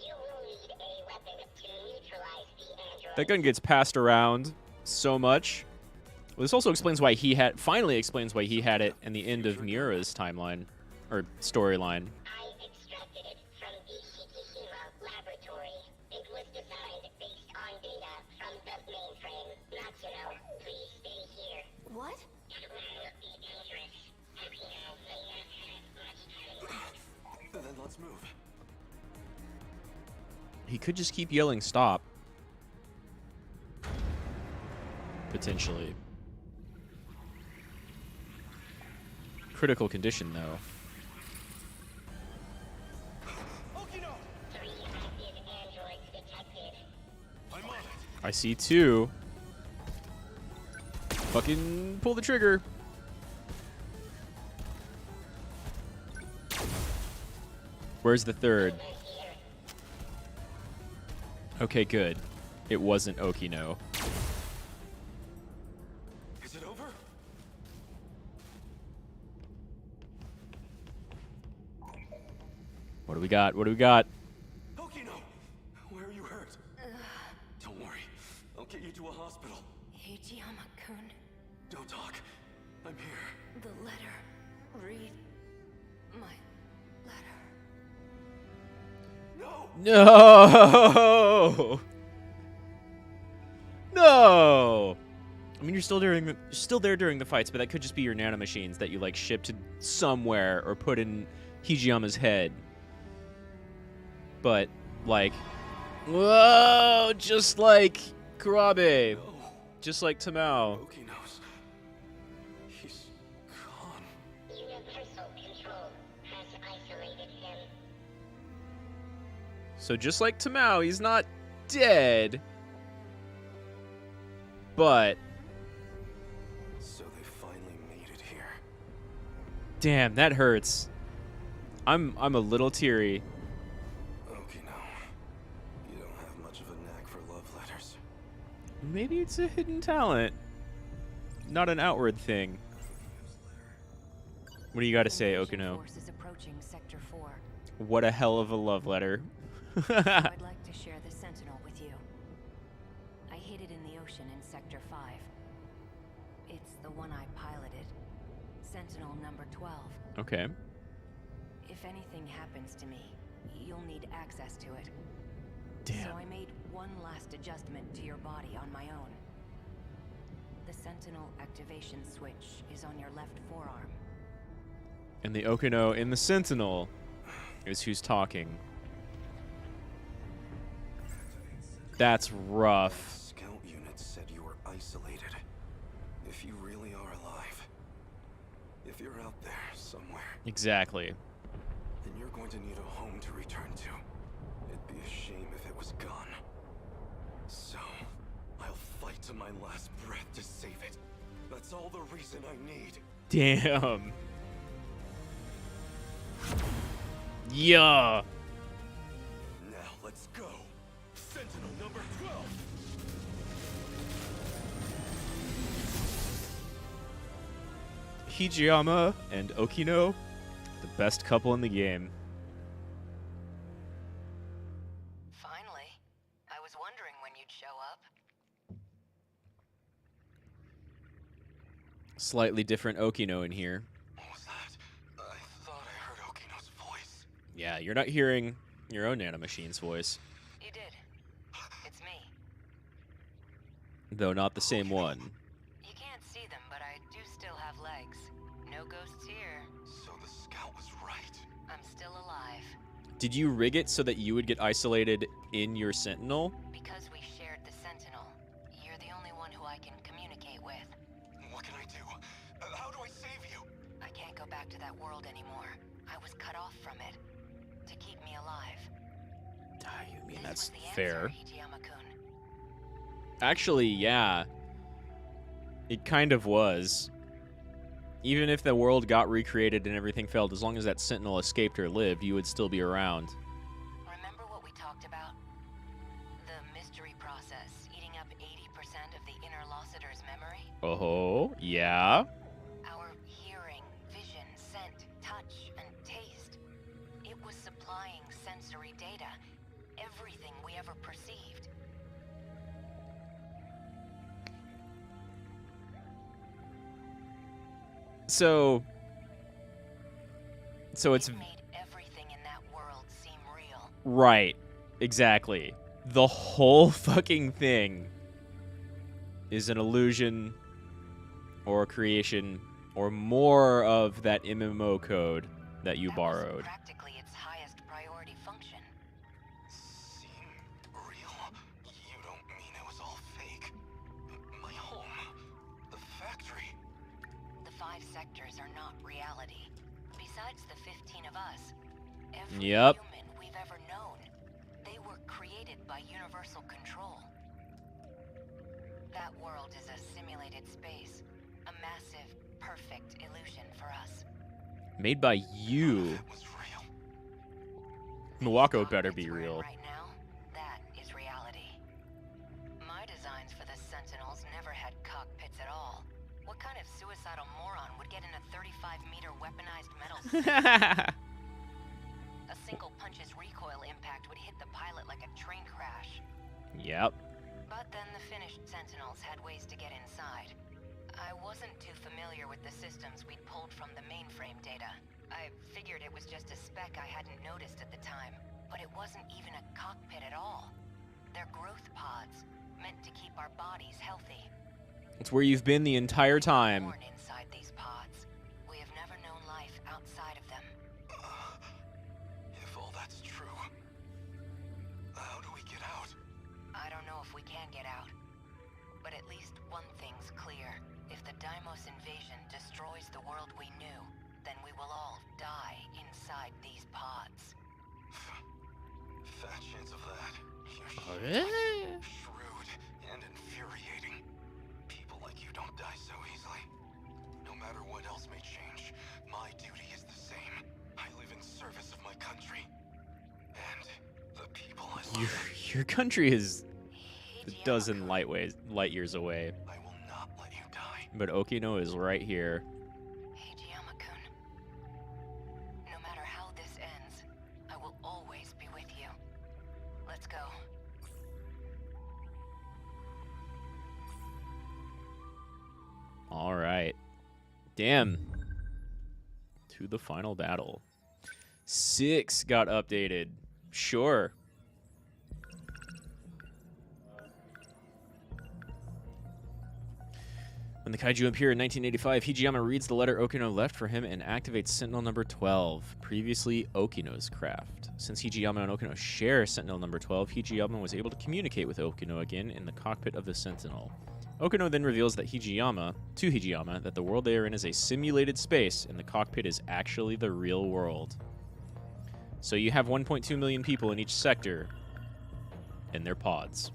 You will need a weapon to neutralize the android. That gun gets passed around so much. Well, this also explains why finally explains why he had it in the end of Miura's timeline. or storyline. I extracted it from the Shikishima laboratory. It was designed based on data from the mainframe. Not to know. Please stay here. What? It will be dangerous. Akino may not have much time. Then let's move. He could just keep yelling stop. Potentially. Critical condition, though. Okino! 3 active androids detected. I'm on it. I see 2. Fucking pull the trigger. Where's the 3rd? Okay, good. It wasn't Okino. Is it over? What do we got? What do we got? Okino! Where are you hurt? Don't worry. I'll get you to a hospital. Hijiyama-kun, Don't talk. I'm here. the letter. Read my letter. No! No! No! I mean, you're still there during the fights, but that could just be your nanomachines that you like shipped to somewhere or put in Hijiyama's head. But like, whoa! Just like Kurabe, No. just like Tamao. Okino's. He's gone. Universal control has isolated him. So just like Tamao, he's not dead, but So they finally made it here. damn, that hurts. I'm a little teary. Okino. You don't have much of a knack for love letters. Maybe it's a hidden talent, not an outward thing. What do you got to say, Invasion Okino? Forces approaching Sector 4. What a hell of a love letter. I'd like to share the Sentinel with you. I hid it in the ocean in Sector 5. It's the one I piloted. Sentinel number 12. Okay. If anything happens to me, you'll need access to it. Damn. So I made one last adjustment to your body on my own. The Sentinel activation switch is on your left forearm. And the Okino in the Sentinel is who's talking. That's rough. Scout unit said you were isolated. If you really are alive, if you're out there somewhere, Exactly. then you're going to need a home to return to. It'd be a shame if it was gone. So, I'll fight to my last breath to save it. That's all the reason I need. Damn. Yeah. Now let's go. Sentinel number 12. Hijiyama and Okino, the best couple in the game. Finally. I was wondering when you'd show up. Slightly different Okino in here. What was that? I thought I heard Okino's voice. Yeah, you're not hearing your own nanomachine's voice, You did. It's me. though not the same one. You can't see them, but I do still have legs. No ghosts here. So the scout was right. I'm still alive. Did you rig it so that you would get isolated in your Sentinel? Because we shared the Sentinel, you're the only one who I can communicate with. What can I do? How do I save you? I can't go back to that world anymore. I was cut off from it. To keep me alive. I mean, This that's was the answer, fair. Hijiyama-kun. Actually, yeah. It kind of was. Even if the world got recreated and everything failed, as long as that Sentinel escaped or lived, you would still be around. Remember what we talked about? The mystery process eating up 80% of the inner Lossiter's memory? Oh, yeah. Our hearing, vision, scent, touch, and taste. It was supplying sensory data. Everything we ever perceived. So, So it's... It made everything in that world seem real. Right. Exactly. The whole fucking thing is an illusion or a creation or more of that MMO code that you borrowed. Practically its highest priority function. Seem real? You don't mean it was all fake? My home, the factory. The 5 sectors are not reality. Besides the 15 of us, every Yep. human we've ever known, they were created by universal control. That world is a simulated space, a massive, perfect illusion for us. Made by you. That was real. Milwaukee better be We're in real. right now, that is reality. My designs for the Sentinels never had cockpits at all. What kind of suicidal moron would get in a 35-meter weaponized metal suit? A single punch's recoil impact would hit the pilot like a train crash. Yep. But then the finished Sentinels had ways to get inside. I wasn't too familiar with the systems we'd pulled from the mainframe data. I figured it was just a speck I hadn't noticed at the time, but it wasn't even a cockpit at all. They're growth pods, meant to keep our bodies healthy. It's where you've been the entire time. Born inside these pods. We have never known life outside of them. If all that's true, how do we get out? I don't know if we can get out. But at least one thing's clear. If the Deimos invasion destroys the world we knew, then we will all die inside these pods. Fat chance of that. Oh, really? Shrewd and infuriating. People like you don't die so easily. No matter what else may change, my duty is the same. I live in service of my country. And the people I love. Your country is a dozen light years away. I will not let you die. But Okino is right here. Hijiyama-kun. No matter how this ends, I will always be with you. Let's go. All right. Damn. To the final battle. 6 got updated. Sure. When the kaiju appear in 1985, Hijiyama reads the letter Okino left for him and activates Sentinel number 12, previously Okino's craft. Since Hijiyama and Okino share Sentinel number 12, Hijiyama was able to communicate with Okino again in the cockpit of the Sentinel. Okino then reveals that Hijiyama that the world they are in is a simulated space and the cockpit is actually the real world. So you have 1.2 million people in each sector in their pods.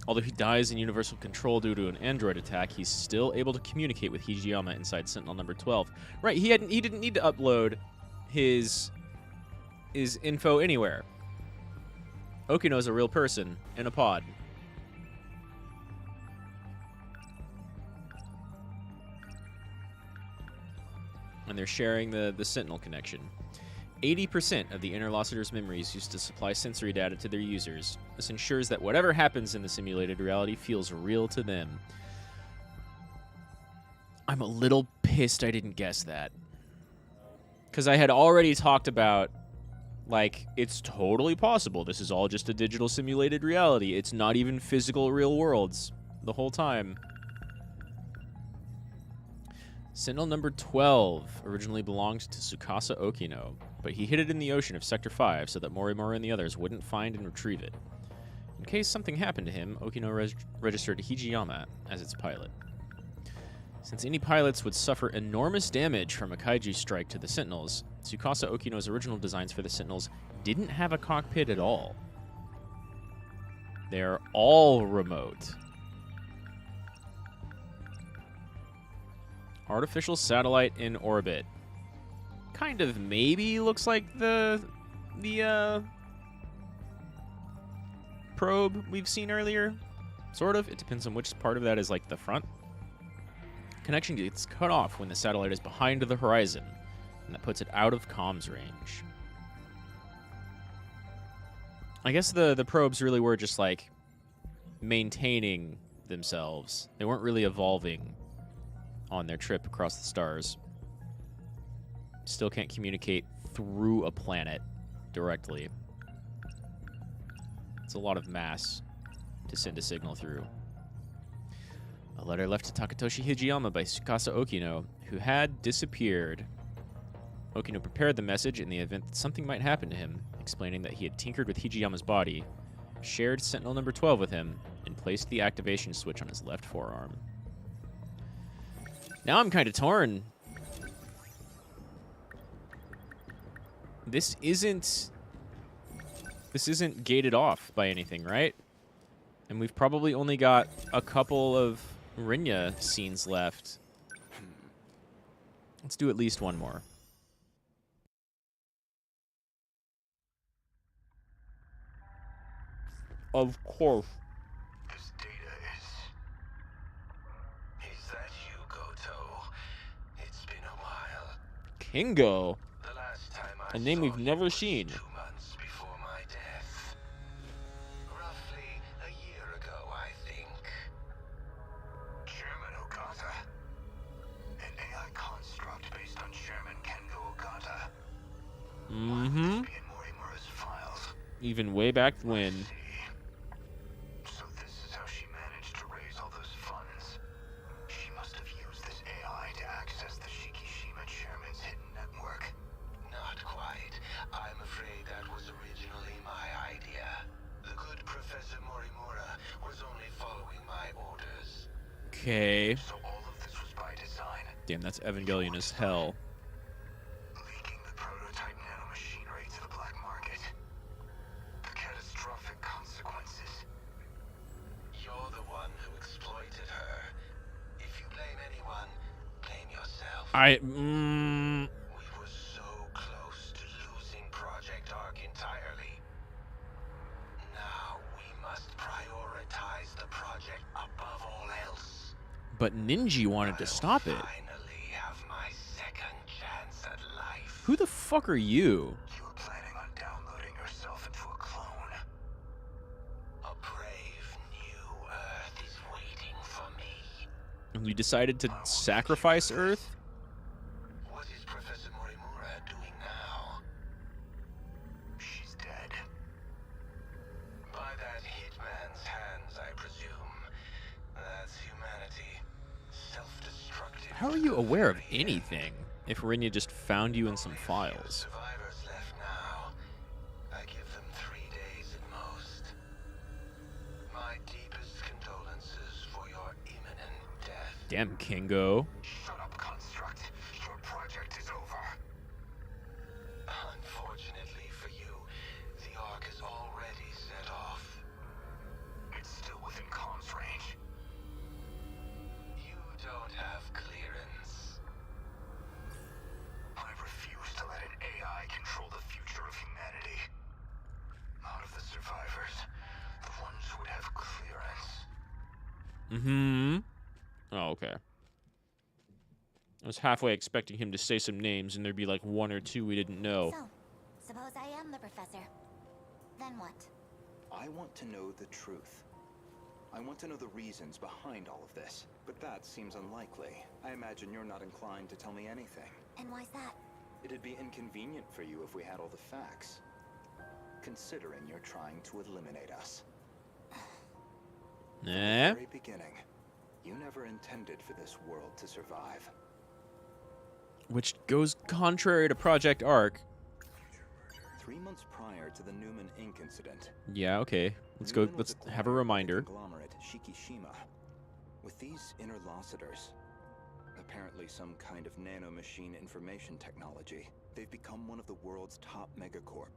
Although he dies in Universal Control due to an android attack, he's still able to communicate with Hijiyama inside Sentinel number 12. Right, he didn't need to upload his info anywhere. Okino's a real person in a pod. And they're sharing the Sentinel connection. 80% of the Interlocutor's memories used to supply sensory data to their users. This ensures that whatever happens in the simulated reality feels real to them. I'm a little pissed I didn't guess that. Because I had already talked about, like, it's totally possible. This is all just a digital simulated reality. It's not even physical real worlds the whole time. Sentinel number 12 originally belonged to Tsukasa Okino, but he hid it in the ocean of Sector 5 so that Morimura and the others wouldn't find and retrieve it. In case something happened to him, Okino registered Hijiyama as its pilot. Since any pilots would suffer enormous damage from a kaiju strike to the Sentinels, Tsukasa Okino's original designs for the Sentinels didn't have a cockpit at all. They're all remote. Artificial satellite in orbit. Kind of maybe looks like the probe we've seen earlier. Sort of. It depends on which part of that is like the front. Connection gets cut off when the satellite is behind the horizon, and that puts it out of comms range. I guess the probes really were just like maintaining themselves. They weren't really evolving on their trip across the stars. Still can't communicate through a planet directly. It's a lot of mass to send a signal through. A letter left to Takatoshi Hijiyama by Tsukasa Okino, who had disappeared. Okino prepared the message in the event that something might happen to him, explaining that he had tinkered with Hijiyama's body, shared Sentinel number 12 with him, and placed the activation switch on his left forearm. Now I'm kind of torn. This isn't gated off by anything, right? And we've probably only got a couple of Renya scenes left. Let's do at least one more. Of course. This data is that you, Gouto? It's been a while. Kingo. The last time I A name saw we've you never was seen. 2 months before my death. Roughly a year ago, I think. Chairman Ogata. An AI construct based on Chairman Kengo Ogata. Mm-hmm. Be in Morimura's files. Even way back when. So this is how she managed to raise all those funds. She must have used this AI to access the Shikishima chairman's hidden network. Not quite. I'm afraid that was originally my idea. The good Professor Morimura was only following my orders. Okay. So all of this was by design. Damn, that's Evangelion as hell. Leaking the prototype nanomachinery to the black market. The catastrophic consequences. You're the one who exploited her. If you blame anyone, blame yourself. We were so close to losing Project Ark entirely. Now we must prioritize the project above all else. But Ninji wanted to stop it. Finally have my second chance at life. Who the fuck are you? You were planning on downloading yourself into a clone. A brave new Earth is waiting for me. And you decided to sacrifice Earth? What is Professor Morimura doing now? She's dead. By that hitman's hands, I presume. That's humanity. Self-destructive. How are you aware of anything if Renya just found you in some files? Survivors left now. I give them 3 days at most. My deepest condolences for your imminent death. Damn, Kingo. Shut up, construct. Your project is over. Unfortunately for you, the Ark is already set off. It's still within comms range. You don't have clearance. I refuse to let an AI control the future of humanity. Not of the survivors. The ones who would have clearance. Mm-hmm. Oh, okay. I was halfway expecting him to say some names and there'd be like 1 or 2 we didn't know. So, suppose I am the professor. Then what? I want to know the truth. I want to know the reasons behind all of this, but that seems unlikely. I imagine you're not inclined to tell me anything. And why's that? It'd be inconvenient for you if we had all the facts. Considering you're trying to eliminate us. From the very beginning, you never intended for this world to survive. Which goes contrary to Project Ark. 3 months prior to the Newman Inc. incident. Yeah, okay. Let's Newman go. was Let's have a acquired by the reminder. Conglomerate Shikishima. With these interlocutors, apparently some kind of nanomachine information technology, they've become one of the world's top megacorp.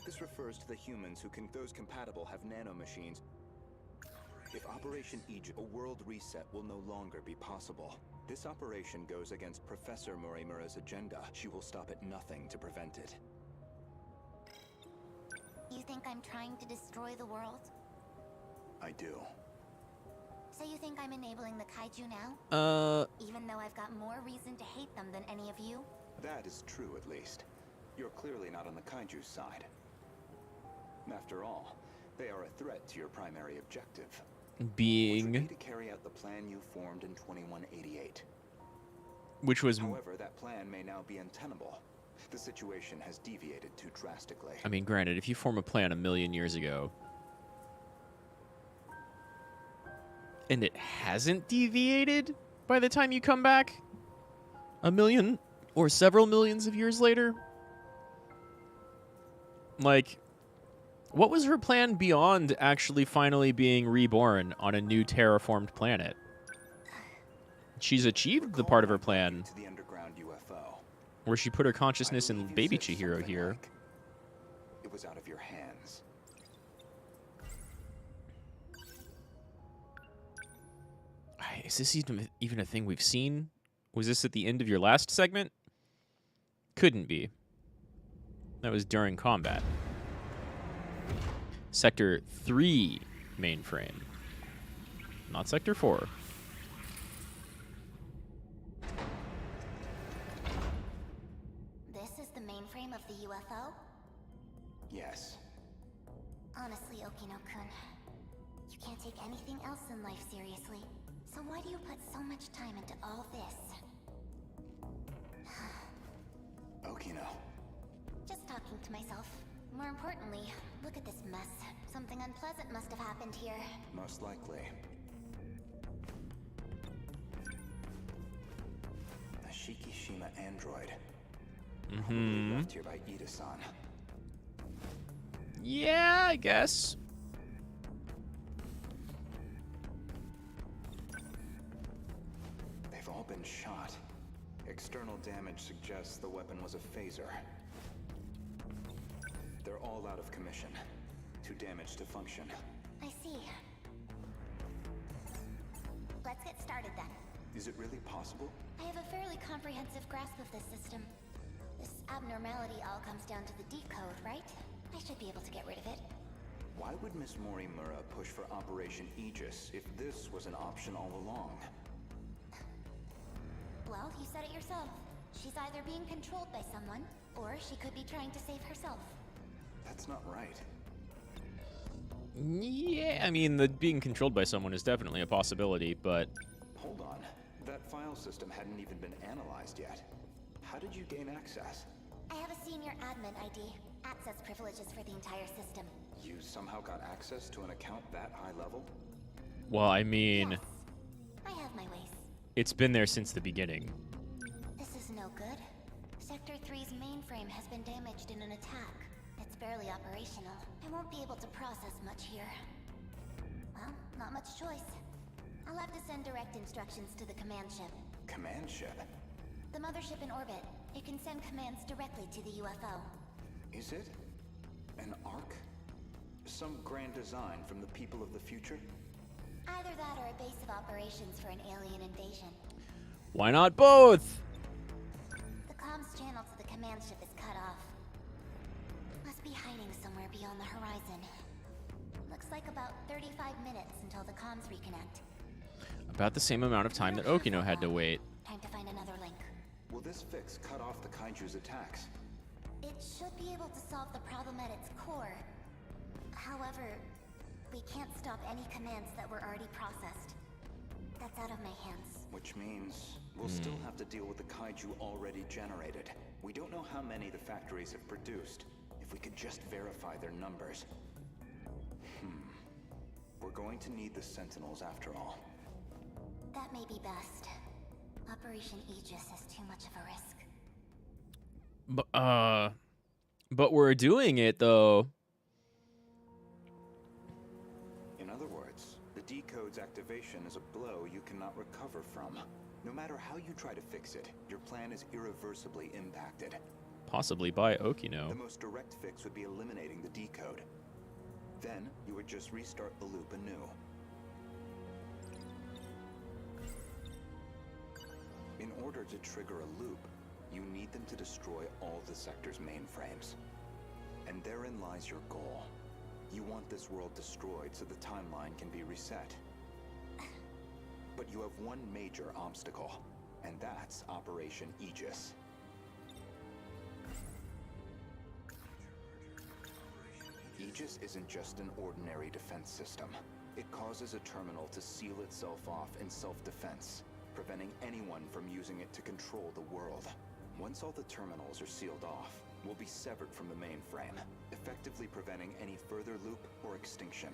This refers to the humans who can, those compatible, have nanomachines. If Operation Egypt, a world reset will no longer be possible. This operation goes against Professor Morimura's agenda. She will stop at nothing to prevent it. You think I'm trying to destroy the world? I do. So you think I'm enabling the kaiju now? Even though I've got more reason to hate them than any of you? That is true, at least. You're clearly not on the kaiju's side. After all, they are a threat to your primary objective. Which would be Being... to carry out the plan you formed in 2188. Which was... However, that plan may now be untenable. The situation has deviated too drastically. I mean, granted, if you form a plan 1,000,000 years ago, and it hasn't deviated by the time you come back 1,000,000 or several millions of years later, like, what was her plan beyond actually finally being reborn on a new terraformed planet? She's achieved the part of her plan To the underground UFO. where she put her consciousness I in believe you baby said Chihiro something here. like, it was out of your hands. Is this even a thing we've seen? Was this at the end of your last segment? Couldn't be. That was during combat. Sector 3 mainframe. Not Sector 4. This is the mainframe of the UFO? Yes. Honestly, Okino-kun, you can't take anything else in life seriously. So why do you put so much time into all this? Okino. Just talking to myself. More importantly, look at this mess. Something unpleasant must have happened here. Most likely. A Shikishima android. Probably left here by Ida-san. Yeah, I guess. They've all been shot. External damage suggests the weapon was a phaser. They're all out of commission. Too damaged to function. I see. Let's get started then. Is it really possible? I have a fairly comprehensive grasp of this system. This abnormality all comes down to the decode, right? I should be able to get rid of it. Why would Miss Morimura push for Operation Aegis if this was an option all along? Well, you said it yourself. She's either being controlled by someone, or she could be trying to save herself. That's not right. Yeah, I mean, the being controlled by someone is definitely a possibility, but... Hold on. That file system hadn't even been analyzed yet. How did you gain access? I have a senior admin ID. Access privileges for the entire system. You somehow got access to an account that high level? Well, I mean, Yes. I have my ways. it's been there since the beginning. This is no good. Sector 3's mainframe has been damaged in an attack. It's barely operational. I won't be able to process much here. Well, not much choice. I'll have to send direct instructions to the command ship. Command ship? The mothership in orbit. It can send commands directly to the UFO. Is it? An Ark? Some grand design from the people of the future? Either that or a base of operations for an alien invasion. Why not both? The comms channel to the command ship is cut off. Must be hiding somewhere beyond the horizon. Looks like about 35 minutes until the comms reconnect. About the same amount of time that Okino had to wait. Time to find another link. Will this fix cut off the Kaiju's attacks? It should be able to solve the problem at its core. However, we can't stop any commands that were already processed. That's out of my hands. Which means we'll still have to deal with the Kaiju already generated. We don't know how many the factories have produced. If we could just verify their numbers. We're going to need the Sentinels after all. That may be best. Operation Aegis is too much of a risk. But we're doing it, though. In other words, the decode's activation is a blow you cannot recover from. No matter how you try to fix it, your plan is irreversibly impacted. Possibly by Okino. The most direct fix would be eliminating the decode. Then, you would just restart the loop anew. In order to trigger a loop, you need them to destroy all the sector's mainframes. And therein lies your goal. You want this world destroyed so the timeline can be reset. But you have one major obstacle, and that's Operation Aegis. Aegis isn't just an ordinary defense system. It causes a terminal to seal itself off in self-defense. preventing anyone from using it to control the world. Once all the terminals are sealed off, we'll be severed from the mainframe, effectively preventing any further loop or extinction.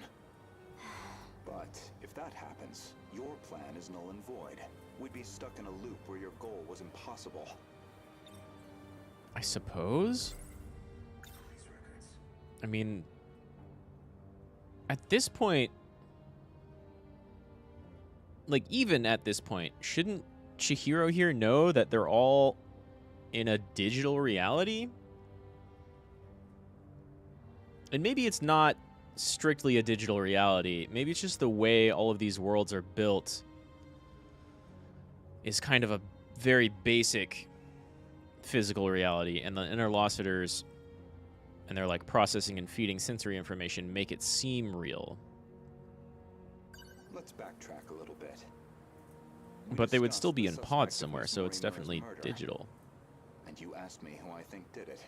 But if that happens, your plan is null and void. We'd be stuck in a loop where your goal was impossible. I suppose? I mean, at this point, like, even at this point, shouldn't Chihiro here know that they're all in a digital reality? And maybe it's not strictly a digital reality. Maybe it's just the way all of these worlds are built is kind of a very basic physical reality, and the interlocutors and their like processing and feeding sensory information make it seem real. Let's backtrack a little bit. But they would still be in pods somewhere, so it's definitely digital. And you asked me who I think did it.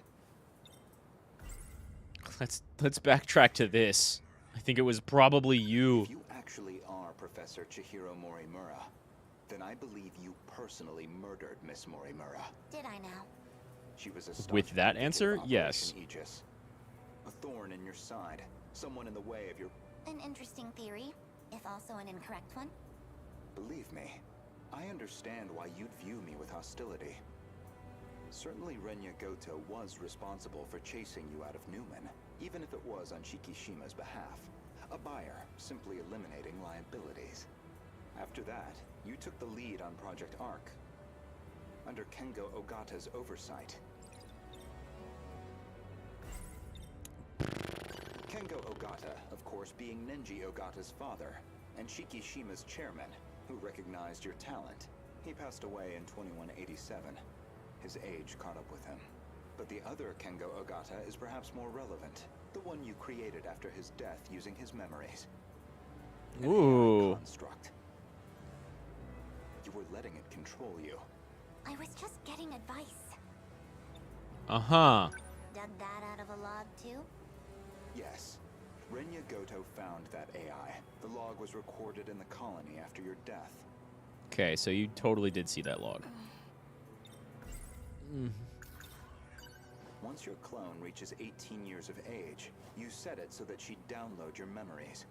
Let's backtrack to this. I think it was probably you. If you actually are Professor Chihiro Morimura, then I believe you personally murdered Miss Morimura. Did I now? She was a With that answer, yes. Aegis. A thorn in your side, someone in the way of your... An interesting theory, if also an incorrect one. Believe me, I understand why you'd view me with hostility. Certainly Renya Gouto was responsible for chasing you out of Newman, even if it was on Shikishima's behalf. A buyer, simply eliminating liabilities. After that, you took the lead on Project Ark, under Kengo Ogata's oversight. Kengo Ogata, of course, being Nenji Ogata's father, and Shikishima's chairman, who recognized your talent. He passed away in 2187. His age caught up with him. But the other Kengo Ogata is perhaps more relevant. The one you created after his death using his memories. An AI construct. You were letting it control you. I was just getting advice. Uh-huh. Dug that out of a log too? Yes. Renya Gouto found that AI. The log was recorded in the colony after your death. Okay, so you totally did see that log. Once your clone reaches 18 years of age, you set it so that she'd download your memories.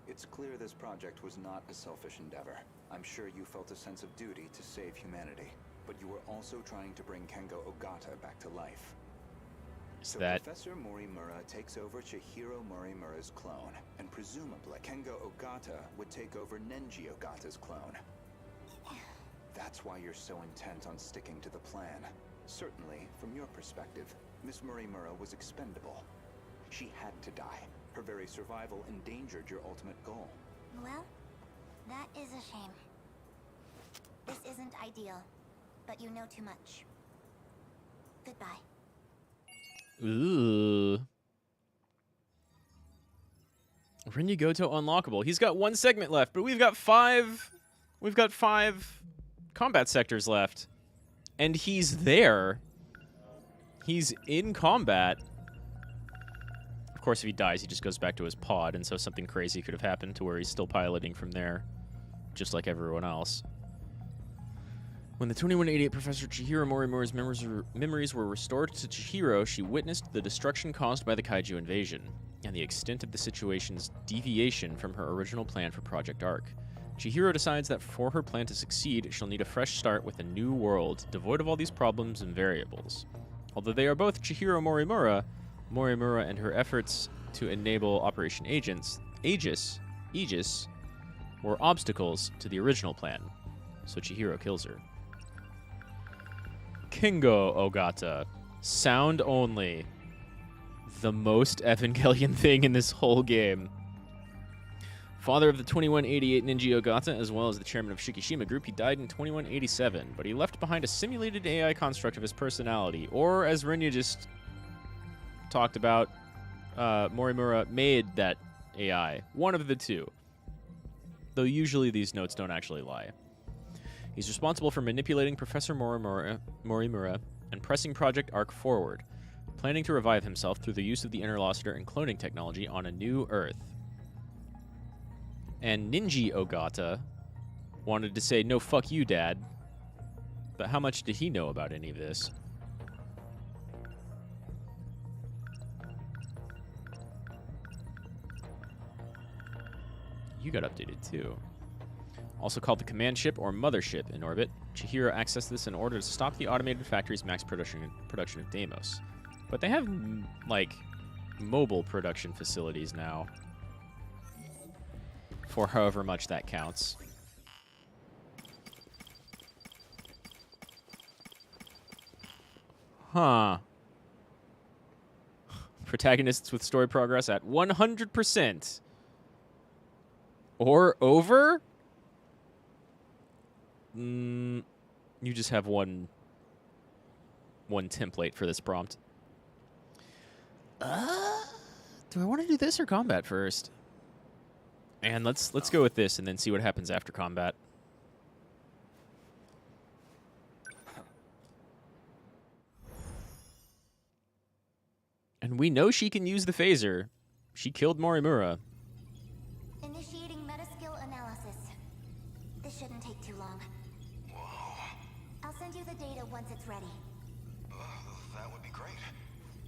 It's clear this project was not a selfish endeavor. I'm sure you felt a sense of duty to save humanity, but you were also trying to bring Kengo Ogata back to life. So Professor Morimura takes over Chihiro Morimura's clone, and presumably Kengo Ogata would take over Nenji Ogata's clone. That's why you're so intent on sticking to the plan. Certainly, from your perspective, Miss Morimura was expendable. She had to die. Her very survival endangered your ultimate goal. Well, that is a shame. This isn't ideal, but you know too much. Goodbye. Ooh. Renya Gouto unlockable. He's got one segment left, but we've got five combat sectors left. And he's there. He's in combat. Of course, if he dies, he just goes back to his pod, and so something crazy could have happened to where he's still piloting from there, just like everyone else. When the 2188 Professor Chihiro Morimura's memories were restored to Chihiro, she witnessed the destruction caused by the kaiju invasion, and the extent of the situation's deviation from her original plan for Project Ark. Chihiro decides that for her plan to succeed, she'll need a fresh start with a new world, devoid of all these problems and variables. Although they are both Chihiro Morimura and her efforts to enable Operation Aegis were obstacles to the original plan, so Chihiro kills her. Kengo Ogata. Sound only. The most Evangelion thing in this whole game. Father of the 2188 Nenji Ogata, as well as the chairman of Shikishima Group, he died in 2187, but he left behind a simulated AI construct of his personality, or as Renya just talked about, Morimura made that AI. One of the two. Though usually these notes don't actually lie. He's responsible for manipulating Professor Morimura and pressing Project Ark forward, planning to revive himself through the use of the interlocutor and cloning technology on a new Earth. And Nenji Ogata wanted to say, no, fuck you, Dad. But how much did he know about any of this? You got updated, too. Also called the command ship or mothership in orbit. Chihiro accessed this in order to stop the automated factory's max production of Deimos. But they have, like, mobile production facilities now. For however much that counts. Huh. Protagonists with story progress at 100%. Or over? You just have one template for this prompt. Do I want to do this or combat first? And let's go with this and then see what happens after combat. And we know she can use the phaser. She killed Morimura. Initiating metaskill analysis. This shouldn't take too long. Whoa. I'll send you the data once it's ready. That would be great.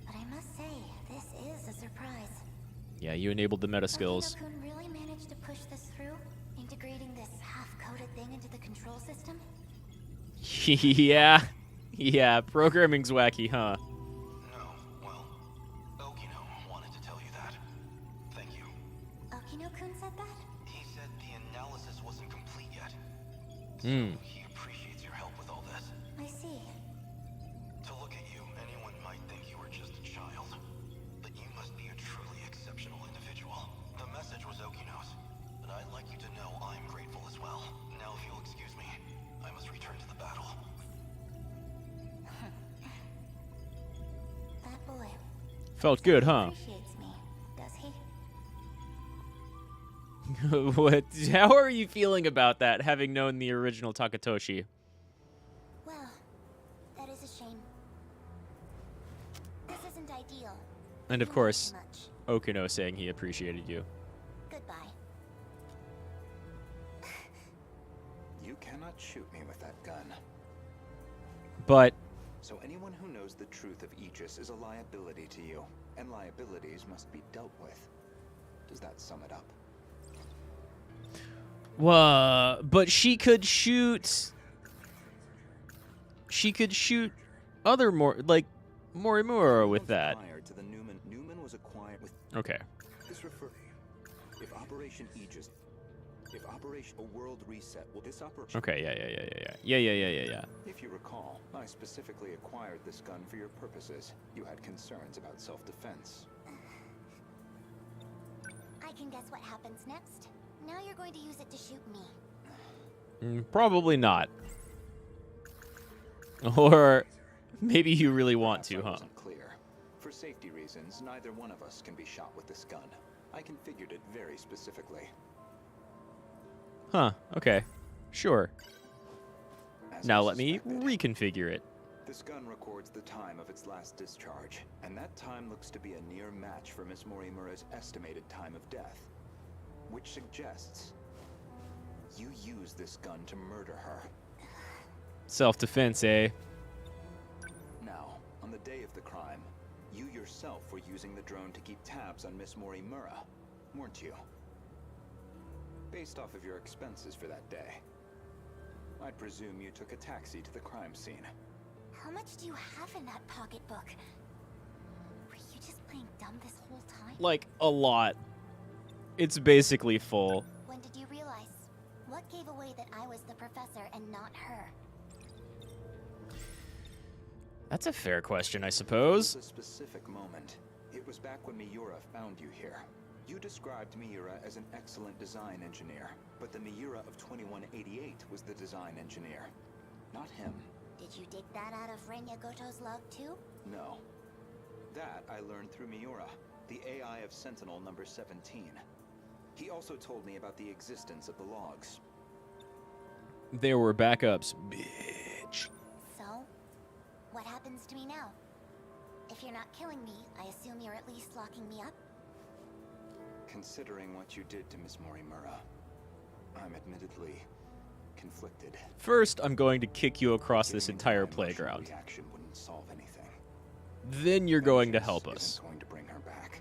But I must say, this is a surprise. Yeah, you enabled the meta skills. Akino-kun really managed to push this through, integrating this half-coded thing into the control system? Yeah, programming's wacky, huh? No, well, Okino wanted to tell you that. Thank you. Akino-kun said that? He said the analysis wasn't complete yet. Hmm. He appreciates your help with all this. I see. To look at you, anyone might think you were just a child. But you must be a truly exceptional individual. The message was Okino's, but I'd like you to know I'm grateful as well. Now, if you'll excuse me, I must return to the battle. That boy. Felt good, huh? Appreciates me, does he? What? How are you feeling about that, having known the original Takatoshi? Well, that is a shame. This isn't ideal. And of You course, know too much. Okino saying he appreciated you. Goodbye. You cannot shoot me with that gun. But So anyone who knows the truth of Aegis is a liability to you, and liabilities must be dealt with. Does that sum it up? but she could shoot. She could shoot other Morimura with that. Acquired to the Newman was acquired with. Okay. This refer. If Operation Aegis. If Operation A World Reset will this operation. Okay. Yeah. If you recall, I specifically acquired this gun for your purposes. You had concerns about self-defense. I can guess what happens next. Now you're going to use it to shoot me. Probably not. Or maybe you really want Perhaps to, I huh? wasn't clear. For safety reasons, neither one of us can be shot with this gun. I configured it very specifically. Huh. Okay. Sure. As Now I let me suspected, reconfigure it. This gun records the time of its last discharge, and that time looks to be a near match for Miss Morimura's estimated time of death. Which suggests you used this gun to murder her. Self-defense, eh? Now, on the day of the crime, you yourself were using the drone to keep tabs on Miss Morimura, weren't you? Based off of your expenses for that day, I presume you took a taxi to the crime scene. How much do you have in that pocketbook? Were you just playing dumb this whole time? Like, a lot. It's basically full. When did you realize? What gave away that I was the professor and not her? That's a fair question, I It suppose. was a specific moment. It was back when Miura found you here. You described Miura as an excellent design engineer, but the Miura of 2188 was the design engineer, not him. Did you dig that out of Renya Gouto's log too? No. That I learned through Miura, the AI of Sentinel number 17. He also told me about the existence of the logs. There were backups, bitch. So, what happens to me now? If you're not killing me, I assume you're at least locking me up? Considering what you did to Miss Morimura, I'm admittedly conflicted. First, I'm going to kick you across this Giving entire into my emotional playground. reaction wouldn't solve anything. Then you're going to Vengeance help us. isn't going to bring her back.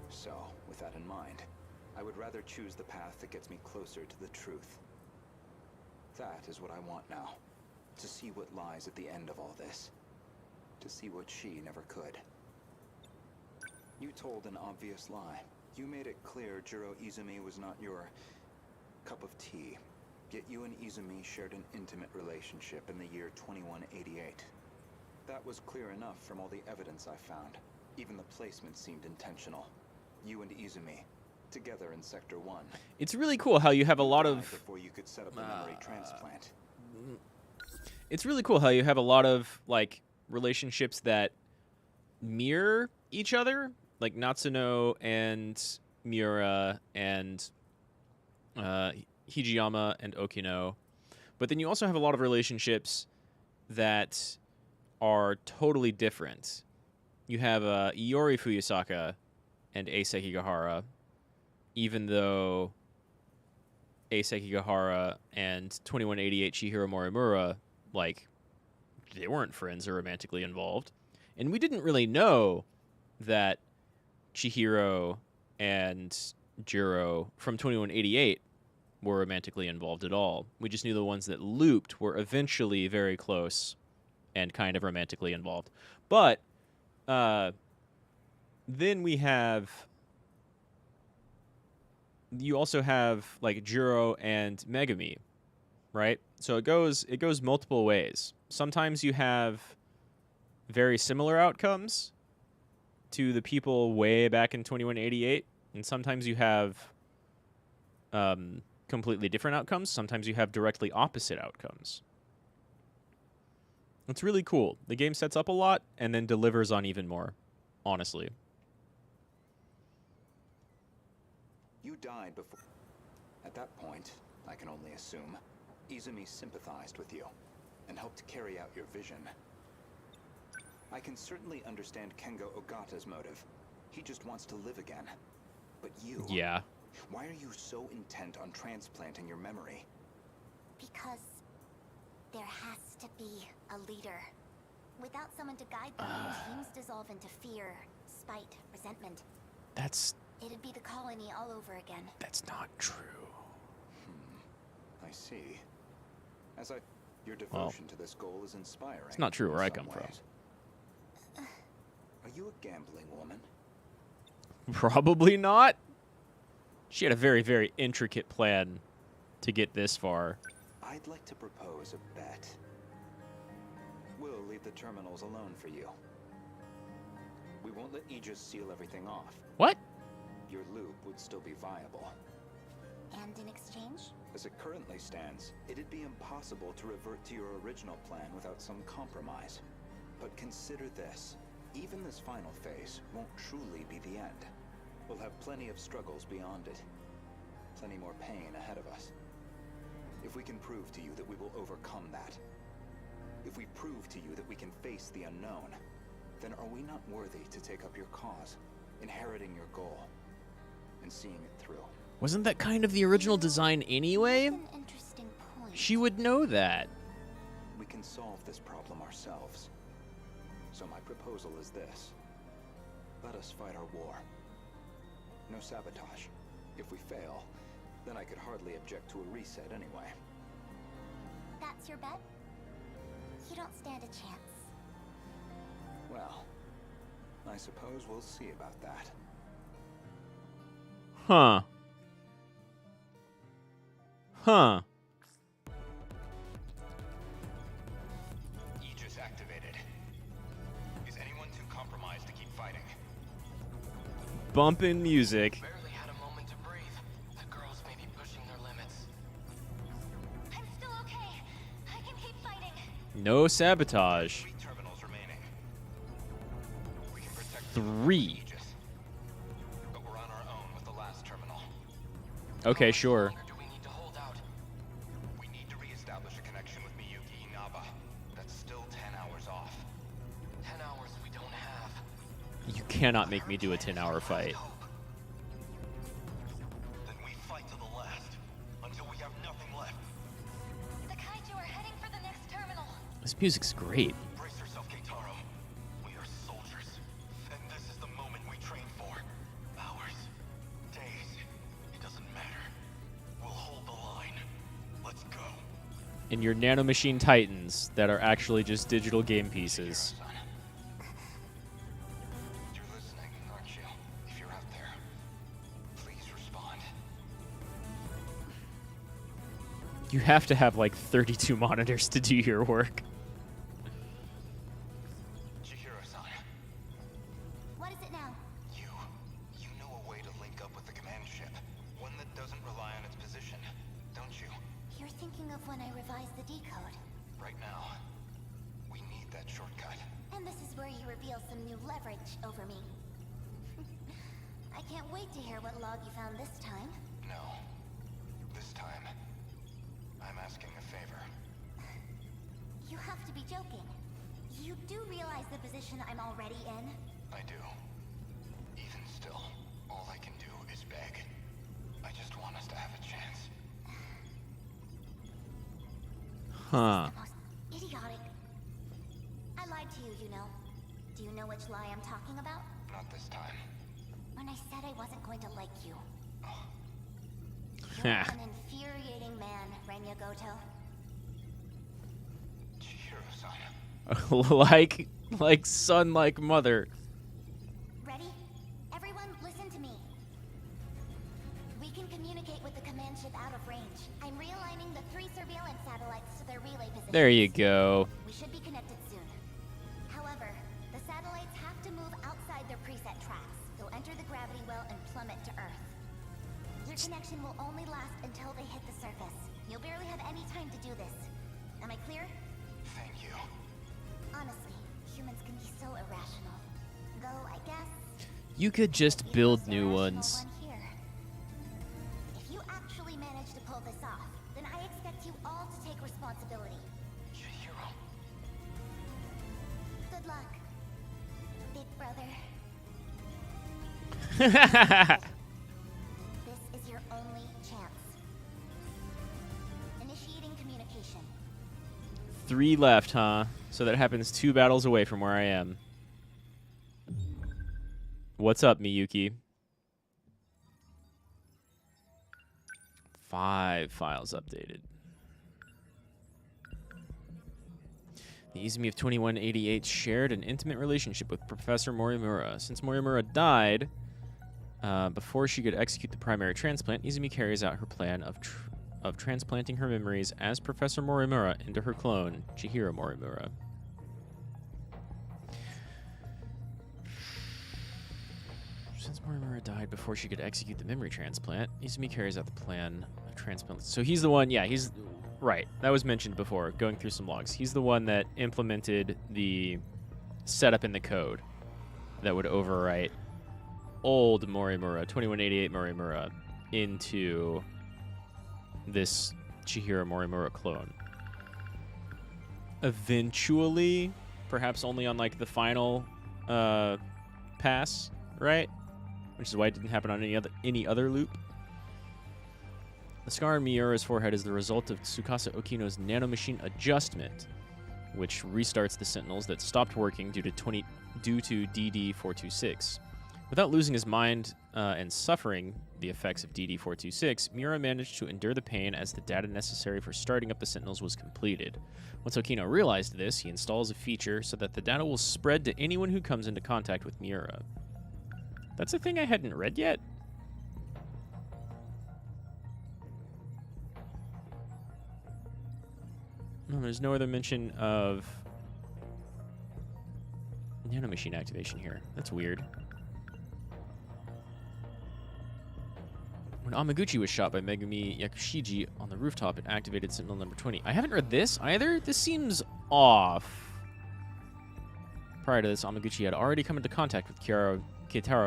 So, with that in mind, I would rather choose the path that gets me closer to the truth. That is what I want now. To see what lies at the end of all this. To see what she never could. You told an obvious lie. You made it clear Jiro Izumi was not your cup of tea. Yet you and Izumi shared an intimate relationship in the year 2188. That was clear enough from all the evidence I found. Even the placement seemed intentional. You and Izumi, together in Sector 1. It's really cool how you have a lot Died of... before you could set up the memory transplant. It's really cool how you have a lot of, like, relationships that mirror each other. Like Natsuno and Miura and Hijiyama and Okino. But then you also have a lot of relationships that are totally different. You have Iori Fuyusaka and Ei Sekigahara, even though Ei Sekigahara and 2188 Chihiro Morimura, like, they weren't friends or romantically involved. And we didn't really know that Chihiro and Jiro from 2188 were romantically involved at all. We just knew the ones that looped were eventually very close and kind of romantically involved. But then we have... You also have, like, Jiro and Megami, right? So it goes multiple ways. Sometimes you have very similar outcomes to the people way back in 2188, and sometimes you have completely different outcomes. Sometimes you have directly opposite outcomes. It's really cool. The game sets up a lot and then delivers on even more, honestly. You died before... At that point, I can only assume, Izumi sympathized with you and helped carry out your vision. I can certainly understand Kengo Ogata's motive. He just wants to live again. But you... Yeah. Why are you so intent on transplanting your memory? Because there has to be a leader. Without someone to guide them, teams dissolve into fear, spite, resentment. It'd be the colony all over again. That's not true. I see. Your devotion to this goal is inspiring. It's not true where I in come some from. ways. Are you a gambling woman? Probably not. She had a very, very intricate plan to get this far. I'd like to propose a bet. We'll leave the terminals alone for you. We won't let Aegis seal everything off. What? Your loop would still be viable. And in exchange? As it currently stands, it'd be impossible to revert to your original plan without some compromise. But consider this. Even this final phase won't truly be the end. We'll have plenty of struggles beyond it. Plenty more pain ahead of us. If we can prove to you that we will overcome that, if we prove to you that we can face the unknown, then are we not worthy to take up your cause, inheriting your goal, and seeing it through? Wasn't that kind of the original design anyway? That's an interesting point. She would know that. We can solve this problem ourselves. So my proposal is this. Let us fight our war. No sabotage. If we fail, then I could hardly object to a reset anyway. That's your bet? You don't stand a chance. Well, I suppose we'll see about that. Huh. Huh. Aegis activated. Is anyone too compromised to keep fighting? Bumpin' music. Barely had a moment to breathe. The girls may be pushing their limits. I'm still okay. I can keep fighting. No sabotage. 3 terminals remaining. We can protect 3. Aegis. But we're on our own with the last terminal. Okay, sure. How much longer do we need to hold out? We need to re-establish a connection with Miyuki Inaba. That's still 10 hours off. 10 hours we don't have. You cannot make me do a 10-hour fight. Then we fight to the last, until we have nothing left. This music's great. Brace yourself, Keitaro. We are soldiers, and this is the moment we trained for. Hours, days, it doesn't matter. We'll hold the line. Let's go. And your nanomachine titans that are actually just digital game pieces. You're listening, aren't you? If you're out there, please respond. You have to have like 32 monitors to do your work. Chihiro-san, What is it now? you know a way to link up with the command ship. One that doesn't rely on its position, don't you? You're thinking of when I revised the decode. Right now, we need that shortcut. And this is where you reveal some new leverage over me. I can't wait to hear what log you found this time. No. This time, I'm asking a favor. You have to be joking. You do realize the position I'm already in? I do. Even still, all I can do is beg. I just want us to have a chance. Huh. The most idiotic. I lied to you, you know. Do you know which lie I'm talking about? Not this time. When I said I wasn't going to like you. You're an infuriating man, Renya Gouto. Chihiro-san. like son, like mother. Ready? Everyone, listen to me. We can communicate with the command ship out of range. I'm realigning the 3 surveillance satellites to their relay positions. There you go. We should be connected soon. However, the satellites have to move outside their preset tracks. They'll enter the gravity well and plummet to Earth. Your connection will only last until they hit the surface. You'll barely have any time to do this. Am I clear? Thank you. Honestly, humans can be so irrational. Though, I guess... You could just build new ones. One here. If you actually manage to pull this off, then I expect you all to take responsibility. Chihiro. Good luck, big brother. This is your only chance. Initiating communication. 3 left, huh? So that happens 2 battles away from where I am. What's up, Miyuki? 5 files updated. The Izumi of 2188 shared an intimate relationship with Professor Morimura. Since Morimura died before she could execute the primary transplant, Izumi carries out her plan of transplanting her memories as Professor Morimura into her clone, Chihiro Morimura. Since Morimura died before she could execute the memory transplant, Izumi carries out the plan of transplant. So he's the one, yeah, he's right. That was mentioned before, going through some logs. He's the one that implemented the setup in the code that would overwrite old Morimura, 2188 Morimura, into this Chihiro Morimura clone. Eventually, perhaps only on like the final pass, right? Which is why it didn't happen on any other loop. The scar on Miura's forehead is the result of Tsukasa Okino's nanomachine adjustment, which restarts the Sentinels that stopped working due to DD-426. Without losing his mind and suffering the effects of DD-426, Miura managed to endure the pain as the data necessary for starting up the Sentinels was completed. Once Okino realized this, he installs a feature so that the data will spread to anyone who comes into contact with Miura. That's a thing I hadn't read yet. No, there's no other mention of nanomachine activation here. That's weird. When Amaguchi was shot by Megumi Yakushiji on the rooftop, it activated Sentinel number 20. I haven't read this either. This seems off. Prior to this, Amaguchi had already come into contact with Keitaro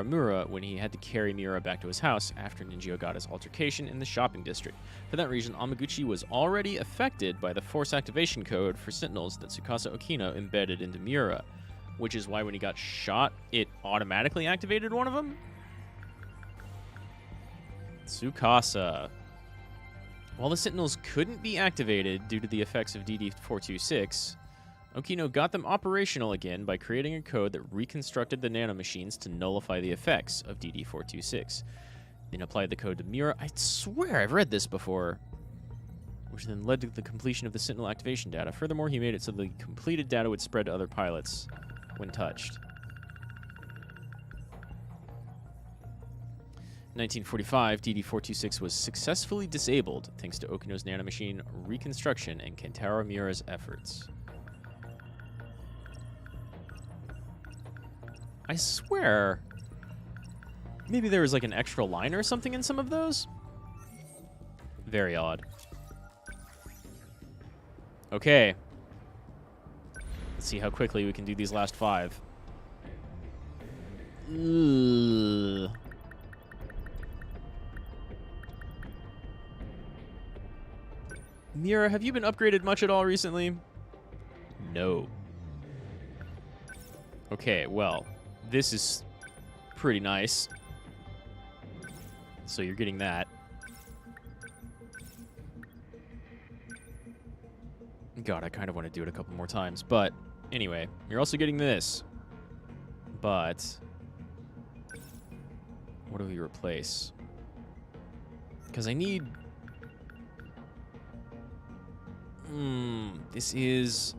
Miura when he had to carry Miura back to his house after Ninja Ogata's altercation in the shopping district. For that reason, Amaguchi was already affected by the force activation code for Sentinels that Tsukasa Okino embedded into Miura, which is why when he got shot, it automatically activated one of them? Tsukasa. While the Sentinels couldn't be activated due to the effects of DD-426, Okino got them operational again by creating a code that reconstructed the nanomachines to nullify the effects of DD-426. Then applied the code to Mira. I swear I've read this before. Which then led to the completion of the Sentinel activation data. Furthermore, he made it so the completed data would spread to other pilots when touched. 1945, DD-426 was successfully disabled thanks to Okino's nanomachine reconstruction and Kentaro Miura's efforts. I swear, maybe there was like an extra line or something in some of those? Very odd. Okay. Let's see how quickly we can do these last 5. Ugh. Mira, have you been upgraded much at all recently? No. Okay, well, this is pretty nice. So you're getting that. God, I kind of want to do it a couple more times. But anyway, you're also getting this. But what do we replace? Because I need... this is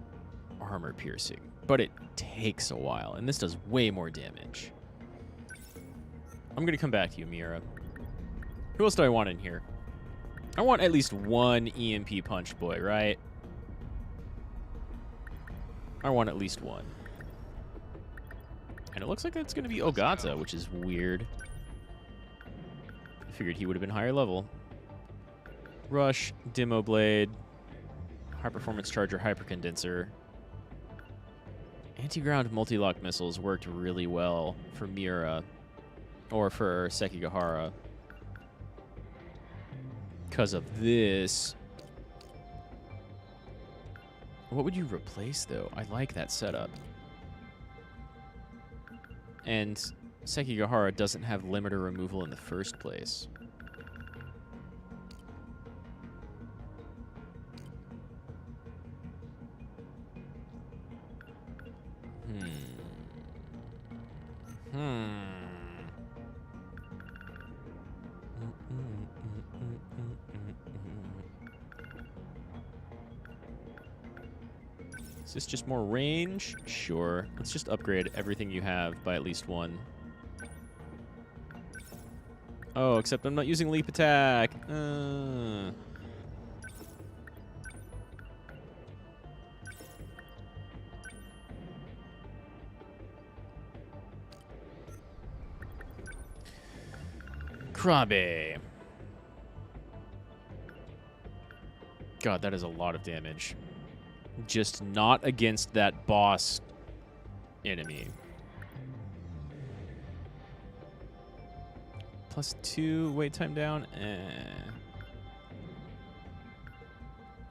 armor piercing, but it takes a while, and this does way more damage. I'm going to come back to you, Mira. Who else do I want in here? I want at least one EMP punch boy, right? I want at least one. And it looks like it's going to be Ogata, which is weird. I figured he would have been higher level. Rush, Demo Blade, High Performance Charger, Hypercondenser. Anti-ground multi-lock missiles worked really well for Mira, or for Sekigahara. Because of this. What would you replace, though? I like that setup. And Sekigahara doesn't have limiter removal in the first place. Is this just more range? Sure. Let's just upgrade everything you have by at least one. Oh, except I'm not using leap attack. Krabe. God, that is a lot of damage. Just not against that boss enemy. +2 wait time down.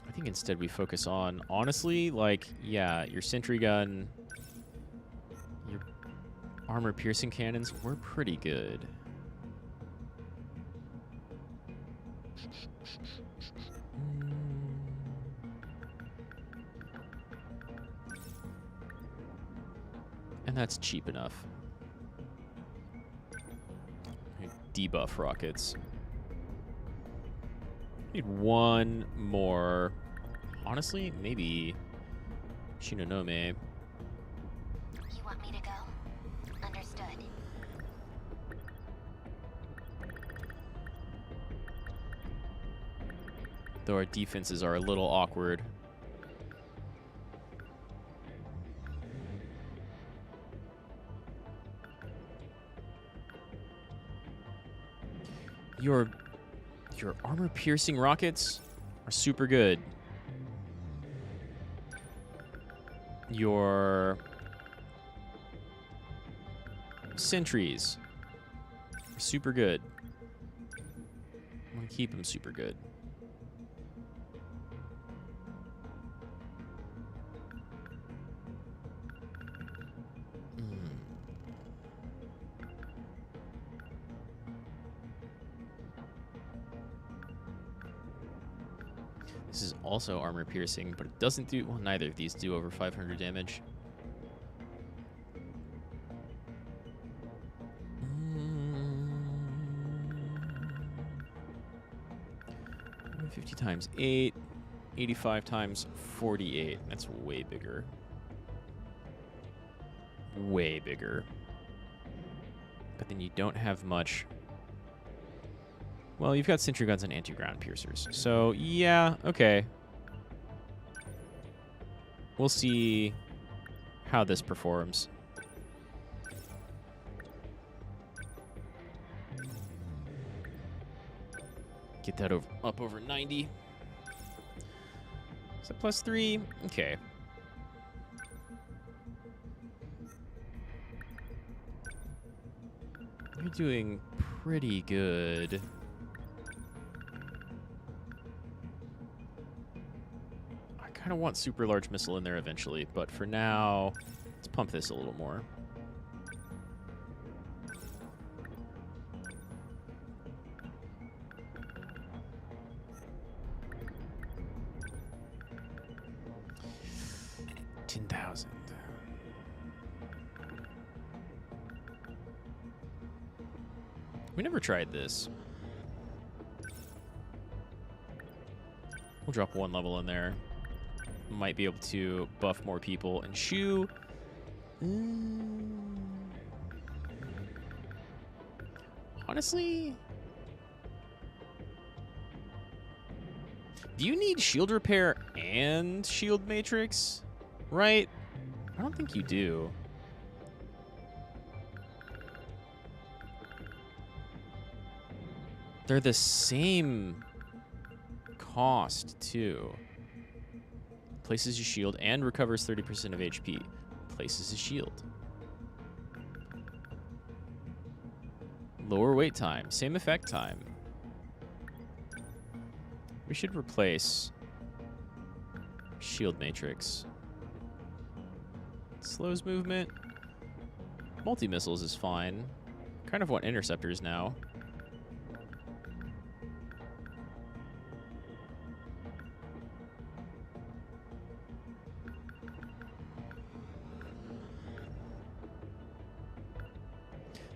I think instead we focus on, honestly, like, yeah, your sentry gun, your armor piercing cannons were pretty good. And that's cheap enough. Debuff rockets. Need one more. Honestly, maybe Shinonome. You want me to go? Understood. Though our defenses are a little awkward. Your armor-piercing rockets are super good. Your sentries are super good. I'm going to keep them super good. This is also armor piercing, but it doesn't do... Well, neither of these do over 500 damage. 50 times 8, 85 times 48. That's way bigger. Way bigger. But then you don't have much. Well, you've got sentry guns and anti-ground piercers. So, yeah, okay. We'll see how this performs. Get that up over 90. Is that plus 3? Okay. You're doing pretty good. I kind of want super large missile in there eventually, but for now, let's pump this a little more. We never tried this. We'll drop 1 level in there. Might be able to buff more people. And Shu... Honestly... Do you need shield repair and shield matrix? Right? I don't think you do. They're the same cost, too. Places a shield and recovers 30% of HP. Places a shield. Lower wait time. Same effect time. We should replace shield matrix. Slows movement. Multi-missiles is fine. Kind of want interceptors now.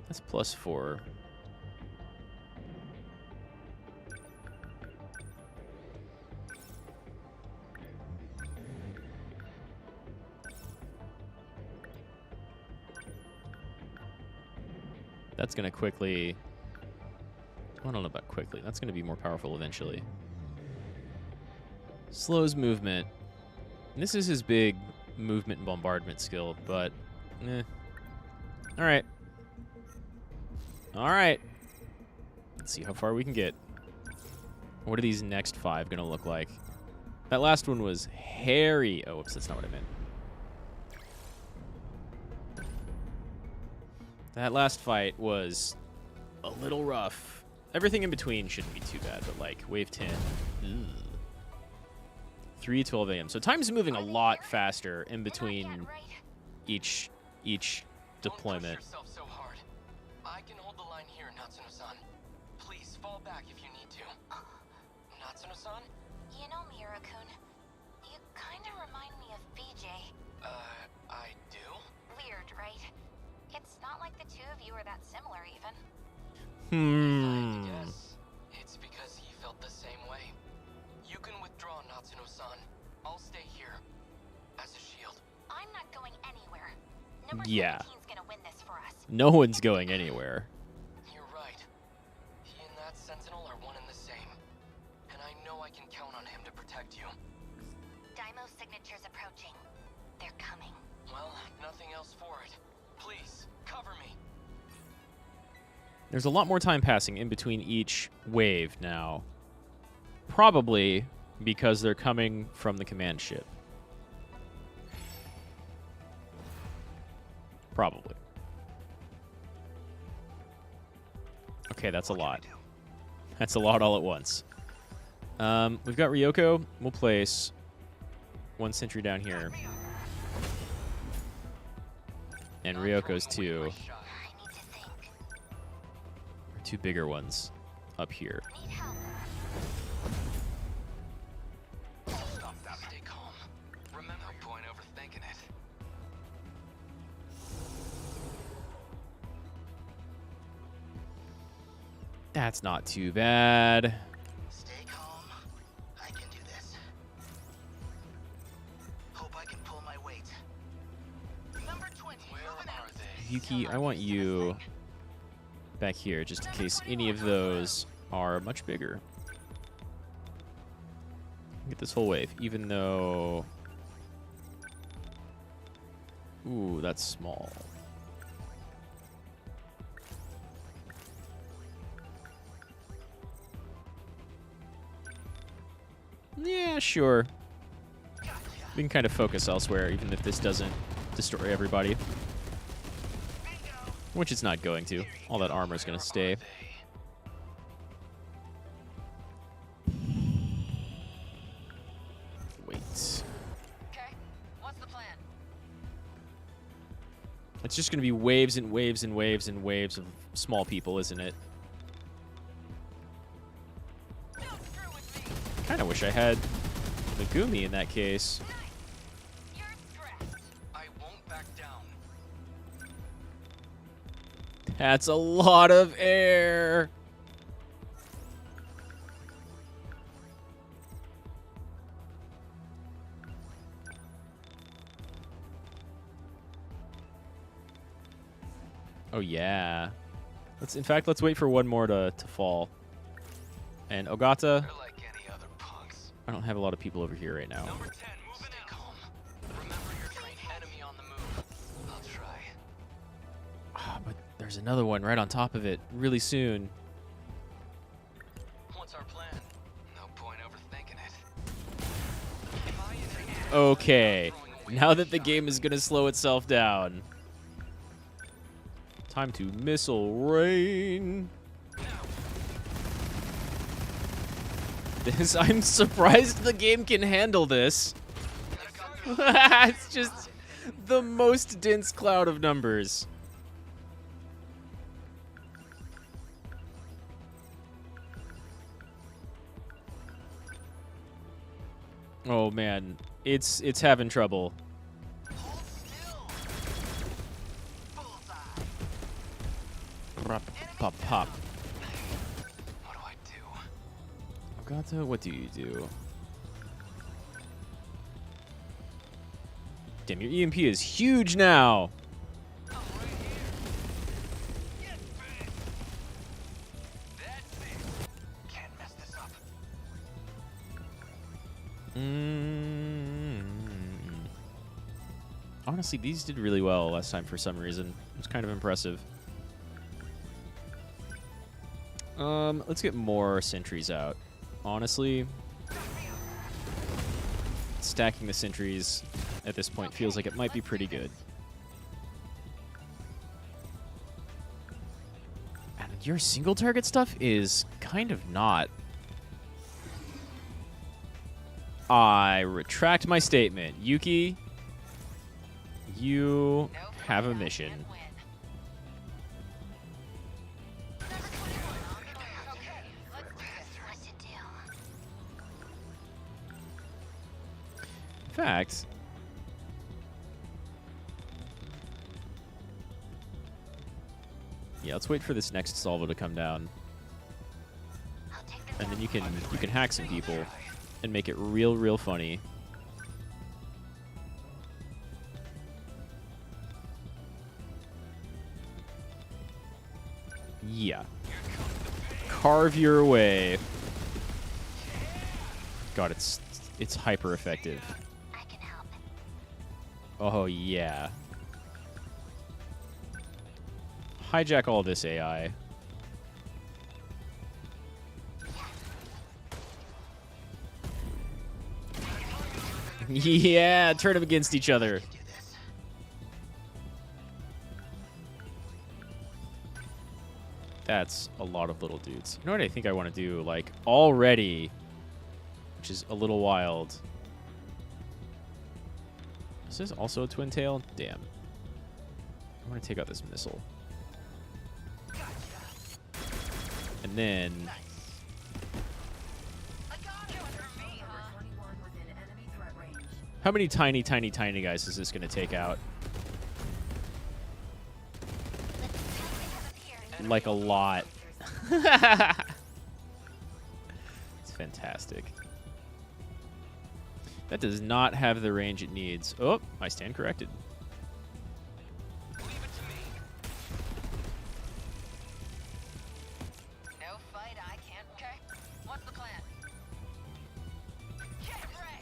That's plus 4. That's going to quickly... I don't know about quickly. That's going to be more powerful eventually. Slows movement. And this is his big movement and bombardment skill, but... Alright. Alright. Let's see how far we can get. What are these next 5 going to look like? That last one was hairy. Oh, whoops, that's not what I meant. That last fight was a little rough. Everything in between shouldn't be too bad, but like wave 10. 3:12 a.m. So time's moving a lot faster in between each deployment. I can hold the line here, Natsuno-san. Please fall back if you need to. Natsuno-san? You know, Miura-kun, you kind of remind me of BJ. I do? Weird, right? It's not like the two of you are that similar, even. I guess it's because he felt the same way. You can withdraw, Natsuno-san. I'll stay here as a shield. I'm not going anywhere. Number Yeah. 17's gonna win this for us. No one's going anywhere. You're right. He and that Sentinel are one and the same. And I know I can count on him to protect you. Daimo's signature's approaching. They're coming. Well, nothing else for it. Please, cover me. There's a lot more time passing in between each wave now. Probably because they're coming from the command ship. Probably. Okay, that's a lot. That's a lot all at once. We've got Ryoko. We'll place 1 sentry down here. And Ryoko's 2. Or 2 bigger ones up here. That's not too bad. Stay calm. I can do this. Hope I can pull my weight. Number 20. Where are they? Yuki, I want you back here just in case any of those are much bigger. Get this whole wave, even though... Ooh, that's small. Yeah, sure. We can kind of focus elsewhere, even if this doesn't destroy everybody. Which it's not going to. All that armor's going to stay. Wait. Okay, what's the plan? It's just going to be waves and waves and waves and waves of small people, isn't it? Kind of wish I had Megumi in that case. You're stressed. I won't back down. That's a lot of air. Oh yeah. In fact, let's wait for one more to fall. And Ogata, They're like any other punks. I don't have a lot of people over here right now. Number 10, moving in. Calm. Remember your train enemy on the move. I'll try. Ah, but there's another one right on top of it really soon. What's our plan? No point overthinking it. If I interrupt, Okay, throwing away now my that the shot. game is going to slow itself down. Time to missile rain. I'm surprised the game can handle this. It's just the most dense cloud of numbers. Oh man, it's having trouble. Pop, pop, pop. What do I do? Gouto, what do you do? Damn, your EMP is huge now. Can't mess this up. Honestly, these did really well last time for some reason. It was kind of impressive. Let's get more sentries out. Honestly, stacking the sentries at this point feels like it might be pretty good. And your single target stuff is kind of not. I retract my statement. Yuki, you have a mission. In fact, yeah, let's wait for this next salvo to come down, and then you can hack some people and make it real funny. Yeah, carve your way. God, it's hyper effective. Oh, yeah. Hijack all this AI. Yeah, turn them against each other. That's a lot of little dudes. You know what I think I want to do? Like, already, which is a little wild. Is this also a twin tail? Damn. I want to take out this missile. And then... How many tiny guys is this going to take out? Like a lot. It's fantastic. That does not have the range it needs. Oh, I stand corrected. Leave it to me. No fight, I can't. Okay, what's the plan? Get ready.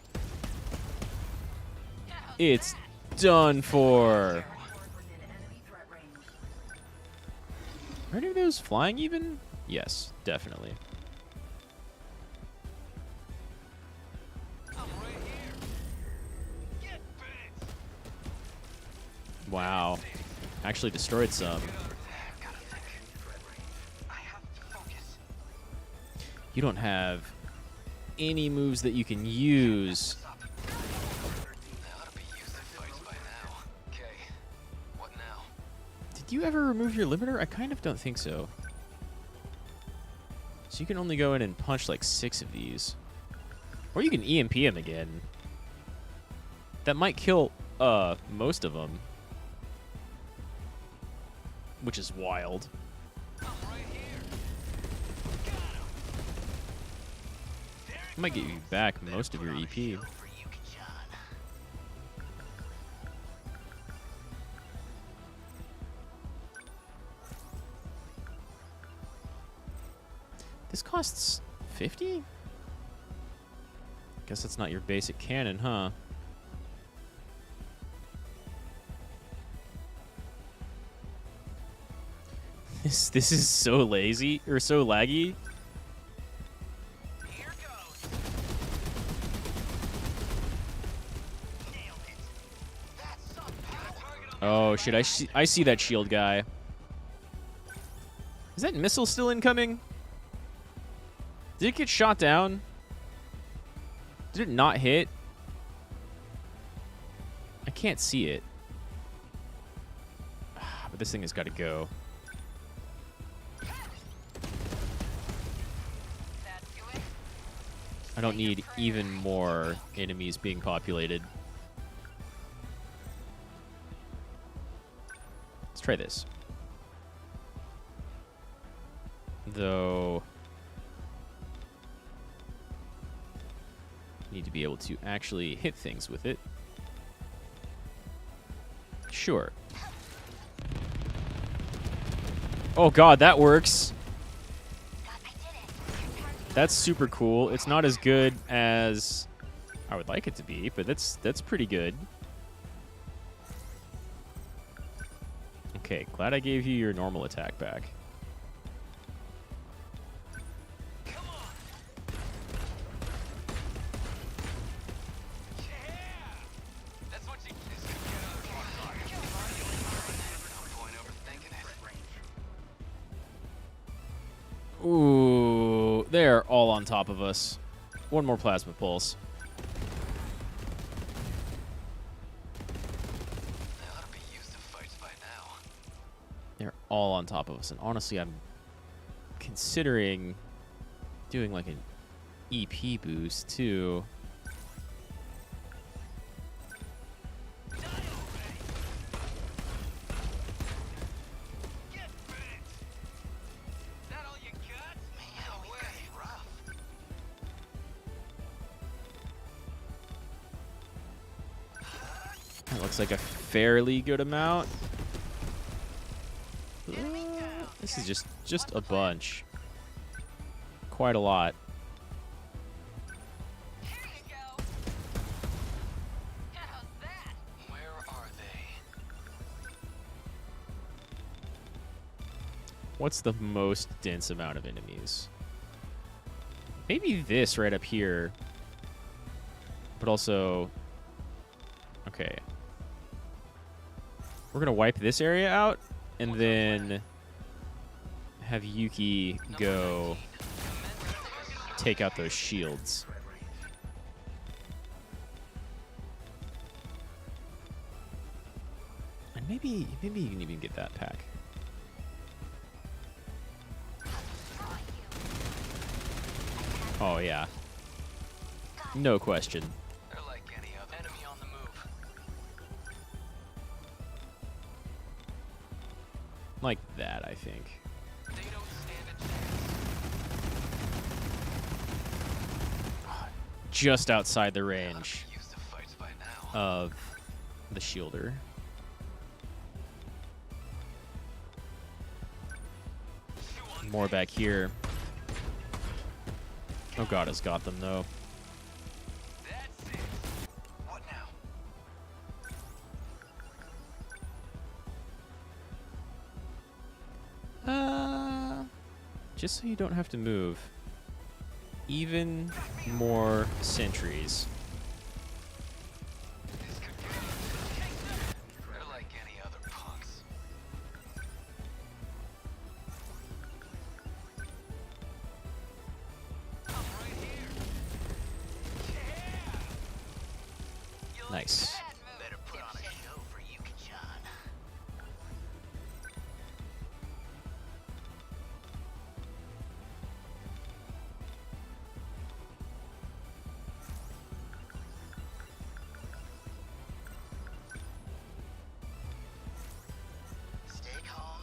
How's It's that? done for. Are any of those flying even? Yes, definitely. I'm right here. Get bit. Wow. Actually destroyed some. Gotta think. I have to focus. You don't have any moves that you can use. They ought to be used in fights by now. Okay, what now? Did you ever remove your limiter? I kind of don't think so. So you can only go in and punch like 6 of these. Or you can EMP him again. That might kill most of them. Which is wild. I'm right here. I might get you back most of your EP. This costs 50? Guess that's not your basic cannon, huh? This is so lazy or so laggy. Here goes. Nailed it. That's some power. Oh shit! I see that shield guy. Is that missile still incoming? Did it get shot down? Did it not hit? I can't see it. But this thing has got to go. I don't need even more enemies being populated. Let's try this. Though... need to be able to actually hit things with it. Sure. Oh god, that works. That's super cool. It's not as good as I would like it to be, but that's pretty good. Okay, glad I gave you your normal attack back. Ooh, they're all on top of us. One more plasma pulse. They ought to be used in fights by now. They're all on top of us, and honestly, I'm considering doing like an EP boost too. That looks like a fairly good amount. This is just a bunch. Quite a lot. Where are they? What's the most dense amount of enemies? Maybe this right up here. But also... Okay. We're going to wipe this area out, and then have Yuki go take out those shields. And maybe you can even get that pack. Oh, yeah. No question. They're like any other enemy on the move. Like that, I think. They don't stand a just outside the range of the shielder. More back here. Oh god, it's got them though. What now? Just so you don't have to move. Even more sentries. They're like any other punks. Nice. Better put on a show for Yuki-chan. Stay calm.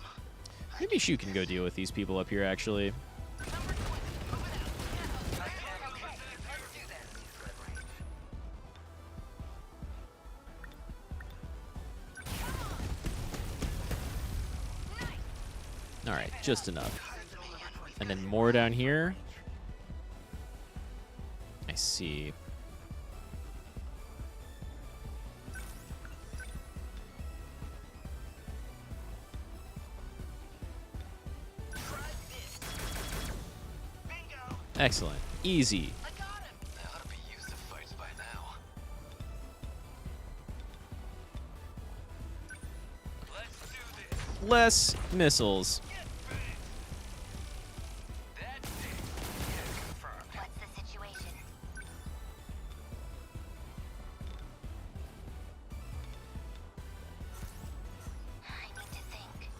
Maybe Shu can go deal with these people up here, actually. Alright, just enough. And then more down here. I see. Excellent. Easy. They ought to be used to fights by now. Let's do this. Less missiles. That's it. Confirmed. What's the situation? I need to think.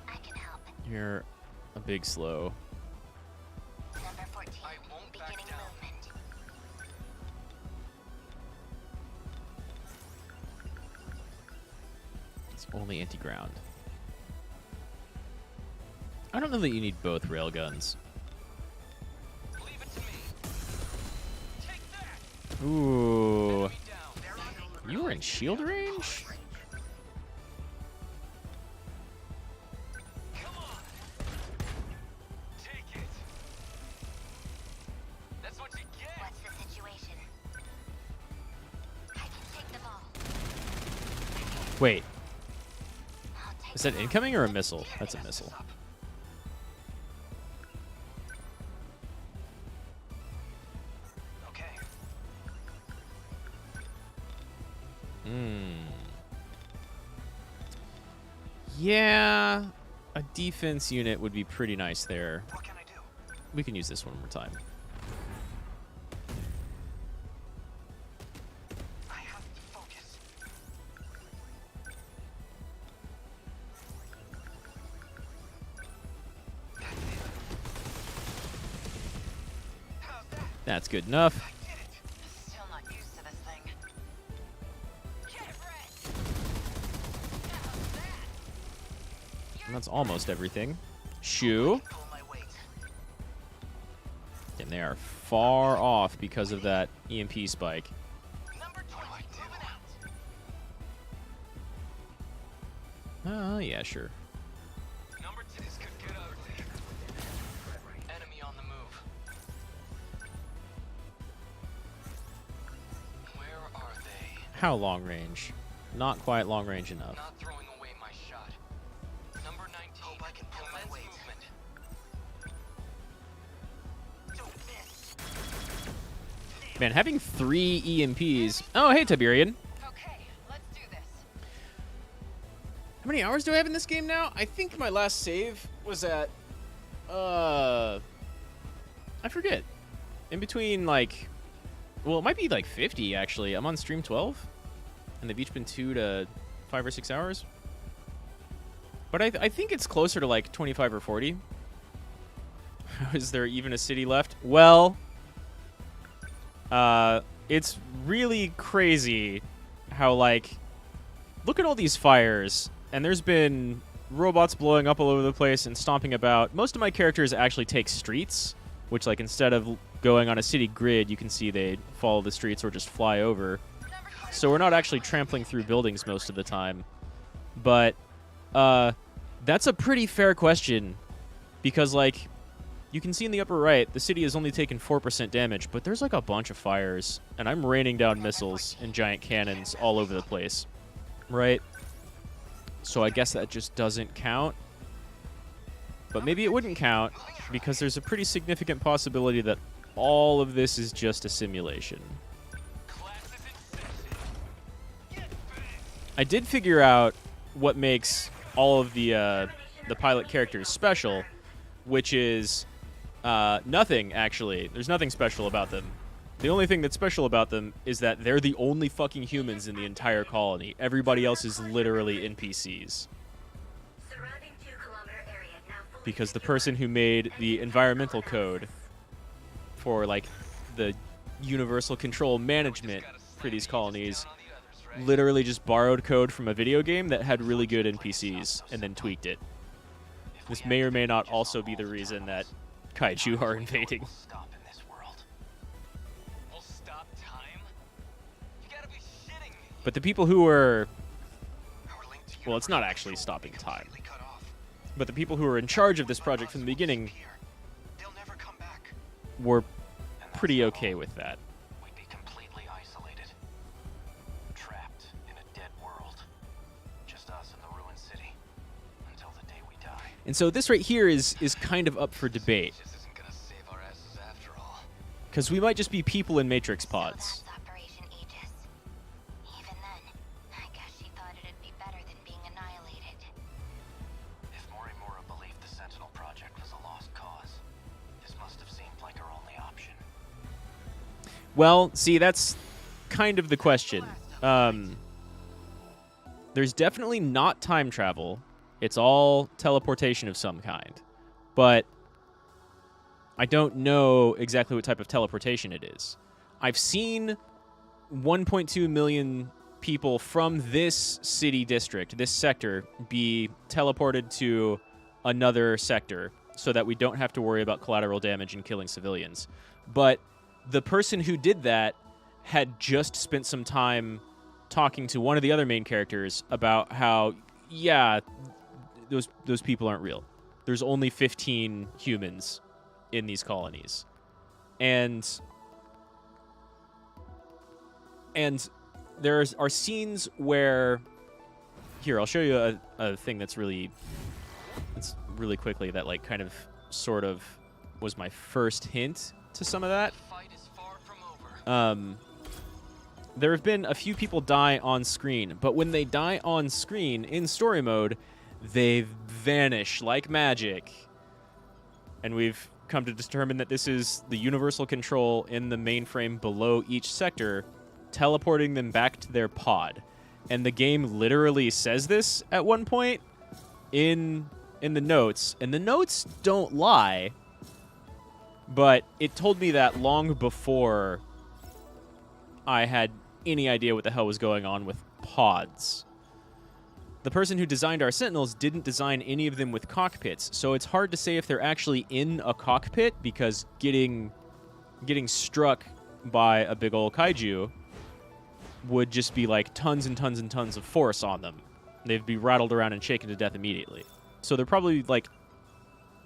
I can help. You're a big slow. Number 14. I won't back Beginning down. movement. It's only anti-ground. I don't know that you need both railguns. Leave it to me. Take that. Ooh. Enemy down. You were in shield range? Come on. Take it. That's what you get. What's the situation? I can take them all. Wait, I'll take is that them all. incoming or a missile? That's a missile. Okay. Yeah, a defense unit would be pretty nice there. What can I do? We can use this one more time. I have to focus. How's that? That's good enough. I did it. Still not used to this thing. Get Red! How's that? And that's almost everything. Shu. Pull my weight. And they are far off because of that EMP spike. Number 20, moving out. Oh, yeah, sure. Number 2. This could get ugly. Enemy on the move. Where are they? How long range? Not quite long range enough. Not throwing away my shot. Number 19. Hope I can pull my Commence weight. movement. Don't miss. Man, having 3 EMPs. Oh, hey, Tiberian. Okay, let's do this. How many hours do I have in this game now? I think my last save was at, I forget. In between, like, well, it might be like 50, actually. I'm on stream 12, and they've each been 2 to 5 or 6 hours. But I think it's closer to like 25 or 40. Is there even a city left? Well, it's really crazy how, like, look at all these fires, and there's been robots blowing up all over the place and stomping about. Most of my characters actually take streets, which, like, instead of going on a city grid, you can see they follow the streets or just fly over. So we're not actually trampling through buildings most of the time. But that's a pretty fair question because, like, you can see in the upper right, the city has only taken 4% damage, but there's, like, a bunch of fires, and I'm raining down missiles and giant cannons all over the place, right? So I guess that just doesn't count. But maybe it wouldn't count because there's a pretty significant possibility that all of this is just a simulation. I did figure out what makes all of the pilot characters special, which is nothing, actually. There's nothing special about them. The only thing that's special about them is that they're the only fucking humans in the entire colony. Everybody else is literally NPCs. Because the person who made the environmental code for, like, the universal control management for these colonies literally just borrowed code from a video game that had really good NPCs and then tweaked it. This may or may not also be the reason that kaiju are invading. But the people who were... Well, it's not actually stopping time. But the people who were in charge of this project from the beginning were pretty okay with that. We'd be completely isolated. Trapped in a dead world. Just us in the ruined city. Until the day we die. And so this right here is kind of up for debate. This isn't gonna save our asses after all. Because we might just be people in Matrix pods. Well, see, that's kind of the question. There's definitely not time travel. It's all teleportation of some kind. But I don't know exactly what type of teleportation it is. I've seen 1.2 million people from this city district, this sector, be teleported to another sector so that we don't have to worry about collateral damage and killing civilians. But the person who did that had just spent some time talking to one of the other main characters about how, yeah, those people aren't real. There's only 15 humans in these colonies. And there are scenes where... Here, I'll show you a thing that's really quickly that, like, kind of, sort of was my first hint to some of that. There have been a few people die on screen, but when they die on screen in story mode, they vanish like magic. And we've come to determine that this is the universal control in the mainframe below each sector, teleporting them back to their pod. And the game literally says this at one point in the notes, and the notes don't lie, but it told me that long before I had any idea what the hell was going on with pods. The person who designed our Sentinels didn't design any of them with cockpits, so it's hard to say if they're actually in a cockpit, because getting struck by a big ol' kaiju would just be like tons and tons and tons of force on them. They'd be rattled around and shaken to death immediately. So they're probably, like,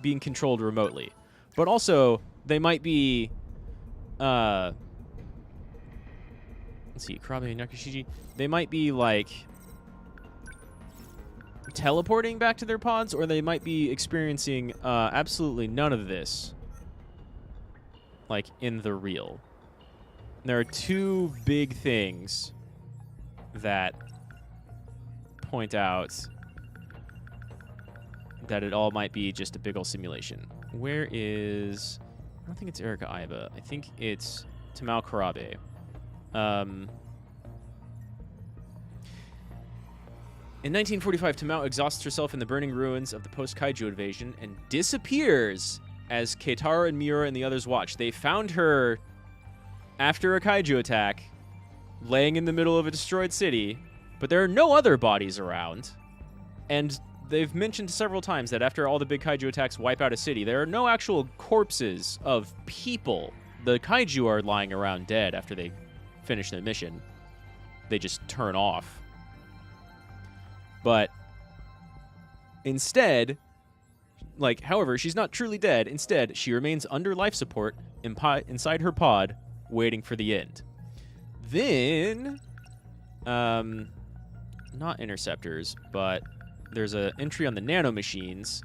being controlled remotely. But also, they might be... let's see, Karabe and Nakashiji. They might be, like, teleporting back to their pods, or they might be experiencing absolutely none of this, like, in the real. There are two big things that point out that it all might be just a big old simulation. Where is... I don't think it's Erika Aiba. I think it's Tamao Karabe. In 1945, Tamao exhausts herself in the burning ruins of the post-kaiju invasion and disappears as Keitaro and Miura and the others watch. They found her after a kaiju attack, laying in the middle of a destroyed city, but there are no other bodies around. And they've mentioned several times that after all the big kaiju attacks wipe out a city, there are no actual corpses of people. The kaiju are lying around dead after they finish their mission. They just turn off. But instead, like, however, she's not truly dead. Instead, she remains under life support inside her pod, waiting for the end. Then, not interceptors, but there's an entry on the nanomachines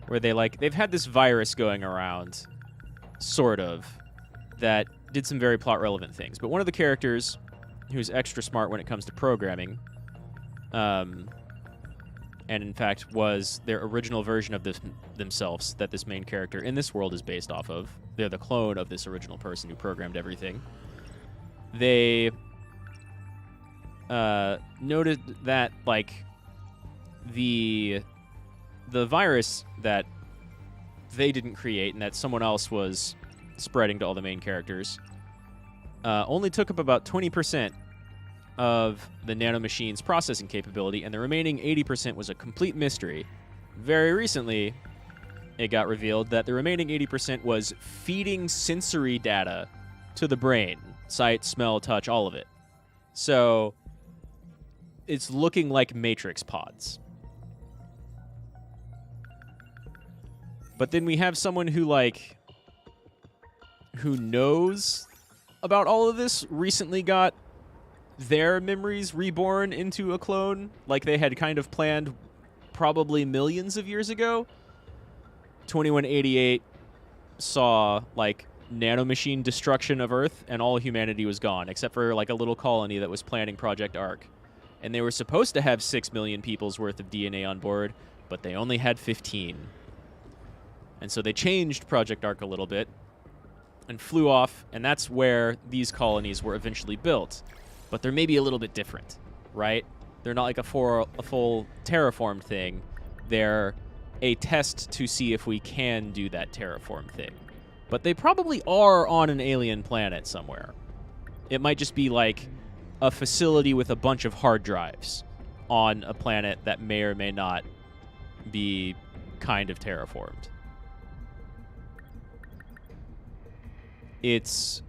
where they've had this virus going around, sort of, that did some very plot-relevant things. But one of the characters, who's extra smart when it comes to programming, and in fact was their original version of themselves that this main character in this world is based off of. They're the clone of this original person who programmed everything. They noted that, like, the virus that they didn't create and that someone else was spreading to all the main characters only took up about 20% of the nanomachine's processing capability, and the remaining 80% was a complete mystery. Very recently, it got revealed that the remaining 80% was feeding sensory data to the brain. Sight, smell, touch, all of it. So, it's looking like Matrix pods. But then we have someone who knows about all of this, recently got their memories reborn into a clone, like they had kind of planned probably millions of years ago. 2188 saw, like, nanomachine destruction of Earth, and all humanity was gone, except for, like, a little colony that was planning Project Ark. And they were supposed to have 6 million people's worth of DNA on board, but they only had 15. And so they changed Project Ark a little bit and flew off, and that's where these colonies were eventually built. But they're maybe a little bit different, right? They're not like a full terraformed thing. They're a test to see if we can do that terraform thing. But they probably are on an alien planet somewhere. It might just be like a facility with a bunch of hard drives on a planet that may or may not be kind of terraformed. It's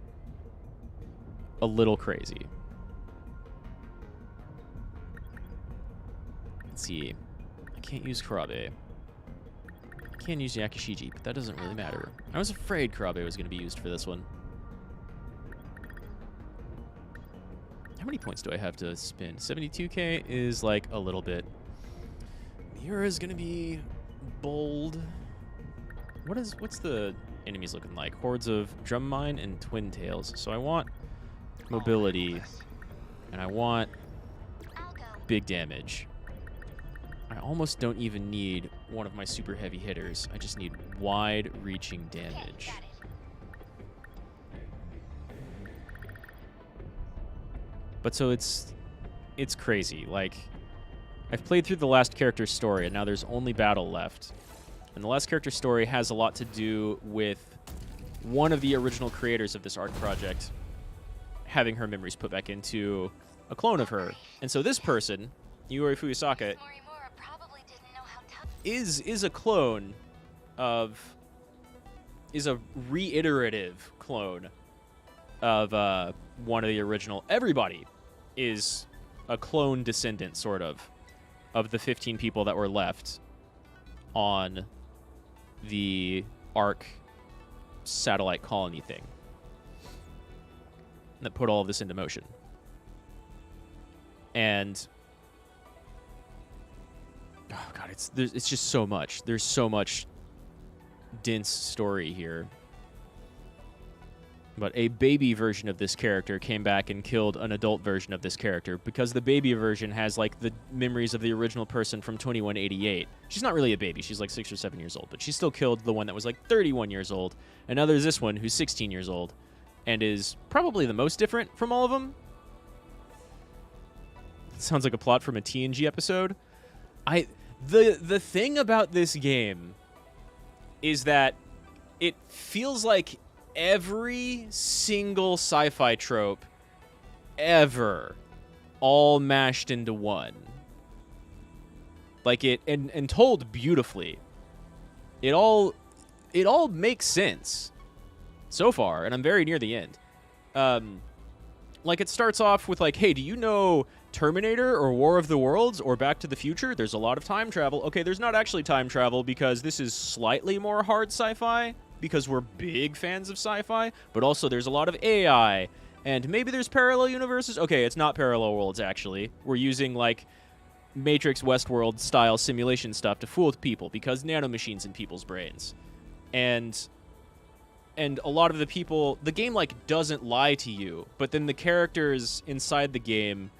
a little crazy. Let's see. I can't use Karabe. I can use Yakishiji, but that doesn't really matter. I was afraid Karabe was going to be used for this one. How many points do I have to spend? 72k is like a little bit. Miura is going to be bold. What's the enemies looking like? Hordes of Drum Mine and Twin Tails. So I want mobility, and I want big damage. I almost don't even need one of my super heavy hitters. I just need wide-reaching damage. But so it's crazy. Like, I've played through the last character's story, and now there's only battle left. And the last character's story has a lot to do with one of the original creators of this Ark project having her memories put back into a clone of her. And so this person, Yuri Fuyusaka, is a clone of, is a reiterative clone of one of the original. Everybody is a clone descendant, sort of the 15 people that were left on the Ark satellite colony thing that put all of this into motion. And oh god, it's just so much. There's so much dense story here. But a baby version of this character came back and killed an adult version of this character because the baby version has, like, the memories of the original person from 2188. She's not really a baby. She's like 6 or 7 years old, but she still killed the one that was like 31 years old. And now there's this one who's 16 years old and is probably the most different from all of them. Sounds like a plot from a TNG episode. The thing about this game is that it feels like every single sci-fi trope ever all mashed into one. Like and told beautifully. It all makes sense so far, and I'm very near the end. Like, it starts off with, like, hey, do you know Terminator or War of the Worlds or Back to the Future? There's a lot of time travel. Okay, there's not actually time travel because this is slightly more hard sci-fi because we're big fans of sci-fi, but also there's a lot of AI, and maybe there's parallel universes. Okay, it's not parallel worlds, actually. We're using, like, Matrix Westworld style simulation stuff to fool people because nanomachines in people's brains. And a lot of the people, the game, like, doesn't lie to you, but then the characters inside the game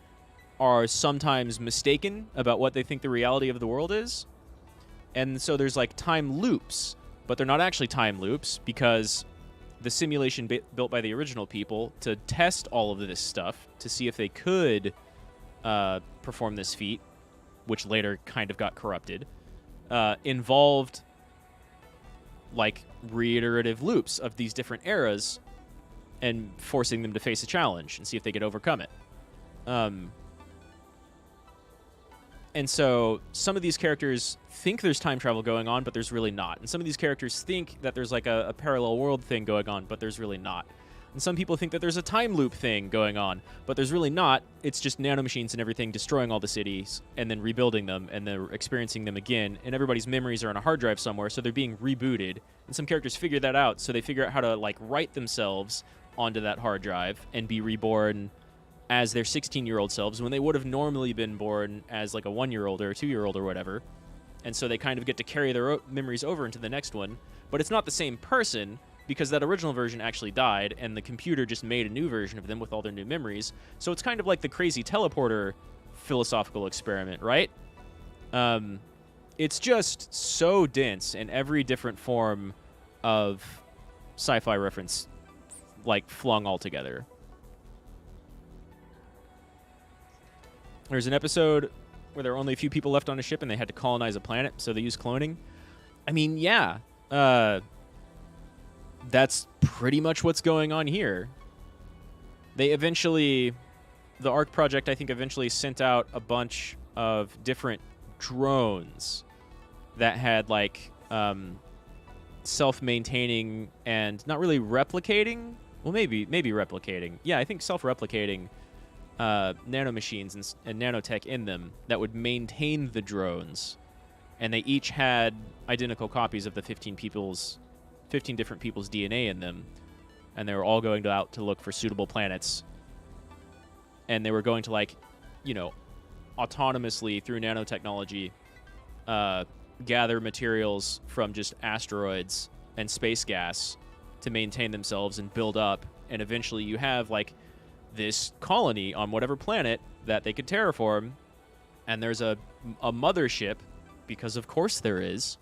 are sometimes mistaken about what they think the reality of the world is. And so there's, like, time loops, but they're not actually time loops because the simulation built by the original people to test all of this stuff to see if they could perform this feat, which later kind of got corrupted, involved, like, reiterative loops of these different eras and forcing them to face a challenge and see if they could overcome it. And so some of these characters think there's time travel going on, but there's really not. And some of these characters think that there's, like, a parallel world thing going on, but there's really not. And some people think that there's a time loop thing going on, but there's really not. It's just nanomachines and everything destroying all the cities and then rebuilding them and then experiencing them again. And everybody's memories are on a hard drive somewhere, so they're being rebooted. And some characters figure that out, so they figure out how to, like, write themselves onto that hard drive and be reborn as their 16-year-old selves when they would have normally been born as, like, a 1-year-old or a 2-year-old or whatever. And so they kind of get to carry their memories over into the next one. But it's not the same person, because that original version actually died, and the computer just made a new version of them with all their new memories. So it's kind of like the crazy teleporter philosophical experiment, right? It's just so dense in every different form of sci-fi reference, like, flung all together. There's an episode where there were only a few people left on a ship, and they had to colonize a planet, so they used cloning. I mean, yeah. That's pretty much what's going on here. They eventually, the ARC project, I think, eventually sent out a bunch of different drones that had, like, self-maintaining and not really replicating. Well, maybe replicating. Yeah, I think self-replicating nanomachines and nanotech in them that would maintain the drones. And they each had identical copies of the 15 different people's DNA in them, and they were all going out to look for suitable planets, and they were going to, like, you know, autonomously through nanotechnology gather materials from just asteroids and space gas to maintain themselves and build up, and eventually you have, like, this colony on whatever planet that they could terraform, and there's a mothership, because of course there is,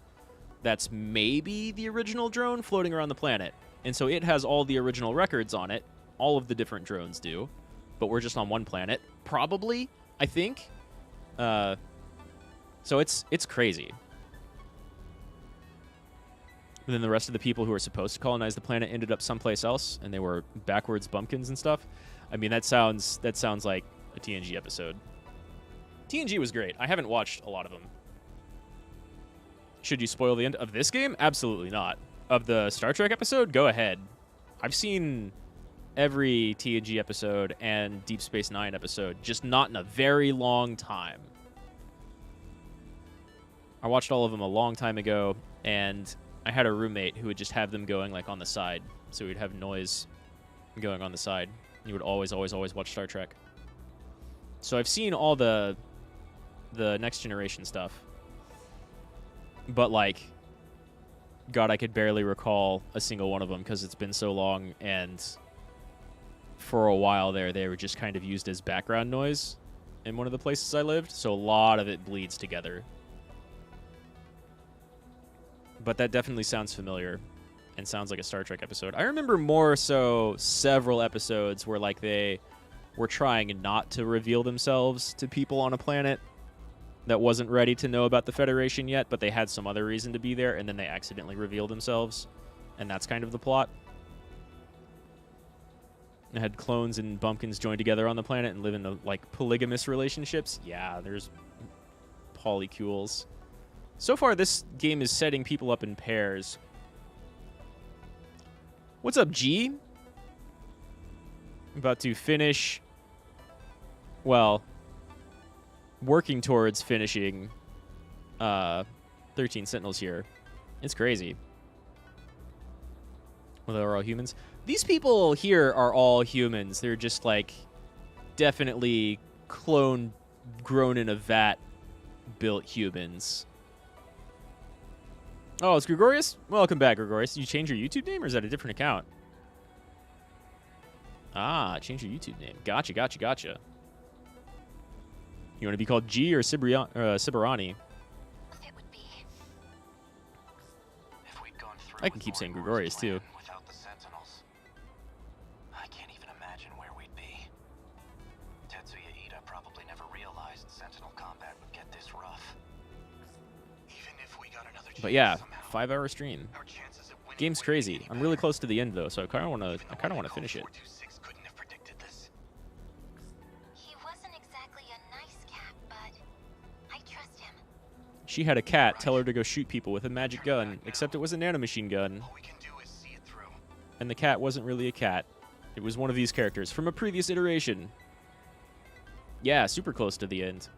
that's maybe the original drone floating around the planet. And so it has all the original records on it. All of the different drones do. But we're just on one planet. Probably, I think. So it's crazy. And then the rest of the people who were supposed to colonize the planet ended up someplace else, and they were backwards bumpkins and stuff. I mean, that sounds like a TNG episode. TNG was great. I haven't watched a lot of them. Should you spoil the end of this game? Absolutely not. Of the Star Trek episode? Go ahead. I've seen every TNG episode and Deep Space Nine episode, just not in a very long time. I watched all of them a long time ago, and I had a roommate who would just have them going, like, on the side. So we'd have noise going on the side. He would always watch Star Trek. So I've seen all the Next Generation stuff. But, like, God, I could barely recall a single one of them because it's been so long, and for a while there, they were just kind of used as background noise in one of the places I lived, so a lot of it bleeds together. But that definitely sounds familiar and sounds like a Star Trek episode. I remember more so several episodes where, like, they were trying not to reveal themselves to people on a planet that wasn't ready to know about the Federation yet, but they had some other reason to be there, and then they accidentally revealed themselves, and that's kind of the plot. It had clones and bumpkins join together on the planet and live in, like, polygamous relationships. Yeah, there's polycules. So far, this game is setting people up in pairs. What's up, G? I'm about to finish... Well, working towards finishing 13 Sentinels here. It's crazy. Well, they're all humans. These people here are all humans. They're just, like, definitely grown in a vat built humans. Oh, it's Gregorius? Welcome back, Gregorius. Did you change your YouTube name, or is that a different account? Ah, change your YouTube name. Gotcha, gotcha, gotcha. You want to be called G or Siberani? I can keep saying Gregorius, too. Without the Sentinels, I can't even imagine where we'd be. Tetsuya Ida probably never realized Sentinel combat would get this rough. Even if we got another chance But yeah, somehow, 5-hour stream. our chances of winning Game's wouldn't crazy. be any I'm really better. close to the end though, so I kind of want Even to the finish it. 426 couldn't have predicted this. He wasn't exactly a nice cat, but I trust him. She had a cat tell her to go shoot people with a magic gun, except it was a nanomachine gun. All we can do is see it through. And the cat wasn't really a cat. It was one of these characters from a previous iteration. Yeah, super close to the end.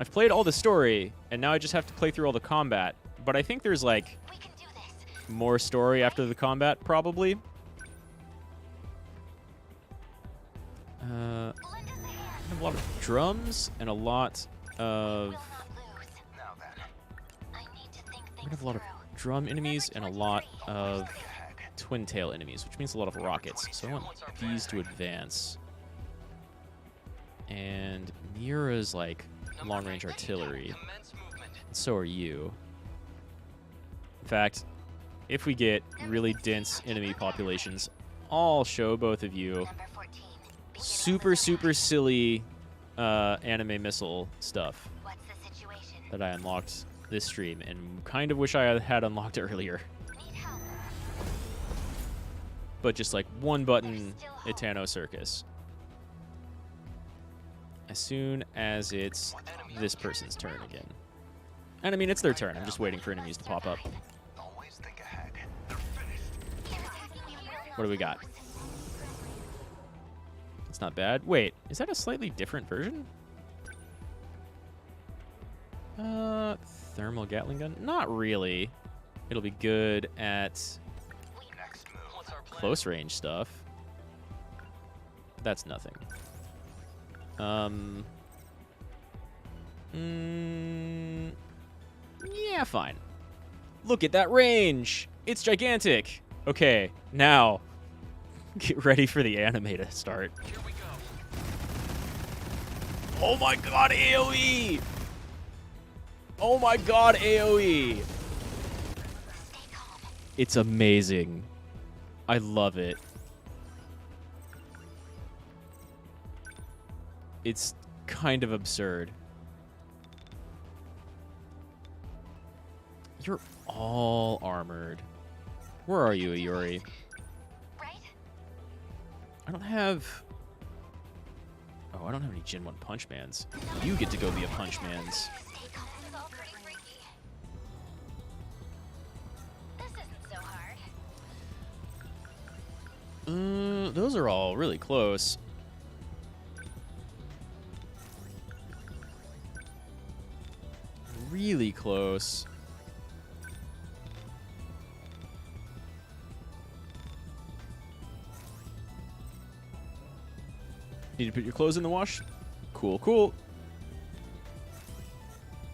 I've played all the story, and now I just have to play through all the combat. But I think there's, like, We can do this. more story after the combat, probably. I have a lot of drums and a lot of... Will not lose. Now then, I need to think I things have a lot of through. drum enemies and a lot of twin tail enemies, which means a lot of rockets. So I want these to advance. And Mira's like long range artillery. Commence movement. And so are you. In fact, if we get really dense enemy populations, I'll show both of you Number 14. Begin super, super silly anime missile stuff What's the situation? that I unlocked this stream and kind of wish I had unlocked earlier. Need help. But just like one button Etano Circus. As soon as it's this person's turn again. And I mean, it's their turn. I'm just waiting for enemies to pop up. always think ahead. They're finished. What do we got? It's not bad. Wait, is that a slightly different version? Thermal Gatling gun? Not really. It'll be good at Next move. What's our plan? close range stuff. But that's nothing. Yeah, fine. Look at that range. It's gigantic. Okay, now get ready for the anime to start. Here we go. Oh my god, AoE! Oh my god, AoE! It's amazing. I love it. It's kind of absurd. You're all armored. Where are you, Iori? Right? I don't have... Oh, I don't have any Gen 1 Punch Mans. You get to go be a Punch Mans. This is all pretty freaky. This isn't so hard. Those are all really close. Really close. Need to put your clothes in the wash? Cool, cool.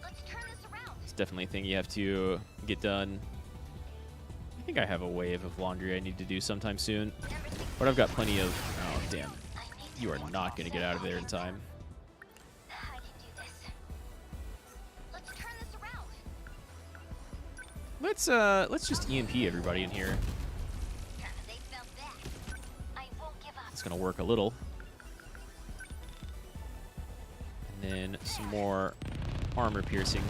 Let's turn this around. It's definitely a thing you have to get done. I think I have a wave of laundry I need to do sometime soon. But I've got plenty of... Oh, damn. You are not going to get out of there in time. I can do this. Let's turn this around. Let's just EMP everybody in here. They felt that. I won't give up. It's going to work a little. And then some more armor piercing.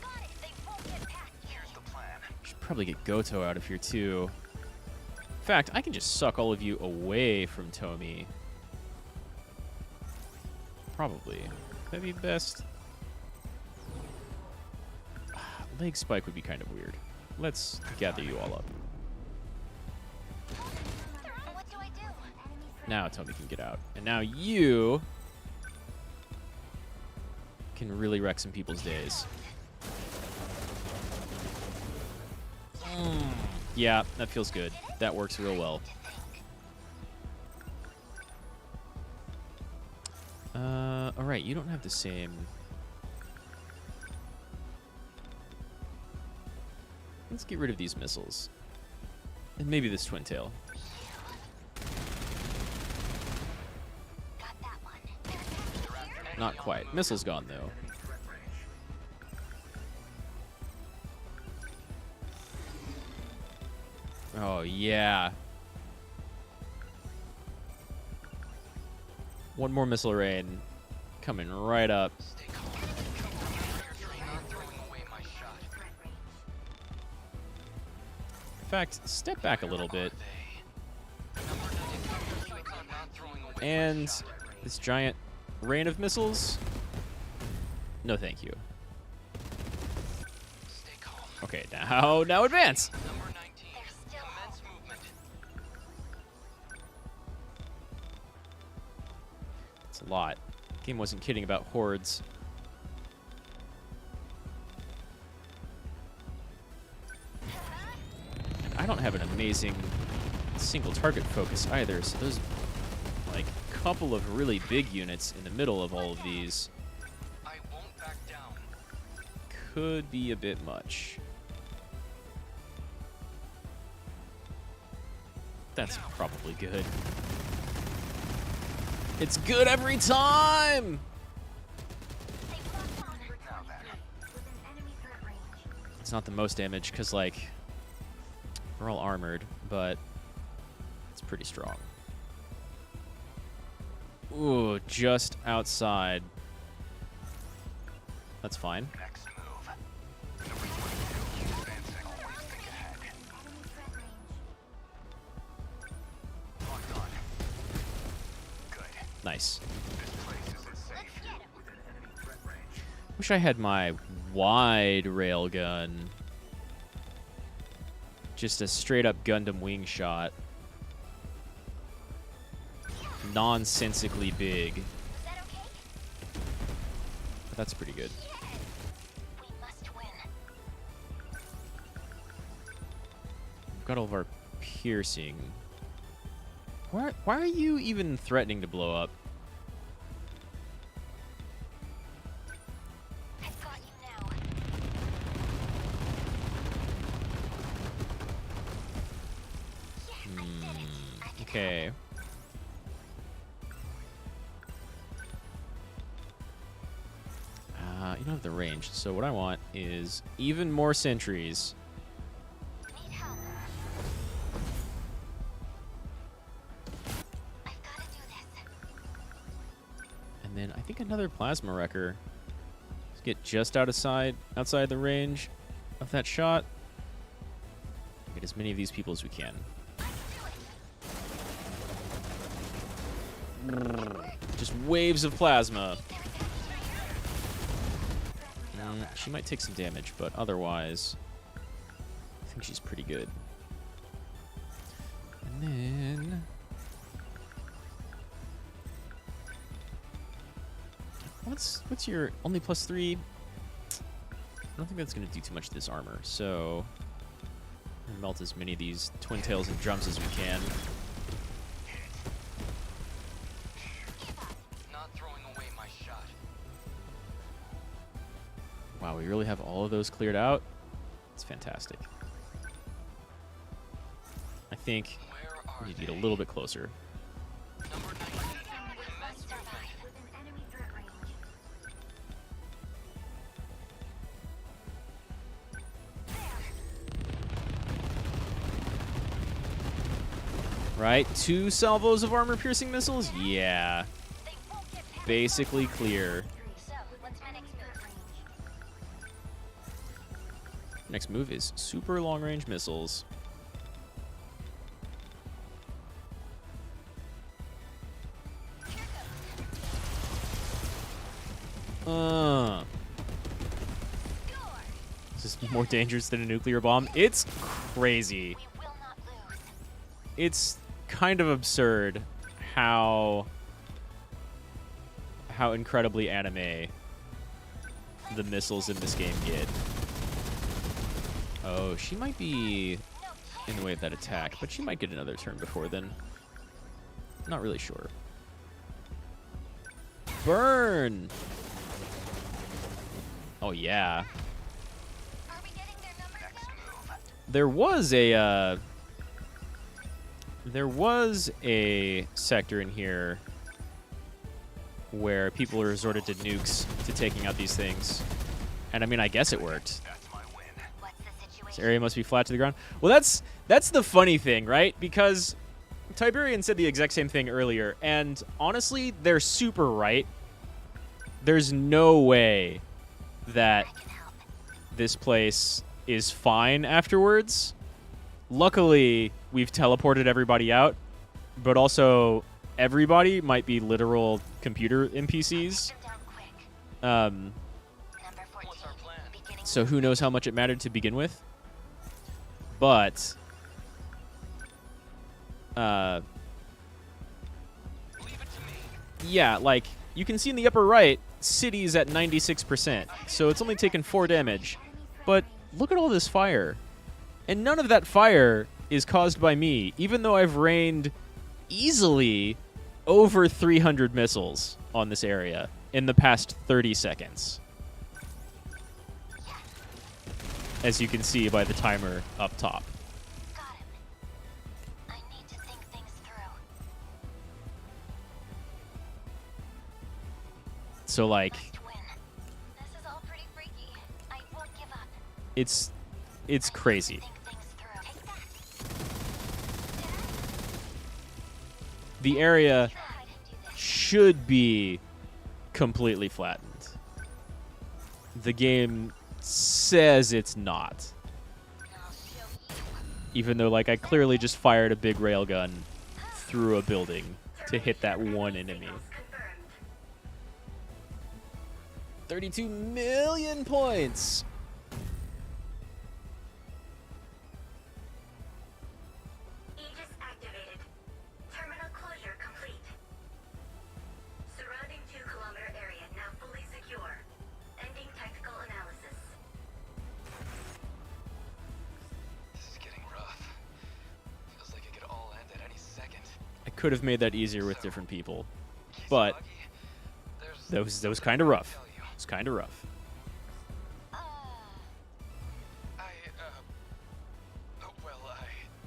Got it. They won't get past me. Here's the plan. Should probably get Gouto out of here too. In fact, I can just suck all of you away from Tomi. Probably. That'd be best. Leg spike would be kind of weird. Let's gather you all up. What do I do? Now Tommy can get out. And now you can really wreck some people's days. Yeah, that feels good. That works real well. Alright, you don't have the same... Let's get rid of these missiles. And maybe this twin tail. Not quite. Missile's gone, though. Oh, yeah. One more missile rain coming right up. In fact, step back a little bit. And this giant rain of missiles? No, thank you. Okay, now advance! It's a lot. Game wasn't kidding about hordes. And I don't have an amazing single target focus either, so those, like, couple of really big units in the middle of all of these could be a bit much. That's probably good. It's good every time! It's not the most damage, because, like, we're all armored, but it's pretty strong. Ooh, just outside. That's fine. Nice. Wish I had my wide railgun. Just a straight up Gundam wing shot. Nonsensically big. But that's pretty good. We've got all of our piercing. Why are you even threatening to blow up? Okay. You don't have the range, so what I want is even more sentries. And then I think another plasma wrecker. Let's get just outside the range of that shot. Get as many of these people as we can. Just waves of plasma. She might take some damage, but otherwise, I think she's pretty good. And then... What's your only +3? I don't think that's going to do too much to this armor, so... We'll melt as many of these twin tails and drums as we can. Wow, we really have all of those cleared out? It's fantastic. I think we need to get a little bit closer. Right? 2 salvos of armor-piercing missiles? Yeah. Basically clear. Next move is super long-range missiles. Is this more dangerous than a nuclear bomb? It's crazy. It's kind of absurd how incredibly anime the missiles in this game get. Oh, she might be in the way of that attack, but she might get another turn before then. Not really sure. Burn! Oh, yeah. There was a sector in here where people resorted to nukes to taking out these things. And I mean, I guess it worked. This area must be flat to the ground. Well, that's the funny thing, right? Because Tiberian said the exact same thing earlier, and honestly, they're super right. There's no way that this place is fine afterwards. Luckily, we've teleported everybody out, but also everybody might be literal computer NPCs. So who knows how much it mattered to begin with. But yeah, like you can see in the upper right, city's at 96%. So it's only taken 4 damage. But look at all this fire. And none of that fire is caused by me, even though I've rained easily over 300 missiles on this area in the past 30 seconds. As you can see by the timer up top. Got him. I need to think things through. So, like, This is all pretty freaky. I won't give up. it's crazy. The area should be completely flattened. The game says it's not. Even though, like, I clearly just fired a big railgun through a building to hit that one enemy. 32 million points! Aegis activated. Terminal closure complete. Surrounding 2-kilometer area now fully secure. Ending technical analysis. This is getting rough. Feels like it could all end at any second. I could have made that easier with different people, but that was kind of rough. It was kind of rough.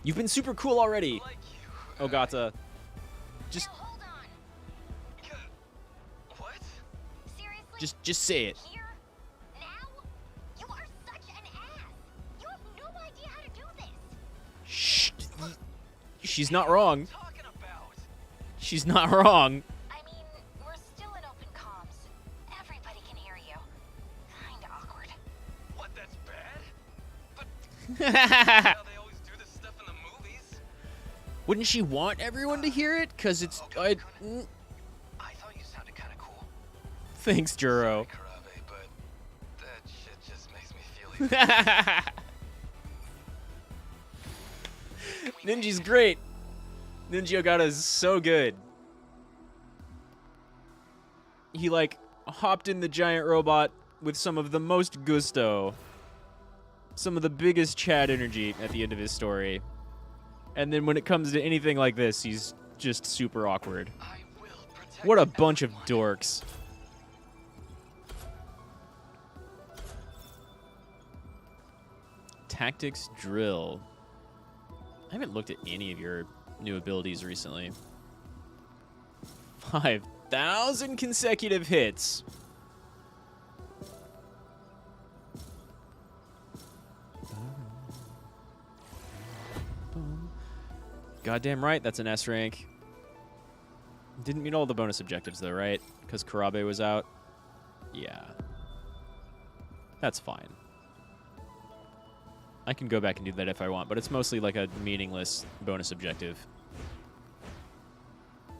You've been super cool already. Oh, Gata. Just, What? Seriously? just say it. Here? Now? You are such an ass. You have no idea how to do this. Shh. She's not wrong. Talking about? She's not wrong. I mean, we're still in open comms. Everybody can hear you. Kinda awkward. What? That's bad? But how they always do this stuff in the movies. Wouldn't she want everyone to hear it? Because it's... I thought you sounded kind of cool. Thanks, Juro. Karabe, but that shit just makes me feel even. Ninja's great. Ninja Ogata is so good. He, like, hopped in the giant robot with some of the most gusto. Some of the biggest Chad energy at the end of his story. And then when it comes to anything like this, he's just super awkward. What a bunch of dorks. Tactics drill. I haven't looked at any of your new abilities recently. 5,000 consecutive hits. Goddamn right, that's an S rank. Didn't meet all the bonus objectives though, right? Because Karabe was out. Yeah. That's fine. I can go back and do that if I want, but it's mostly like a meaningless bonus objective.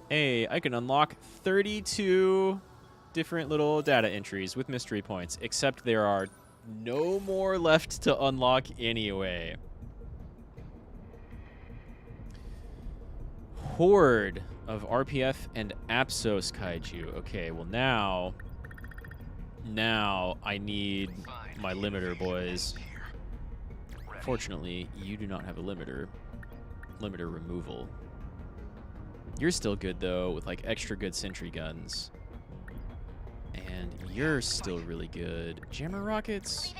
Hey, I can unlock 32 different little data entries with mystery points, except there are no more left to unlock anyway. Horde of RPF and Apsos Kaiju. Okay, well now I need my limiter, boys. Fortunately, you do not have a limiter. Limiter removal. You're still good, though, with, like, extra good sentry guns. And you're still really good. Jammer rockets?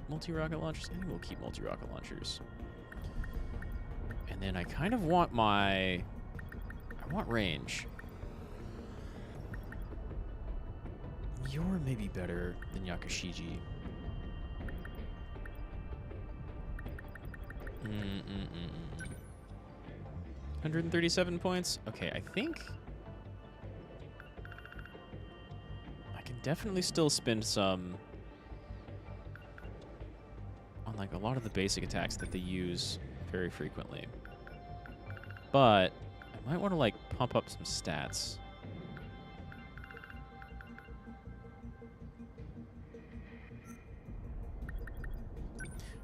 Multi-rocket launchers? I think we'll keep multi-rocket launchers. And then I kind of want I want range. You're maybe better than Yakushiji. 137 points. Okay, I think I can definitely still spend some on like a lot of the basic attacks that they use very frequently. But I might want to like pump up some stats.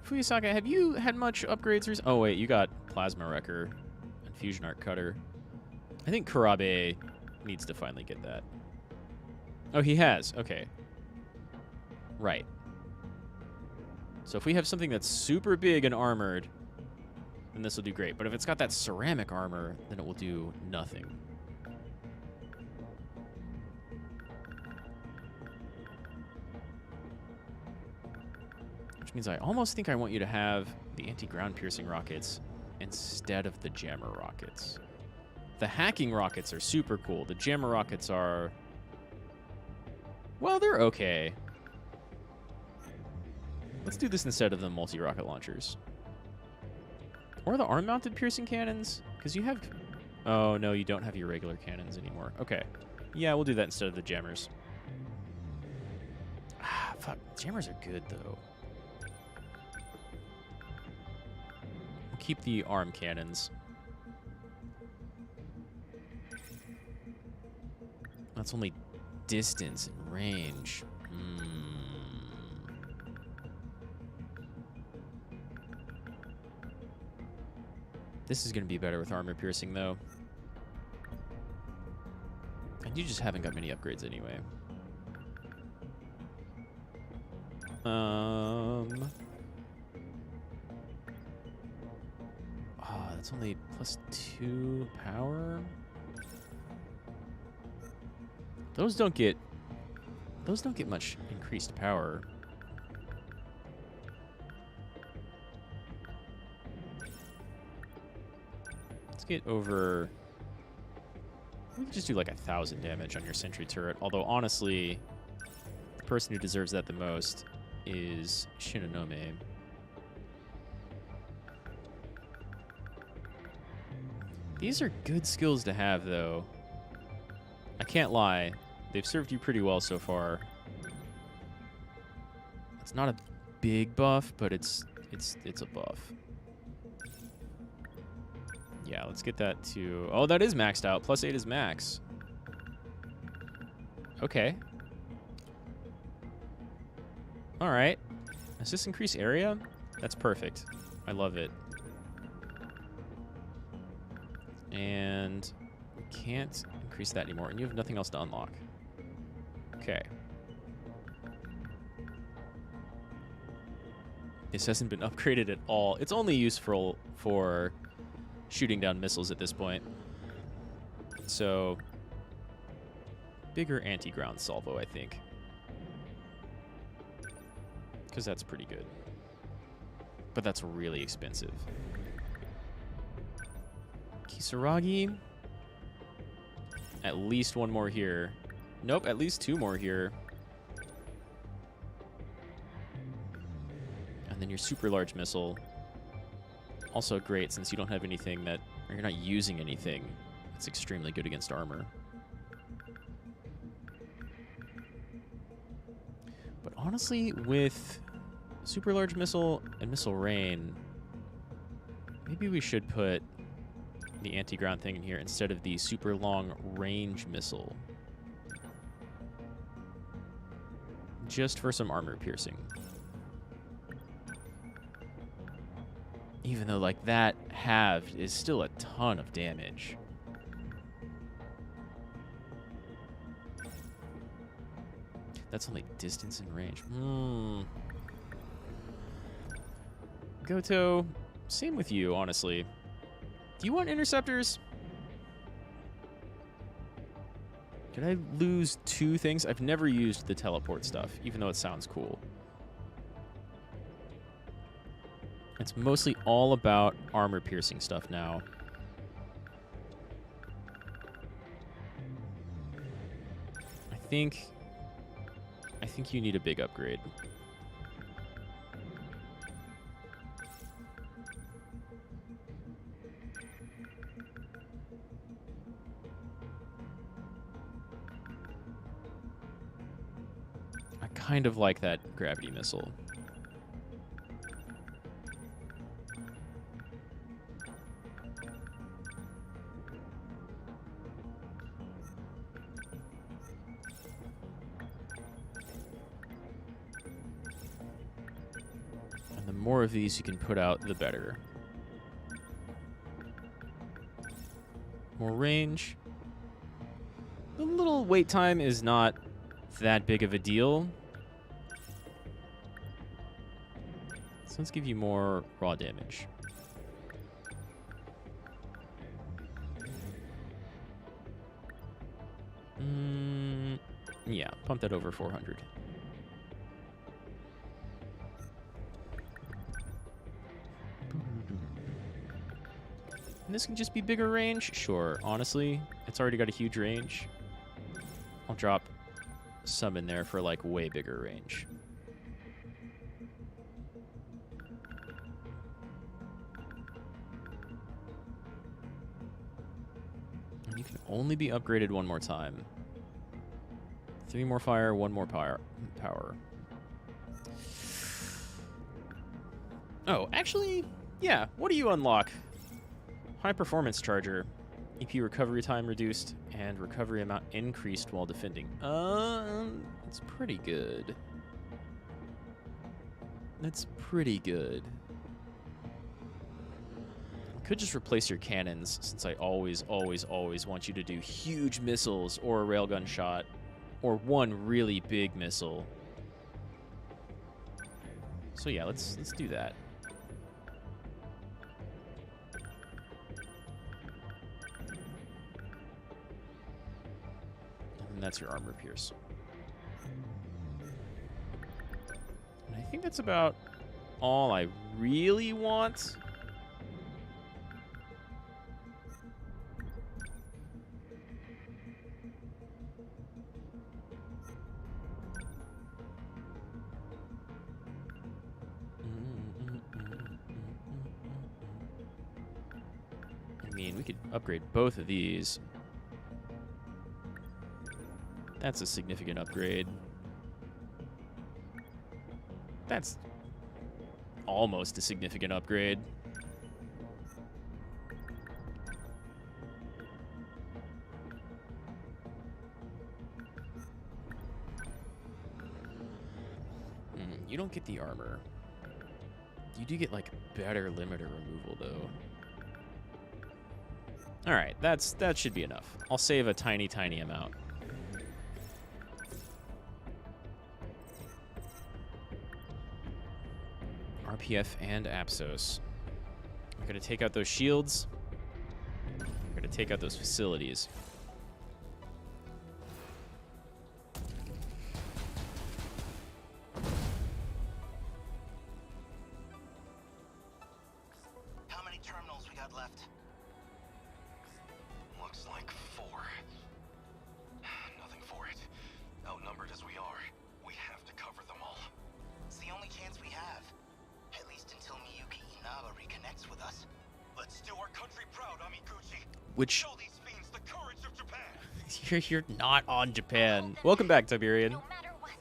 Fuyusaka, have you had much upgrades? Oh wait, you got Plasma Wrecker and Fusion Arc Cutter. I think Kurabe needs to finally get that. Oh, he has. Okay. Right. So if we have something that's super big and armored, then this will do great. But if it's got that ceramic armor, then it will do nothing. Which means I almost think I want you to have the anti-ground piercing rockets instead of the jammer rockets. The hacking rockets are super cool. The jammer rockets are... well, they're okay. Let's do this instead of the multi-rocket launchers. Or the arm-mounted piercing cannons, because you have... oh, no, you don't have your regular cannons anymore. Okay. Yeah, we'll do that instead of the jammers. Ah, fuck. Jammers are good, though. We'll keep the arm cannons. That's only distance and range. This is going to be better with armor piercing, though. And you just haven't got many upgrades anyway. Oh, that's only +2 power. Those don't get much increased power. Let's get over... we can just do like 1,000 damage on your sentry turret. Although, honestly, the person who deserves that the most is Shinonome. These are good skills to have, though. I can't lie. They've served you pretty well so far. It's not a big buff, but it's a buff. Yeah, let's get that to... oh, that is maxed out. +8 is max. Okay. All right. Does this increase area? That's perfect. I love it. And we can't increase that anymore. And you have nothing else to unlock. Okay. This hasn't been upgraded at all. It's only useful for shooting down missiles at this point. So, bigger anti-ground salvo, I think. Because that's pretty good. But that's really expensive. Kisaragi. At least one more here. Nope, at least 2 more here. And then your super large missile. Also great since you don't have anything that... or you're not using anything that's extremely good against armor. But honestly, with super large missile and missile rain, maybe we should put the anti-ground thing in here instead of the super long range missile. just for some armor piercing. Even though, like, that halved is still a ton of damage. That's only distance and range. Gouto, same with you, honestly. Do you want interceptors? Did I lose 2 things? I've never used the teleport stuff, even though it sounds cool. It's mostly all about armor-piercing stuff now. I think you need a big upgrade. I kind of like that gravity missile. More of these you can put out, the better. More range. The little wait time is not that big of a deal. So let's give you more raw damage. Yeah, pump that over 400. And this can just be bigger range? Sure. Honestly, it's already got a huge range. I'll drop some in there for, like, way bigger range. And you can only be upgraded 1 more time. 3 more fire, 1 more power. Oh, actually, yeah. What do you unlock? High performance charger. EP recovery time reduced and recovery amount increased while defending. That's pretty good. That's pretty good. I could just replace your cannons, since I always want you to do huge missiles or a railgun shot or 1 really big missile. So yeah, let's do that. And that's your armor pierce. And I think that's about all I really want. I mean, we could upgrade both of these. That's a significant upgrade. That's almost a significant upgrade. You don't get the armor. You do get, like, better limiter removal, though. Alright, that should be enough. I'll save a tiny amount. RPF and Apsos. I'm going to take out those shields. I'm going to take out those facilities. How many terminals we got left? Looks like 4. Nothing for it. Outnumbered as we are, we have to cover them all. It's the only chance we have. At least until Miyuki Inaba reconnects with us. Let's do our country proud, Amiguchi. Which... Show these fiends the courage of Japan. You're not on Japan. Welcome back, Tiberian. No matter what.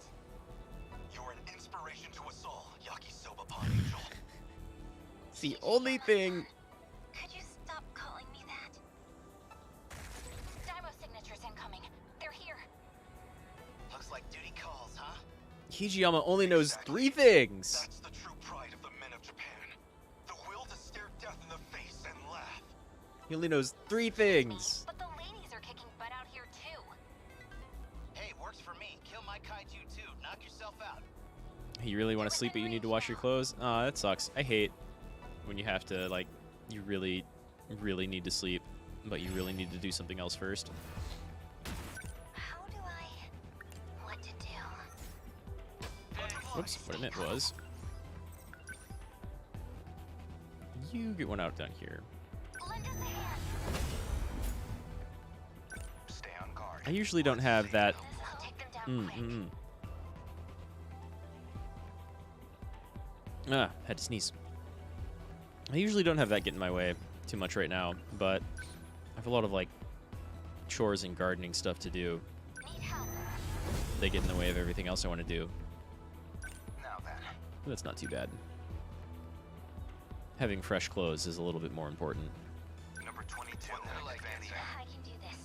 You're an inspiration to us all, Yakisoba Pawn Angel. It's the only thing... Could you stop calling me that? Dymo signatures incoming. They're here. Looks like duty calls, huh? Kijiyama only knows 3 things. That's the true pride of the men of Japan. The will to stare death in the face and laugh. He only knows 3 things. But the ladies are kicking butt out here too. Hey, works for me. Kill my kaiju too. Knock yourself out. You really want to sleep, but you need to wash your clothes? Aw, that sucks. I hate when you have to, like, you really, really need to sleep, but you really need to do something else first. How do I... what to do? Oops, what I meant was... You get one out down here. Stay on guard. I usually don't have that... I'll take them down quick. Had to sneeze. I usually don't have that get in my way too much right now, but I have a lot of, like, chores and gardening stuff to do. Need help. They get in the way of everything else I want to do. Now then. But that's not too bad. Having fresh clothes is a little bit more important. Number 22. Advancing. I can do this.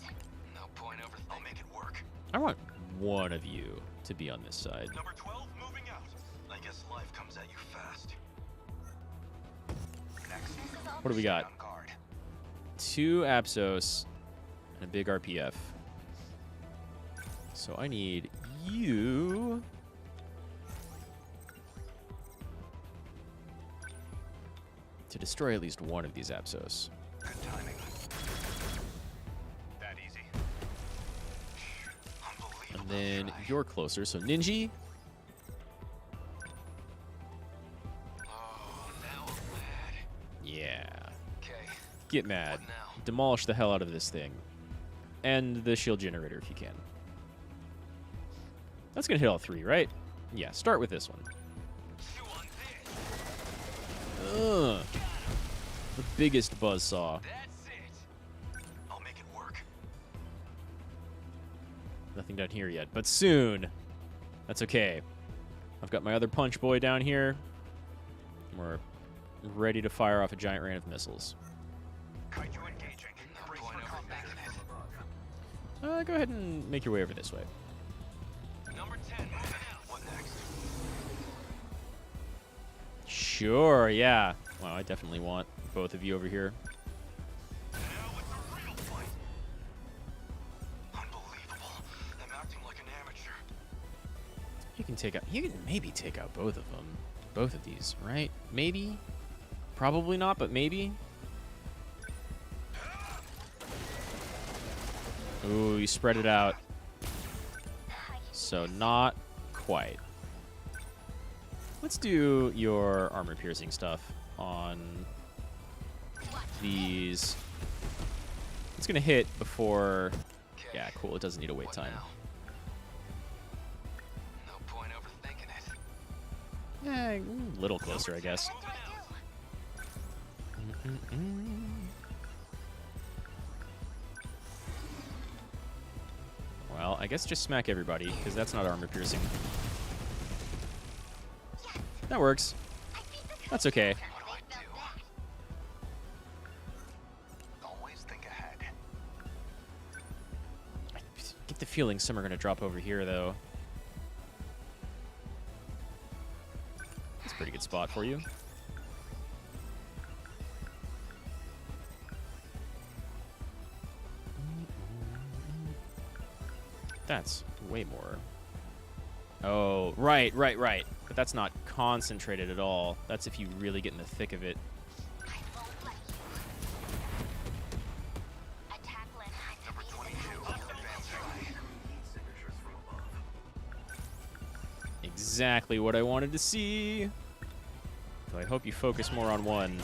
No point over. I'll make it work. I want one of you to be on this side. Number 12 moving out. I guess life comes at you fast. Next. What do we got? On guard. 2 Apsos and a big RPF. So I need you to destroy at least one of these Apsos. Good timing. That easy. And Unbelievable. then try. you're closer, so Ninji. Oh, now I'm mad. Yeah. Okay. Get mad. What now? Demolish the hell out of this thing. And the shield generator if you can. That's gonna hit all 3, right? Yeah, start with this one. Chew on this. Ugh. The biggest buzzsaw. That's it. I'll make it work. Nothing down here yet, but soon. That's okay. I've got my other punch boy down here. We're ready to fire off a giant rain of missiles. Kaiju engaging. No Brace point for over combat. thinking it. Go ahead and make your way over this way. Number 10 moving out. What next? Sure, yeah. Wow, I definitely want both of you over here. Now it's a real fight. Unbelievable. I'm acting like an amateur. You can take out. You can maybe take out both of them. Both of these, right? Maybe. Probably not, but maybe. Ooh, you spread it out. So not quite. Let's do your armor piercing stuff on these. It's gonna hit before. Yeah, cool. It doesn't need a wait What time. now? No point overthinking it. A little closer, I guess. Well, I guess just smack everybody, because that's not armor piercing. That works. That's okay. What do I do? Always think ahead. I get the feeling some are going to drop over here, though. That's a pretty good spot for you. That's way more. Oh, right. But that's not concentrated at all. That's if you really get in the thick of it. I won't let you. Attack Len. Number 22. Advancing. Signatures from above. Exactly what I wanted to see. So I hope you focus more on one.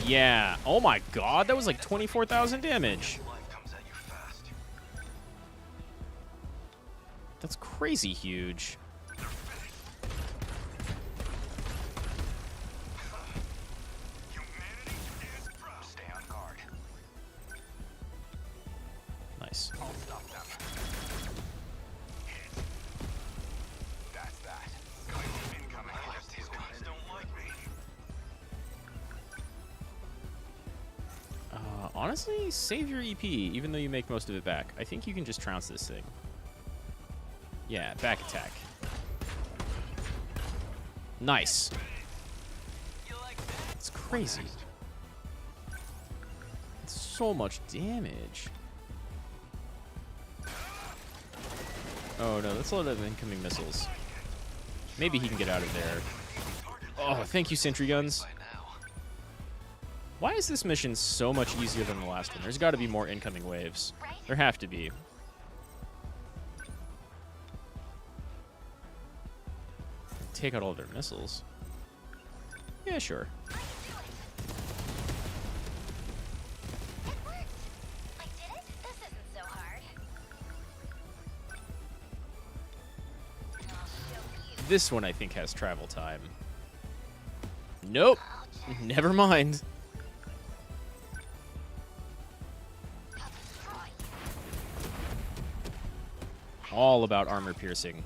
Yeah. Oh my god, that was like 24,000 damage. Life comes at you fast. That's crazy huge. Humanity is proud. Stay on guard. Nice. I'll stop them. Hit. That's that. Kaiju incoming. These guys don't like me. Honestly, save your EP, even though you make most of it back. I think you can just trounce this thing. Yeah, back attack. Nice. It's crazy. It's so much damage. Oh no, that's a lot of incoming missiles. Maybe he can get out of there. Oh, thank you, sentry guns. Why is this mission so much easier than the last one? There's got to be more incoming waves. There have to be. Take out all their missiles. Yeah, sure. This one, I think, has travel time. Nope. Never mind. All about armor piercing.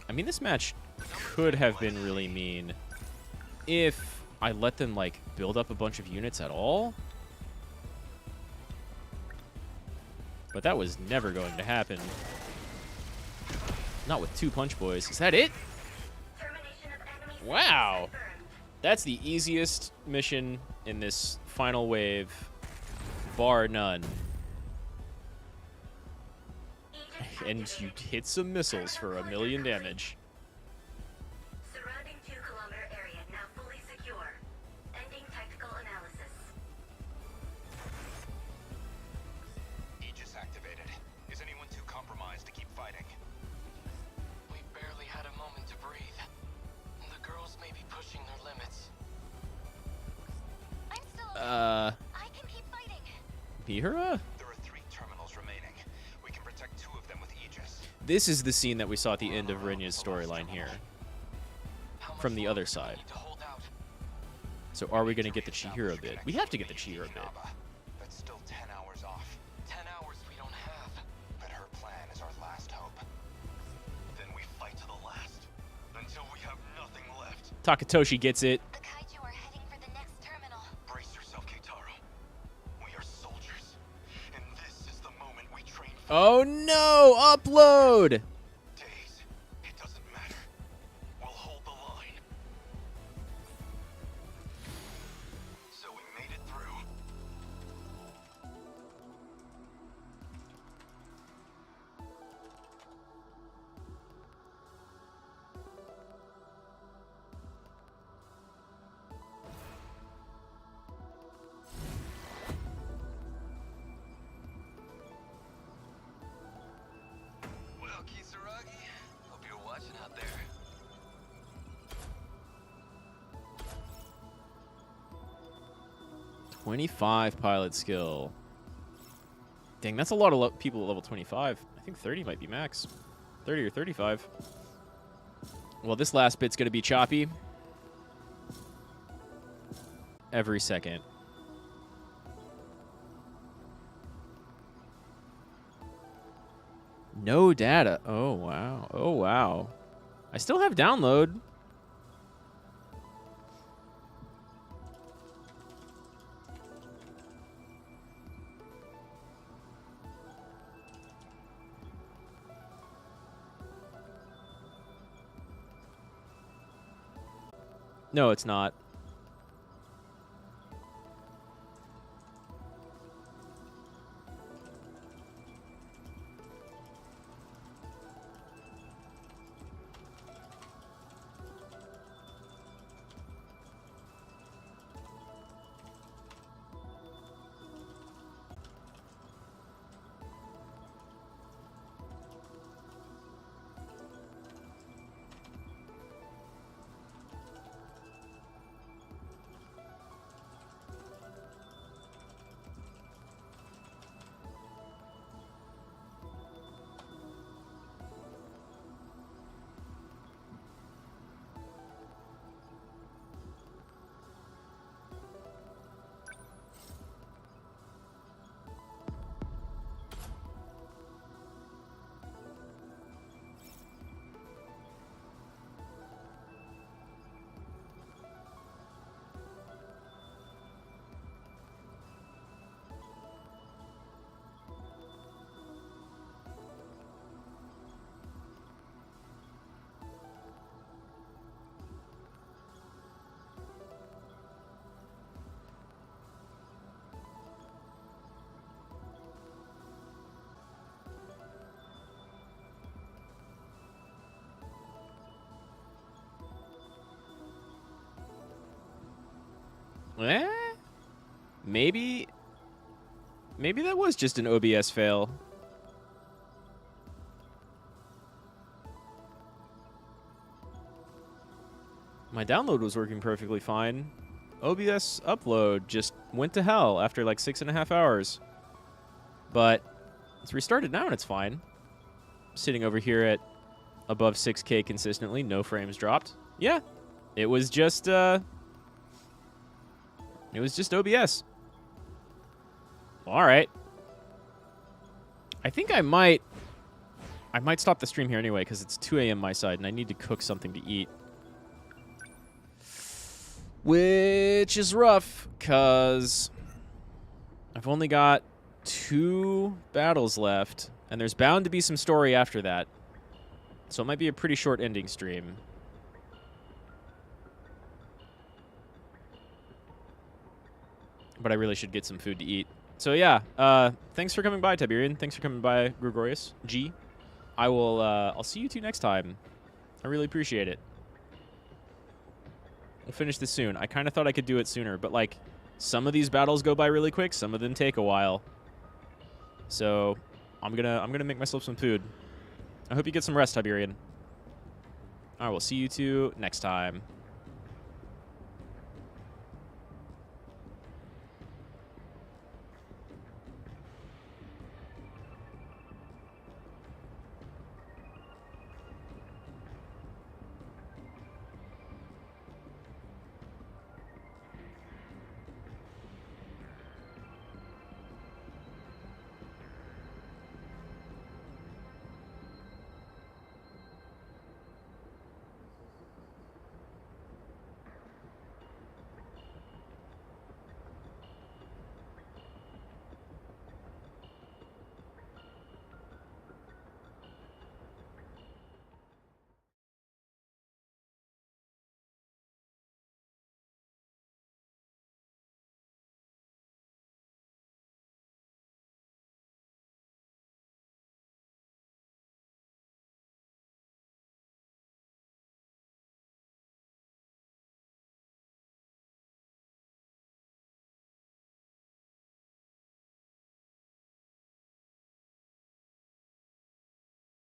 I mean, this match could have been really mean if I let them, like, build up a bunch of units at all. But that was never going to happen. Not with 2 punch boys. Is that it? Wow. That's the easiest mission in this final wave, bar none. And you hit some missiles for 1,000,000 damage. Surrounding 2-kilometer area now fully secure. Ending tactical analysis. Aegis activated. Is anyone too compromised to keep fighting? We barely had a moment to breathe. The girls may be pushing their limits. I'm still okay. I can keep fighting. Mihara? There are 3 terminals remaining. We can protect 2 of them with Aegis. This is the scene that we saw at the end of Renya's storyline here. From the other side. So are we going to get the Chihiro bit? We have to get the Chihiro bit. That's still 10 hours off. 10 hours we don't have. But her plan is our last hope. Then we fight to the last. Until we have nothing left. Takatoshi gets it. The kaiju are heading for the next terminal. Brace yourself, Keitaro. We are soldiers. And this is the moment we train for. Oh no! Upload! Days. It doesn't matter. We'll hold the line. So we made it through. Well, Kisaragi, hope you're watching out there. "25 pilot skill." Dang, that's a lot of people at level 25. I think 30 might be max. 30 or 35. Well, this last bit's going to be choppy. Every second. No data. Oh, wow. Oh, wow. I still have download. No, it's not. Maybe that was just an OBS fail. My download was working perfectly fine. OBS upload just went to hell after like 6.5 hours. But it's restarted now and it's fine. Sitting over here at above 6K consistently, no frames dropped. Yeah, it was just OBS. All right. I think I might stop the stream here anyway because it's 2 a.m. my side and I need to cook something to eat. Which is rough because I've only got 2 battles left and there's bound to be some story after that. So it might be a pretty short ending stream. But I really should get some food to eat. So yeah, thanks for coming by, Tiberian. Thanks for coming by, Gregorius. G. I'll see you two next time. I really appreciate it. We'll finish this soon. I kind of thought I could do it sooner, but like some of these battles go by really quick, some of them take a while. So I'm gonna make myself some food. I hope you get some rest, Tiberian. All right, we'll see you two next time.